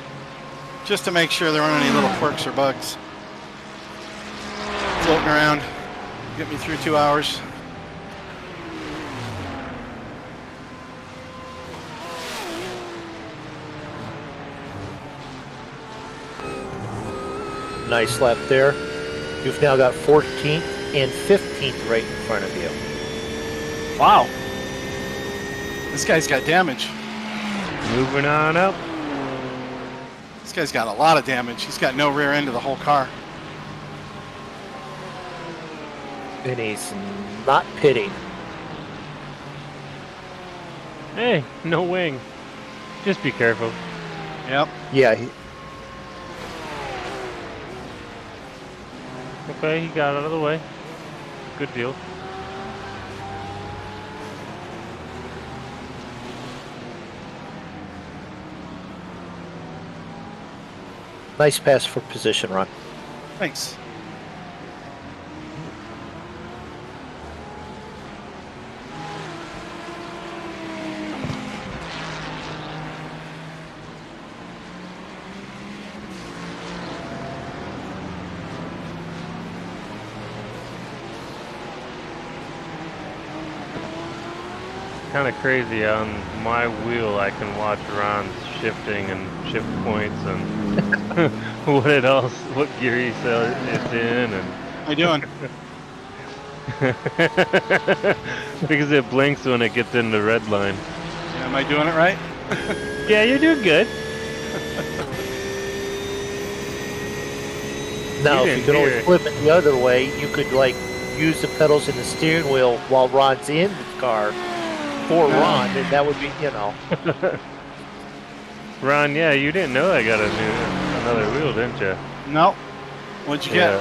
just to make sure there weren't any little quirks or bugs floating around. Get me through 2 hours. Nice lap there. You've now got 14th and 15th right in front of you. Wow. This guy's got damage. Moving on up. This guy's got a lot of damage. He's got no rear end of the whole car. And he's not pitting. Hey, no wing. Just be careful. Yep. Yeah, Okay, he got out of the way. Good deal. nice pass for position, Ron. Thanks. Kind of crazy. On my wheel, I can watch Ron's shifting and shift points and what gear it's in, and How you doing? because it blinks when it gets in the red line. Am I doing it right? Yeah, you're doing good. Now, You if you didn't could hear always it. flip it the other way, you could like use the pedals in the steering wheel while Ron's in the car for Ron, and that would be, you know. Ron, yeah, you didn't know I got another wheel, didn't you? No. What'd you get?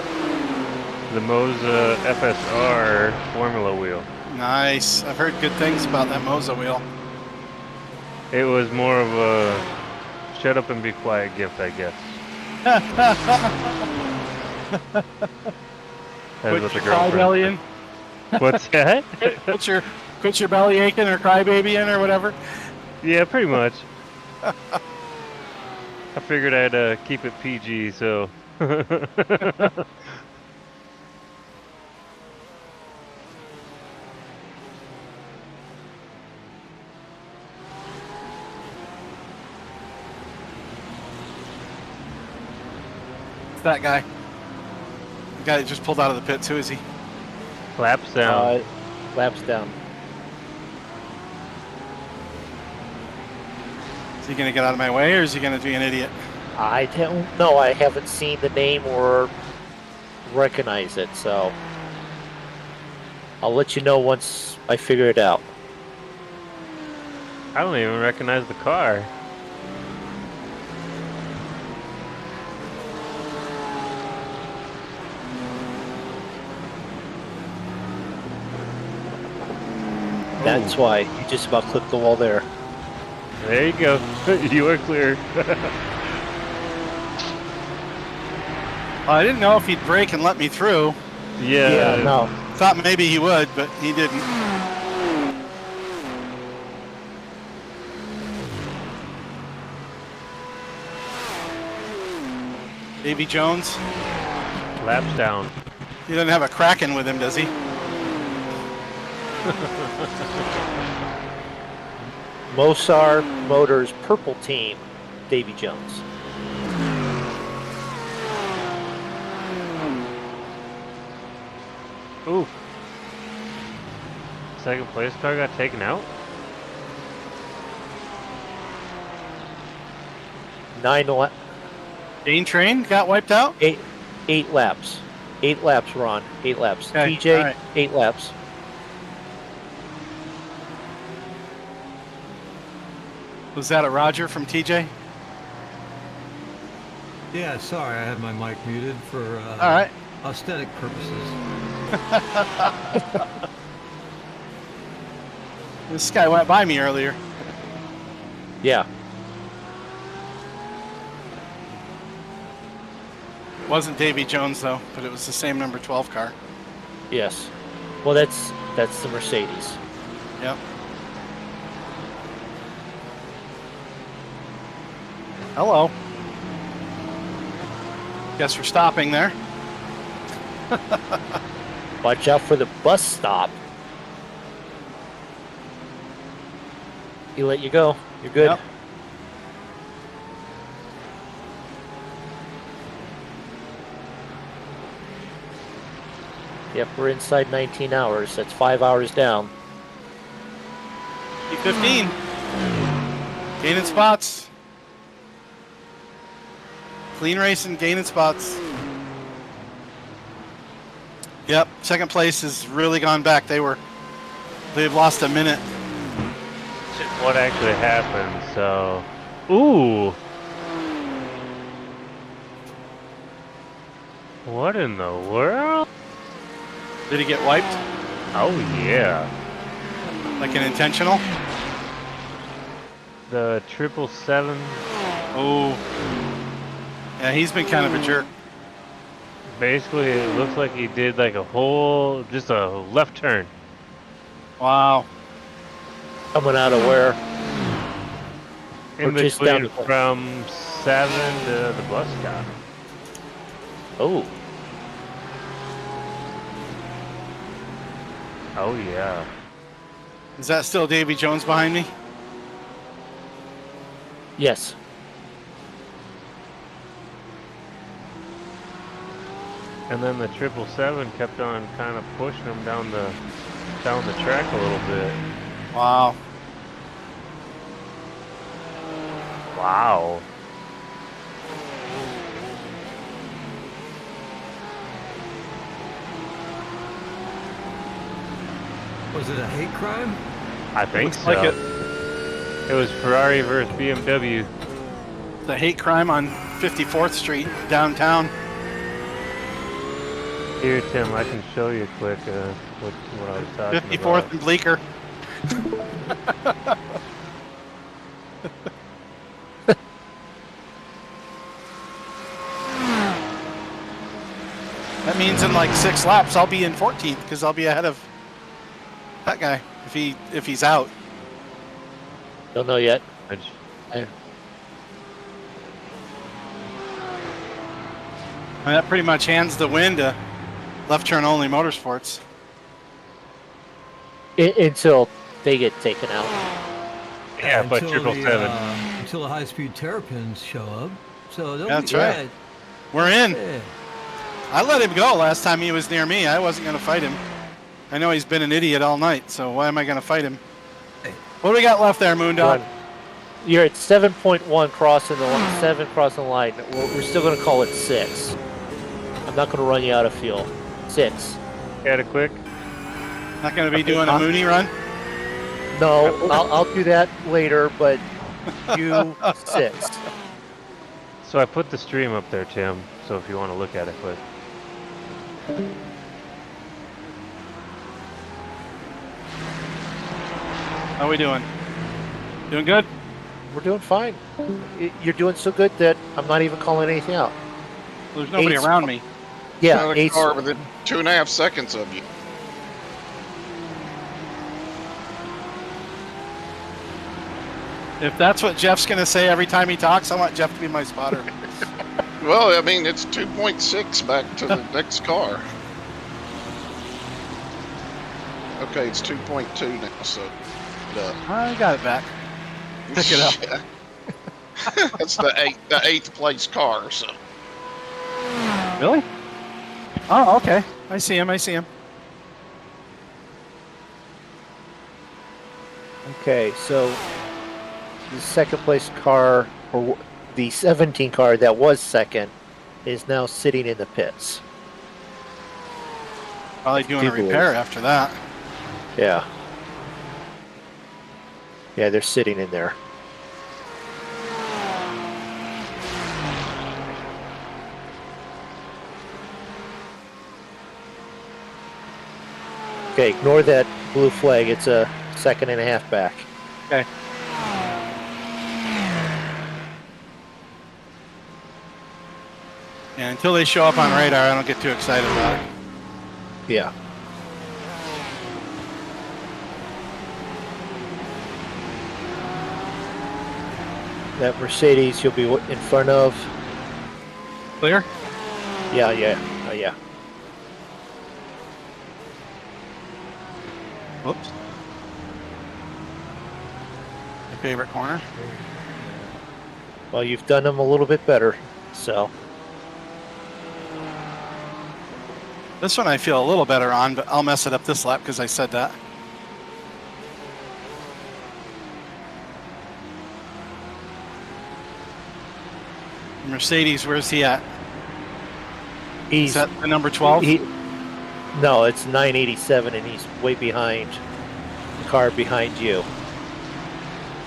The Moza FSR Formula wheel. Nice. I've heard good things about that Moza wheel. It was more of a shut up and be quiet gift, I guess. That's Put what the your cry belly in. What's that? Put your belly aching or crybaby in or whatever. Yeah, pretty much. I figured I'd keep it PG, so. It's that guy. The guy that just pulled out of the pits. Who is he? Laps down. Laps down. Is he going to get out of my way, or is he going to be an idiot? I don't know. I haven't seen the name or recognize it, so I'll let you know once I figure it out. I don't even recognize the car. That's why you just about clipped the wall there. There you go. You are clear. I didn't know if he'd brake and let me through. Yeah. No. Thought maybe he would, but he didn't. Davy Jones. Laps down. He doesn't have a Kraken with him, does he? Mosar Motors Purple Team, Davy Jones. Ooh. Second place car got taken out? 9 laps. Dane Train got wiped out? 8 laps. 8 laps, Ron. 8 laps. Okay, TJ, all right. 8 laps. Was that a Roger from TJ? Yeah, sorry, I had my mic muted for All right. aesthetic purposes. This guy went by me earlier. Yeah. Wasn't Davy Jones though, but it was the same number 12 car. Yes. Well, that's the Mercedes. Yep. Hello. Guess we're stopping there. Watch out for the bus stop. He let you go. You're good. Yep. Yep, we're inside 19 hours. That's 5 hours down. P15. Gaining spots. Clean racing, gaining spots. Yep, second place has really gone back. They've lost a minute. What actually happened? So, ooh, what in the world? Did he get wiped? Oh yeah, Like an intentional? the 777. Oh. Yeah, he's been kind of a jerk. Basically, it looks like he did like just a left turn. Wow. Coming out of where? In Or just down between the- from 7 to the bus stop. Oh. Oh yeah. Is that still Davy Jones behind me? Yes. And then the 777 kept on kind of pushing him down the track a little bit. Wow. Wow. Was it a hate crime? I think Looks so. like it. It was Ferrari versus BMW. The hate crime on 54th Street downtown. Here, Tim, I can show you quick what I was talking 54th about. and Bleecker. That means in like 6 laps I'll be in 14th because I'll be ahead of that guy if he's out. Don't know yet. Which- And that pretty much hands the win to Left Turn Only Motorsports. Until they get taken out. Yeah, but Until 777. until the High Speed Terrapins show up. So they'll That's be, right. We're in. Yeah. I let him go last time he was near me. I wasn't going to fight him. I know he's been an idiot all night, so why am I going to fight him? What do we got left there, Moondog? One. You're at 7.1 crossing the line, 7 crossing the line. We're still going to call it 6. I'm not going to run you out of fuel. 6. Got it quick. Not going to be doing a Mooney run? No, I'll do that later, but you 6. So I put the stream up there, Tim. So if you want to look at it quick. How we doing? Doing good? We're doing fine. You're doing so good that I'm not even calling anything out. There's nobody 8's around me. Yeah, Another 8's car within 2.5 seconds of you. If that's what Jeff's going to say every time he talks, I want Jeff to be my spotter. Well, I mean, it's 2.6 back to the next car. Okay, it's 2.2 now, so. I got it back. Pick it up. Yeah. That's the eighth place car, so. Really? Oh, okay. I see him. Okay, so the second place car, or the 17 car that was second, is now sitting in the pits. Probably doing a repair after that. Yeah. Yeah, they're sitting in there. Okay, ignore that blue flag. It's a 2.5 back. Okay. And until they show up on radar, I don't get too excited about it. Yeah. That Mercedes you'll be in front of. Clear? Yeah. Yeah. Whoops. My favorite corner. Well, you've done them a little bit better, so. This one I feel a little better on, but I'll mess it up this lap because I said that. Mercedes, where's he at? He's Is that the number 12? No, it's 987, and he's way behind the car behind you.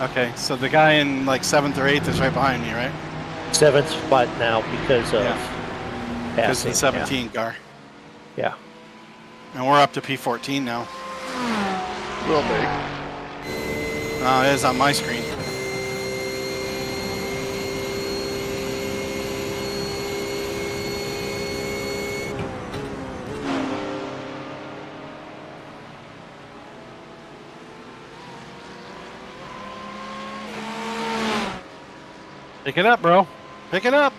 Okay, so the guy in like 7th or 8th is right behind me, right? 7th spot now because of Because passing. the 17 car. Yeah. And we're up to P14 now. Will be. Oh, it is on my screen. Pick it up, bro. Pick it up.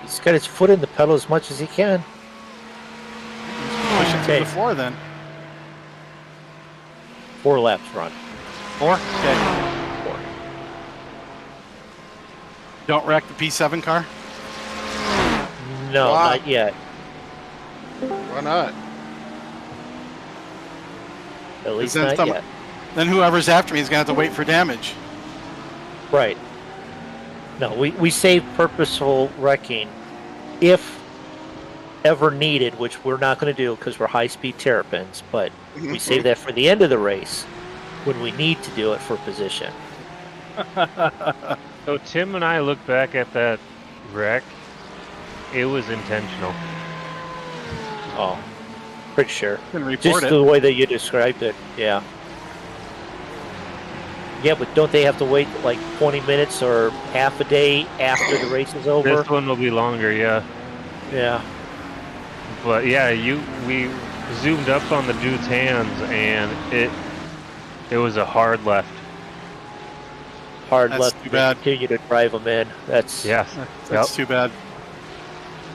He's got his foot in the pedal as much as he can. Push it to Okay. the floor then. 4 laps run. 4? Okay. 4. Don't wreck the P7 car. No, Wow. not yet. Why not? At least then not yet. Then whoever's after me is going to have to wait for damage. Right. No, we save purposeful wrecking if ever needed, which we're not going to do because we're high-speed terrapins, but we save that for the end of the race when we need to do it for position. So Tim and I look back at that wreck. It was intentional. Oh, pretty sure. Can report Just it. the way that you described it, yeah. Yeah, but don't they have to wait like 20 minutes or half a day after the race is over? This one will be longer, yeah. Yeah. But yeah, we zoomed up on the dude's hands, and it was a hard left. Hard That's left too to bad. continue to drive them in. That's Yes. That's too bad.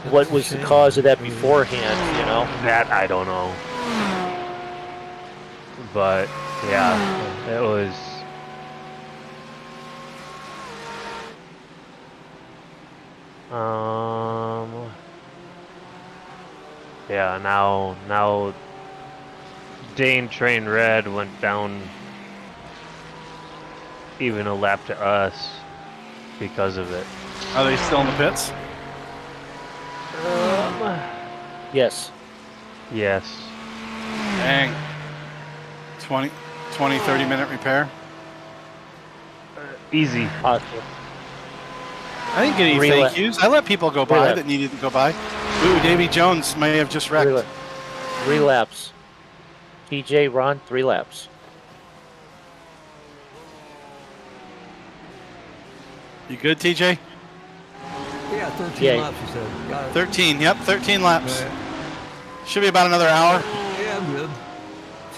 what was the cause of that beforehand, you know? That I don't know. But yeah, it was. Yeah, now Dane Train Red went down even a lap to us because of it. Are they still in the pits? Yes. Yes. Dang. 20, 30 minute repair. Easy. Possible. I didn't get any Relay. thank yous. I let people go by Relay. that needed to go by. Ooh, Davy Jones may have just wrecked. 3 laps. TJ, Ron, 3 laps. You good, TJ? Yeah, 13 Yeah. laps, you said. Got it. 13. Yep, 13 laps. Right. Should be about another hour. Yeah, I'm good.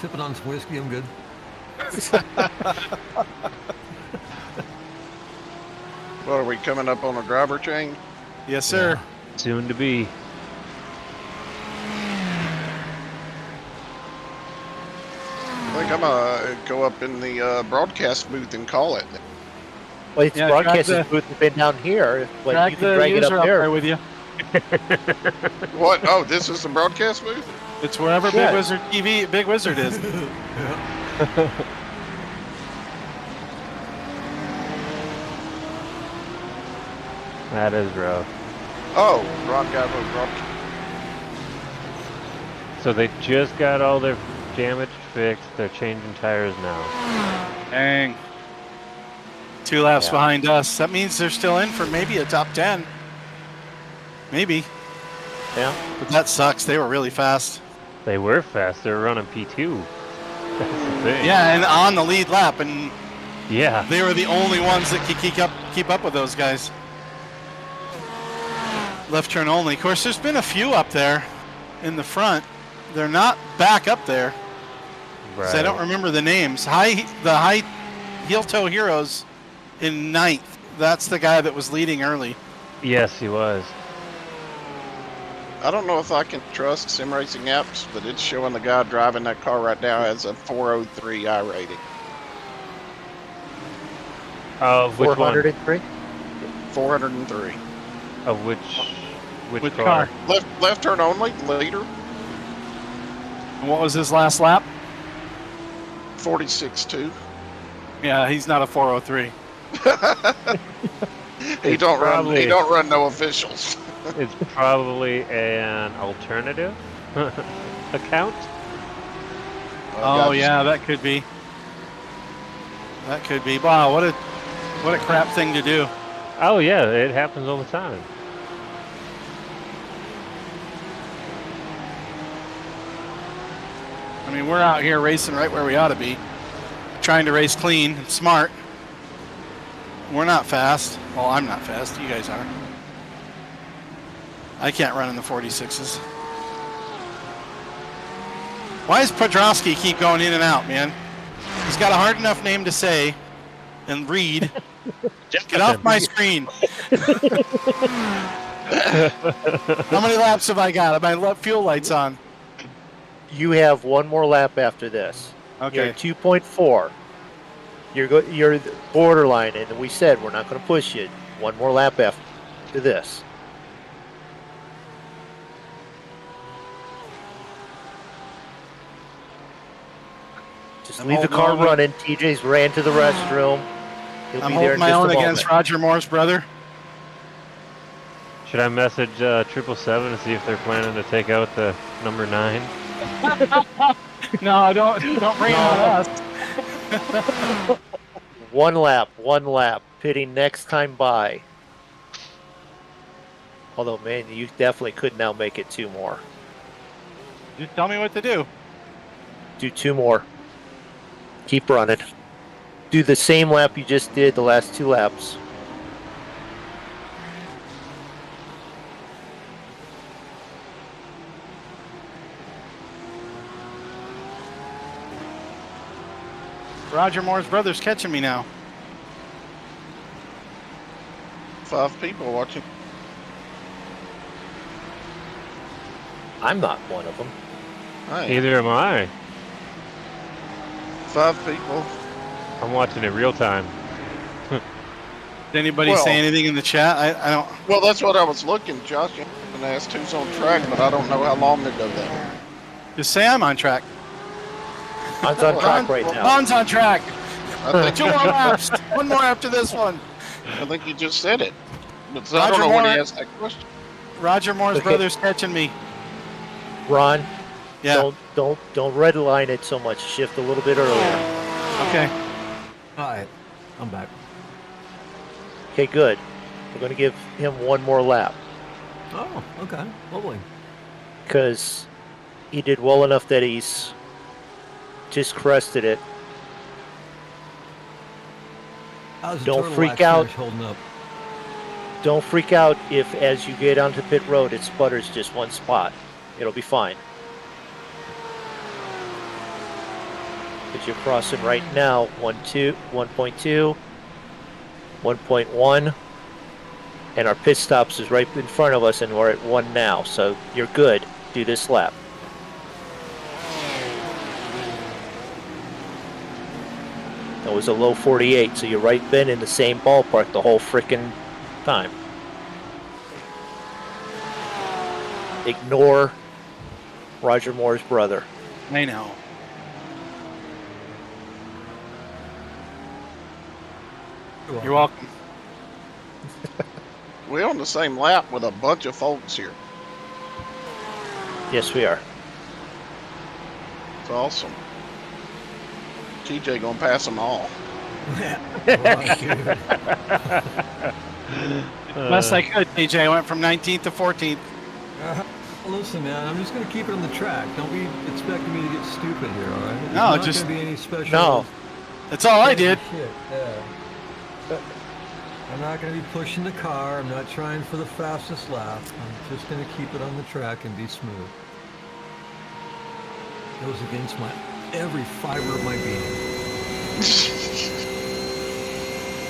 Sipping on some whiskey, I'm good. What, are we coming up on a driver chain? Yes, sir. Soon to be. I think I'm gonna go up in the broadcast booth and call it. Well, it's Yeah, broadcasting drag the- booth has been down here, but Drag you can the drag it user up there. with you. What? Oh, this is the broadcast booth? It's wherever Yeah. Bigg Wizurd TV, Bigg Wizurd is. That is rough. Oh, Ron got a broadcast. So they just got all their damage fixed. They're changing tires now. Dang. 2 laps Yeah. behind us. That means they're still in for maybe a top 10. Maybe. Yeah. But that sucks. They were really fast. They were fast. They were running P2. That's the thing. Yeah, and on the lead lap, and Yeah. they were the only ones that could keep up with those guys. Left turn only. Of course, there's been a few up there in the front. They're not back up there. Right. So I don't remember the names. The high heel toe heroes in 9th. That's the guy that was leading early. Yes, he was. I don't know if I can trust sim racing apps, but it's showing the guy driving that car right now has a 403 I rating. Of which one? 403? 403. Of which Which car? car? Left turn only, leader, And what was his last lap? 46.2. Yeah, he's not a 403. He don't run no officials. It's probably an alternative account. Oh yeah, that could be. That could be. Wow, what a crap thing to do. Oh yeah, it happens all the time. I mean, we're out here racing right where we ought to be, trying to race clean and smart. We're not fast. Well, I'm not fast. You guys are. I can't run in the 46s. Why does Podrowski keep going in and out, man? He's got a hard enough name to say and read. Get off my screen. How many laps have I got? Have my fuel lights on? You have one more lap after this. Okay. You're at 2.4. You're borderline, and we said we're not going to push you. One more lap after this. Just leave the car running. TJ's ran to the restroom. He'll I'm be there holding in my just a own moment. against Roger Moore's brother. Should I message 777 to see if they're planning to take out the number 9? No, don't bring it on us. One lap. Pitting next time by. Although, man, you definitely could now make it 2 more. Just tell me what to do. Do 2 more. Keep running. Do the same lap you just did the last 2 laps. Roger Moore's brother's catching me now. 5 people watching. I'm not one of them. Hey, Neither am I. 5 people. I'm watching it real time. Did anybody Well- say anything in the chat? I don't. Well, that's what I was looking, Josh. And asked who's on track, but I don't know how long ago that. Just say I'm on track. I'm on track right now. Ron's on track. I think 2 more laps. 1 more after this one. I think you just said it. But so I don't know when he asked that question. Roger Moore's Okay. brother's catching me. Ron, Yeah. don't red line it so much. Shift a little bit earlier. Okay. All right, I'm back. Okay, good. We're going to give him 1 more lap Oh, okay, lovely. because he did well enough that he's just crested it. How's the Don't turtle freak wax out. finish holding up? Don't freak out if, as you get onto pit road, it sputters just 1 spot. It'll be fine. Because you're crossing right now 1.2, 1.1, and our pit stops is right in front of us, and we're at 1 now. So you're good. Do this lap. That was a low 48, so you're right been in the same ballpark the whole frickin' time. Ignore Roger Moore's brother. I know. You're welcome. We're on the same lap with a bunch of folks here. Yes, we are. It's awesome. TJ gonna pass them all. Best I could, DJ. I went from 19th to 14th. Listen, man, I'm just going to keep it on the track. Don't be expecting me to get stupid here, all right? There's No, not just- going to be any special. No. That's all I did. Shit, yeah. I'm not going to be pushing the car. I'm not trying for the fastest lap. I'm just going to keep it on the track and be smooth. Goes against every fiber of my being.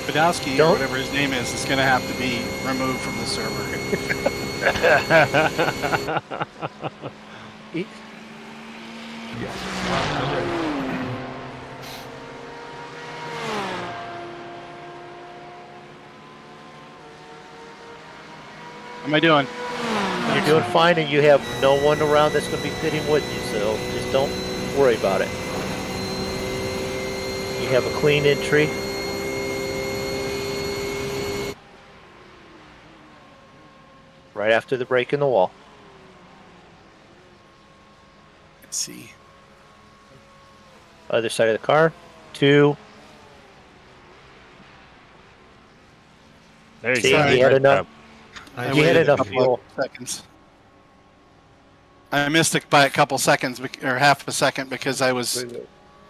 Podolsky, or Don't- whatever his name is going to have to be removed from the server. Yes. I'm ready. How am I doing? You're doing fine, and you have no one around that's going to be pitting with you, so just don't worry about it. You have a clean entry. Right after the break in the wall. Let's see. Other side of the car. 2. There you See, go. he had Nice enough. job. You had waited a enough couple fuel. of seconds. I missed it by a couple seconds, or half a second, because I was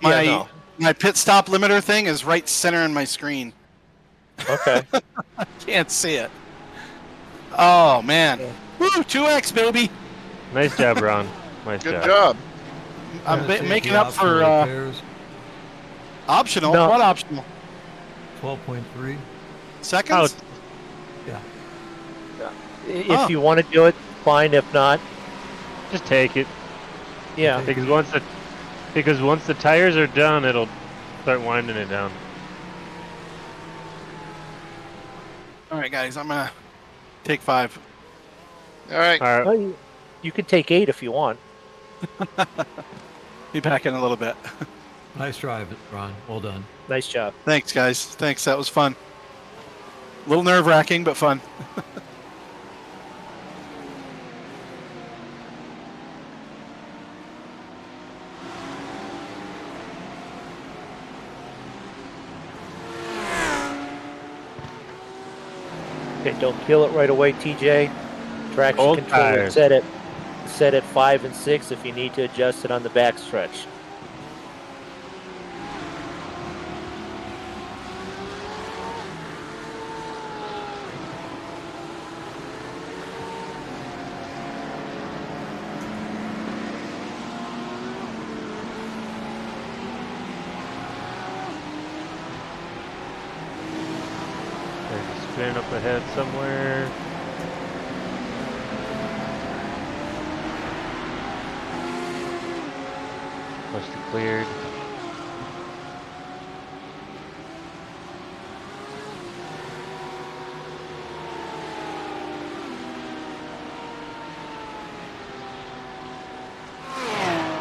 my no. my pit stop limiter thing is right center in my screen. Okay. Can't see it. Oh man, woo! 2x baby. Nice job, Ron. Nice Good job. job. I'm Gonna take making the up for optional repairs. optional. No. What optional? 12.3. Seconds? Yeah. If Oh. you want to do it, fine. If not, Just take it. yeah. Because once the tires are done, it'll start winding it down. All right, guys, I'm gonna take 5. All right. All right. Well, you could take 8 if you want. Be back in a little bit. Nice drive, Ron. Well done. Nice job. Thanks, guys. Thanks. That was fun. A little nerve-wracking, but fun. Okay, don't kill it right away, TJ. Traction Old controller tires. set at 5 and 6 if you need to adjust it on the back stretch. There's a spin up ahead somewhere. Must have cleared.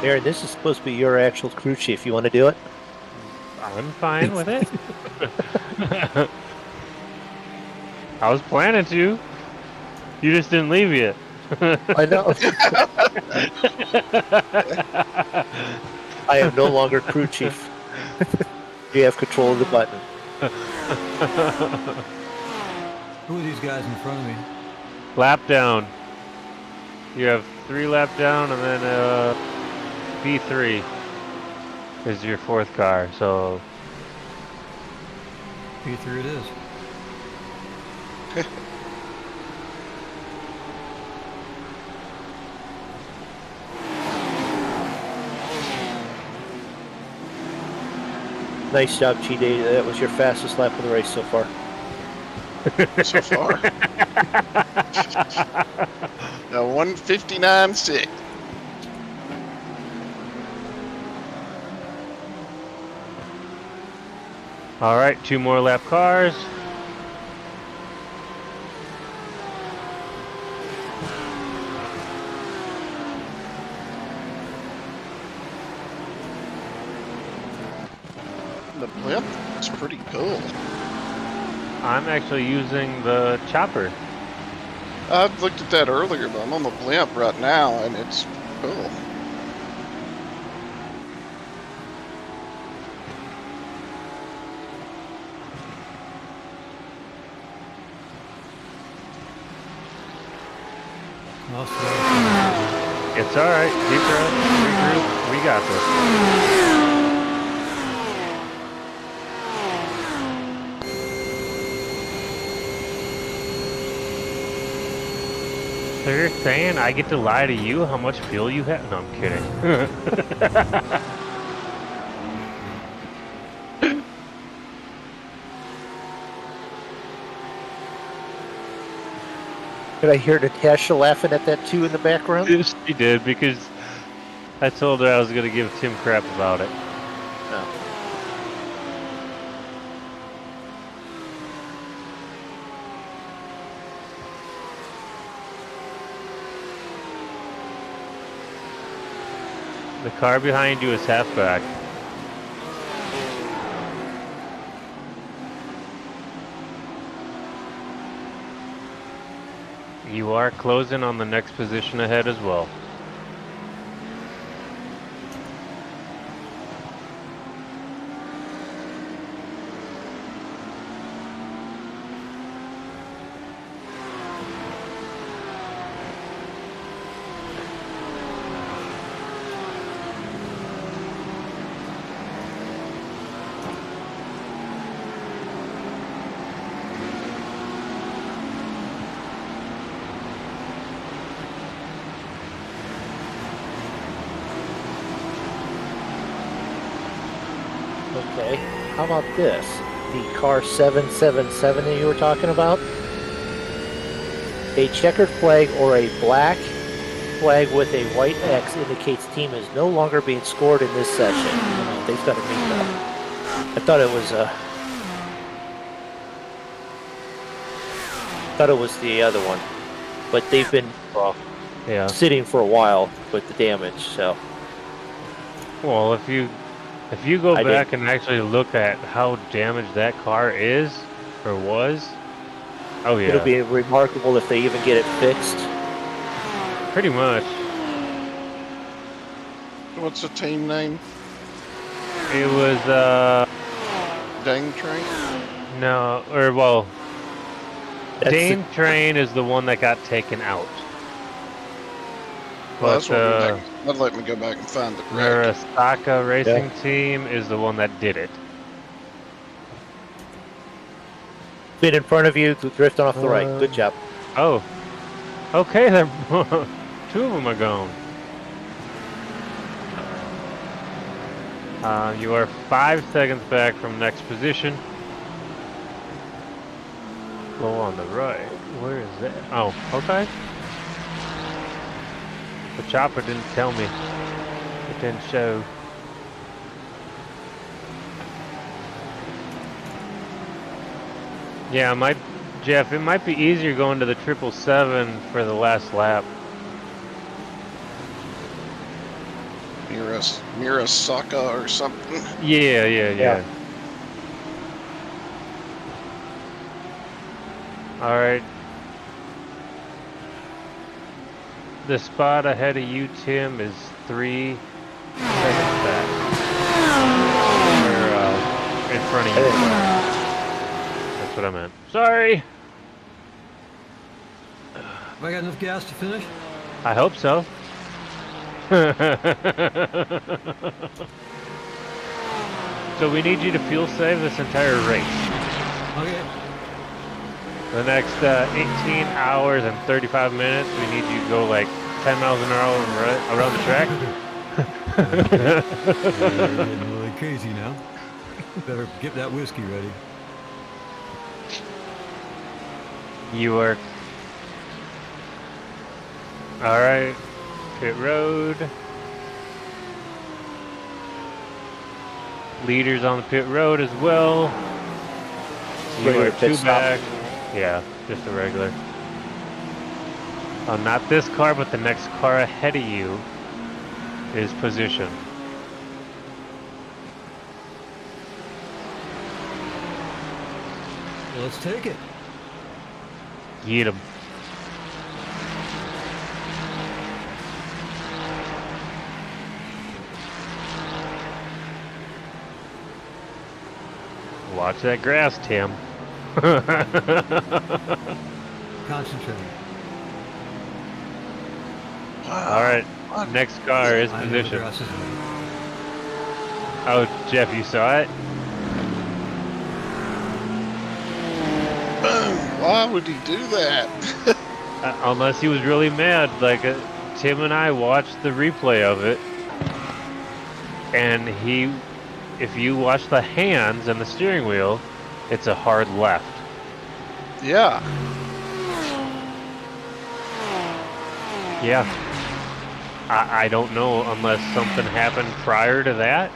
Aaron, this is supposed to be your actual crew chief. You want to do it? I'm fine with it. I was planning to. You just didn't leave yet. I know. I am no longer crew chief. You have control of the button. Who are these guys in front of me? Lap down. You have 3 lap down, and then P3 is your 4th car. So P3 it is. Nice job, GD. That was your fastest lap of the race so far. So far. Now 159.6. all right, 2 more lap cars. The blimp is pretty cool. I'm actually using the chopper. I looked at that earlier, but I'm on the blimp right now, and it's cool. Also, It's all right. Deep breath. Regroup. We got this. So you're saying I get to lie to you how much fuel you have? No, I'm kidding. Did I hear Natasha laughing at that too in the background? Yes, she did, because I told her I was going to give Tim crap about it. No. The car behind you is halfback. You are closing on the next position ahead as well. Okay, how about this? The car 777 that you were talking about? A checkered flag or a black flag with a white X indicates team is no longer being scored in this session. They've got to meet that. I thought it was the other one, but they've been sitting for a while with the damage. So, well, if you go back and actually look at how damaged that car is or was, oh yeah, it'll be remarkable if they even get it fixed. Pretty much. What's the team name? It was Dame Train? no, or well, Dame Train is the one that got taken out. Well, But that'll let me go back and find the their wreck. Osaka Racing Team is the one that did it. Been in front of you, drifting off the right. Good job. Oh, okay. Then two of them are gone. You are 5 seconds back from next position. Low on the right. Where is that? Oh, okay. The chopper didn't tell me. It didn't show. Yeah, Jeff, it might be easier going to the 777 for the last lap. Mirasaka or something. Yeah. All right. The spot ahead of you, Tim, is 3 seconds back. Or in front of you. That's what I meant. Sorry. Have I got enough gas to finish? I hope so. So we need you to fuel save this entire race. Okay. The next 18 hours and 35 minutes, we need you to go like 10 miles an hour around the track. You're getting really crazy now. Better get that whiskey ready. You are... Alright. Pit road. Leaders on the pit road as well. You Regular are pit 2 stop. back. Yeah, just a regular. Oh, not this car, but the next car ahead of you is positioned. Let's take it. Get him. Watch that grass, Tim. Concentrate. All right, next car is I know the positioned. grass is wet. Oh, Jeff, you saw it? Why would he do that? Unless he was really mad. Like, Tim and I watched the replay of it, and if you watch the hands and the steering wheel, it's a hard left. Yeah. Yeah. I don't know unless something happened prior to that.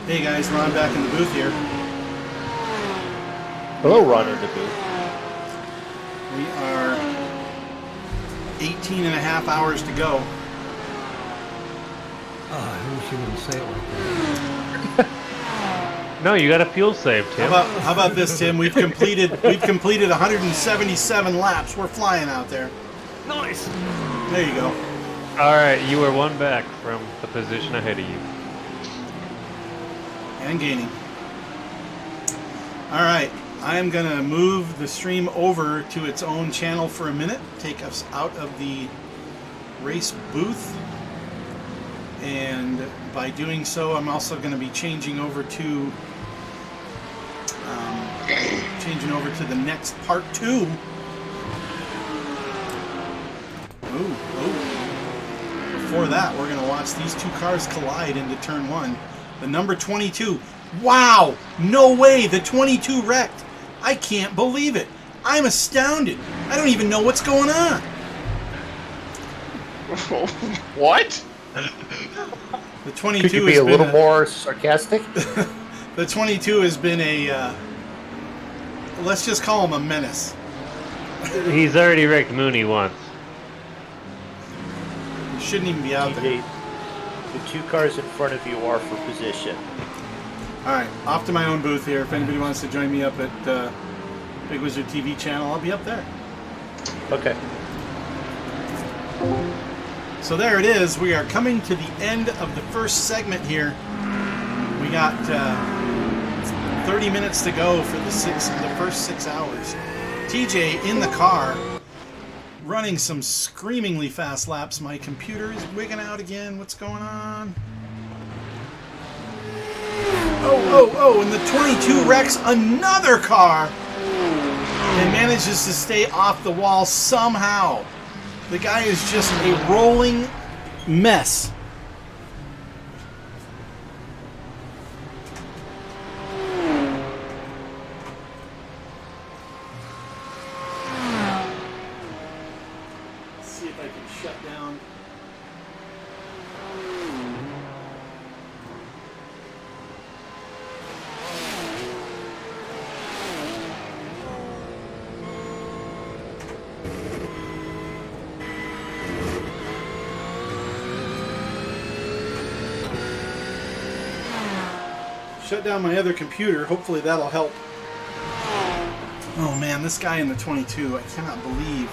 Hey guys, Ron back in the booth here. Hello, Ron in the booth. We are 18 and a half hours to go. Oh, I wish you wouldn't say it like that. No, you got a fuel save, Tim. How about this, Tim? We've completed 177 laps. We're flying out there. Nice. There you go. All right, you were one back from the position ahead of you. And gaining. All right, I am gonna move the stream over to its own channel for a minute, take us out of the race booth, and by doing so, I'm also going to be changing over to the next part 2. Ooh. Before that, we're going to watch these two cars collide into turn 1. The number 22. Wow! No way! The 22 wrecked! I can't believe it! I'm astounded! I don't even know what's going on! What? The 22 Could you be has a been little more sarcastic? The 22 has been a, let's just call him a menace. He's already wrecked Mooney once. He shouldn't even be out there. The two cars in front of you are for position. Alright, off to my own booth here. If anybody wants to join me up at Bigg Wizurd TV channel, I'll be up there. Okay. So there it is. We are coming to the end of the first segment here. We got 30 minutes to go for the first 6 hours. TJ in the car, running some screamingly fast laps. My computer is wigging out again. What's going on? Oh, and the 22 wrecks another car and manages to stay off the wall somehow. The guy is just a rolling mess. Let's see if I can shut down. Shut down my other computer. Hopefully that'll help. Oh man, this guy in the 22, I cannot believe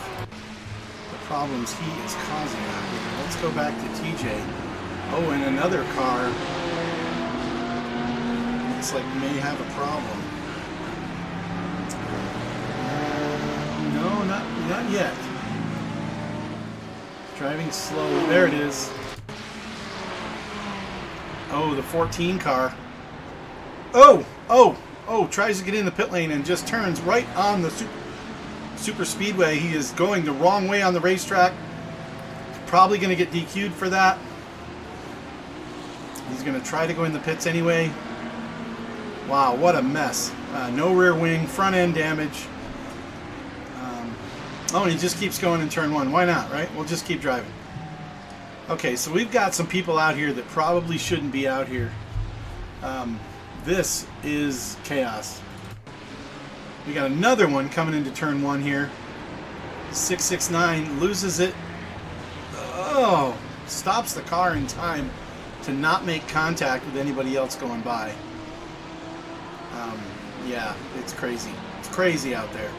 the problems he is causing out here. Let's go back to TJ. Oh, and another car looks like may have a problem. No, not yet. Driving slowly. There it is. Oh, the 14 car. Oh, tries to get in the pit lane and just turns right on the super speedway. He is going the wrong way on the racetrack. Probably going to get DQ'd for that. He's going to try to go in the pits anyway. Wow, what a mess. No rear wing, front end damage. And he just keeps going in turn 1. Why not, right? We'll just keep driving. Okay, so we've got some people out here that probably shouldn't be out here. This is chaos. We got another one coming into turn 1 here. 669 loses it. Oh, stops the car in time to not make contact with anybody else going by. Yeah, it's crazy. It's crazy out there.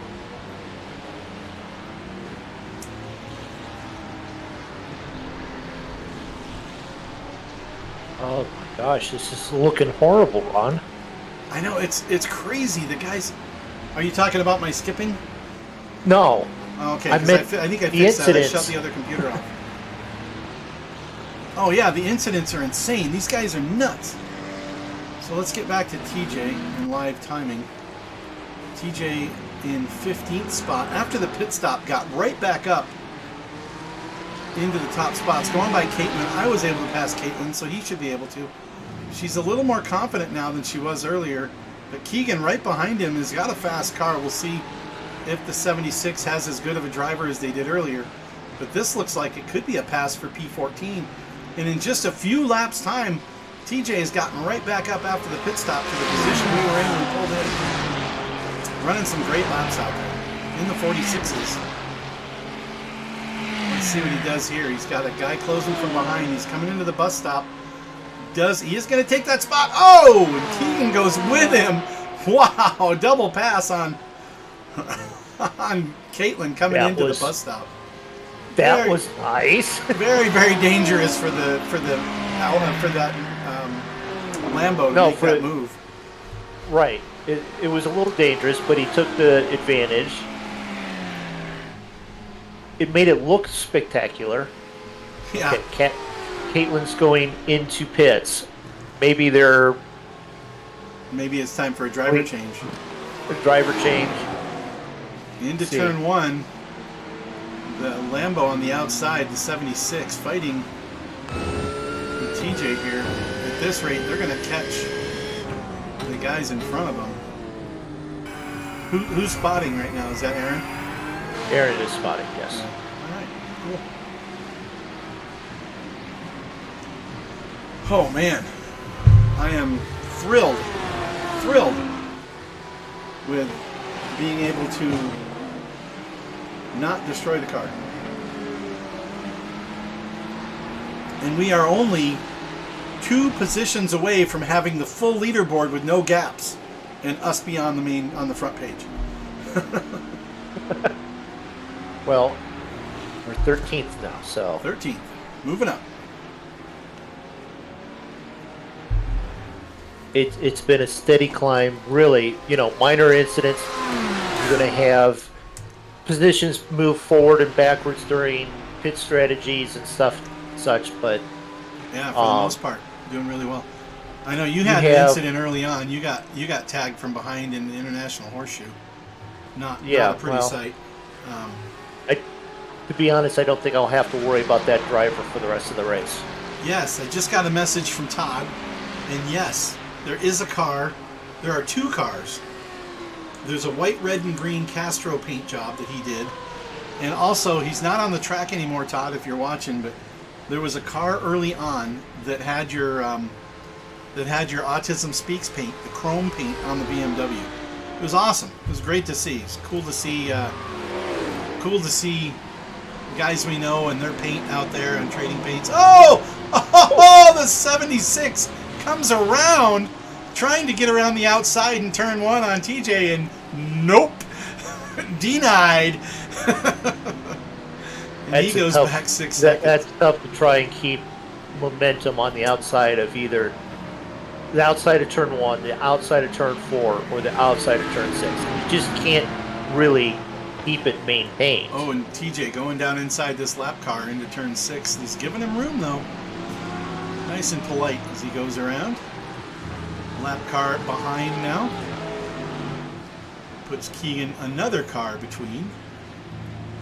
Oh my gosh, this is looking horrible, Ron. I know, it's crazy. The guys... Are you talking about my skipping? No. Oh, okay, I 'cause meant I think I the fixed that. I incidents. shut the other computer off. Oh yeah, the incidents are insane. These guys are nuts. So let's get back to TJ in live timing. TJ in 15th spot. After the pit stop, got right back up into the top spots. Going by Caitlin. I was able to pass Caitlin, so he should be able to. She's a little more confident now than she was earlier. But Keegan right behind him has got a fast car. We'll see if the 76 has as good of a driver as they did earlier. But this looks like it could be a pass for P14. And in just a few laps time, TJ has gotten right back up after the pit stop to the position we were in when we pulled in. Running some great laps out there in the 46s. Let's see what he does here. He's got a guy closing from behind. He's coming into the bus stop. He is going to take that spot. Oh, and Keegan goes with him. Wow, double pass on Caitlin coming into the bus stop. That was nice. Very, very dangerous for that Lambo to make that move. Right. It was a little dangerous, but he took the advantage. It made it look spectacular. Yeah. Caitlin's going into pits. Maybe it's time for a driver change. A driver change. Into turn one. The Lambo on the outside, the 76, fighting with TJ here. At this rate, they're going to catch the guys in front of them. Who's spotting right now? Is that Aaron? Aaron is spotting, yes. All right, cool. Oh, man. I am thrilled with being able to not destroy the car. And we are only 2 positions away from having the full leaderboard with no gaps and us be on the front page. Well, we're 13th now, so 13th. Moving up. it's been a steady climb, really. Minor incidents. You're going to have positions move forward and backwards during pit strategies and such, but yeah, for the most part, doing really well. I know you had an incident early on. You got tagged from behind in the International Horseshoe. Not a pretty sight. To be honest, I don't think I'll have to worry about that driver for the rest of the race. Yes, I just got a message from Todd, and yes, there is a car. There are 2 cars. There's a white, red, and green Castro paint job that he did. And also, he's not on the track anymore, Todd, if you're watching, but there was a car early on that had your Autism Speaks paint, the chrome paint on the BMW. It was awesome. It was great to see. It's cool to see guys we know and their paint out there and trading paints. Oh, the 76 comes around, trying to get around the outside in turn 1 on TJ, and nope, denied. And he goes back 6 seconds. That's tough to try and keep momentum on the outside of either the outside of turn 1, the outside of turn 4, or the outside of turn 6. You just can't really keep it maintained. Oh, and TJ going down inside this lap car into turn 6. He's giving him room, though. Nice and polite as he goes around. Lap car behind now. Puts Keegan another car between.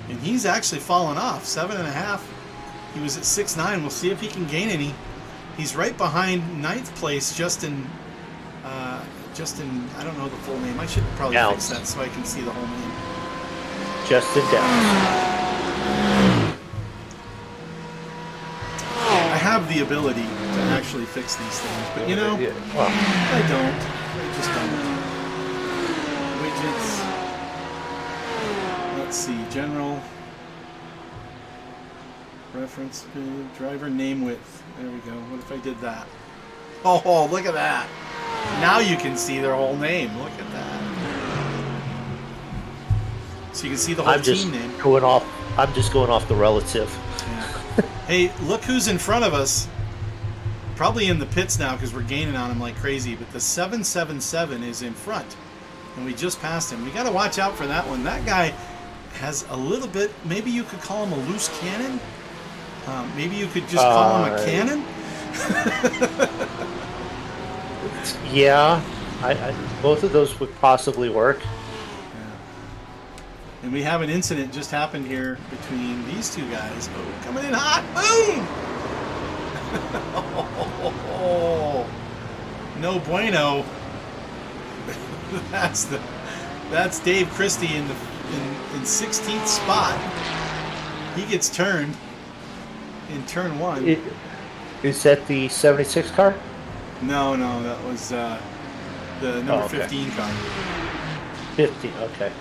And he's actually fallen off. 7.5. He was at 6.9. We'll see if he can gain any. He's right behind 9th place, Justin, I don't know the full name. I should probably fix that so I can see the whole name. Justin Downs. I have the ability to actually fix these things, but I don't. I just don't. Widgets. Let's see. General. Reference driver name width. There we go. What if I did that? Oh, look at that. Now you can see their whole name. Look at that. So you can see the whole team name. I'm just going off the relative. Yeah. Hey, look who's in front of us. probably in the pits now because we're gaining on him like crazy. But the 777 is in front, and we just passed him. We got to watch out for that one. That guy has a little bit. Maybe you could call him a loose cannon. Maybe you could just call him a cannon. Yeah, both of those would possibly work. And we have an incident just happened here between these two guys. Oh, coming in hot. Boom! Oh, no bueno. That's Dave Christie in 16th spot. He gets turned in turn 1. Is that the 76 car? No, that was the number 15 car. 50, okay.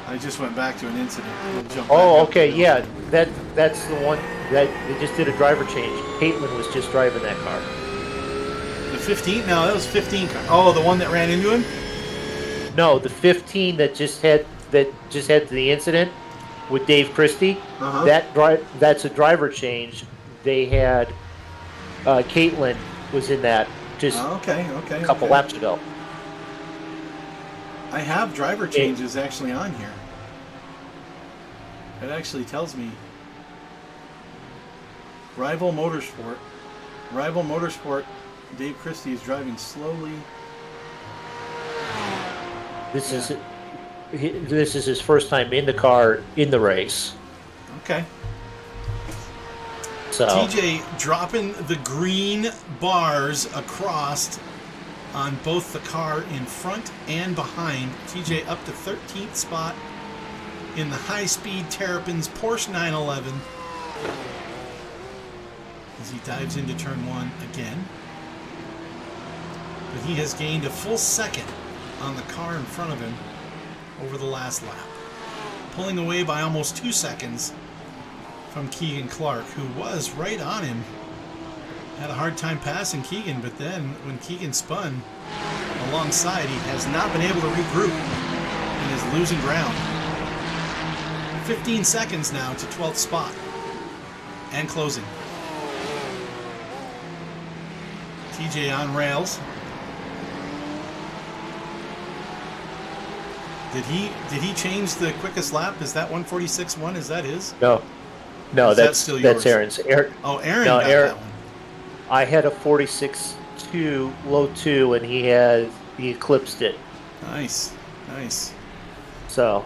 I just went back to an incident. We'll jump Oh, back up okay, to yeah. That's the one that they just did a driver change. Caitlin was just driving that car. the 15? No, that was 15 car. Oh, the one that ran into him? No, the 15 that just had the incident with Dave Christie. Uh-huh. That's a driver change. They had Caitlin was in that just a couple laps ago. I have driver changes actually on here. It actually tells me Rival Motorsport. Dave Christie is driving slowly. This is his first time in the car in the race. Okay. So TJ dropping the green bars across on both the car in front and behind. TJ up to 13th spot in the High Speed Terrapins Porsche 911 as he dives into turn 1 again. But he has gained a full second on the car in front of him over the last lap, pulling away by almost 2 seconds from Keegan Clark, who was right on him. Had a hard time passing Keegan, but then when Keegan spun alongside, he has not been able to regroup and is losing ground. 15 seconds now to 12th spot and closing. TJ on rails. Did he change the quickest lap? Is that 146.1? Is that his? No, that's still yours? Aaron's. Aaron got that one. I had a 46.2 low 2, and he eclipsed it. Nice. So.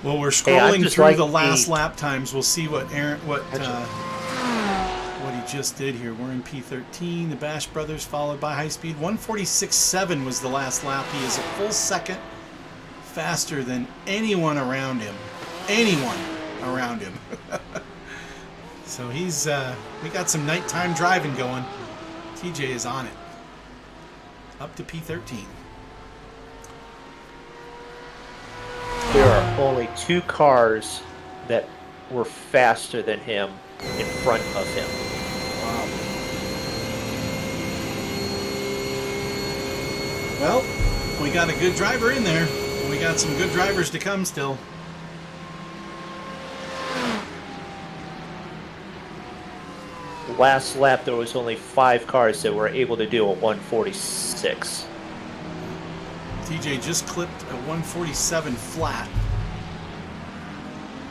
Well, we're scrolling through like the last lap times. We'll see what what he just did here. We're in P13. The Bash Brothers followed by High Speed. 146.7 was the last lap. He is a full second faster than anyone around him. So he's we got some nighttime driving going. TJ is on it. Up to P13. There are only 2 cars that were faster than him in front of him. Wow. Well, we got a good driver in there. We got some good drivers to come still. Last lap, there was only 5 cars that were able to do a 146. TJ just clipped a 147 flat.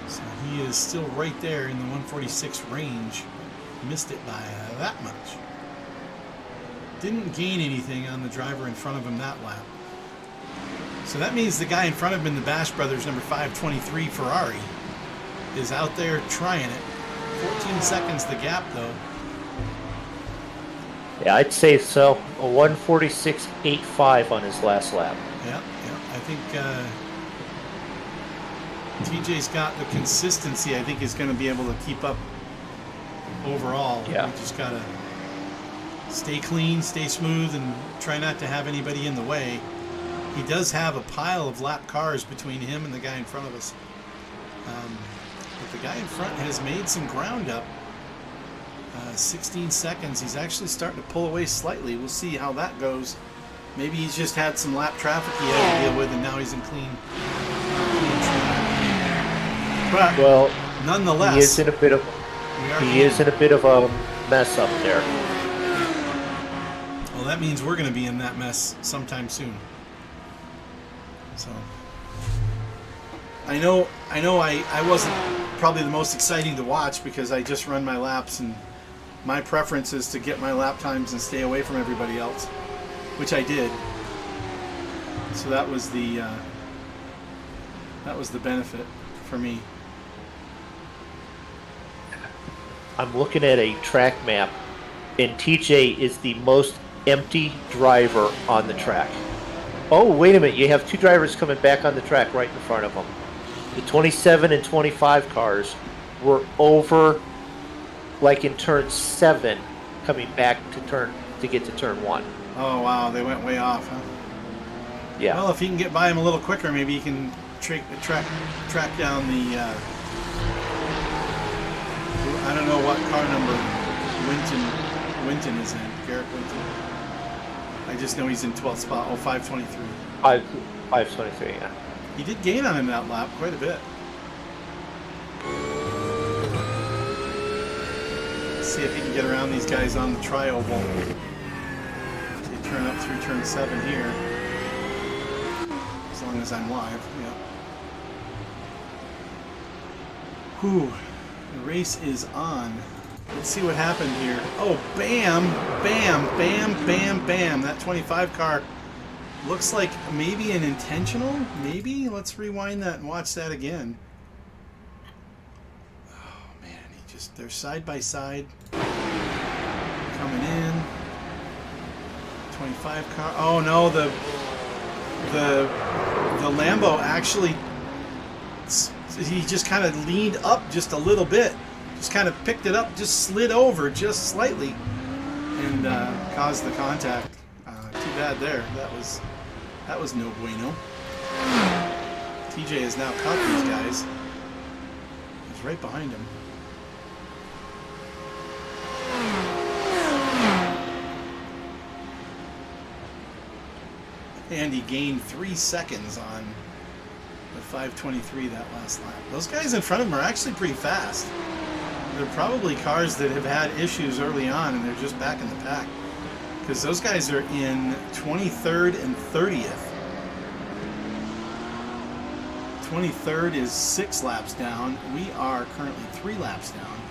So he is still right there in the 146 range. Missed it by that much. Didn't gain anything on the driver in front of him that lap. So that means the guy in front of him in the Bash Brothers number 523 Ferrari is out there trying it. 14 seconds the gap though. Yeah, I'd say so. A 146.85 on his last lap. Yeah. I think TJ's got the consistency. I think he's going to be able to keep up overall. Yeah. We just got to stay clean, stay smooth, and try not to have anybody in the way. He does have a pile of lap cars between him and the guy in front of us. But the guy in front has made some ground up. 16 seconds. He's actually starting to pull away slightly. We'll see how that goes. Maybe he's just had some lap traffic he had to deal with, and now he's in clean track. But well, nonetheless, he is in a bit of a mess up there. Well, that means we're going to be in that mess sometime soon. So, I know I wasn't probably the most exciting to watch because I just run my laps, and my preference is to get my lap times and stay away from everybody else, which I did. So that was the benefit for me. I'm looking at a track map, and TJ is the most empty driver on the track. Oh, wait a minute. You have two drivers coming back on the track right in front of them. The 27 and 25 cars were over, like in turn 7, coming back to get to turn 1. Oh, wow. They went way off, huh? Yeah. Well, if he can get by him a little quicker, maybe he can track down the... I don't know what car number Winton is in. Garrett Winton. I just know he's in 12th spot. Oh, 523. 523, yeah. He did gain on him that lap quite a bit. Let's see if he can get around these guys on the tri-oval. They turn up through turn 7 here. As long as I'm live, yeah. Whew. The race is on. Let's see what happened here. Oh, bam, bam, bam, bam, bam. That 25 car looks like maybe an intentional. Maybe. Let's rewind that and watch that again. Oh, man. They're side by side. Coming in. 25 car. Oh, no. The Lambo actually... He just kind of leaned up just a little bit. Just kind of picked it up, just slid over just slightly, and caused the contact. Too bad there. That was no bueno. TJ has now caught these guys. He's right behind him. And he gained 3 seconds on the 523 that last lap. Those guys in front of him are actually pretty fast. They're probably cars that have had issues early on and they're just back in the pack. Because those guys are in 23rd and 30th. 23rd is 6 laps down. We are currently 3 laps down.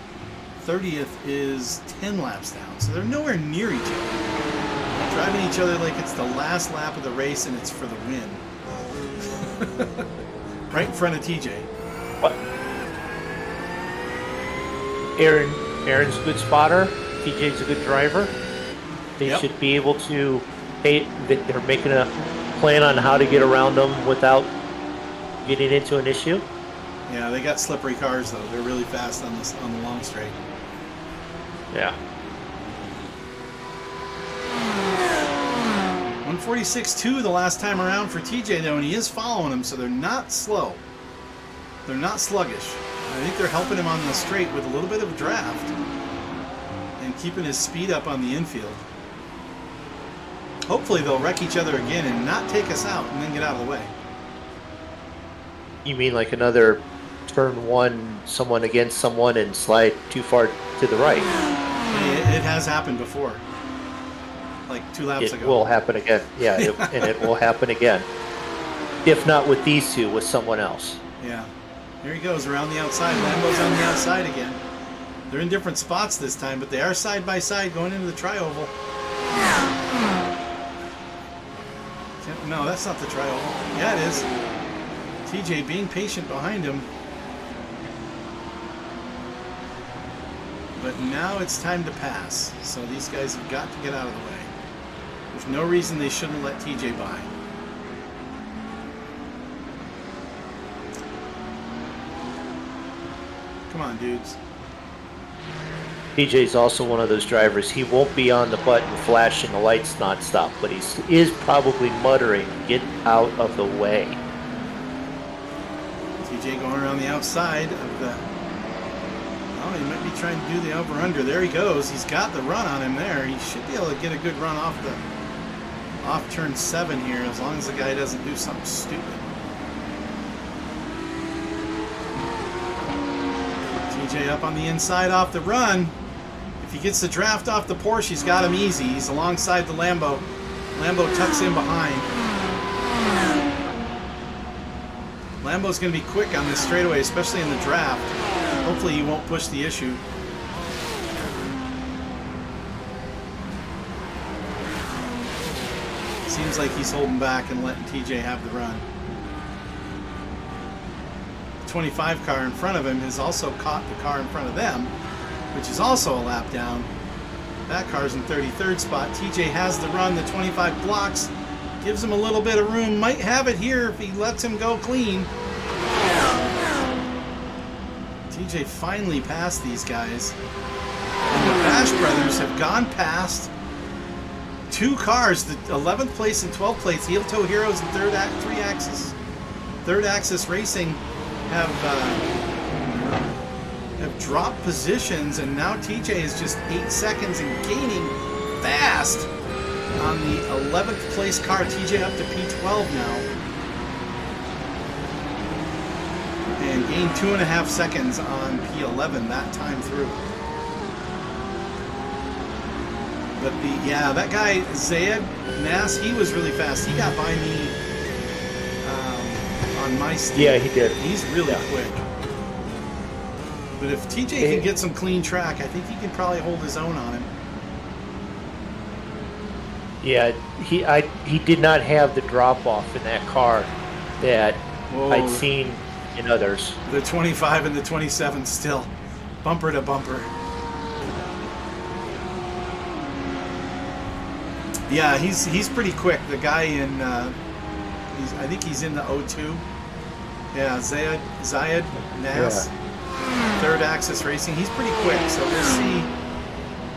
30th is 10 laps down. So they're nowhere near each other. Driving each other like it's the last lap of the race and it's for the win. Right in front of TJ. What? Aaron's a good spotter. TJ's a good driver. They should be able to. They're making a plan on how to get around them without getting into an issue. Yeah, they got slippery cars though. They're really fast on the long straight. Yeah. 146.2 the last time around for TJ though, and he is following them, so they're not slow. They're not sluggish. I think they're helping him on the straight with a little bit of a draft and keeping his speed up on the infield. Hopefully they'll wreck each other again and not take us out and then get out of the way. You mean like another turn 1, someone against someone and slide too far to the right? It has happened before. Like 2 laps ago. It will happen again. Yeah, and it will happen again. If not with these two, with someone else. Yeah. Here he goes around the outside. Lambo's on the outside again. They're in different spots this time, but they are side by side going into the tri-oval. No, that's not the tri-oval. Yeah, it is. TJ being patient behind him. But now it's time to pass. So these guys have got to get out of the way. There's no reason they shouldn't let TJ by. Come on, dudes. TJ's also one of those drivers. He won't be on the button flashing the lights nonstop, but he is probably muttering, "Get out of the way." TJ going around the outside of the... Oh, he might be trying to do the over-under. There he goes. He's got the run on him there. He should be able to get a good run off turn 7 here, as long as the guy doesn't do something stupid. TJ up on the inside off the run. If If he gets the draft off the Porsche, he's got him easy. He's alongside the Lambo. Lambo tucks in behind. Lambo's going to be quick on this straightaway, especially in the draft. Hopefully he won't push the issue. Seems like he's holding back and letting TJ have the run. The 25 car in front of him has also caught the car in front of them, which is also a lap down. That car's in 33rd spot. TJ has the run. The 25 blocks. Gives him a little bit of room. Might have it here if he lets him go clean. TJ finally passed these guys. And the Bash brothers have gone past two cars, the 11th place and 12th place. Heel Toe Heroes and Third Axis Racing have dropped positions, and now TJ is just 8 seconds and gaining fast on the 11th place car. TJ up to P12 now, and gained 2.5 seconds on P11 that time through. But that guy Zayed Nass, he was really fast. He got by me on my steam. Yeah, he did. He's really quick. But if TJ can get some clean track, I think he can probably hold his own on him. Yeah, he did not have the drop off in that car that I'd seen in others. The 25 and the 27 still bumper to bumper. Yeah, he's pretty quick. The guy in I think he's in the 02. Yeah, Zayed Nass. Yeah. Third Axis Racing. He's pretty quick, so we'll see.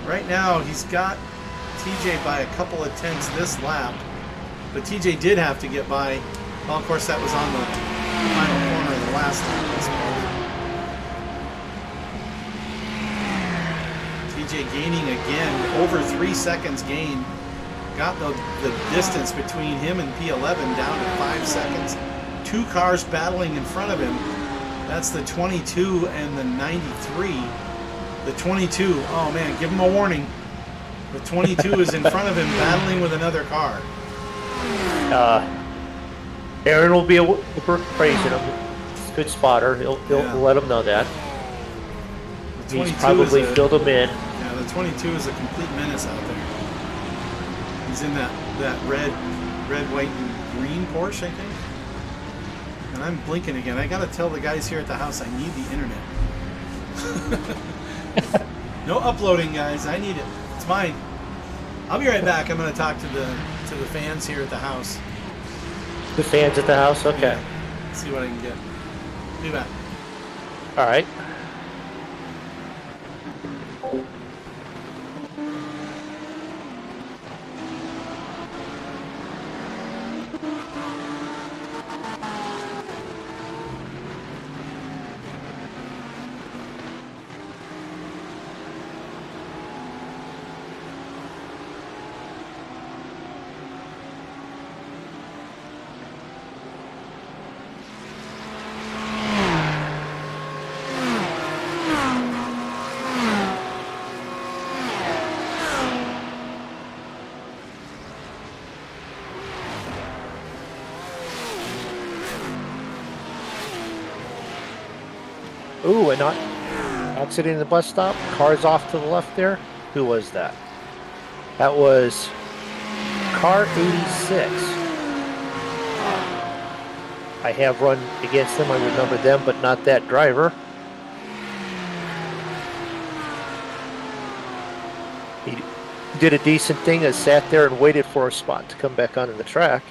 Right now, he's got TJ by a couple of tenths this lap, but TJ did have to get by. Well, of course, that was on the final corner of the last lap, I suppose. TJ gaining again, over 3 seconds gain. Got the distance between him and P11 down to 5 seconds. Two cars battling in front of him. That's the 22 and the 93. The 22, oh man, give him a warning. The 22 is in front of him battling with another car. Aaron will be praising him. He's a good spotter. He'll let him know that. He's probably filled him in. Yeah, the 22 is a complete menace out there. He's in that red, white, and green Porsche, I think. And I'm blinking again. I gotta tell the guys here at the house I need the internet. No uploading, guys. I need it. It's mine. I'll be right back. I'm gonna talk to the fans here at the house. The fans at the house? Okay. Yeah. See what I can get. Be back. All right. Ooh, and not exiting the bus stop. Cars off to the left there. Who was that? That was car 86. I have run against them. I remember them, but not that driver. He did a decent thing. I sat there and waited for a spot to come back onto the track.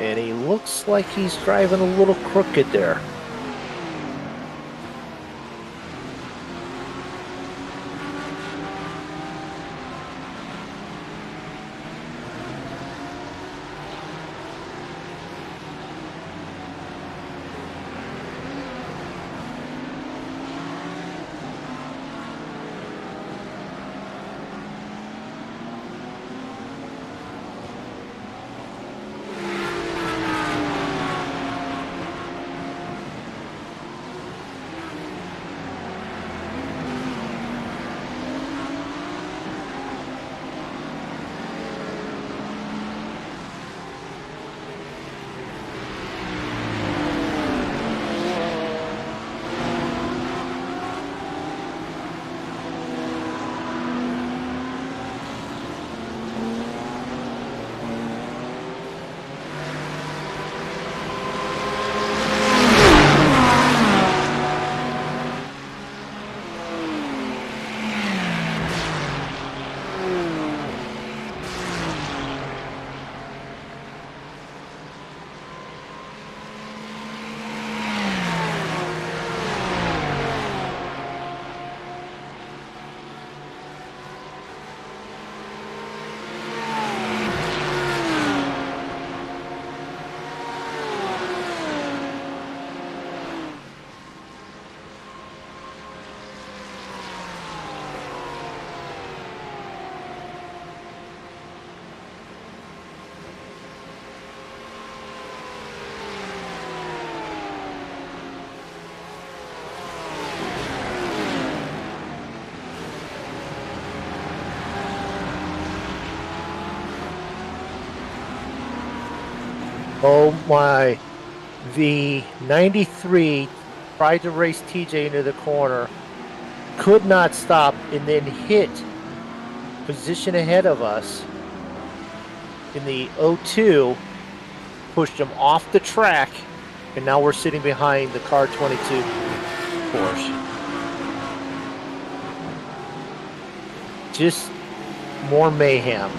And he looks like he's driving a little crooked there. Oh my. The 93 tried to race TJ into the corner, could not stop, and then hit position ahead of us in the 02, pushed him off the track, and now we're sitting behind the car 22 Porsche. Just more mayhem.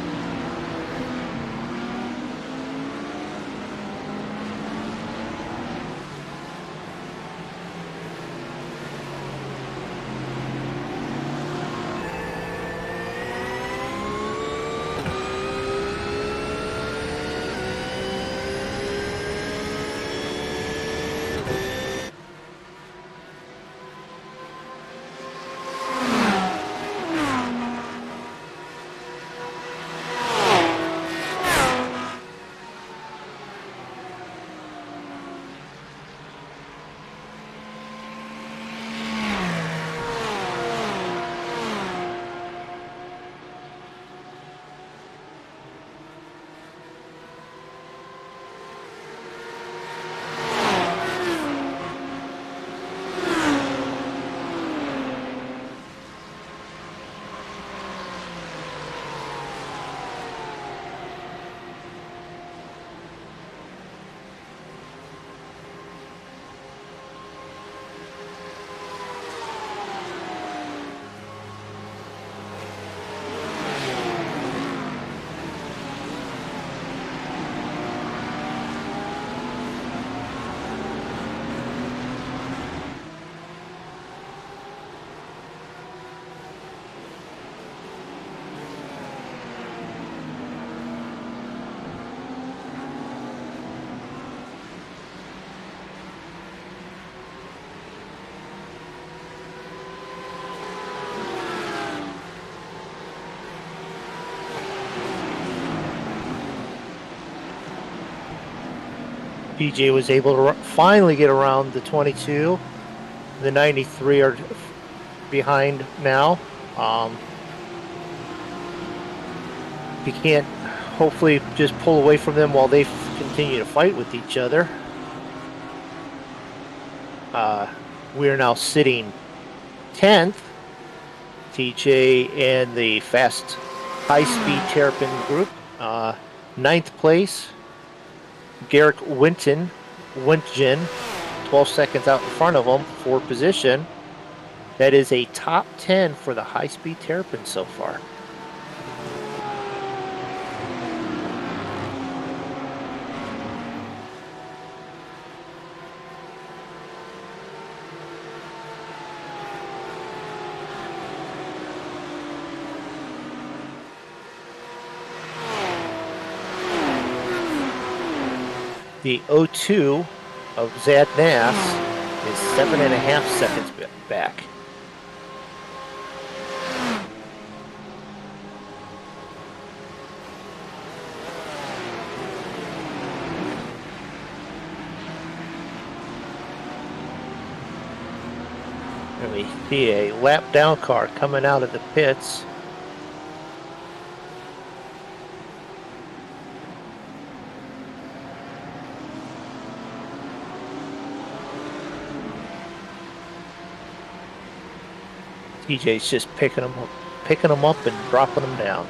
PJ was able to finally get around the 22. The 93 are behind now. He can't hopefully just pull away from them while they continue to fight with each other. We are now sitting 10th. TJ and the fast High Speed Terrapin group. 9th place. Garrick Winton, 12 seconds out in front of him for position. That is a top 10 for the High Speed Terrapins so far. The 02 of Zad Nass is 7.5 seconds back. And we see a lap down car coming out of the pits. TJ's just picking them up and dropping them down.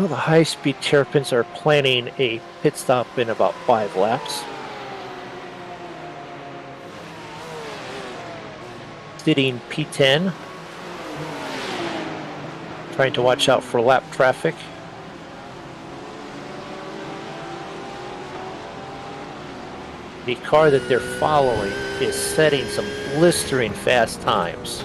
Well, the High Speed Terrapins are planning a pit stop in about 5 laps. Sitting P10. Trying to watch out for lap traffic. The car that they're following is setting some blistering fast times.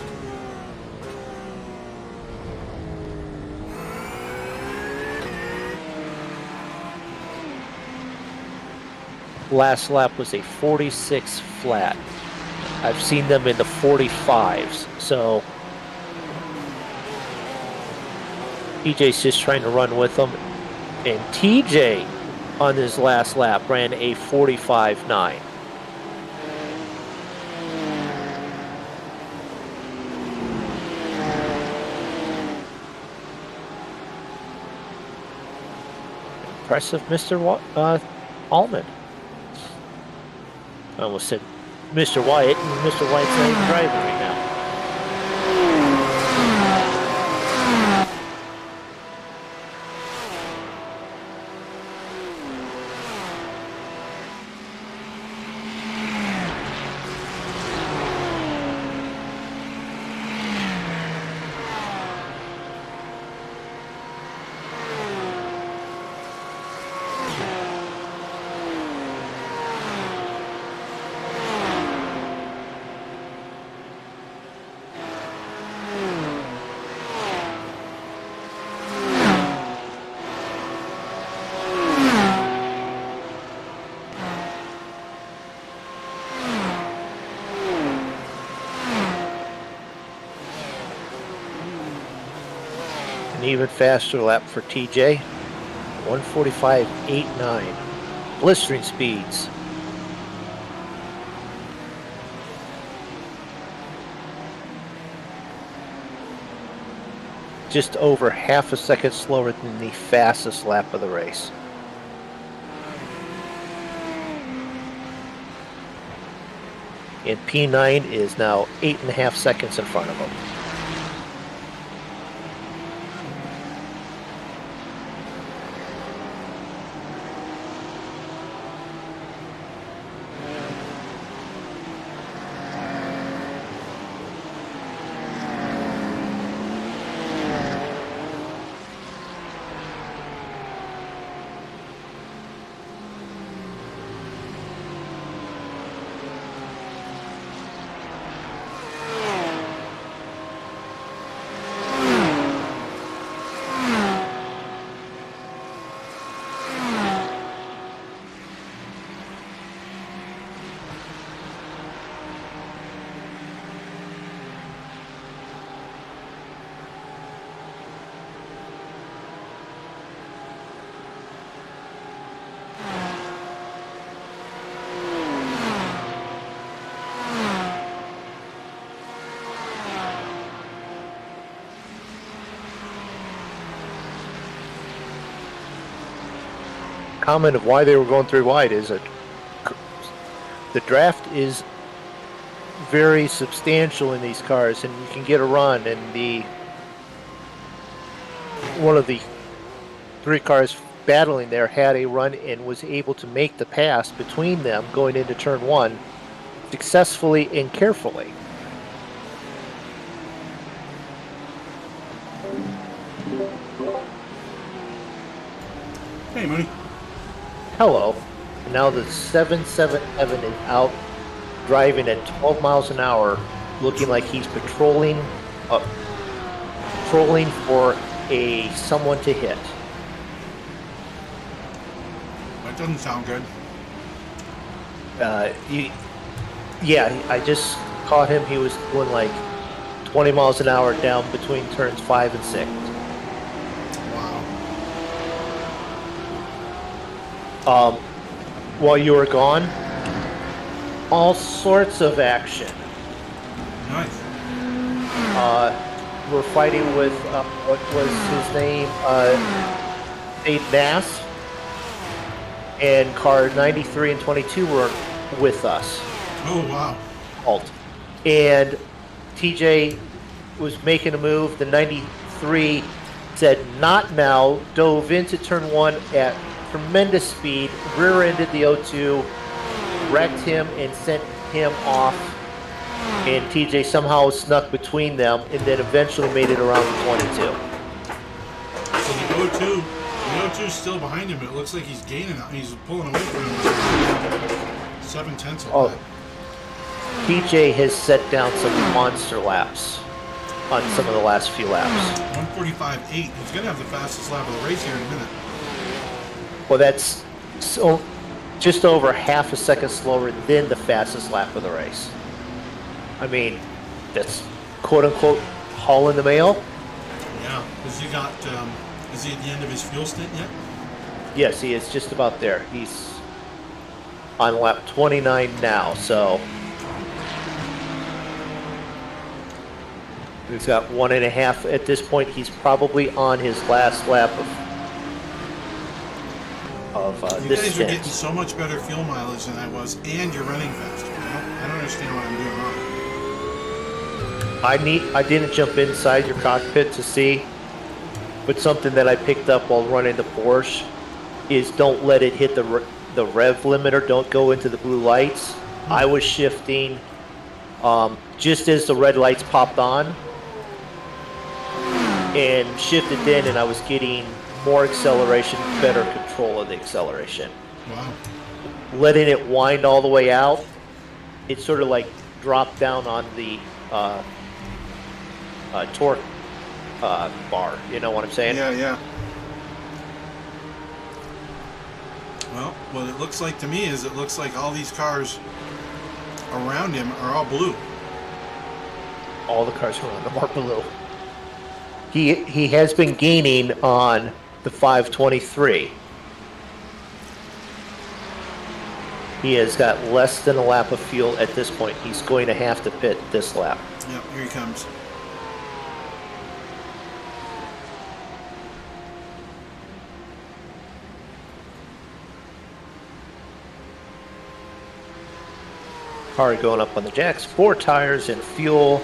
Last lap was a 46 flat. I've seen them in the 45s, so TJ's just trying to run with them. And TJ on his last lap ran a 45.9. Impressive, Mr. Allman. I almost said Mr. Wyatt, and Mr. Wyatt's not even driving right now. An even faster lap for TJ. 1:45.89. Blistering speeds. Just over half a second slower than the fastest lap of the race. And P9 is now 8.5 seconds in front of him. Comment of why they were going 3 wide is that the draft is very substantial in these cars, and you can get a run. And one of the 3 cars battling there had a run and was able to make the pass between them going into turn 1 successfully and carefully. Hey, Mooney. Hello. Now the 777 is out driving at 12 miles an hour, looking like he's patrolling for someone to hit. That doesn't sound good. Yeah, I just caught him. He was doing like 20 miles an hour down between turns 5 and 6. Wow. While you were gone, all sorts of action. Nice. We're fighting with, what was his name? Dave Nass. And car 93 and 22 were with us. Oh, wow. Alt. And TJ was making a move. The 93 said, "Not now," dove into turn 1 at tremendous speed, rear-ended the O2, wrecked him, and sent him off. And TJ somehow snuck between them, and then eventually made it around the 22. So the O2's still behind him, but it looks like he's gaining. He's pulling away from him. 7/10 of lap. TJ has set down some monster laps on some of the last few laps. 1:45.8. He's going to have the fastest lap of the race here in a minute. Well, that's so just over half a second slower than the fastest lap of the race. I mean, that's quote-unquote hauling the mail. Yeah, because he got, is he at the end of his fuel stint yet? Yes, he is just about there. He's on lap 29 now, so he's got 1.5 at this point. He's probably on his last lap of you this guys stint. are getting so much better fuel mileage than I was, and you're running faster. I don't understand what I'm doing wrong. I didn't jump inside your cockpit to see, but something that I picked up while running the Porsche is don't let it hit the rev limiter. Don't go into the blue lights. I was shifting just as the red lights popped on and shifted in, and I was getting more acceleration, better control of the acceleration. Wow. Letting it wind all the way out, it sort of like dropped down on the torque bar. You know what I'm saying? Yeah. Well, what it looks like to me is it looks like all these cars around him are all blue. All the cars around him are blue. He has been gaining on the 523. He has got less than a lap of fuel at this point. He's going to have to pit this lap. Yep, here he comes. Car going up on the jacks, 4 tires and fuel.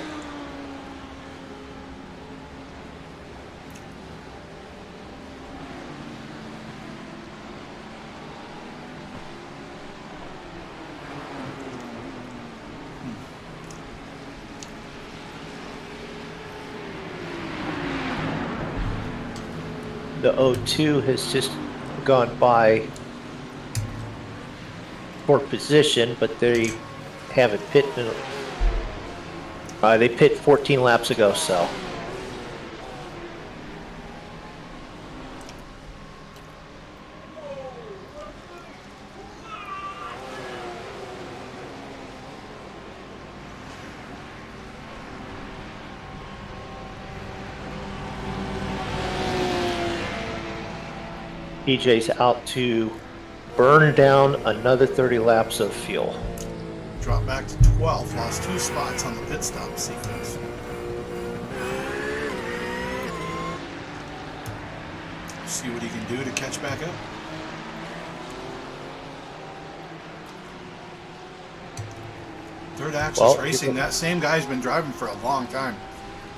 The O2 has just gone by for position, but they haven't pit. They pit 14 laps ago, so. PJ's out to burn down another 30 laps of fuel. Dropped back to 12, lost 2 spots on the pit stop sequence. See what he can do to catch back up. Third Axis Racing, that same guy's been driving for a long time.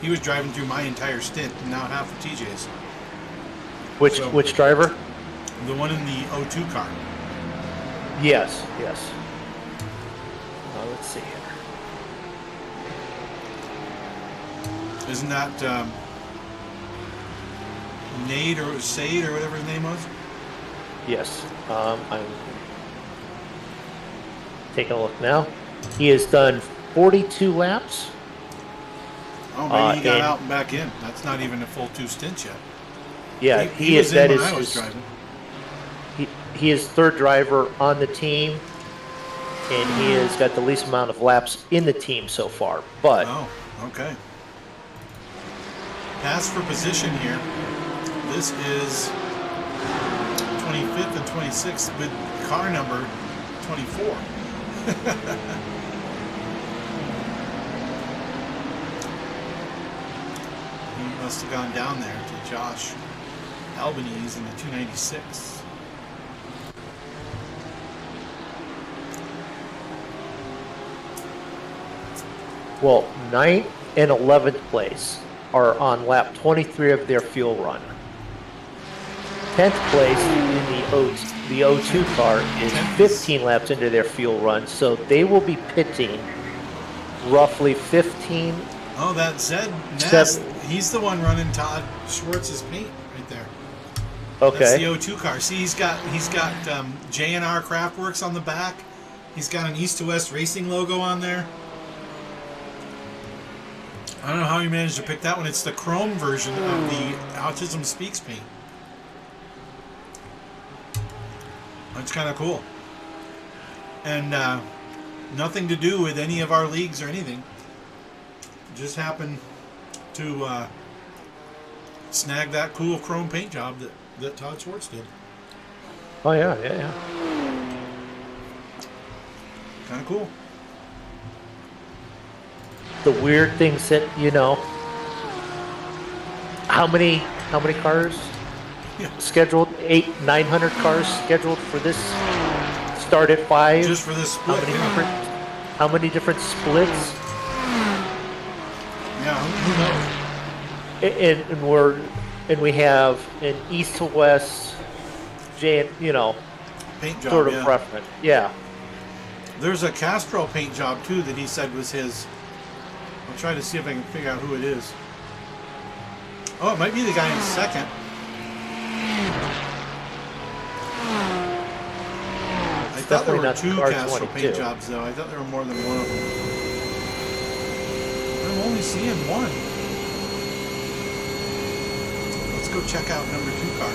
He was driving through my entire stint, and now half of TJ's. Which driver? The one in the O2 car. Yes. Let's see here. Isn't that Nate or Sade or whatever his name was? Yes. I'm taking a look now. He has done 42 laps. Oh, maybe he got out and back in. That's not even a full 2 stints yet. Yeah, he was in when I was driving. He is third driver on the team, and he has got the least amount of laps in the team so far. But okay. As for position here, this is 25th and 26th with car number 24. He must have gone down there to Josh Albanese in the 296. Well, 9th and 11th place are on lap 23 of their fuel run. 10th place in the O2 car is 15 laps into their fuel run, so they will be pitting roughly 15. Oh, that Zed Nast, he's the one running Todd Schwartz's paint right there. Okay. That's the O2 car. See, he's got JNR Craftworks on the back. He's got an East to West Racing logo on there. I don't know how he managed to pick that one. It's the chrome version of the Autism Speaks paint. That's kind of cool. And nothing to do with any of our leagues or anything. Just happened to snag that cool chrome paint job that Todd Schwartz did. Oh, yeah. Kind of cool. The weird things that, how many cars scheduled? 900 cars scheduled for this start at 5. Just for this split. How many different splits? Yeah, who knows? And we have an east to west, paint job, sort of preference. Yeah. There's a Castrol paint job too that he said was his. I'll try to see if I can figure out who it is. Oh, it might be the guy in second. I thought there were 2 Castrol paint jobs though. I thought there were more than one of them. I'm only seeing one. Let's go check out number 2 car.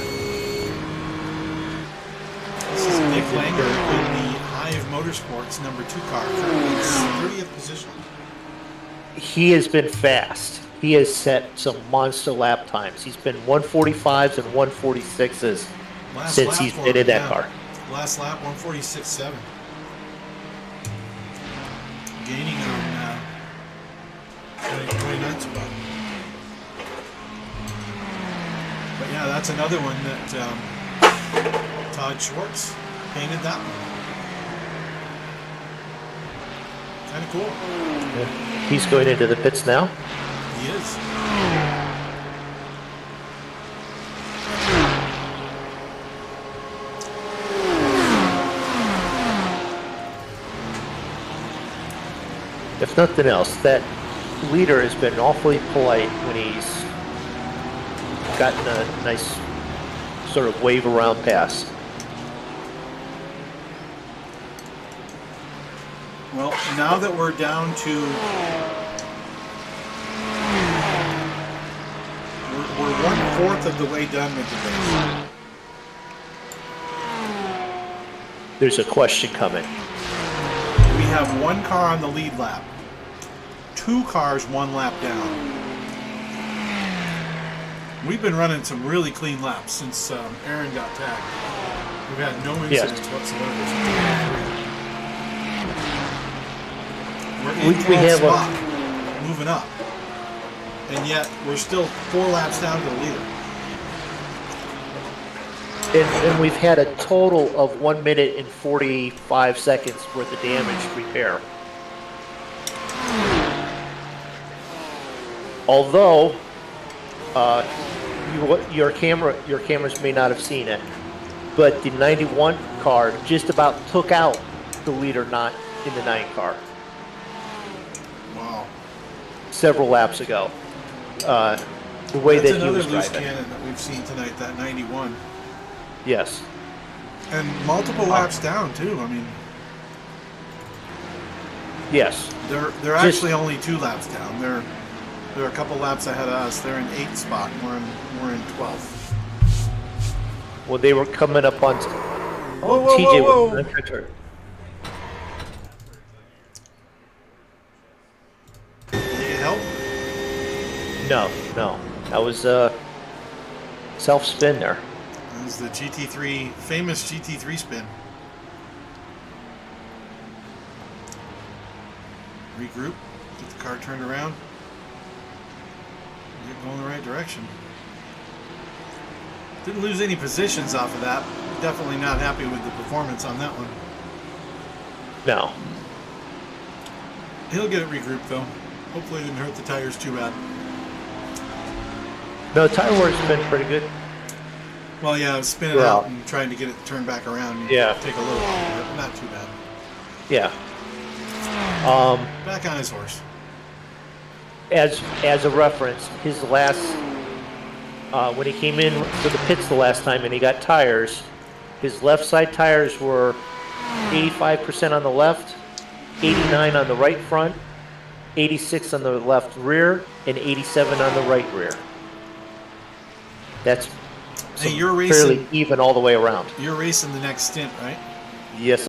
This is Nick Langer in the Hive Motorsports number 2 car. Currently 30th position. He has been fast. He has set some monster lap times. He's been 145s and 146s since he's been in that car. Last lap, 146.7. Gaining on 29th spot. But yeah, that's another one that Todd Schwartz painted that one. Kind of cool. Yeah. He's going into the pits now. He is. If nothing else, that leader has been awfully polite when he's gotten a nice sort of wave around pass. Well, now that we're down to we're 1/4 of the way done with the race. There's a question coming. We have 1 car on the lead lap. 2 cars 1 lap down. We've been running some really clean laps since Aaron got tagged. We've had no incidents whatsoever. We're in 12th spot, moving up. And yet, we're still 4 laps down to the leader. And we've had a total of 1 minute and 45 seconds worth of damage repair. Although, your cameras may not have seen it, but the 91 car just about took out the leader not in the 9 car. Wow. Several laps ago. The way That's that he was another loose driving. cannon that we've seen tonight, that 91. Yes. And multiple laps down, too. I mean, yes. They're actually only 2 laps down. They're a couple laps ahead of us. They're in 8th spot, and we're in 12th. Well, they were coming up on. Whoa, TJ whoa. was Did you help? No. That was self spin there. That was the GT3, famous GT3 spin. Regroup, get the car turned around. Get going the right direction. Didn't lose any positions off of that. Definitely not happy with the performance on that one. No. He'll get it regrouped though. Hopefully it didn't hurt the tires too bad. No, tire wear's been pretty good. Well, yeah, spinning Yeah. out and trying to get it turned back around. Yeah. Take a little while, but not too bad. Yeah. Back on his horse. As a reference, his last when he came in to the pits the last time and he got tires, his left side tires were 85% on the left, 89 on the right front, 86 on the left rear, and 87 on the right rear. That's Hey, you're fairly racing. even all the way around. You're racing the next stint, right? Yes,